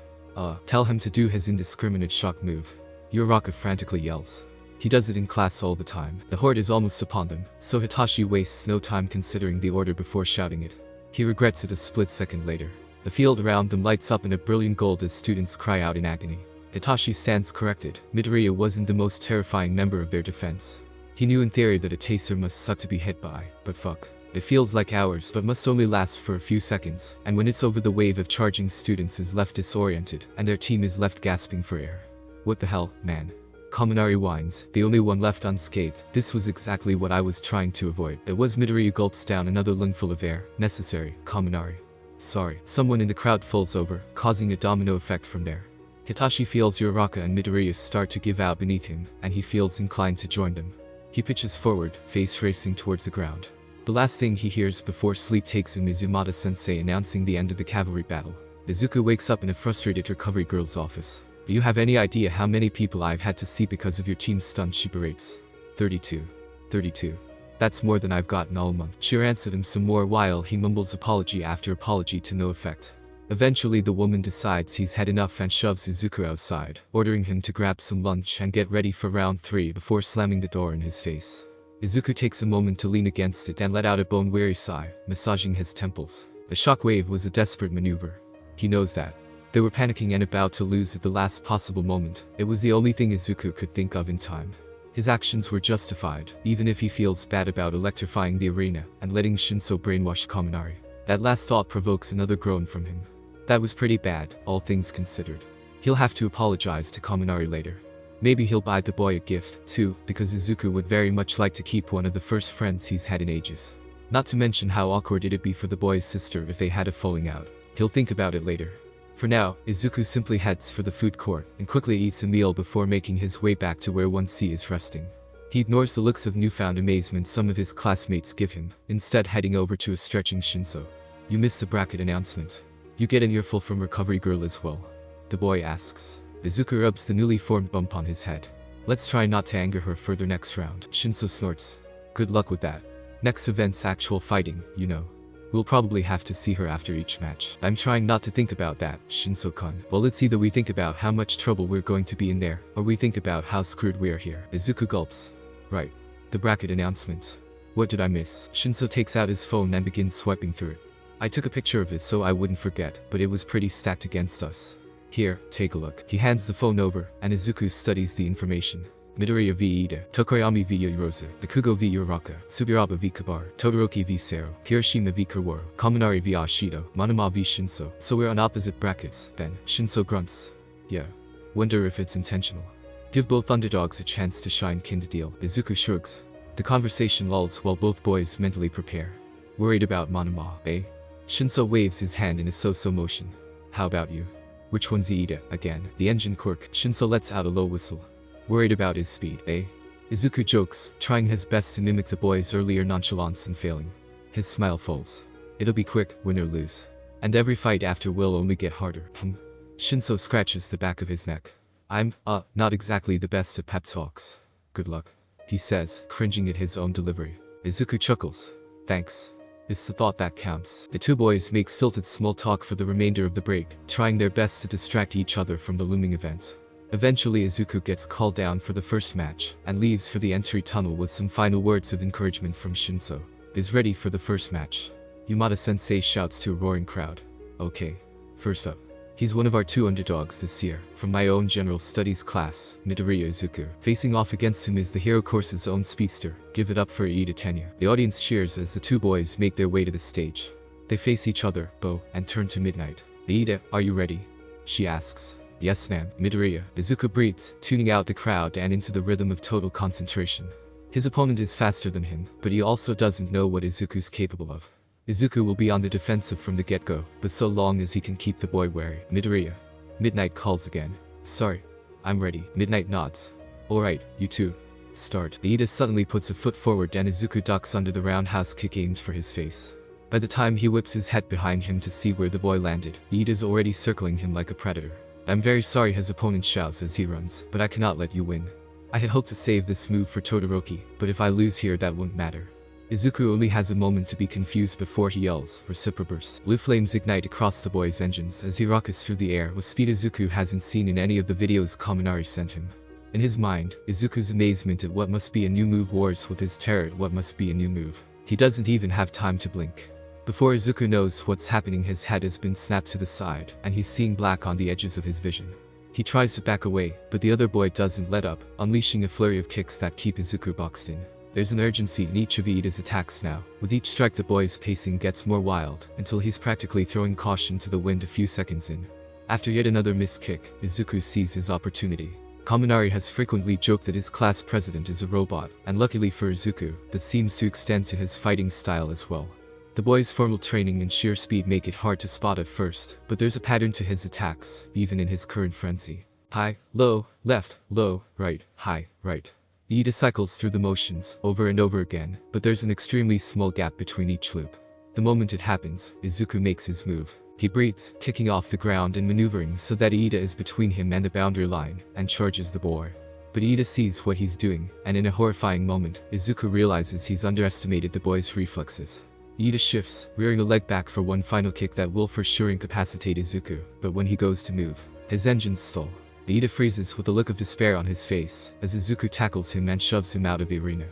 Speaker 1: Tell him to do his indiscriminate shock move. Uraraka frantically yells. He does it in class all the time. The horde is almost upon them, so Hitachi wastes no time considering the order before shouting it. He regrets it a split second later. The field around them lights up in a brilliant gold as students cry out in agony. Hitachi stands corrected. Midoriya wasn't the most terrifying member of their defense. He knew in theory that a taser must suck to be hit by, but fuck. It feels like hours but must only last for a few seconds, and when it's over the wave of charging students is left disoriented, and their team is left gasping for air. What the hell, man? Kaminari whines, the only one left unscathed. This was exactly what I was trying to avoid. It was. Midoriya gulps down another lungful of air. Necessary, Kaminari. Sorry. Someone in the crowd falls over, causing a domino effect from there. Hitachi feels Uraraka and Midoriya start to give out beneath him, and he feels inclined to join them. He pitches forward, face racing towards the ground. The last thing he hears before sleep takes him is Yamada-sensei announcing the end of the cavalry battle. Izuku wakes up in a frustrated recovery girl's office. Do you have any idea how many people I've had to see because of your team's stunt? She berates. 32. 32. That's more than I've gotten all month. She answered him some more while he mumbles apology after apology to no effect. Eventually the woman decides he's had enough and shoves Izuku outside, ordering him to grab some lunch and get ready for round 3 before slamming the door in his face. Izuku takes a moment to lean against it and let out a bone-weary sigh, massaging his temples. The shockwave was a desperate maneuver. He knows that. They were panicking and about to lose at the last possible moment. It was the only thing Izuku could think of in time. His actions were justified, even if he feels bad about electrifying the arena and letting Shinso brainwash Kaminari. That last thought provokes another groan from him. That was pretty bad, all things considered. He'll have to apologize to Kaminari later. Maybe he'll buy the boy a gift, too, because Izuku would very much like to keep one of the first friends he's had in ages. Not to mention how awkward it'd be for the boy's sister if they had a falling out. He'll think about it later. For now, Izuku simply heads for the food court and quickly eats a meal before making his way back to where 1C is resting. He ignores the looks of newfound amazement some of his classmates give him, instead heading over to a stretching Shinso. You missed the bracket announcement. You get an earful from recovery girl as well? The boy asks. Izuku rubs the newly formed bump on his head. Let's try not to anger her further next round. Shinso snorts. Good luck with that. Next event's actual fighting, you know. We'll probably have to see her after each match. I'm trying not to think about that, Shinso-kun. Well, it's either we think about how much trouble we're going to be in there, or we think about how screwed we are here. Izuku gulps. Right. The bracket announcement. What did I miss? Shinso takes out his phone and begins swiping through it. I took a picture of it so I wouldn't forget, but it was pretty stacked against us. Here, take a look. He hands the phone over, and Izuku studies the information. Midoriya v Ida, Tokoyami v Yorozu, Bakugo v Uraraka, Tsubiraba v Kabar, Todoroki v Sero, Kirishima v Kurwaro, Kaminari v Ashido, Manama v Shinso. So we're on opposite brackets, then. Shinso grunts. Yeah. Wonder if it's intentional. Give both underdogs a chance to shine, kind deal. Izuku shrugs. The conversation lulls while both boys mentally prepare. Worried about Monoma, eh? Shinso waves his hand in a so-so motion. How about you? Which one's Iida, again? The engine quirk. Shinso lets out a low whistle. Worried about his speed, eh? Izuku jokes, trying his best to mimic the boy's earlier nonchalance and failing. His smile falls. It'll be quick, win or lose. And every fight after will only get harder. Shinso scratches the back of his neck. I'm, not exactly the best at pep talks. Good luck, he says, cringing at his own delivery. Izuku chuckles. Thanks. It's the thought that counts. The two boys make stilted small talk for the remainder of the break, trying their best to distract each other from the looming event. Eventually Izuku gets called down for the first match, and leaves for the entry tunnel with some final words of encouragement from Shinso. Is ready for the first match. Yamada-sensei shouts to a roaring crowd. Okay. First up. He's one of our 2 underdogs this year, from my own general studies class, Midoriya Izuku. Facing off against him is the hero course's own speedster. Give it up for Iida Tenya. The audience cheers as the two boys make their way to the stage. They face each other, bow, and turn to Midnight. Iida, are you ready? She asks. Yes ma'am, Midoriya. Izuku breathes, tuning out the crowd and into the rhythm of total concentration. His opponent is faster than him, but he also doesn't know what Izuku's capable of. Izuku will be on the defensive from the get-go, but so long as he can keep the boy wary. Midoriya. Midnight calls again. Sorry. I'm ready. Midnight nods. Alright, you two. Start. Iida suddenly puts a foot forward and Izuku ducks under the roundhouse kick aimed for his face. By the time he whips his head behind him to see where the boy landed, Iida's already circling him like a predator. I'm very sorry, his opponent shouts as he runs, but I cannot let you win. I had hoped to save this move for Todoroki, but if I lose here that won't matter. Izuku only has a moment to be confused before he yells, Reciproburst. Blue flames ignite across the boy's engines as he rockets through the air with speed Izuku hasn't seen in any of the videos Kaminari sent him. In his mind, Izuku's amazement at what must be a new move wars with his terror at what must be a new move. He doesn't even have time to blink. Before Izuku knows what's happening, his head has been snapped to the side, and he's seeing black on the edges of his vision. He tries to back away, but the other boy doesn't let up, unleashing a flurry of kicks that keep Izuku boxed in. There's an urgency in each of Iida's attacks now. With each strike the boy's pacing gets more wild, until he's practically throwing caution to the wind a few seconds in. After yet another missed kick, Izuku sees his opportunity. Kaminari has frequently joked that his class president is a robot, and luckily for Izuku, that seems to extend to his fighting style as well. The boy's formal training and sheer speed make it hard to spot at first, but there's a pattern to his attacks, even in his current frenzy. High, low, left, low, right, high, right. Iida cycles through the motions, over and over again, but there's an extremely small gap between each loop. The moment it happens, Izuku makes his move. He breathes, kicking off the ground and maneuvering so that Iida is between him and the boundary line, and charges the boy. But Iida sees what he's doing, and in a horrifying moment, Izuku realizes he's underestimated the boy's reflexes. Iida shifts, rearing a leg back for one final kick that will for sure incapacitate Izuku, but when he goes to move, his engines stall. Iida freezes with a look of despair on his face, as Izuku tackles him and shoves him out of the arena.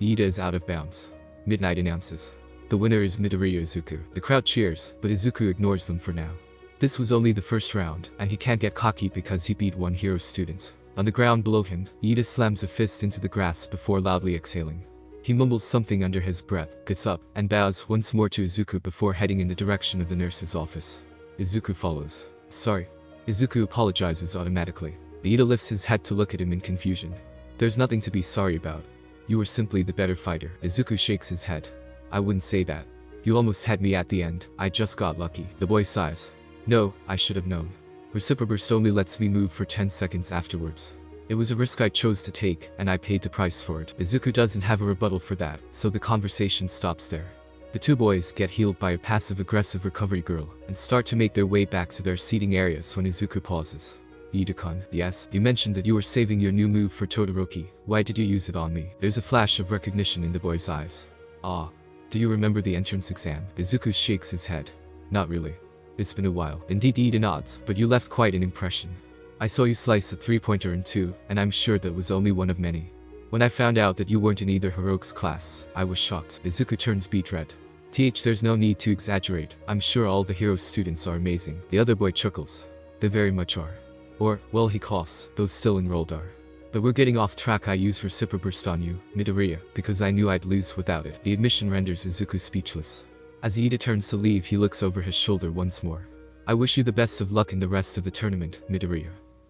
Speaker 1: Iida is out of bounds. Midnight announces. The winner is Midoriya Izuku. The crowd cheers, but Izuku ignores them for now. This was only the first round, and he can't get cocky because he beat one hero student. On the ground below him, Iida slams a fist into the grass before loudly exhaling. He mumbles something under his breath, gets up, and bows once more to Izuku before heading in the direction of the nurse's office. Izuku follows. Sorry. Izuku apologizes automatically. Iida lifts his head to look at him in confusion. There's nothing to be sorry about. You were simply the better fighter. Izuku shakes his head. I wouldn't say that. You almost had me at the end. I just got lucky. The boy sighs. No, I should have known. Reciproburst only lets me move for 10 seconds afterwards. It was a risk I chose to take, and I paid the price for it. Izuku doesn't have a rebuttal for that, so the conversation stops there. The two boys get healed by a passive-aggressive recovery girl, and start to make their way back to their seating areas when Izuku pauses. Iida-kun, yes, you mentioned that you were saving your new move for Todoroki. Why did you use it on me? There's a flash of recognition in the boy's eyes. Ah. Do you remember the entrance exam? Izuku shakes his head. Not really. It's been a while. Indeed, Iida nods, but you left quite an impression. I saw you slice a three-pointer in two, and I'm sure that was only one of many. When I found out that you weren't in either heroics class, I was shocked. Izuku turns beet red. There's no need to exaggerate. I'm sure all the hero students are amazing. The other boy chuckles. They very much are. Or, well, he coughs, those still enrolled are. But we're getting off track. I used Reciproburst on you, Midoriya, because I knew I'd lose without it. The admission renders Izuku speechless. As Iida turns to leave, he looks over his shoulder once more. I wish you the best of luck in the rest of the tournament, Midoriya.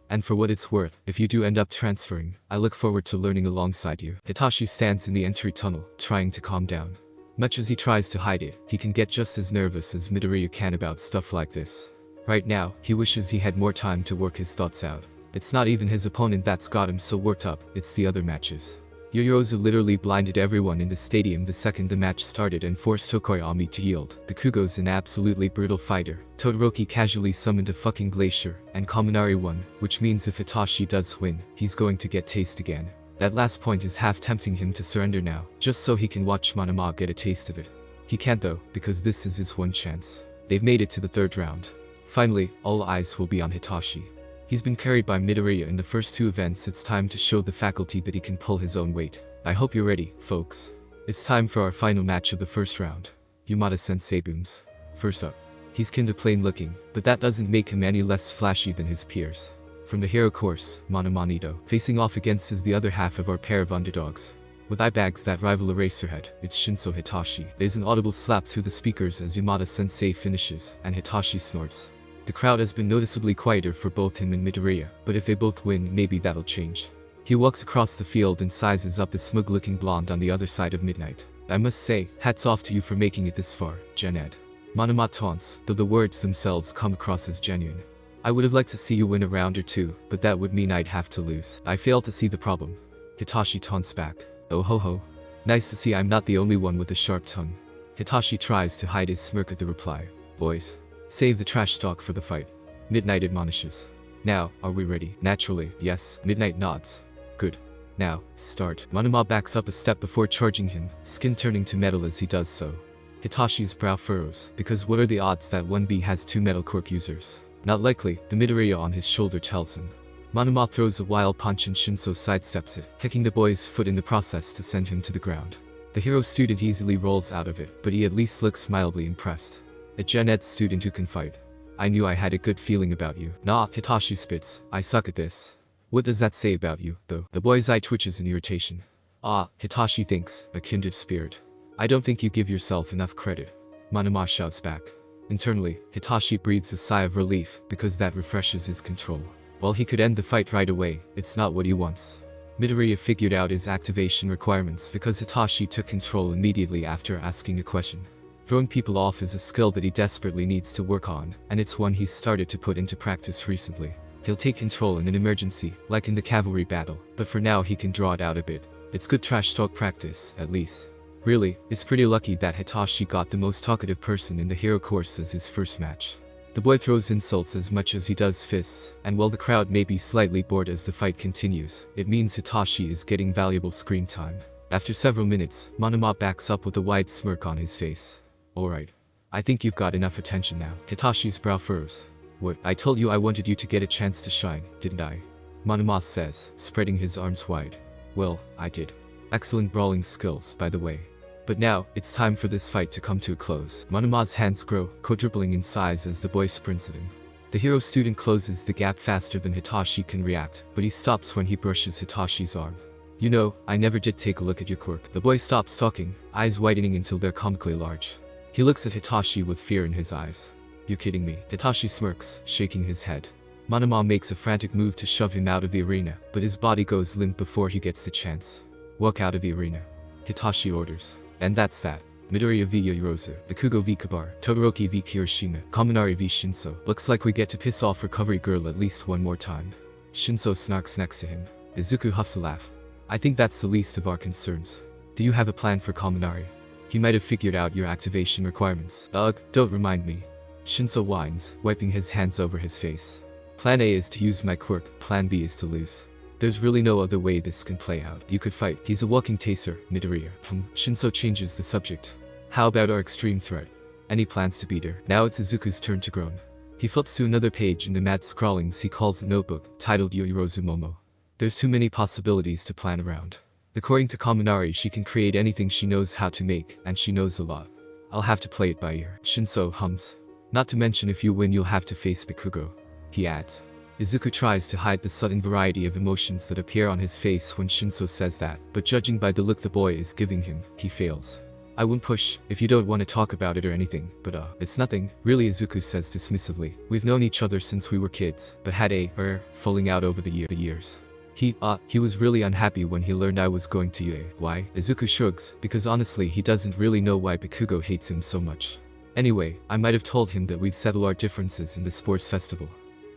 Speaker 1: And for what it's worth, if you do end up transferring, I look forward to learning alongside you. Hitachi stands in the entry tunnel, trying to calm down. Much as he tries to hide it, he can get just as nervous as Midoriya can about stuff like this. Right now, he wishes he had more time to work his thoughts out. It's not even his opponent that's got him so worked up, it's the other matches. Yorozu literally blinded everyone in the stadium the second the match started and forced Tokoyami to yield. Bakugo's an absolutely brutal fighter. Todoroki casually summoned a fucking glacier, and Kaminari won, which means if Hitachi does win, he's going to get taste again. That last point is half tempting him to surrender now, just so he can watch Monoma get a taste of it. He can't though, because this is his one chance. They've made it to the third round. Finally, all eyes will be on Hitachi. He's been carried by Midoriya in the first two events. It's time to show the faculty that he can pull his own weight. I hope you're ready, folks. It's time for our final match of the first round. Yamada-sensei booms. First up. He's kinda plain looking, but that doesn't make him any less flashy than his peers. From the hero course, Monomanito, facing off against is the other half of our pair of underdogs. With eye bags that rival Eraserhead, it's Shinso Hitachi. There's an audible slap through the speakers as Yamada-sensei finishes, and Hitachi snorts. The crowd has been noticeably quieter for both him and Midoriya, but if they both win, maybe that'll change. He walks across the field and sizes up the smug-looking blonde on the other side of Midnight. I must say, hats off to you for making it this far, Gened. Monoma taunts, though the words themselves come across as genuine. I would have liked to see you win a round or two, but that would mean I'd have to lose. I fail to see the problem. Hitachi taunts back. Oh ho ho. Nice to see I'm not the only one with a sharp tongue. Hitachi tries to hide his smirk at the reply. Boys. Save the trash talk for the fight. Midnight admonishes. Now, are we ready? Naturally, yes. Midnight nods. Good. Now, start. Monoma backs up a step before charging him, skin turning to metal as he does so. Hitachi's brow furrows, because what are the odds that 1B has two metal quirk users? Not likely, the Midoriya on his shoulder tells him. Monoma throws a wild punch and Shinso sidesteps it, kicking the boy's foot in the process to send him to the ground. The hero student easily rolls out of it, but he at least looks mildly impressed. A Gen Ed student who can fight. I knew I had a good feeling about you. Nah, Hitachi spits. I suck at this. What does that say about you, though? The boy's eye twitches in irritation. Ah, Hitachi thinks, a kindred spirit. I don't think you give yourself enough credit. Monoma shouts back. Internally, Hitachi breathes a sigh of relief, because that refreshes his control. While he could end the fight right away, it's not what he wants. Midoriya figured out his activation requirements because Hitachi took control immediately after asking a question. Throwing people off is a skill that he desperately needs to work on, and it's one he's started to put into practice recently. He'll take control in an emergency, like in the cavalry battle, but for now he can draw it out a bit. It's good trash talk practice, at least. Really, it's pretty lucky that Hitachi got the most talkative person in the hero course as his first match. The boy throws insults as much as he does fists, and while the crowd may be slightly bored as the fight continues, it means Hitachi is getting valuable screen time. After several minutes, Monoma backs up with a wide smirk on his face. Alright. I think you've got enough attention now. Hitachi's brow furrows. What? I told you I wanted you to get a chance to shine, didn't I? Monoma says, spreading his arms wide. Well, I did. Excellent brawling skills, by the way. But now, it's time for this fight to come to a close. Monoma's hands grow, quadrupling in size as the boy sprints at him. The hero student closes the gap faster than Hitachi can react, but he stops when he brushes Hitachi's arm. You know, I never did take a look at your quirk. The boy stops talking, eyes widening until they're comically large. He looks at Hitachi with fear in his eyes. You kidding me? Hitachi smirks, shaking his head. Monoma makes a frantic move to shove him out of the arena, but his body goes limp before he gets the chance. Walk out of the arena. Hitachi orders. And that's that. Midoriya v Yorozu, Bakugo v Kabar, Todoroki v Kirishima, Kaminari v Shinso. Looks like we get to piss off Recovery Girl at least one more time. Shinso snarks next to him. Izuku huffs a laugh. I think that's the least of our concerns. Do you have a plan for Kaminari? He might have figured out your activation requirements. Ugh, don't remind me. Shinso whines, wiping his hands over his face. Plan A is to use my quirk, Plan B is to lose. There's really no other way this can play out. You could fight. He's a walking taser, Midoriya. Shinso changes the subject. How about our extreme threat? Any plans to beat her? Now it's Izuku's turn to groan. He flips to another page in the mad scrawlings he calls a notebook, titled Yorozu Momo. There's too many possibilities to plan around. According to Kaminari, she can create anything she knows how to make, and she knows a lot. I'll have to play it by ear. Shinso hums. Not to mention if you win you'll have to face Bakugo. He adds. Izuku tries to hide the sudden variety of emotions that appear on his face when Shinso says that, but judging by the look the boy is giving him, he fails. I won't push, if you don't want to talk about it or anything, but it's nothing, really, Izuku says dismissively. We've known each other since we were kids, but had falling out over the years. He was really unhappy when he learned I was going to UA. Why? Izuku shrugs, because honestly he doesn't really know why Bakugo hates him so much. Anyway, I might have told him that we'd settle our differences in the sports festival.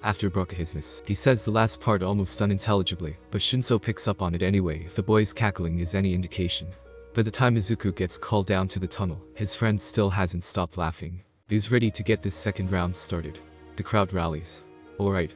Speaker 1: After business. He says the last part almost unintelligibly, but Shinso picks up on it anyway if the boy's cackling is any indication. By the time Izuku gets called down to the tunnel, his friend still hasn't stopped laughing. He's ready to get this second round started. The crowd rallies. Alright.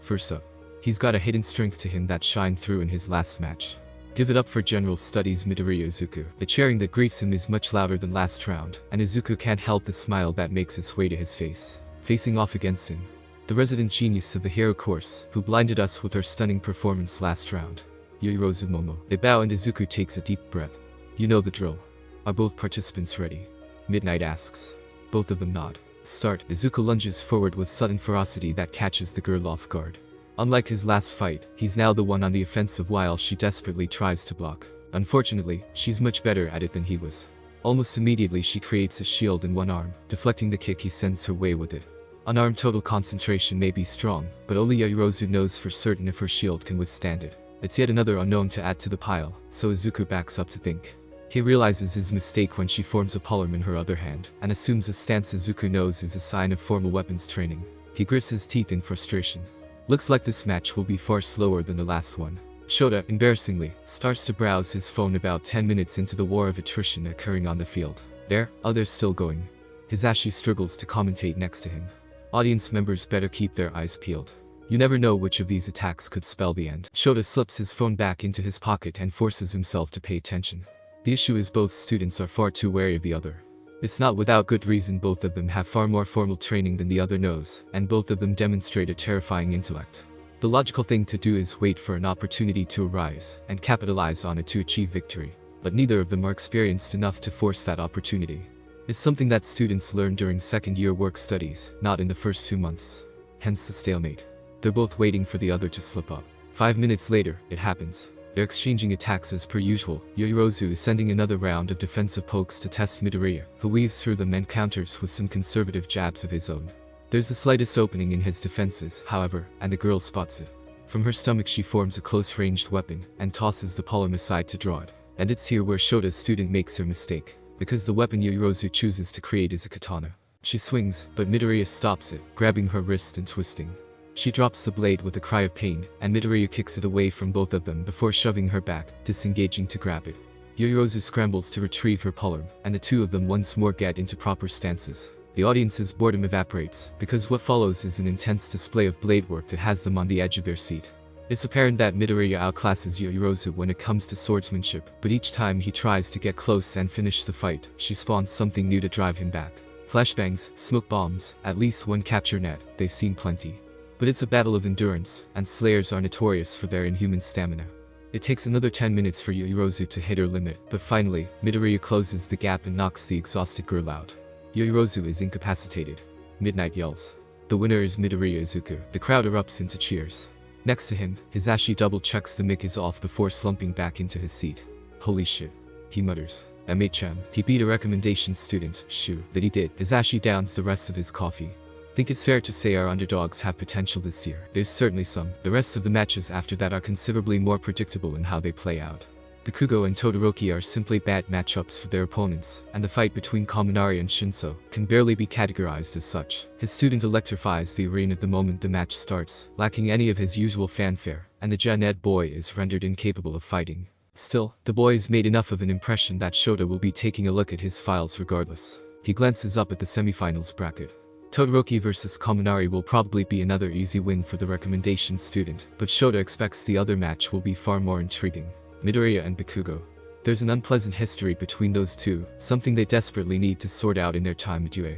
Speaker 1: First up. He's got a hidden strength to him that shined through in his last match. Give it up for General Studies Midoriya Izuku. The cheering that greets him is much louder than last round, and Izuku can't help the smile that makes its way to his face. Facing off against him. The resident genius of the hero course, who blinded us with her stunning performance last round. Yoirozu Momo. They bow and Izuku takes a deep breath. You know the drill. Are both participants ready? Midnight asks. Both of them nod. Start. Izuku lunges forward with sudden ferocity that catches the girl off guard. Unlike his last fight, he's now the one on the offensive while she desperately tries to block. Unfortunately, she's much better at it than he was. Almost immediately she creates a shield in one arm, deflecting the kick he sends her way with it. Unarmed total concentration may be strong, but only Yoirozu knows for certain if her shield can withstand it. It's yet another unknown to add to the pile, so Izuku backs up to think. He realizes his mistake when she forms a palm in her other hand, and assumes a stance Izuku knows is a sign of formal weapons training. He grits his teeth in frustration. Looks like this match will be far slower than the last one. Shota, embarrassingly, starts to browse his phone about 10 minutes into the war of attrition occurring on the field. There, others still going. Hisashi struggles to commentate next to him. Audience members better keep their eyes peeled. You never know which of these attacks could spell the end. Shota slips his phone back into his pocket and forces himself to pay attention. The issue is both students are far too wary of the other. It's not without good reason both of them have far more formal training than the other knows, and both of them demonstrate a terrifying intellect. The logical thing to do is wait for an opportunity to arise, and capitalize on it to achieve victory. But neither of them are experienced enough to force that opportunity. It's something that students learn during second-year work studies, not in the first 2 months. Hence the stalemate. They're both waiting for the other to slip up. 5 minutes later, it happens. They're exchanging attacks as per usual. Yoirozu is sending another round of defensive pokes to test Midoriya, who weaves through them and counters with some conservative jabs of his own. There's the slightest opening in his defenses, however, and the girl spots it. From her stomach she forms a close-ranged weapon, and tosses the palm aside to draw it. And it's here where Shota's student makes her mistake, because the weapon Yoirozu chooses to create is a katana. She swings, but Midoriya stops it, grabbing her wrist and twisting. She drops the blade with a cry of pain, and Midoriya kicks it away from both of them before shoving her back, disengaging to grab it. Yoirozu scrambles to retrieve her palm, and the two of them once more get into proper stances. The audience's boredom evaporates, because what follows is an intense display of blade work that has them on the edge of their seat. It's apparent that Midoriya outclasses Yoirozu when it comes to swordsmanship, but each time he tries to get close and finish the fight, she spawns something new to drive him back. Flashbangs, smoke bombs, at least one capture net, they've seen plenty. But it's a battle of endurance, and slayers are notorious for their inhuman stamina. It takes another 10 minutes for Yoirozu to hit her limit, but finally, Midoriya closes the gap and knocks the exhausted girl out. Yoirozu is incapacitated. Midnight yells. The winner is Midoriya Izuku. The crowd erupts into cheers. Next to him, Hisashi double-checks the mic is off before slumping back into his seat. Holy shit. He mutters. MHM. He beat a recommendation student, Shu. That he did. Hisashi downs the rest of his coffee. Think it's fair to say our underdogs have potential this year. There's certainly some. The rest of the matches after that are considerably more predictable in how they play out. Bakugo and Todoroki are simply bad matchups for their opponents, and the fight between Kaminari and Shinso can barely be categorized as such. His student electrifies the arena the moment the match starts, lacking any of his usual fanfare, and the Gen Ed boy is rendered incapable of fighting. Still, the boy has made enough of an impression that Shota will be taking a look at his files regardless. He glances up at the semifinals bracket. Todoroki vs Kaminari will probably be another easy win for the recommendation student, but Shota expects the other match will be far more intriguing. Midoriya and Bakugo. There's an unpleasant history between those two, something they desperately need to sort out in their time at UA.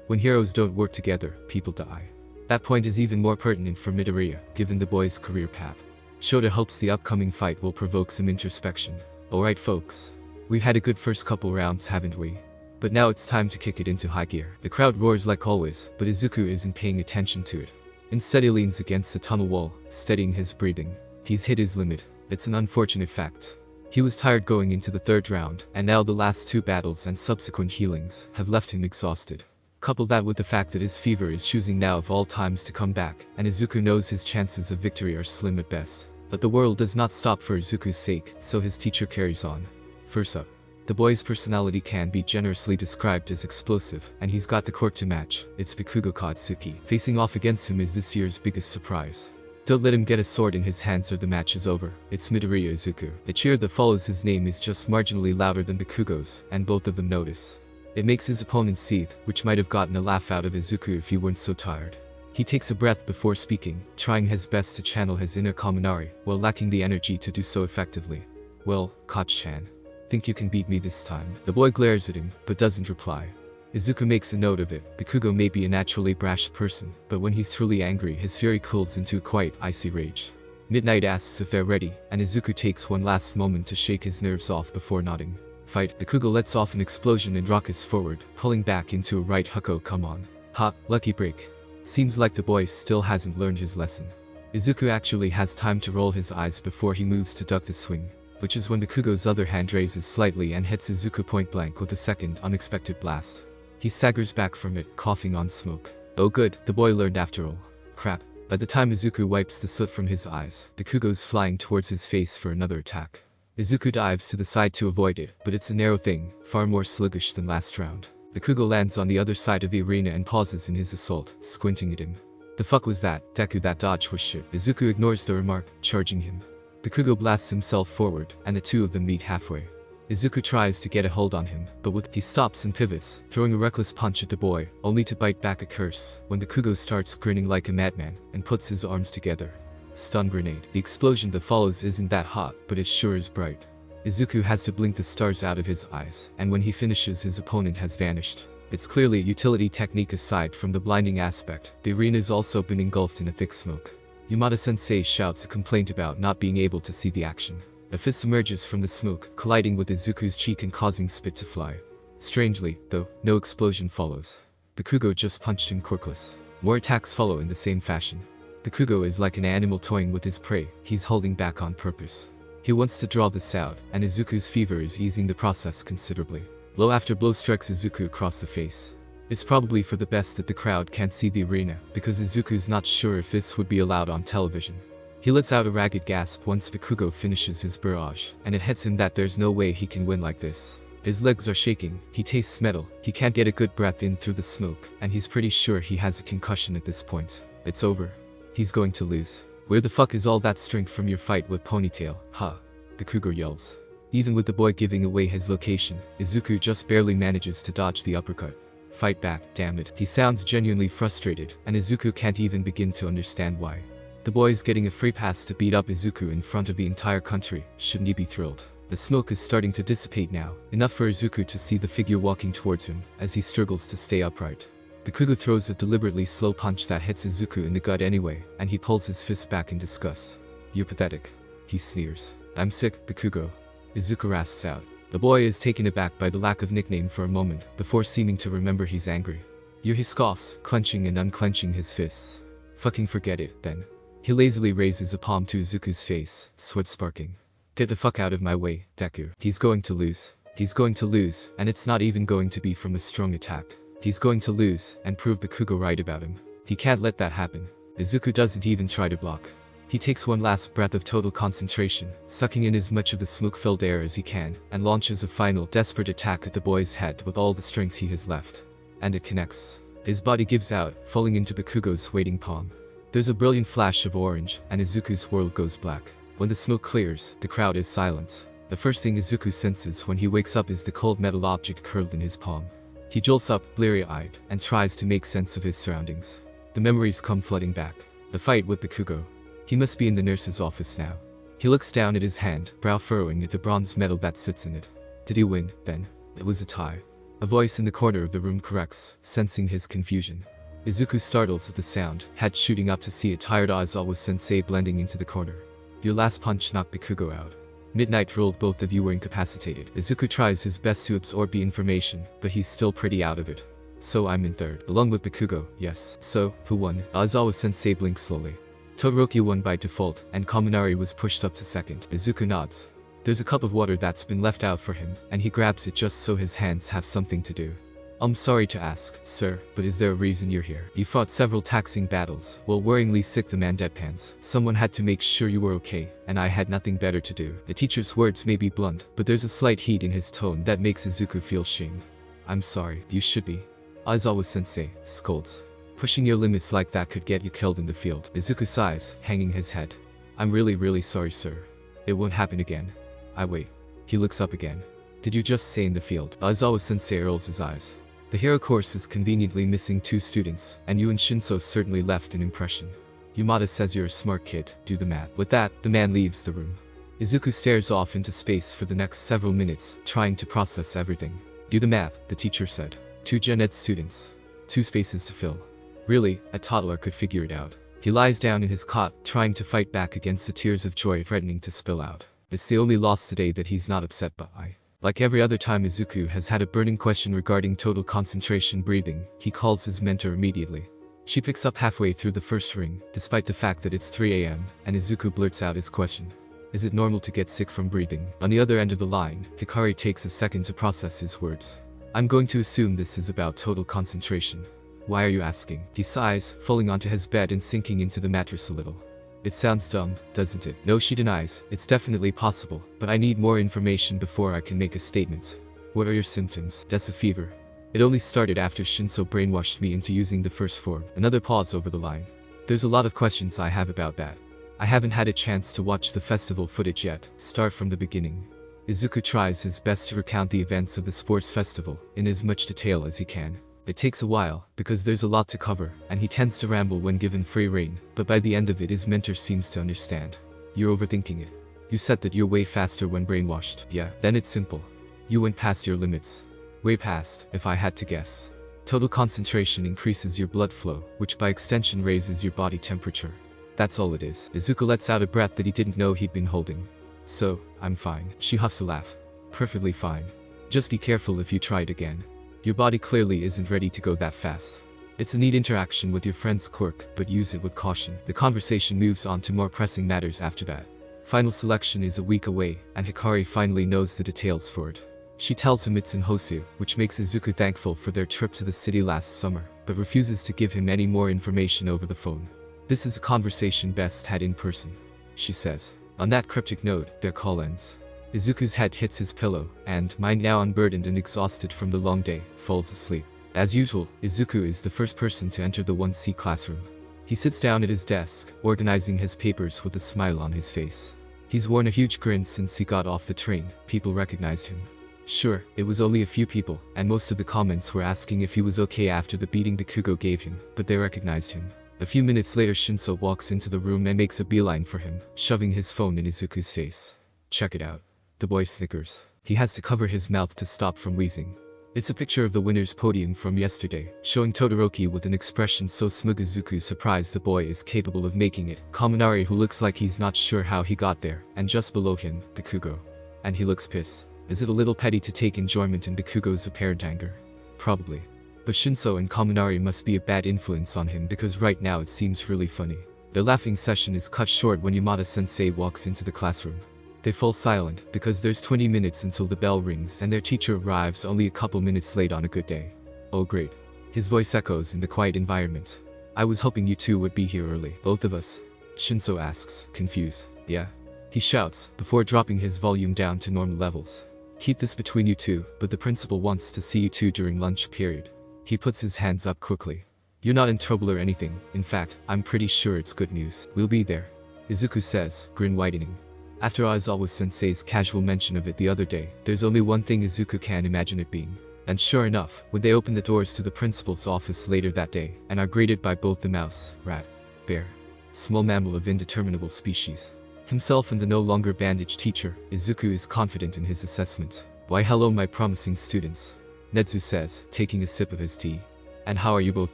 Speaker 1: When heroes don't work together, people die. That point is even more pertinent for Midoriya, given the boy's career path. Shota hopes the upcoming fight will provoke some introspection. Alright folks. We've had a good first couple rounds, haven't we? But now it's time to kick it into high gear. The crowd roars like always, but Izuku isn't paying attention to it. Instead he leans against the tunnel wall, steadying his breathing. He's hit his limit. It's an unfortunate fact. He was tired going into the third round, and now the last two battles and subsequent healings have left him exhausted. Couple that with the fact that his fever is choosing now of all times to come back, and Izuku knows his chances of victory are slim at best. But the world does not stop for Izuku's sake, so his teacher carries on. First up, the boy's personality can be generously described as explosive, and he's got the quirk to match. It's Bikugo Katsuki. Facing off against him is this year's biggest surprise. Don't let him get a sword in his hands or the match is over. It's Midoriya Izuku. The cheer that follows his name is just marginally louder than Bikugo's, and both of them notice. It makes his opponent seethe, which might have gotten a laugh out of Izuku if he weren't so tired. He takes a breath before speaking, trying his best to channel his inner Kaminari, while lacking the energy to do so effectively. Well, Koch-chan. Think you can beat me this time? The boy glares at him, but doesn't reply. Izuku makes a note of it. Bikugo may be a naturally brash person, but when he's truly angry his fury cools into a quite icy rage. Midnight asks if they're ready, and Izuku takes one last moment to shake his nerves off before nodding. Fight. Bikugo lets off an explosion and rockets forward, pulling back into a right Huko come on. Ha, lucky break. Seems like the boy still hasn't learned his lesson. Izuku actually has time to roll his eyes before he moves to duck the swing, which is when Bikugo's other hand raises slightly and hits Izuku point blank with a second unexpected blast. He staggers back from it, coughing on smoke. Oh good, the boy learned after all. Crap. By the time Izuku wipes the soot from his eyes, Bikugo's flying towards his face for another attack. Izuku dives to the side to avoid it, but it's a narrow thing, far more sluggish than last round. Bikugo lands on the other side of the arena and pauses in his assault, squinting at him. The fuck was that? Deku, that dodge was shit. Izuku ignores the remark, charging him. Bikugo blasts himself forward, and the two of them meet halfway. Izuku tries to get a hold on him, but he stops and pivots, throwing a reckless punch at the boy, only to bite back a curse, when Bikugo starts grinning like a madman, and puts his arms together. Stun grenade. The explosion that follows isn't that hot, but it sure is bright. Izuku has to blink the stars out of his eyes, and when he finishes his opponent has vanished. It's clearly a utility technique aside from the blinding aspect. The arena's also been engulfed in a thick smoke. Yamada-sensei shouts a complaint about not being able to see the action. A fist emerges from the smoke, colliding with Izuku's cheek and causing spit to fly. Strangely, though, no explosion follows. Bikugo just punched him quirkless. More attacks follow in the same fashion. Bikugo is like an animal toying with his prey, he's holding back on purpose. He wants to draw this out, and Izuku's fever is easing the process considerably. Blow after blow strikes Izuku across the face. It's probably for the best that the crowd can't see the arena, because Izuku's not sure if this would be allowed on television. He lets out a ragged gasp once Bikugo finishes his barrage, and it hits him that there's no way he can win like this. His legs are shaking, he tastes metal, he can't get a good breath in through the smoke, and he's pretty sure he has a concussion at this point. It's over. He's going to lose. Where the fuck is all that strength from your fight with Ponytail, huh? Bikugo yells. Even with the boy giving away his location, Izuku just barely manages to dodge the uppercut. Fight back, damn it. He sounds genuinely frustrated, and Izuku can't even begin to understand why. The boy's getting a free pass to beat up Izuku in front of the entire country, shouldn't he be thrilled? The smoke is starting to dissipate now, enough for Izuku to see the figure walking towards him, as he struggles to stay upright. Bikugo throws a deliberately slow punch that hits Izuku in the gut anyway, and he pulls his fist back in disgust. You're pathetic. He sneers. I'm sick, Bikugo. Izuku rasps out. The boy is taken aback by the lack of nickname for a moment, before seeming to remember he's angry. He scoffs, clenching and unclenching his fists. Fucking forget it, then. He lazily raises a palm to Izuku's face, sweat sparking. Get the fuck out of my way, Deku. He's going to lose. He's going to lose, and it's not even going to be from a strong attack. He's going to lose, and prove Bikugo right about him. He can't let that happen. Izuku doesn't even try to block. He takes one last breath of total concentration, sucking in as much of the smoke-filled air as he can, and launches a final, desperate attack at the boy's head with all the strength he has left. And it connects. His body gives out, falling into Bikugo's waiting palm. There's a brilliant flash of orange, and Izuku's world goes black. When the smoke clears, the crowd is silent. The first thing Izuku senses when he wakes up is the cold metal object curled in his palm. He jolts up, bleary-eyed, and tries to make sense of his surroundings. The memories come flooding back. The fight with Bikugo. He must be in the nurse's office now. He looks down at his hand, brow furrowing at the bronze medal that sits in it. Did he win, then? It was a tie. A voice in the corner of the room corrects, sensing his confusion. Izuku startles at the sound, head shooting up to see a tired Aizawa-sensei blending into the corner. Your last punch knocked Bikugo out. Midnight ruled both of you were incapacitated. Izuku tries his best to absorb the information, but he's still pretty out of it. So I'm in third, along with Bikugo, yes. So, who won? Aizawa-sensei blinks slowly. Todoroki won by default, and Kaminari was pushed up to second. Izuku nods. There's a cup of water that's been left out for him, and he grabs it just so his hands have something to do. I'm sorry to ask, sir, but is there a reason you're here? You fought several taxing battles. While worryingly sick, the man deadpans. Someone had to make sure you were okay, and I had nothing better to do. The teacher's words may be blunt, but there's a slight heat in his tone that makes Izuku feel shame. I'm sorry, you should be. Aizawa-sensei scolds. Pushing your limits like that could get you killed in the field. Izuku sighs, hanging his head. I'm really sorry, sir. It won't happen again. I wait. He looks up again. Did you just say in the field? Aizawa-sensei rolls his eyes. The hero course is conveniently missing 2 students, and you and Shinso certainly left an impression. Yamada says you're a smart kid, do the math. With that, the man leaves the room. Izuku stares off into space for the next several minutes, trying to process everything. Do the math, the teacher said. 2 gen ed students. 2 spaces to fill. Really, a toddler could figure it out. He lies down in his cot, trying to fight back against the tears of joy threatening to spill out. It's the only loss today that he's not upset by. Like every other time, Izuku has had a burning question regarding total concentration breathing. He calls his mentor immediately. She picks up halfway through the first ring, despite the fact that it's 3 AM, and Izuku blurts out his question. Is it normal to get sick from breathing? On the other end of the line, Hikari takes a second to process his words. I'm going to assume this is about total concentration. Why are you asking? He sighs, falling onto his bed and sinking into the mattress a little. It sounds dumb, doesn't it? No, she denies. It's definitely possible, but I need more information before I can make a statement. What are your symptoms? That's a fever. It only started after Shinso brainwashed me into using the first form. Another pause over the line. There's a lot of questions I have about that. I haven't had a chance to watch the festival footage yet. Start from the beginning. Izuku tries his best to recount the events of the sports festival in as much detail as he can. It takes a while, because there's a lot to cover, and he tends to ramble when given free rein, but by the end of it his mentor seems to understand. You're overthinking it. You said that you're way faster when brainwashed. Yeah, then it's simple. You went past your limits. Way past, if I had to guess. Total concentration increases your blood flow, which by extension raises your body temperature. That's all it is. Izuku lets out a breath that he didn't know he'd been holding. So, I'm fine. She huffs a laugh. Perfectly fine. Just be careful if you try it again. Your body clearly isn't ready to go that fast. It's a neat interaction with your friend's quirk, but use it with caution. The conversation moves on to more pressing matters after that. Final selection is a week away, and Hikari finally knows the details for it. She tells him it's in Hosu, which makes Izuku thankful for their trip to the city last summer, but refuses to give him any more information over the phone. This is a conversation best had in person, she says. On that cryptic note, their call ends. Izuku's head hits his pillow, and, mind now unburdened and exhausted from the long day, falls asleep. As usual, Izuku is the first person to enter the 1C classroom. He sits down at his desk, organizing his papers with a smile on his face. He's worn a huge grin since he got off the train. People recognized him. Sure, it was only a few people, and most of the comments were asking if he was okay after the beating Deku gave him, but they recognized him. A few minutes later, Shinso walks into the room and makes a beeline for him, shoving his phone in Izuku's face. Check it out. The boy snickers. He has to cover his mouth to stop from wheezing. It's a picture of the winner's podium from yesterday, showing Todoroki with an expression so smug Izuku's surprised the boy is capable of making it. Kaminari, who looks like he's not sure how he got there, and just below him, Deku. And he looks pissed. Is it a little petty to take enjoyment in Deku's apparent anger? Probably. But Shinso and Kaminari must be a bad influence on him because right now it seems really funny. The laughing session is cut short when Yamada-sensei walks into the classroom. They fall silent, because there's 20 minutes until the bell rings and their teacher arrives only a couple minutes late on a good day. Oh great. His voice echoes in the quiet environment. I was hoping you two would be here early. Both of us? Shinso asks, confused. Yeah. He shouts, before dropping his volume down to normal levels. Keep this between you two, but the principal wants to see you two during lunch period. He puts his hands up quickly. You're not in trouble or anything. In fact, I'm pretty sure it's good news. We'll be there. Izuku says, grin widening. After Aizawa-sensei's casual mention of it the other day, there's only one thing Izuku can imagine it being. And sure enough, when they open the doors to the principal's office later that day, and are greeted by both the mouse, rat, bear, small mammal of indeterminable species, himself and the no longer bandaged teacher, Izuku is confident in his assessment. Why hello my promising students. Netsu says, taking a sip of his tea. And how are you both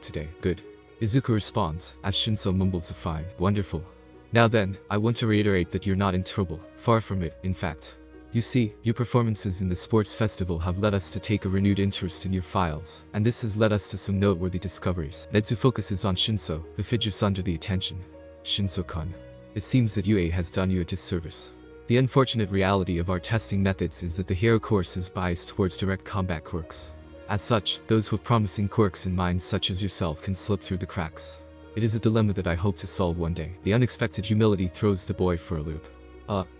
Speaker 1: today? Good. Izuku responds, as Shinso mumbles a fine, wonderful. Now then, I want to reiterate that you're not in trouble, far from it, in fact. You see, your performances in the sports festival have led us to take a renewed interest in your files, and this has led us to some noteworthy discoveries. Netsu focuses on Shinso, who fidgets under the attention. Shinso-kun. It seems that UA has done you a disservice. The unfortunate reality of our testing methods is that the hero course is biased towards direct combat quirks. As such, those with promising quirks in mind such as yourself can slip through the cracks. It is a dilemma that I hope to solve one day. The unexpected humility throws the boy for a loop.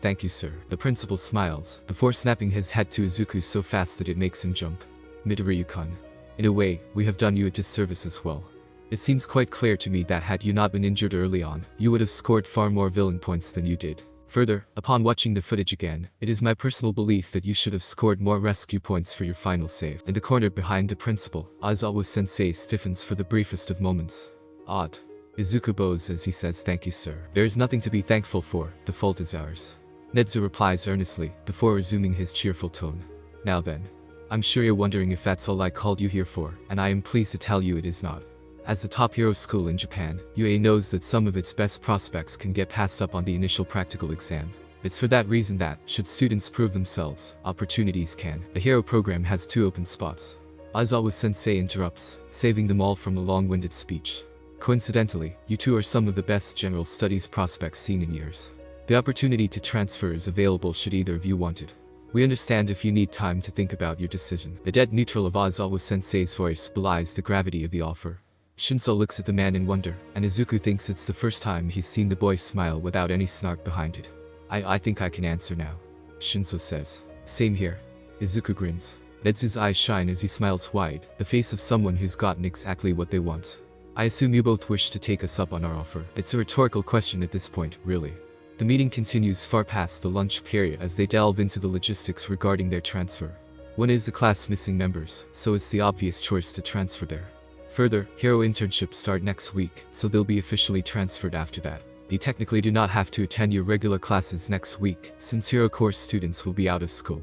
Speaker 1: Thank you, sir. The principal smiles, before snapping his head to Izuku so fast that it makes him jump. Midoriya-kun. In a way, we have done you a disservice as well. It seems quite clear to me that had you not been injured early on, you would have scored far more villain points than you did. Further, upon watching the footage again, it is my personal belief that you should have scored more rescue points for your final save. In the corner behind the principal, Aizawa-sensei stiffens for the briefest of moments. Odd. Izuku bows as he says thank you, sir. There is nothing to be thankful for, the fault is ours. Netsu replies earnestly, before resuming his cheerful tone. Now then. I'm sure you're wondering if that's all I called you here for, and I am pleased to tell you it is not. As the top hero school in Japan, UA knows that some of its best prospects can get passed up on the initial practical exam. It's for that reason that, should students prove themselves, opportunities can. The hero program has 2 open spots. Aizawa-sensei interrupts, saving them all from a long-winded speech. Coincidentally, you two are some of the best general studies prospects seen in years. The opportunity to transfer is available should either of you want it. We understand if you need time to think about your decision. The dead neutral of Aizawa-sensei's voice belies the gravity of the offer. Shinso looks at the man in wonder, and Izuku thinks it's the first time he's seen the boy smile without any snark behind it. I think I can answer now. Shinso says. Same here. Izuku grins. Netsu's eyes shine as he smiles wide, the face of someone who's gotten exactly what they want. I assume you both wish to take us up on our offer. It's a rhetorical question at this point, really. The meeting continues far past the lunch period as they delve into the logistics regarding their transfer. One is the class missing members, so it's the obvious choice to transfer there. Further, hero internships start next week, so they'll be officially transferred after that. You technically do not have to attend your regular classes next week, since hero course students will be out of school.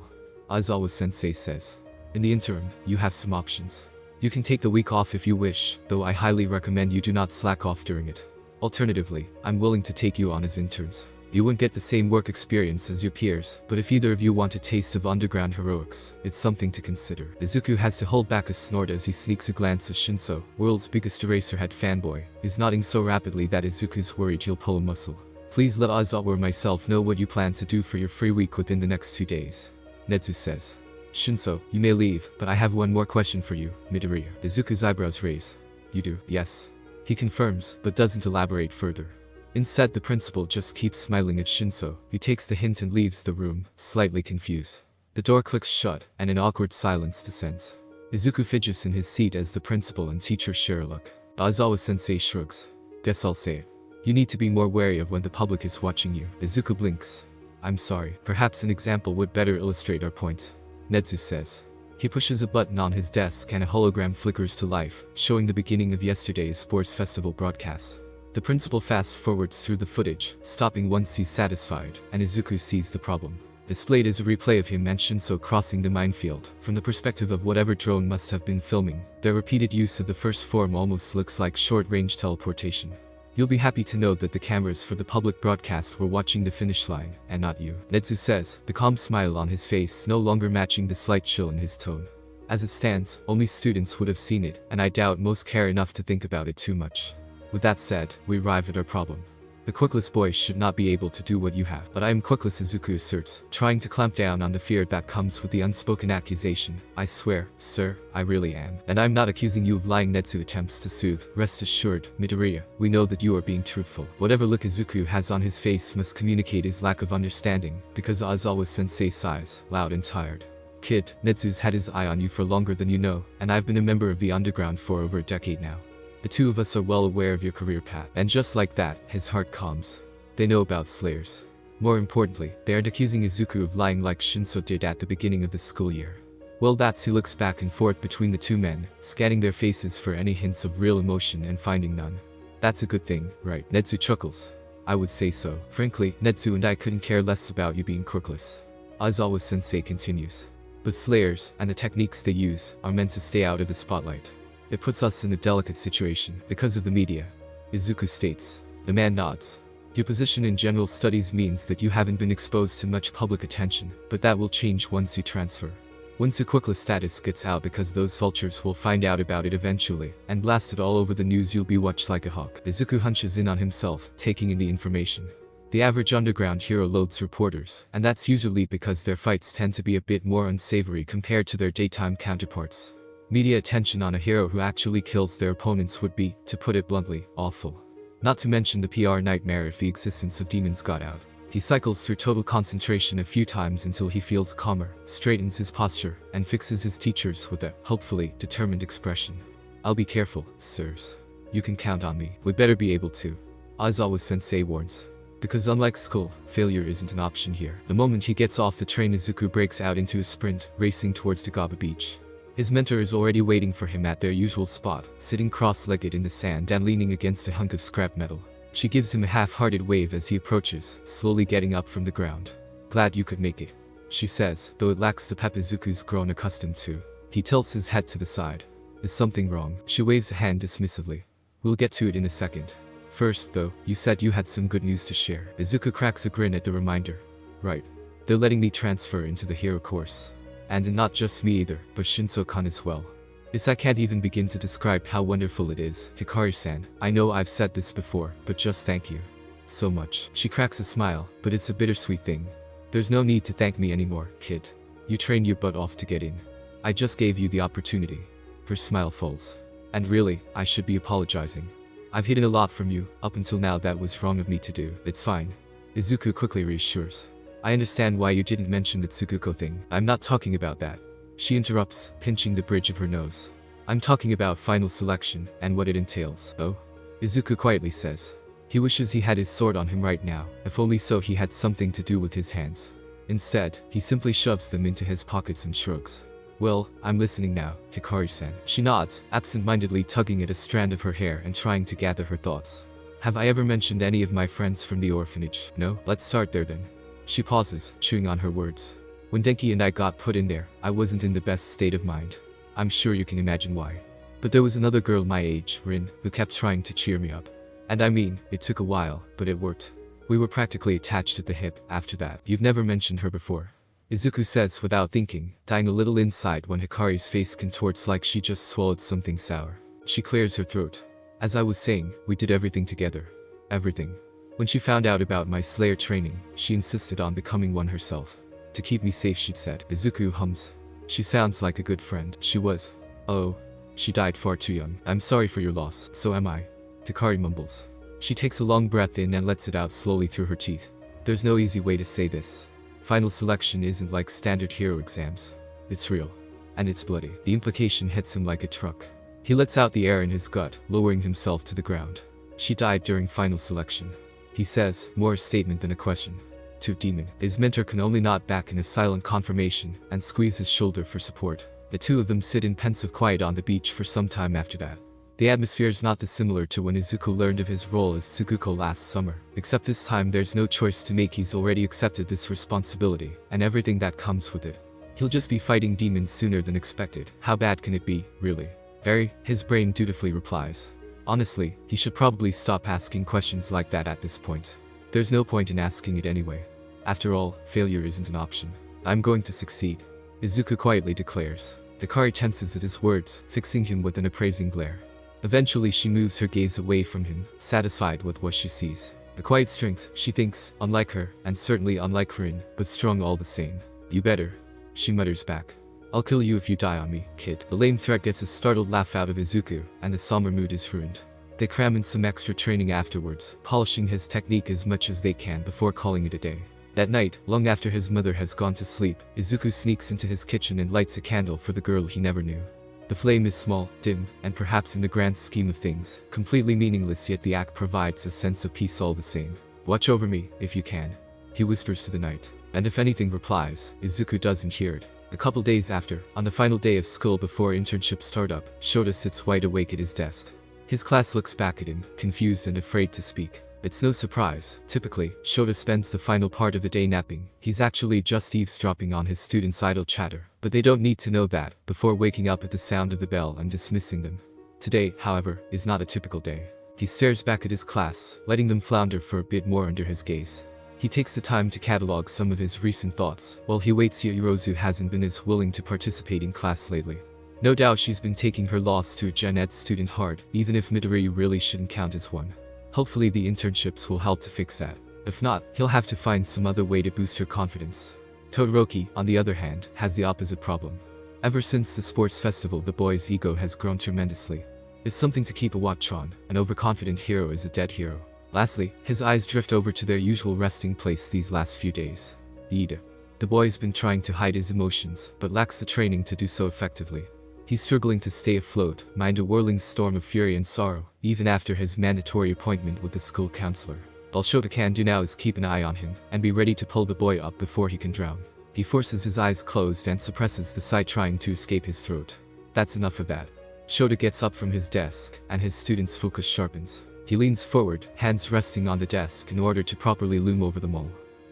Speaker 1: Aizawa-sensei says. In the interim, you have some options. You can take the week off if you wish, though I highly recommend you do not slack off during it. Alternatively, I'm willing to take you on as interns. You won't get the same work experience as your peers, but if either of you want a taste of underground heroics, it's something to consider. Izuku has to hold back a snort as he sneaks a glance at Shinso, world's biggest Eraserhead fanboy, is nodding so rapidly that Izuku's worried he'll pull a muscle. Please let Aizawa or myself know what you plan to do for your free week within the next 2 days. Netsu says. Shinso, you may leave, but I have one more question for you, Midoriya. Izuku's eyebrows raise. You do? Yes. He confirms, but doesn't elaborate further. Instead, the principal just keeps smiling at Shinso, who takes the hint and leaves the room, slightly confused. The door clicks shut, and an awkward silence descends. Izuku fidgets in his seat as the principal and teacher share a look. Aizawa-sensei shrugs. Guess I'll say it. You need to be more wary of when the public is watching you. Izuku blinks. I'm sorry, perhaps an example would better illustrate our point. Netsu says. He pushes a button on his desk and a hologram flickers to life, showing the beginning of yesterday's sports festival broadcast. The principal fast-forwards through the footage, stopping once he's satisfied, and Izuku sees the problem. Displayed is a replay of him and Shinso crossing the minefield. From the perspective of whatever drone must have been filming, their repeated use of the first form almost looks like short-range teleportation. You'll be happy to know that the cameras for the public broadcast were watching the finish line, and not you. Netsu says, the calm smile on his face no longer matching the slight chill in his tone. As it stands, only students would have seen it, and I doubt most care enough to think about it too much. With that said, we arrive at our problem. The quirkless boy should not be able to do what you have. But I am quirkless, Izuku asserts, trying to clamp down on the fear that comes with the unspoken accusation. I swear, sir, I really am. And I'm not accusing you of lying, Netsu attempts to soothe. Rest assured, Midoriya, we know that you are being truthful. Whatever look Izuku has on his face must communicate his lack of understanding, because Aizawa-sensei sighs, loud and tired. Kid, Netsu's had his eye on you for longer than you know, and I've been a member of the underground for over a decade now. The two of us are well aware of your career path. And just like that, his heart calms. They know about Slayers. More importantly, they aren't accusing Izuku of lying like Shinso did at the beginning of the school year. Well, that's he looks back and forth between the two men, scanning their faces for any hints of real emotion and finding none. That's a good thing, right? Netsu chuckles. I would say so. Frankly, Netsu and I couldn't care less about you being quirkless. Aizawa-sensei continues. But Slayers, and the techniques they use, are meant to stay out of the spotlight. It puts us in a delicate situation, because of the media. Izuku states. The man nods. Your position in general studies means that you haven't been exposed to much public attention, but that will change once you transfer. Once your quirkless status gets out, because those vultures will find out about it eventually, and blast it all over the news, you'll be watched like a hawk. Izuku hunches in on himself, taking in the information. The average underground hero loathes reporters, and that's usually because their fights tend to be a bit more unsavory compared to their daytime counterparts. Media attention on a hero who actually kills their opponents would be, to put it bluntly, awful. Not to mention the PR nightmare if the existence of demons got out. He cycles through total concentration a few times until he feels calmer, straightens his posture, and fixes his teachers with a, hopefully, determined expression. I'll be careful, sirs. You can count on me. We better be able to. As always, Sensei warns. Because unlike school, failure isn't an option here. The moment he gets off the train, Izuku breaks out into a sprint, racing towards Tagaba Beach. His mentor is already waiting for him at their usual spot, sitting cross-legged in the sand and leaning against a hunk of scrap metal. She gives him a half-hearted wave as he approaches, slowly getting up from the ground. Glad you could make it, she says, though it lacks the pep Izuku's grown accustomed to. He tilts his head to the side. Is something wrong? She waves a hand dismissively. We'll get to it in a second. First, though, you said you had some good news to share. Izuku cracks a grin at the reminder. Right. They're letting me transfer into the hero course. And not just me either, but Shinso-kan as well. I can't even begin to describe how wonderful it is. Hikari-san, I know I've said this before, but just thank you so much. She cracks a smile, but it's a bittersweet thing. There's no need to thank me anymore, kid. You trained your butt off to get in. I just gave you the opportunity. Her smile falls. And really, I should be apologizing. I've hidden a lot from you, up until now that was wrong of me to do. It's fine. Izuku quickly reassures. I understand why you didn't mention the Tsukuko thing. I'm not talking about that. She interrupts, pinching the bridge of her nose. I'm talking about final selection, and what it entails. Oh? Izuku quietly says. He wishes he had his sword on him right now, if only so he had something to do with his hands. Instead, he simply shoves them into his pockets and shrugs. Well, I'm listening now, Hikari-san. She nods, absent-mindedly tugging at a strand of her hair and trying to gather her thoughts. Have I ever mentioned any of my friends from the orphanage? No? Let's start there then. She pauses, chewing on her words. When Denki and I got put in there, I wasn't in the best state of mind. I'm sure you can imagine why. But there was another girl my age, Rin, who kept trying to cheer me up. And I mean, it took a while, but it worked. We were practically attached at the hip after that. You've never mentioned her before. Izuku says without thinking, dying a little inside when Hikari's face contorts like she just swallowed something sour. She clears her throat. As I was saying, we did everything together. Everything. When she found out about my Slayer training, she insisted on becoming one herself. To keep me safe, she'd said. Izuku hums. She sounds like a good friend. She was. Oh. She died far too young. I'm sorry for your loss. So am I. Hikari mumbles. She takes a long breath in and lets it out slowly through her teeth. There's no easy way to say this. Final selection isn't like standard hero exams. It's real. And it's bloody. The implication hits him like a truck. He lets out the air in his gut, lowering himself to the ground. She died during final selection. He says, more a statement than a question. To Demon. His mentor can only nod back in a silent confirmation, and squeeze his shoulder for support. The two of them sit in pensive quiet on the beach for some time after that. The atmosphere is not dissimilar to when Izuku learned of his role as Tsukuko last summer, except this time there's no choice to make. He's already accepted this responsibility, and everything that comes with it. He'll just be fighting demons sooner than expected. How bad can it be, really? Very, his brain dutifully replies. Honestly, he should probably stop asking questions like that at this point. There's no point in asking it anyway. After all, failure isn't an option. I'm going to succeed. Izuku quietly declares. Hikari tenses at his words, fixing him with an appraising glare. Eventually she moves her gaze away from him, satisfied with what she sees. The quiet strength, she thinks, unlike her, and certainly unlike Rin, but strong all the same. You better. She mutters back. I'll kill you if you die on me, kid. The lame threat gets a startled laugh out of Izuku, and the somber mood is ruined. They cram in some extra training afterwards, polishing his technique as much as they can before calling it a day. That night, long after his mother has gone to sleep, Izuku sneaks into his kitchen and lights a candle for the girl he never knew. The flame is small, dim, and perhaps in the grand scheme of things, completely meaningless, yet the act provides a sense of peace all the same. Watch over me, if you can. He whispers to the night. And if anything replies, Izuku doesn't hear it. A couple days after, on the final day of school before internship startup, Shota sits wide awake at his desk. His class looks back at him, confused and afraid to speak. It's no surprise. Typically, Shota spends the final part of the day napping. He's actually just eavesdropping on his students' idle chatter. But they don't need to know that, before waking up at the sound of the bell and dismissing them. Today, however, is not a typical day. He stares back at his class, letting them flounder for a bit more under his gaze. He takes the time to catalog some of his recent thoughts, while he waits. Hirozu hasn't been as willing to participate in class lately. No doubt she's been taking her loss to a Gen Ed student hard, even if Midori really shouldn't count as one. Hopefully the internships will help to fix that. If not, he'll have to find some other way to boost her confidence. Todoroki, on the other hand, has the opposite problem. Ever since the sports festival, the boy's ego has grown tremendously. It's something to keep a watch on. An overconfident hero is a dead hero. Lastly, his eyes drift over to their usual resting place these last few days. Ida. The boy's been trying to hide his emotions, but lacks the training to do so effectively. He's struggling to stay afloat, mind a whirling storm of fury and sorrow, even after his mandatory appointment with the school counselor. All Shota can do now is keep an eye on him, and be ready to pull the boy up before he can drown. He forces his eyes closed and suppresses the sight trying to escape his throat. That's enough of that. Shota gets up from his desk, and his student's focus sharpens. He leans forward, hands resting on the desk in order to properly loom over them all.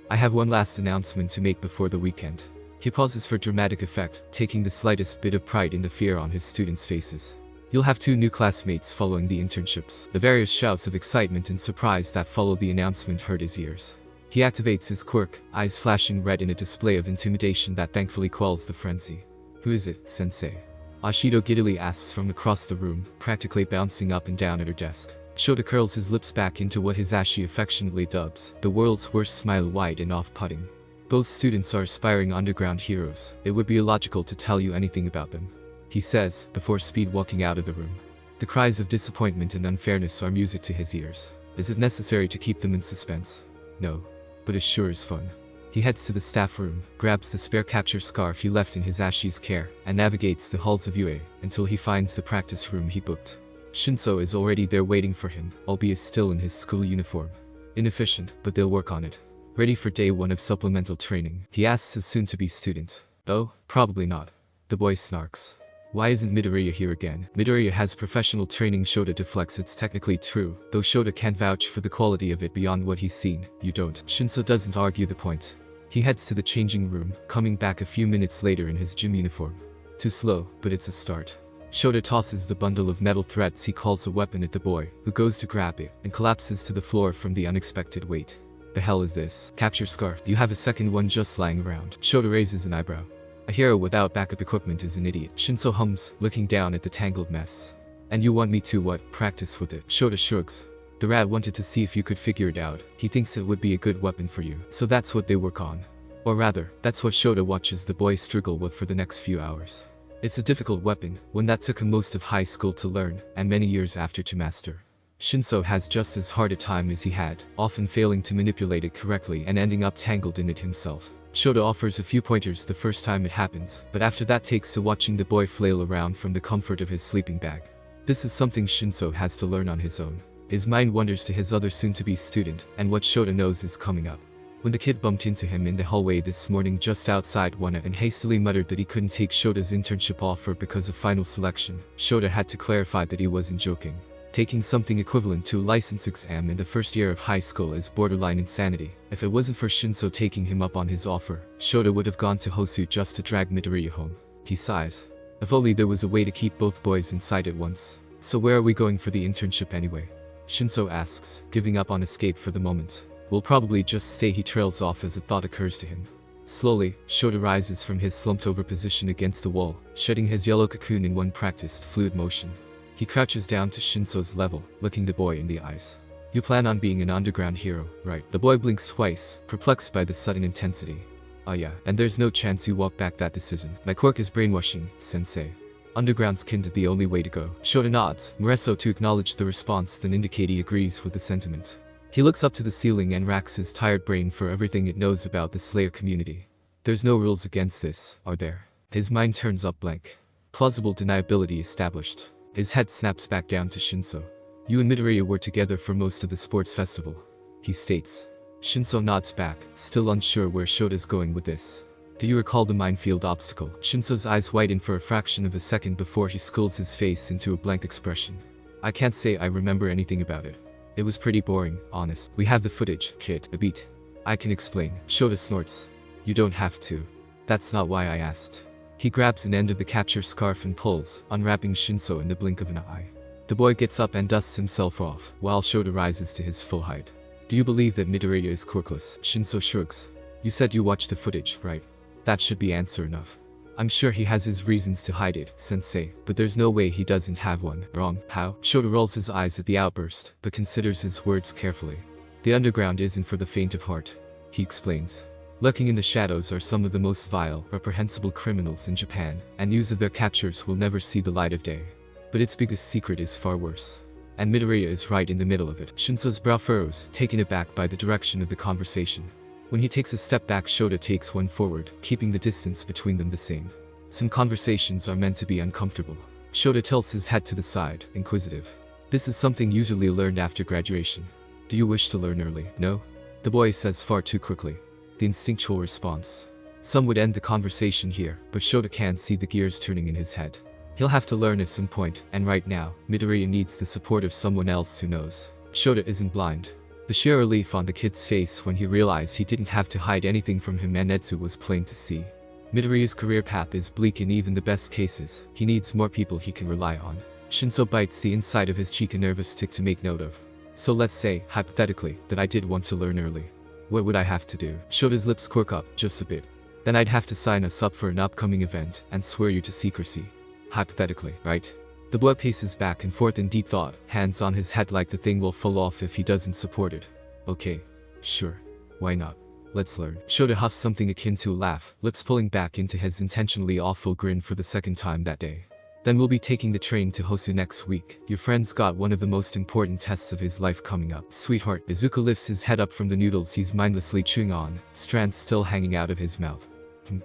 Speaker 1: I have one last announcement to make before the weekend. He pauses for dramatic effect, taking the slightest bit of pride in the fear on his students' faces. You'll have 2 new classmates following the internships. The various shouts of excitement and surprise that followed the announcement hurt his ears. He activates his quirk, eyes flashing red in a display of intimidation that thankfully quells the frenzy. Who is it, sensei? Ashido giddily asks from across the room, practically bouncing up and down at her desk. Shota curls his lips back into what Hisashi affectionately dubs the world's worst smile, wide and off-putting. Both students are aspiring underground heroes. It would be illogical to tell you anything about them, he says, before speed walking out of the room. The cries of disappointment and unfairness are music to his ears. Is it necessary to keep them in suspense? No. But it sure is fun. He heads to the staff room, grabs the spare capture scarf he left in Hisashi's care, and navigates the halls of UA until he finds the practice room he booked. Shinso is already there waiting for him, albeit still in his school uniform. Inefficient, but they'll work on it. Ready for day 1 of supplemental training, he asks his soon-to-be student. Oh, probably not. The boy snarks. Why isn't Midoriya here again? Midoriya has professional training. Shota deflects. It's technically true, though Shota can't vouch for the quality of it beyond what he's seen. You don't. Shinso doesn't argue the point. He heads to the changing room, coming back a few minutes later in his gym uniform. Too slow, but it's a start. Shota tosses the bundle of metal threads he calls a weapon at the boy, who goes to grab it, and collapses to the floor from the unexpected weight. The hell is this? Capture scarf. You have a second one just lying around. Shota raises an eyebrow. A hero without backup equipment is an idiot. Shinso hums, looking down at the tangled mess. And you want me to what? Practice with it? Shota shrugs. The rat wanted to see if you could figure it out. He thinks it would be a good weapon for you. So that's what they work on. Or rather, that's what Shota watches the boy struggle with for the next few hours. It's a difficult weapon, one that took him most of high school to learn, and many years after to master. Shinso has just as hard a time as he had, often failing to manipulate it correctly and ending up tangled in it himself. Shota offers a few pointers the first time it happens, but after that takes to watching the boy flail around from the comfort of his sleeping bag. This is something Shinso has to learn on his own. His mind wanders to his other soon-to-be student, and what Shota knows is coming up. When the kid bumped into him in the hallway this morning just outside Wana and hastily muttered that he couldn't take Shota's internship offer because of final selection, Shota had to clarify that he wasn't joking. Taking something equivalent to a license exam in the first year of high school is borderline insanity. If it wasn't for Shinso taking him up on his offer, Shota would have gone to Hosu just to drag Midoriya home. He sighs. If only there was a way to keep both boys inside at once. So where are we going for the internship anyway? Shinso asks, giving up on escape for the moment. We'll probably just stay. He trails off as a thought occurs to him. Slowly, Shota rises from his slumped-over position against the wall, shedding his yellow cocoon in one practiced, fluid motion. He crouches down to Shinso's level, looking the boy in the eyes. You plan on being an underground hero, right? The boy blinks twice, perplexed by the sudden intensity. Oh yeah, and there's no chance you walk back that decision. My quirk is brainwashing, sensei. Underground's kinda the only way to go. Shota nods, Mureso to acknowledge the response, then indicate he agrees with the sentiment. He looks up to the ceiling and racks his tired brain for everything it knows about the Slayer community. There's no rules against this, are there? His mind turns up blank. Plausible deniability established. His head snaps back down to Shinso. You and Midoriya were together for most of the sports festival, he states. Shinso nods back, still unsure where Shota's going with this. Do you recall the minefield obstacle? Shinso's eyes widen for a fraction of a second before he schools his face into a blank expression. I can't say I remember anything about it. It was pretty boring, honest. We have the footage, kid. A beat. I can explain. Shota snorts. You don't have to. That's not why I asked. He grabs an end of the capture scarf and pulls, unwrapping Shinso in the blink of an eye. The boy gets up and dusts himself off, while Shota rises to his full height. Do you believe that Midoriya is quirkless? Shinso shrugs. You said you watched the footage, right? That should be answer enough. I'm sure he has his reasons to hide it, sensei, but there's no way he doesn't have one. Wrong. How? Shota rolls his eyes at the outburst, but considers his words carefully. The underground isn't for the faint of heart, he explains. Lurking in the shadows are some of the most vile, reprehensible criminals in Japan, and news of their captures will never see the light of day. But its biggest secret is far worse. And Midoriya is right in the middle of it. Shinso's brow furrows, taken aback by the direction of the conversation. When he takes a step back, Shota takes one forward, keeping the distance between them the same. Some conversations are meant to be uncomfortable. Shota tilts his head to the side, inquisitive. This is something usually learned after graduation. Do you wish to learn early? No? The boy says far too quickly. The instinctual response. Some would end the conversation here, but Shota can see the gears turning in his head. He'll have to learn at some point, and right now, Midoriya needs the support of someone else who knows. Shota isn't blind. The sheer relief on the kid's face when he realized he didn't have to hide anything from him and Etsu was plain to see. Midoriya's career path is bleak in even the best cases. He needs more people he can rely on. Shinso bites the inside of his cheek, a nervous tick to make note of. So let's say, hypothetically, that I did want to learn early. What would I have to do? Shota's lips quirk up, just a bit. Then I'd have to sign us up for an upcoming event and swear you to secrecy. Hypothetically, right? The boy paces back and forth in deep thought, hands on his head like the thing will fall off if he doesn't support it. Okay. Sure. Why not? Let's learn. Shota huffs something akin to a laugh, lips pulling back into his intentionally awful grin for the second time that day. Then we'll be taking the train to Hosu next week. Your friend's got one of the most important tests of his life coming up. Sweetheart. Izuku lifts his head up from the noodles he's mindlessly chewing on, strands still hanging out of his mouth.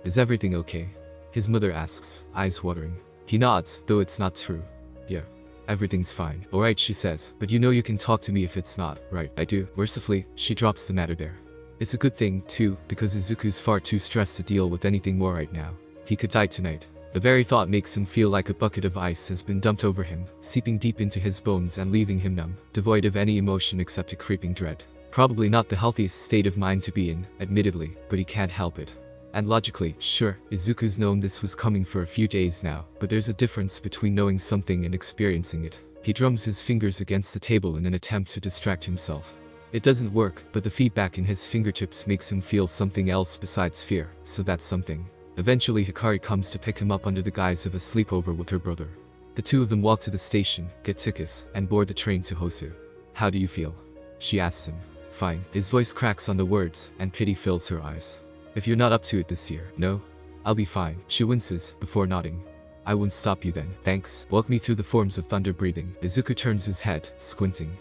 Speaker 1: Is everything okay? His mother asks, eyes watering. He nods, though it's not true. Yeah. Everything's fine. Alright, she says, but you know you can talk to me if it's not, right? I do. Mercifully, she drops the matter there. It's a good thing, too, because Izuku's far too stressed to deal with anything more right now. He could die tonight. The very thought makes him feel like a bucket of ice has been dumped over him, seeping deep into his bones and leaving him numb, devoid of any emotion except a creeping dread. Probably not the healthiest state of mind to be in, admittedly, but he can't help it. And logically, sure, Izuku's known this was coming for a few days now, but there's a difference between knowing something and experiencing it. He drums his fingers against the table in an attempt to distract himself. It doesn't work, but the feedback in his fingertips makes him feel something else besides fear, so that's something. Eventually Hikari comes to pick him up under the guise of a sleepover with her brother. The two of them walk to the station, get tickets, and board the train to Hosu. How do you feel? She asks him. Fine. His voice cracks on the words, and pity fills her eyes. If you're not up to it this year, no? I'll be fine. She winces, before nodding. I won't stop you then. Thanks. Walk me through the forms of thunder breathing. Izuku turns his head, squinting.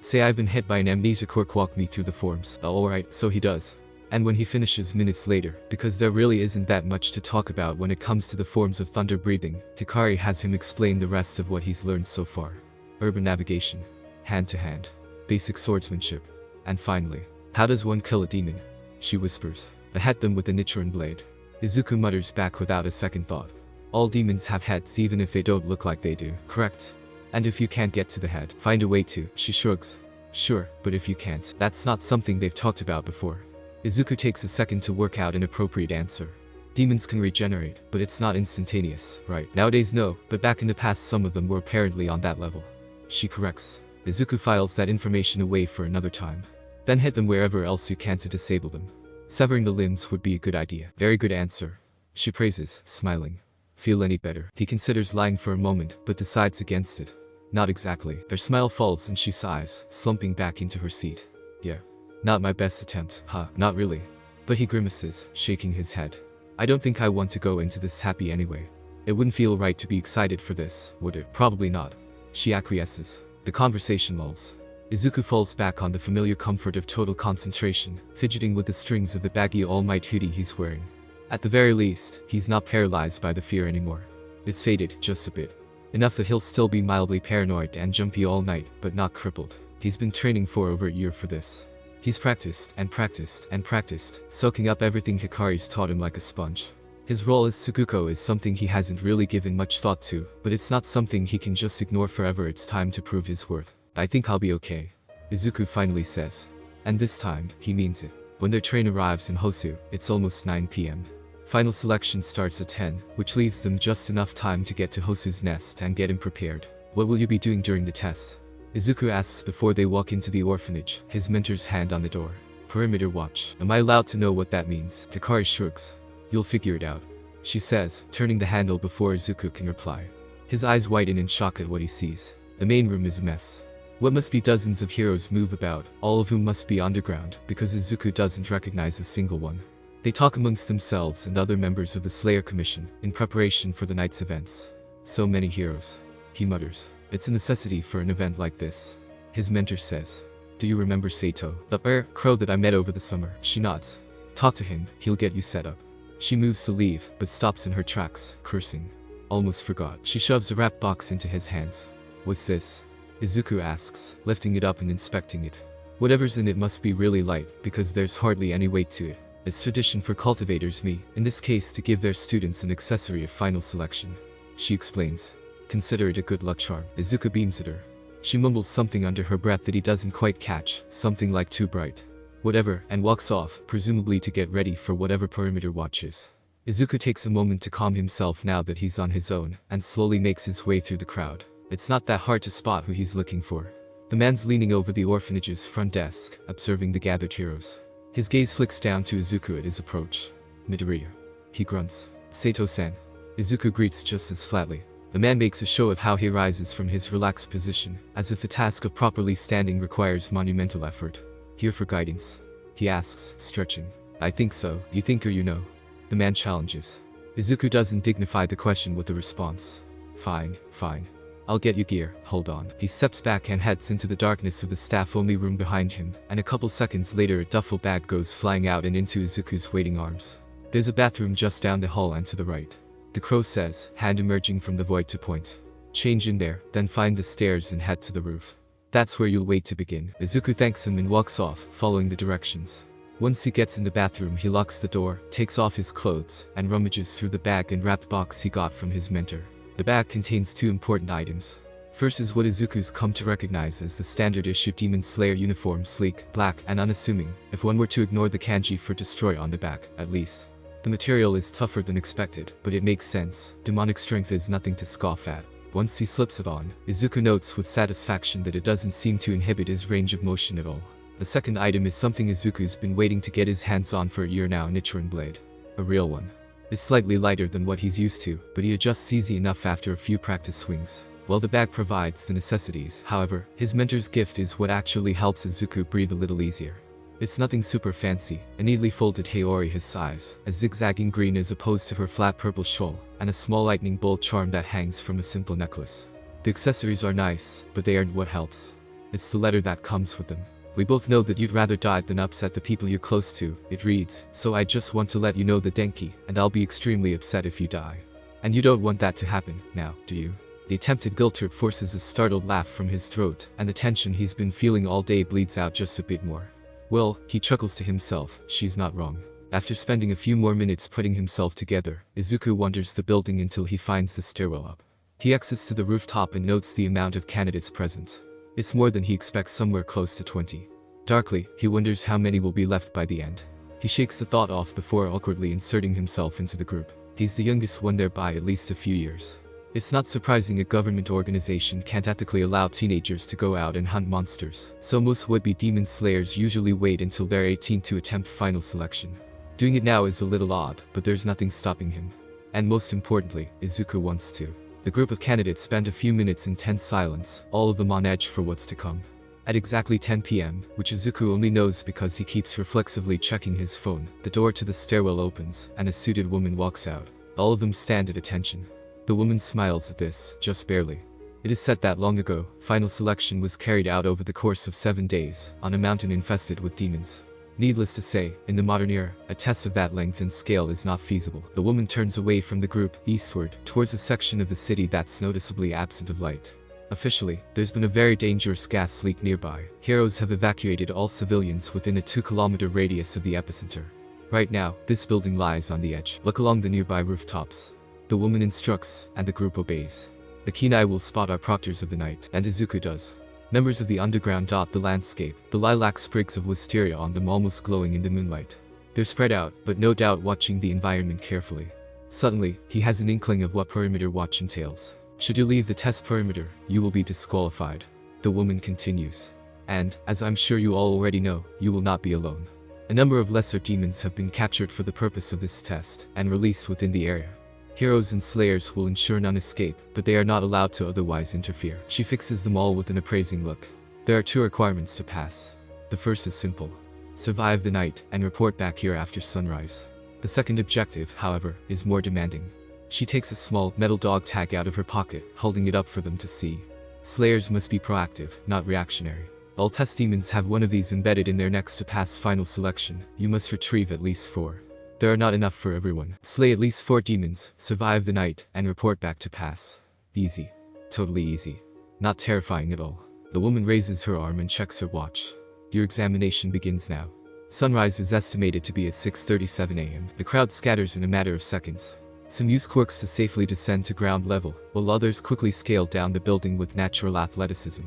Speaker 1: Say I've been hit by an amnesia quirk, walk me through the forms. Alright, so he does. And when he finishes minutes later, because there really isn't that much to talk about when it comes to the forms of thunder breathing, Hikari has him explain the rest of what he's learned so far. Urban navigation. Hand-to-hand. Basic swordsmanship. And finally, how does one kill a demon? She whispers. Behead them with a Nichirin blade. Izuku mutters back without a second thought. All demons have heads even if they don't look like they do, correct? And if you can't get to the head, find a way to. She shrugs. Sure, but if you can't, that's not something they've talked about before. Izuku takes a second to work out an appropriate answer. Demons can regenerate, but it's not instantaneous, right? Nowadays no, but back in the past some of them were apparently on that level. She corrects. Izuku files that information away for another time. Then hit them wherever else you can to disable them. Severing the limbs would be a good idea. Very good answer. She praises, smiling. Feel any better? He considers lying for a moment, but decides against it. Not exactly. Her smile falls and she sighs, slumping back into her seat. Yeah. Not my best attempt, not really. But he grimaces, shaking his head. I don't think I want to go into this happy anyway. It wouldn't feel right to be excited for this, would it? Probably not. She acquiesces. The conversation lulls. Izuku falls back on the familiar comfort of total concentration, fidgeting with the strings of the baggy all-might hoodie he's wearing. At the very least, he's not paralyzed by the fear anymore. It's faded, just a bit. Enough that he'll still be mildly paranoid and jumpy all night, but not crippled. He's been training for over a year for this. He's practiced and practiced and practiced, soaking up everything Hikari's taught him like a sponge. His role as Tsukuko is something he hasn't really given much thought to, but it's not something he can just ignore forever. It's time to prove his worth. I think I'll be okay, Izuku finally says. And this time, he means it. When their train arrives in Hosu, it's almost 9 p.m. Final selection starts at 10, which leaves them just enough time to get to Hosu's nest and get him prepared. What will you be doing during the test? Izuku asks before they walk into the orphanage, his mentor's hand on the door. Perimeter watch. Am I allowed to know what that means? Hikari shrugs. You'll figure it out, she says, turning the handle before Izuku can reply. His eyes widen in shock at what he sees. The main room is a mess. What must be dozens of heroes move about, all of whom must be underground, because Izuku doesn't recognize a single one. They talk amongst themselves and other members of the Slayer Commission, in preparation for the night's events. So many heroes. He mutters. It's a necessity for an event like this. His mentor says. Do you remember Sato, the crow that I met over the summer? She nods. Talk to him, he'll get you set up. She moves to leave, but stops in her tracks, cursing. Almost forgot. She shoves a wrap box into his hands. What's this? Izuku asks, lifting it up and inspecting it. Whatever's in it must be really light, because there's hardly any weight to it. It's tradition for cultivators in this case to give their students an accessory of final selection. She explains. Consider it a good luck charm. Izuku beams at her. She mumbles something under her breath that he doesn't quite catch, something like too bright. Whatever, and walks off, presumably to get ready for whatever perimeter watches. Izuku takes a moment to calm himself now that he's on his own, and slowly makes his way through the crowd. It's not that hard to spot who he's looking for. The man's leaning over the orphanage's front desk, observing the gathered heroes. His gaze flicks down to Izuku at his approach. Midoriya. He grunts. Sato-san. Izuku greets just as flatly. The man makes a show of how he rises from his relaxed position, as if the task of properly standing requires monumental effort. Here for guidance? He asks, stretching. I think so. You think or you know? The man challenges. Izuku doesn't dignify the question with a response. Fine, fine. I'll get you gear, hold on. He steps back and heads into the darkness of the staff-only room behind him, and a couple seconds later a duffel bag goes flying out and into Izuku's waiting arms. There's a bathroom just down the hall and to the right. The crow says, hand emerging from the void to point. Change in there, then find the stairs and head to the roof. That's where you'll wait to begin. Izuku thanks him and walks off, following the directions. Once he gets in the bathroom he locks the door, takes off his clothes, and rummages through the bag and wrapped box he got from his mentor. The bag contains two important items. First is what Izuku's come to recognize as the standard issue Demon Slayer uniform, sleek, black, and unassuming, if one were to ignore the kanji for destroy on the back, at least. The material is tougher than expected, but it makes sense. Demonic strength is nothing to scoff at. Once he slips it on, Izuku notes with satisfaction that it doesn't seem to inhibit his range of motion at all. The second item is something Izuku's been waiting to get his hands on for a year now, Nichirin blade. A real one. It's slightly lighter than what he's used to, but he adjusts easy enough after a few practice swings. While the bag provides the necessities, however, his mentor's gift is what actually helps Izuku breathe a little easier. It's nothing super fancy, a neatly folded Hiyori his size, a zigzagging green as opposed to her flat purple shawl, and a small lightning bolt charm that hangs from a simple necklace. The accessories are nice, but they aren't what helps. It's the letter that comes with them. We both know that you'd rather die than upset the people you're close to, it reads, so I just want to let you know the Denki, and I'll be extremely upset if you die. And you don't want that to happen, now, do you? The attempted guilt trip forces a startled laugh from his throat, and the tension he's been feeling all day bleeds out just a bit more. Well, he chuckles to himself, she's not wrong. After spending a few more minutes putting himself together, Izuku wanders the building until he finds the stairwell up. He exits to the rooftop and notes the amount of candidates present. It's more than he expects, somewhere close to 20. Darkly, he wonders how many will be left by the end. He shakes the thought off before awkwardly inserting himself into the group. He's the youngest one there by at least a few years. It's not surprising a government organization can't ethically allow teenagers to go out and hunt monsters, so most would-be demon slayers usually wait until they're 18 to attempt final selection. Doing it now is a little odd, but there's nothing stopping him. And most importantly, Izuku wants to. The group of candidates spent a few minutes in tense silence, all of them on edge for what's to come. At exactly 10 p.m., which Izuku only knows because he keeps reflexively checking his phone, the door to the stairwell opens, and a suited woman walks out. All of them stand at attention. The woman smiles at this, just barely. It is said that long ago, final selection was carried out over the course of 7 days, on a mountain infested with demons. Needless to say, in the modern era, a test of that length and scale is not feasible. The woman turns away from the group, eastward, towards a section of the city that's noticeably absent of light. Officially, there's been a very dangerous gas leak nearby. Heroes have evacuated all civilians within a 2-kilometer radius of the epicenter. Right now, this building lies on the edge. Look along the nearby rooftops. The woman instructs, and the group obeys. The keen eye will spot our proctors of the night, and Izuku does. Members of the underground dot the landscape, the lilac sprigs of wisteria on them almost glowing in the moonlight. They're spread out, but no doubt watching the environment carefully. Suddenly, he has an inkling of what perimeter watch entails. Should you leave the test perimeter, you will be disqualified. The woman continues. And, as I'm sure you all already know, you will not be alone. A number of lesser demons have been captured for the purpose of this test, and released within the area. Heroes and slayers will ensure none escape, but they are not allowed to otherwise interfere. She fixes them all with an appraising look. There are 2 requirements to pass. The first is simple. Survive the night and report back here after sunrise. The second objective, however, is more demanding. She takes a small metal dog tag out of her pocket, holding it up for them to see. Slayers must be proactive, not reactionary. All test demons have one of these embedded in their necks to pass final selection. You must retrieve at least 4. There are not enough for everyone. Slay at least 4 demons, survive the night, and report back to pass. Easy. Totally easy. Not terrifying at all. The woman raises her arm and checks her watch. Your examination begins now. Sunrise is estimated to be at 6:37 a.m. The crowd scatters in a matter of seconds. Some use quirks to safely descend to ground level, while others quickly scale down the building with natural athleticism.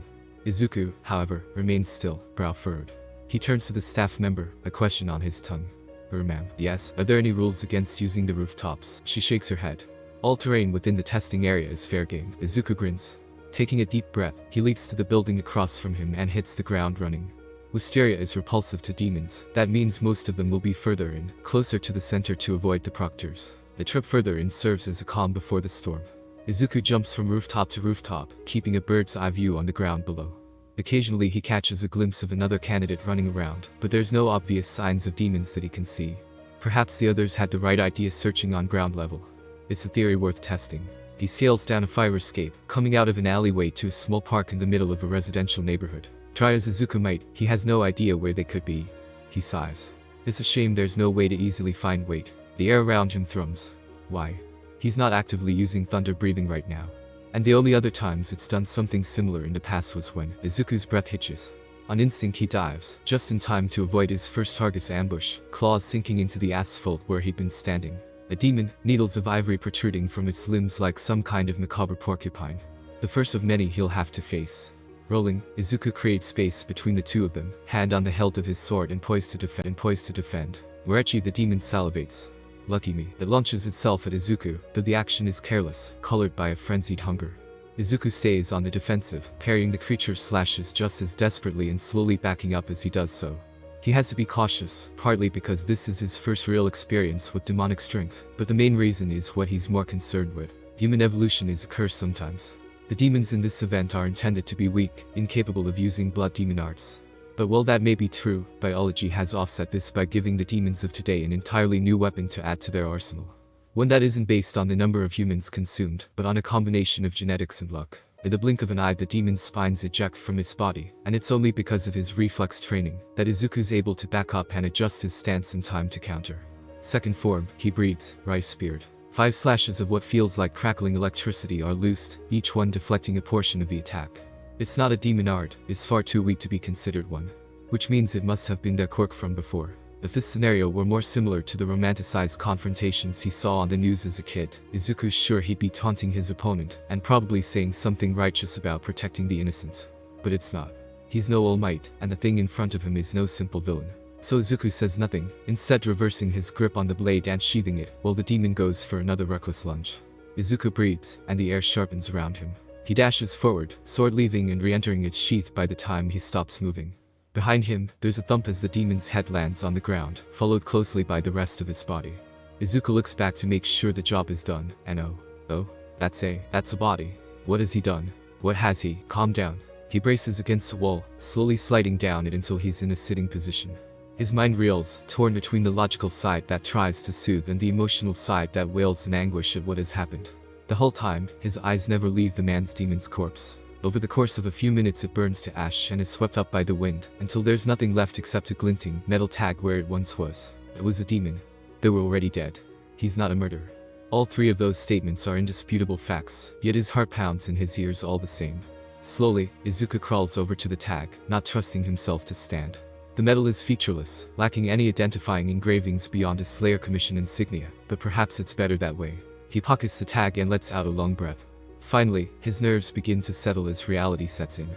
Speaker 1: Izuku, however, remains still, brow furrowed. He turns to the staff member, a question on his tongue. Ma'am, yes, are there any rules against using the rooftops? She shakes her head. All terrain within the testing area is fair game. Izuku grins. Taking a deep breath, he leaps to the building across from him and hits the ground running. Wisteria is repulsive to demons. That means most of them will be further in, closer to the center to avoid the proctors. The trip further in serves as a calm before the storm. Izuku jumps from rooftop to rooftop, keeping a bird's eye view on the ground below. Occasionally he catches a glimpse of another candidate running around, but there's no obvious signs of demons that he can see. Perhaps the others had the right idea searching on ground level. It's a theory worth testing. He scales down a fire escape, coming out of an alleyway to a small park in the middle of a residential neighborhood. Try as Izuku might, he has no idea where they could be. He sighs. It's a shame there's no way to easily find weight. The air around him thrums. Why? He's not actively using thunder breathing right now. And the only other times it's done something similar in the past was when Izuku's breath hitches. On instinct he dives, just in time to avoid his first target's ambush, claws sinking into the asphalt where he'd been standing. A demon, needles of ivory protruding from its limbs like some kind of macabre porcupine. The first of many he'll have to face. Rolling, Izuku creates space between the two of them, hand on the hilt of his sword and poised to defend. Uechi the demon salivates. Lucky me. It launches itself at Izuku, though the action is careless, colored by a frenzied hunger. Izuku stays on the defensive, parrying the creature's slashes just as desperately and slowly backing up as he does so. He has to be cautious, partly because this is his first real experience with demonic strength, but the main reason is what he's more concerned with. Human evolution is a curse sometimes. The demons in this event are intended to be weak, incapable of using blood demon arts. But while that may be true, biology has offset this by giving the demons of today an entirely new weapon to add to their arsenal. One that isn't based on the number of humans consumed, but on a combination of genetics and luck. In the blink of an eye the demon's spines eject from its body, and it's only because of his reflex training that Izuku's able to back up and adjust his stance in time to counter. Second form, he breathes, rice-speared. 5 slashes of what feels like crackling electricity are loosed, each one deflecting a portion of the attack. It's not a demon art, it's far too weak to be considered one. Which means it must have been their quirk from before. If this scenario were more similar to the romanticized confrontations he saw on the news as a kid, Izuku's sure he'd be taunting his opponent, and probably saying something righteous about protecting the innocent. But it's not. He's no All Might, and the thing in front of him is no simple villain. So Izuku says nothing, instead reversing his grip on the blade and sheathing it, while the demon goes for another reckless lunge. Izuku breathes, and the air sharpens around him. He dashes forward, sword leaving and re-entering its sheath by the time he stops moving. Behind him, there's a thump as the demon's head lands on the ground, followed closely by the rest of its body. Izuku looks back to make sure the job is done, and that's a body. What has he done? What has he? Calm down. He braces against the wall, slowly sliding down it until he's in a sitting position. His mind reels, torn between the logical side that tries to soothe and the emotional side that wails in anguish at what has happened. The whole time, his eyes never leave the man's demon's corpse. Over the course of a few minutes it burns to ash and is swept up by the wind, until there's nothing left except a glinting metal tag where it once was. It was a demon. They were already dead. He's not a murderer. All 3 of those statements are indisputable facts, yet his heart pounds in his ears all the same. Slowly, Izuku crawls over to the tag, not trusting himself to stand. The metal is featureless, lacking any identifying engravings beyond his Slayer Commission insignia, but perhaps it's better that way. He pockets the tag and lets out a long breath. Finally, his nerves begin to settle as reality sets in.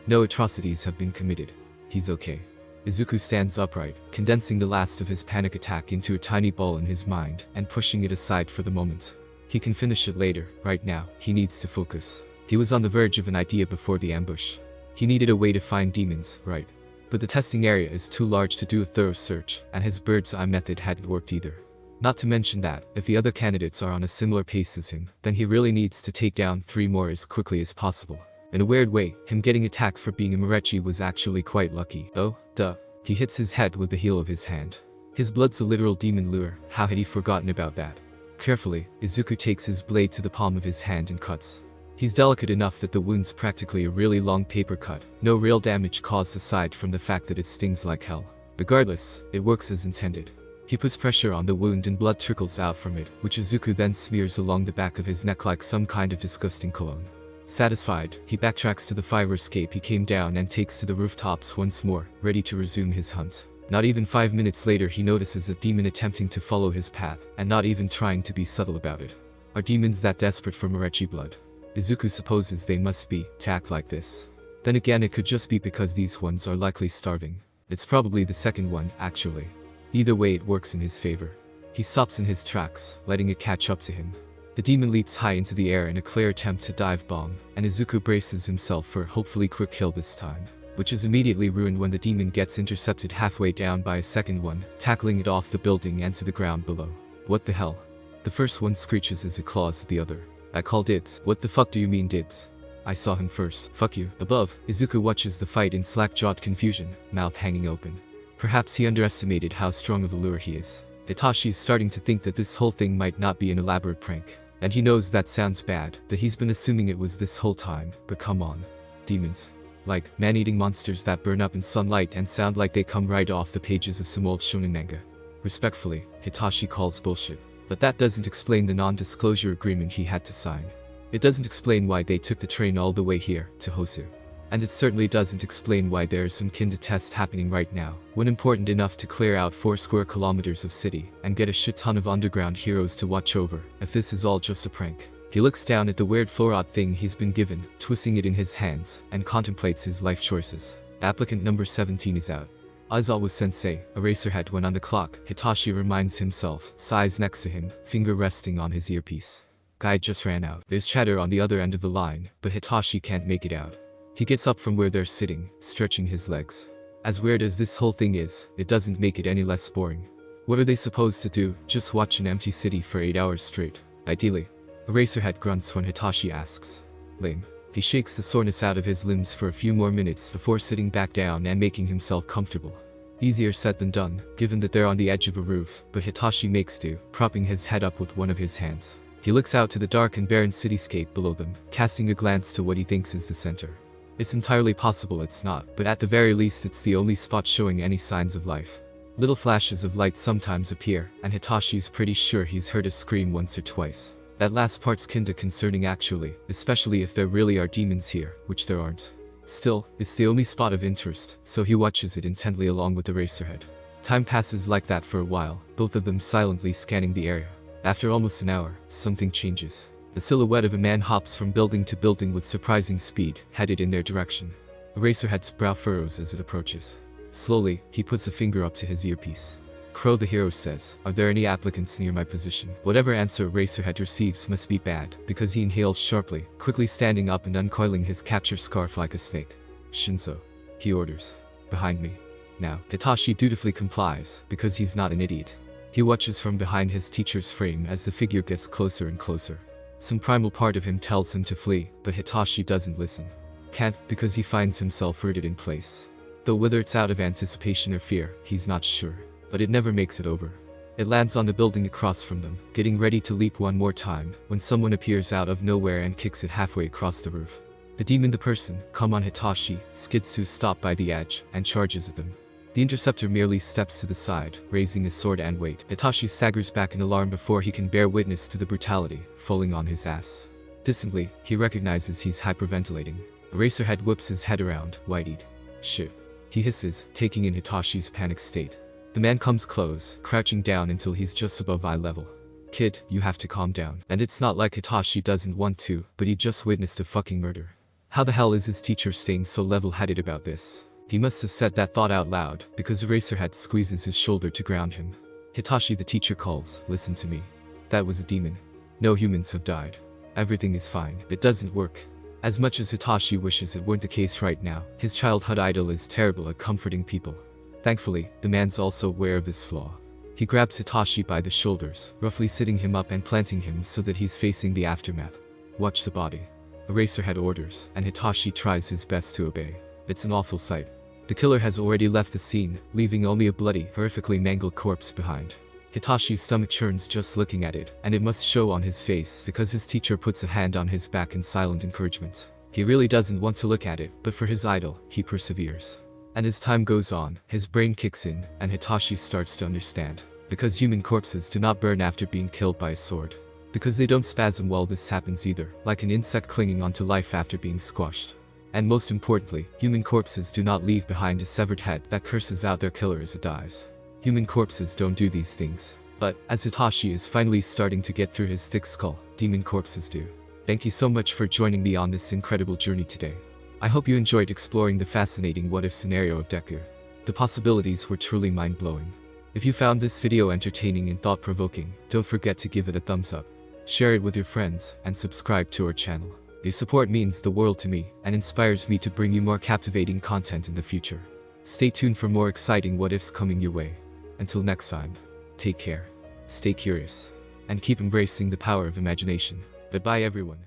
Speaker 1: No atrocities have been committed. He's okay. Izuku stands upright, condensing the last of his panic attack into a tiny ball in his mind, and pushing it aside for the moment. He can finish it later. Right now, he needs to focus. He was on the verge of an idea before the ambush. He needed a way to find demons, right? But the testing area is too large to do a thorough search, and his bird's eye method hadn't worked either. Not to mention that, if the other candidates are on a similar pace as him, then he really needs to take down 3 more as quickly as possible. In a weird way, him getting attacked for being a Morechi was actually quite lucky. Oh, duh. He hits his head with the heel of his hand. His blood's a literal demon lure, how had he forgotten about that? Carefully, Izuku takes his blade to the palm of his hand and cuts. He's delicate enough that the wound's practically a really long paper cut, no real damage caused aside from the fact that it stings like hell. Regardless, it works as intended. He puts pressure on the wound and blood trickles out from it, which Izuku then smears along the back of his neck like some kind of disgusting cologne. Satisfied, he backtracks to the fire escape he came down and takes to the rooftops once more, ready to resume his hunt. Not even 5 minutes later he notices a demon attempting to follow his path, and not even trying to be subtle about it. Are demons that desperate for Morechi blood? Izuku supposes they must be, to act like this. Then again it could just be because these ones are likely starving. It's probably the second one, actually. Either way it works in his favor. He stops in his tracks, letting it catch up to him. The demon leaps high into the air in a clear attempt to dive bomb, and Izuku braces himself for a hopefully quick kill this time, which is immediately ruined when the demon gets intercepted halfway down by a second one, tackling it off the building and to the ground below. What the hell? The first one screeches as it claws at the other. I call dibs. What the fuck do you mean dibs? I saw him first. Fuck you. Above, Izuku watches the fight in slack-jawed confusion, mouth hanging open. Perhaps he underestimated how strong of a lure he is. Hitashi's starting to think that this whole thing might not be an elaborate prank. And he knows that sounds bad, that he's been assuming it was this whole time, but come on. Demons. Like, man-eating monsters that burn up in sunlight and sound like they come right off the pages of some old shonen manga. Respectfully, Hitachi calls bullshit. But that doesn't explain the non-disclosure agreement he had to sign. It doesn't explain why they took the train all the way here, to Hosu. And it certainly doesn't explain why there is some kinda test happening right now, when important enough to clear out 4 square kilometers of city, and get a shit ton of underground heroes to watch over, if this is all just a prank. He looks down at the weird florat thing he's been given, twisting it in his hands, and contemplates his life choices. Applicant number 17 is out. As always sensei, Eraserhead when on the clock, Hitachi reminds himself, sighs next to him, finger resting on his earpiece. Guy just ran out. There's chatter on the other end of the line, but Hitachi can't make it out. He gets up from where they're sitting, stretching his legs. As weird as this whole thing is, it doesn't make it any less boring. What are they supposed to do, just watch an empty city for 8 hours straight? Ideally. Eraserhead grunts when Hitachi asks. Lame. He shakes the soreness out of his limbs for a few more minutes before sitting back down and making himself comfortable. Easier said than done, given that they're on the edge of a roof, but Hitachi makes do, propping his head up with one of his hands. He looks out to the dark and barren cityscape below them, casting a glance to what he thinks is the center. It's entirely possible it's not, but at the very least it's the only spot showing any signs of life. Little flashes of light sometimes appear, and Hitashi's pretty sure he's heard a scream once or twice. That last part's kinda concerning actually, especially if there really are demons here, which there aren't. Still, it's the only spot of interest, so he watches it intently along with Eraserhead. Time passes like that for a while, both of them silently scanning the area. After almost an hour, something changes. The silhouette of a man hops from building to building with surprising speed, headed in their direction. Eraserhead's brow furrows as it approaches. Slowly, he puts a finger up to his earpiece. Crow the hero says, "Are there any applicants near my position?" Whatever answer Eraserhead receives must be bad, because he inhales sharply, quickly standing up and uncoiling his capture scarf like a snake. "Shinso," he orders. "Behind me." Now, Hitachi dutifully complies, because he's not an idiot. He watches from behind his teacher's frame as the figure gets closer and closer. Some primal part of him tells him to flee, but Hitachi doesn't listen. Can't, because he finds himself rooted in place. Though whether it's out of anticipation or fear, he's not sure. But it never makes it over. It lands on the building across from them, getting ready to leap one more time, when someone appears out of nowhere and kicks it halfway across the roof. The demon the person, come on Hitachi, skids to a stop by the edge, and charges at them. The interceptor merely steps to the side, raising his sword and weight. Hitachi staggers back in alarm before he can bear witness to the brutality, falling on his ass. Distantly, he recognizes he's hyperventilating. Eraserhead whips his head around, wide-eyed. "Shit," he hisses, taking in Hitashi's panic state. The man comes close, crouching down until he's just above eye level. "Kid, you have to calm down." And it's not like Hitachi doesn't want to, but he just witnessed a fucking murder. How the hell is his teacher staying so level-headed about this? He must have said that thought out loud, because Eraserhead squeezes his shoulder to ground him. Hitachi the teacher calls, "Listen to me. That was a demon. No humans have died. Everything is fine." It doesn't work. As much as Hitachi wishes it weren't the case right now, his childhood idol is terrible at comforting people. Thankfully, the man's also aware of this flaw. He grabs Hitachi by the shoulders, roughly sitting him up and planting him so that he's facing the aftermath. "Watch the body." Eraserhead orders, and Hitachi tries his best to obey. It's an awful sight. The killer has already left the scene, leaving only a bloody, horrifically mangled corpse behind. Hitachi's stomach churns just looking at it, and it must show on his face because his teacher puts a hand on his back in silent encouragement. He really doesn't want to look at it, but for his idol, he perseveres. And as time goes on, his brain kicks in, and Hitachi starts to understand. Because human corpses do not burn after being killed by a sword. Because they don't spasm while this happens either, like an insect clinging onto life after being squashed. And most importantly, human corpses do not leave behind a severed head that curses out their killer as it dies. Human corpses don't do these things. But, as Hitachi is finally starting to get through his thick skull, demon corpses do. Thank you so much for joining me on this incredible journey today. I hope you enjoyed exploring the fascinating what-if scenario of Deku. The possibilities were truly mind-blowing. If you found this video entertaining and thought-provoking, don't forget to give it a thumbs up. Share it with your friends, and subscribe to our channel. Your support means the world to me, and inspires me to bring you more captivating content in the future. Stay tuned for more exciting what-ifs coming your way. Until next time, take care, stay curious, and keep embracing the power of imagination. Goodbye everyone.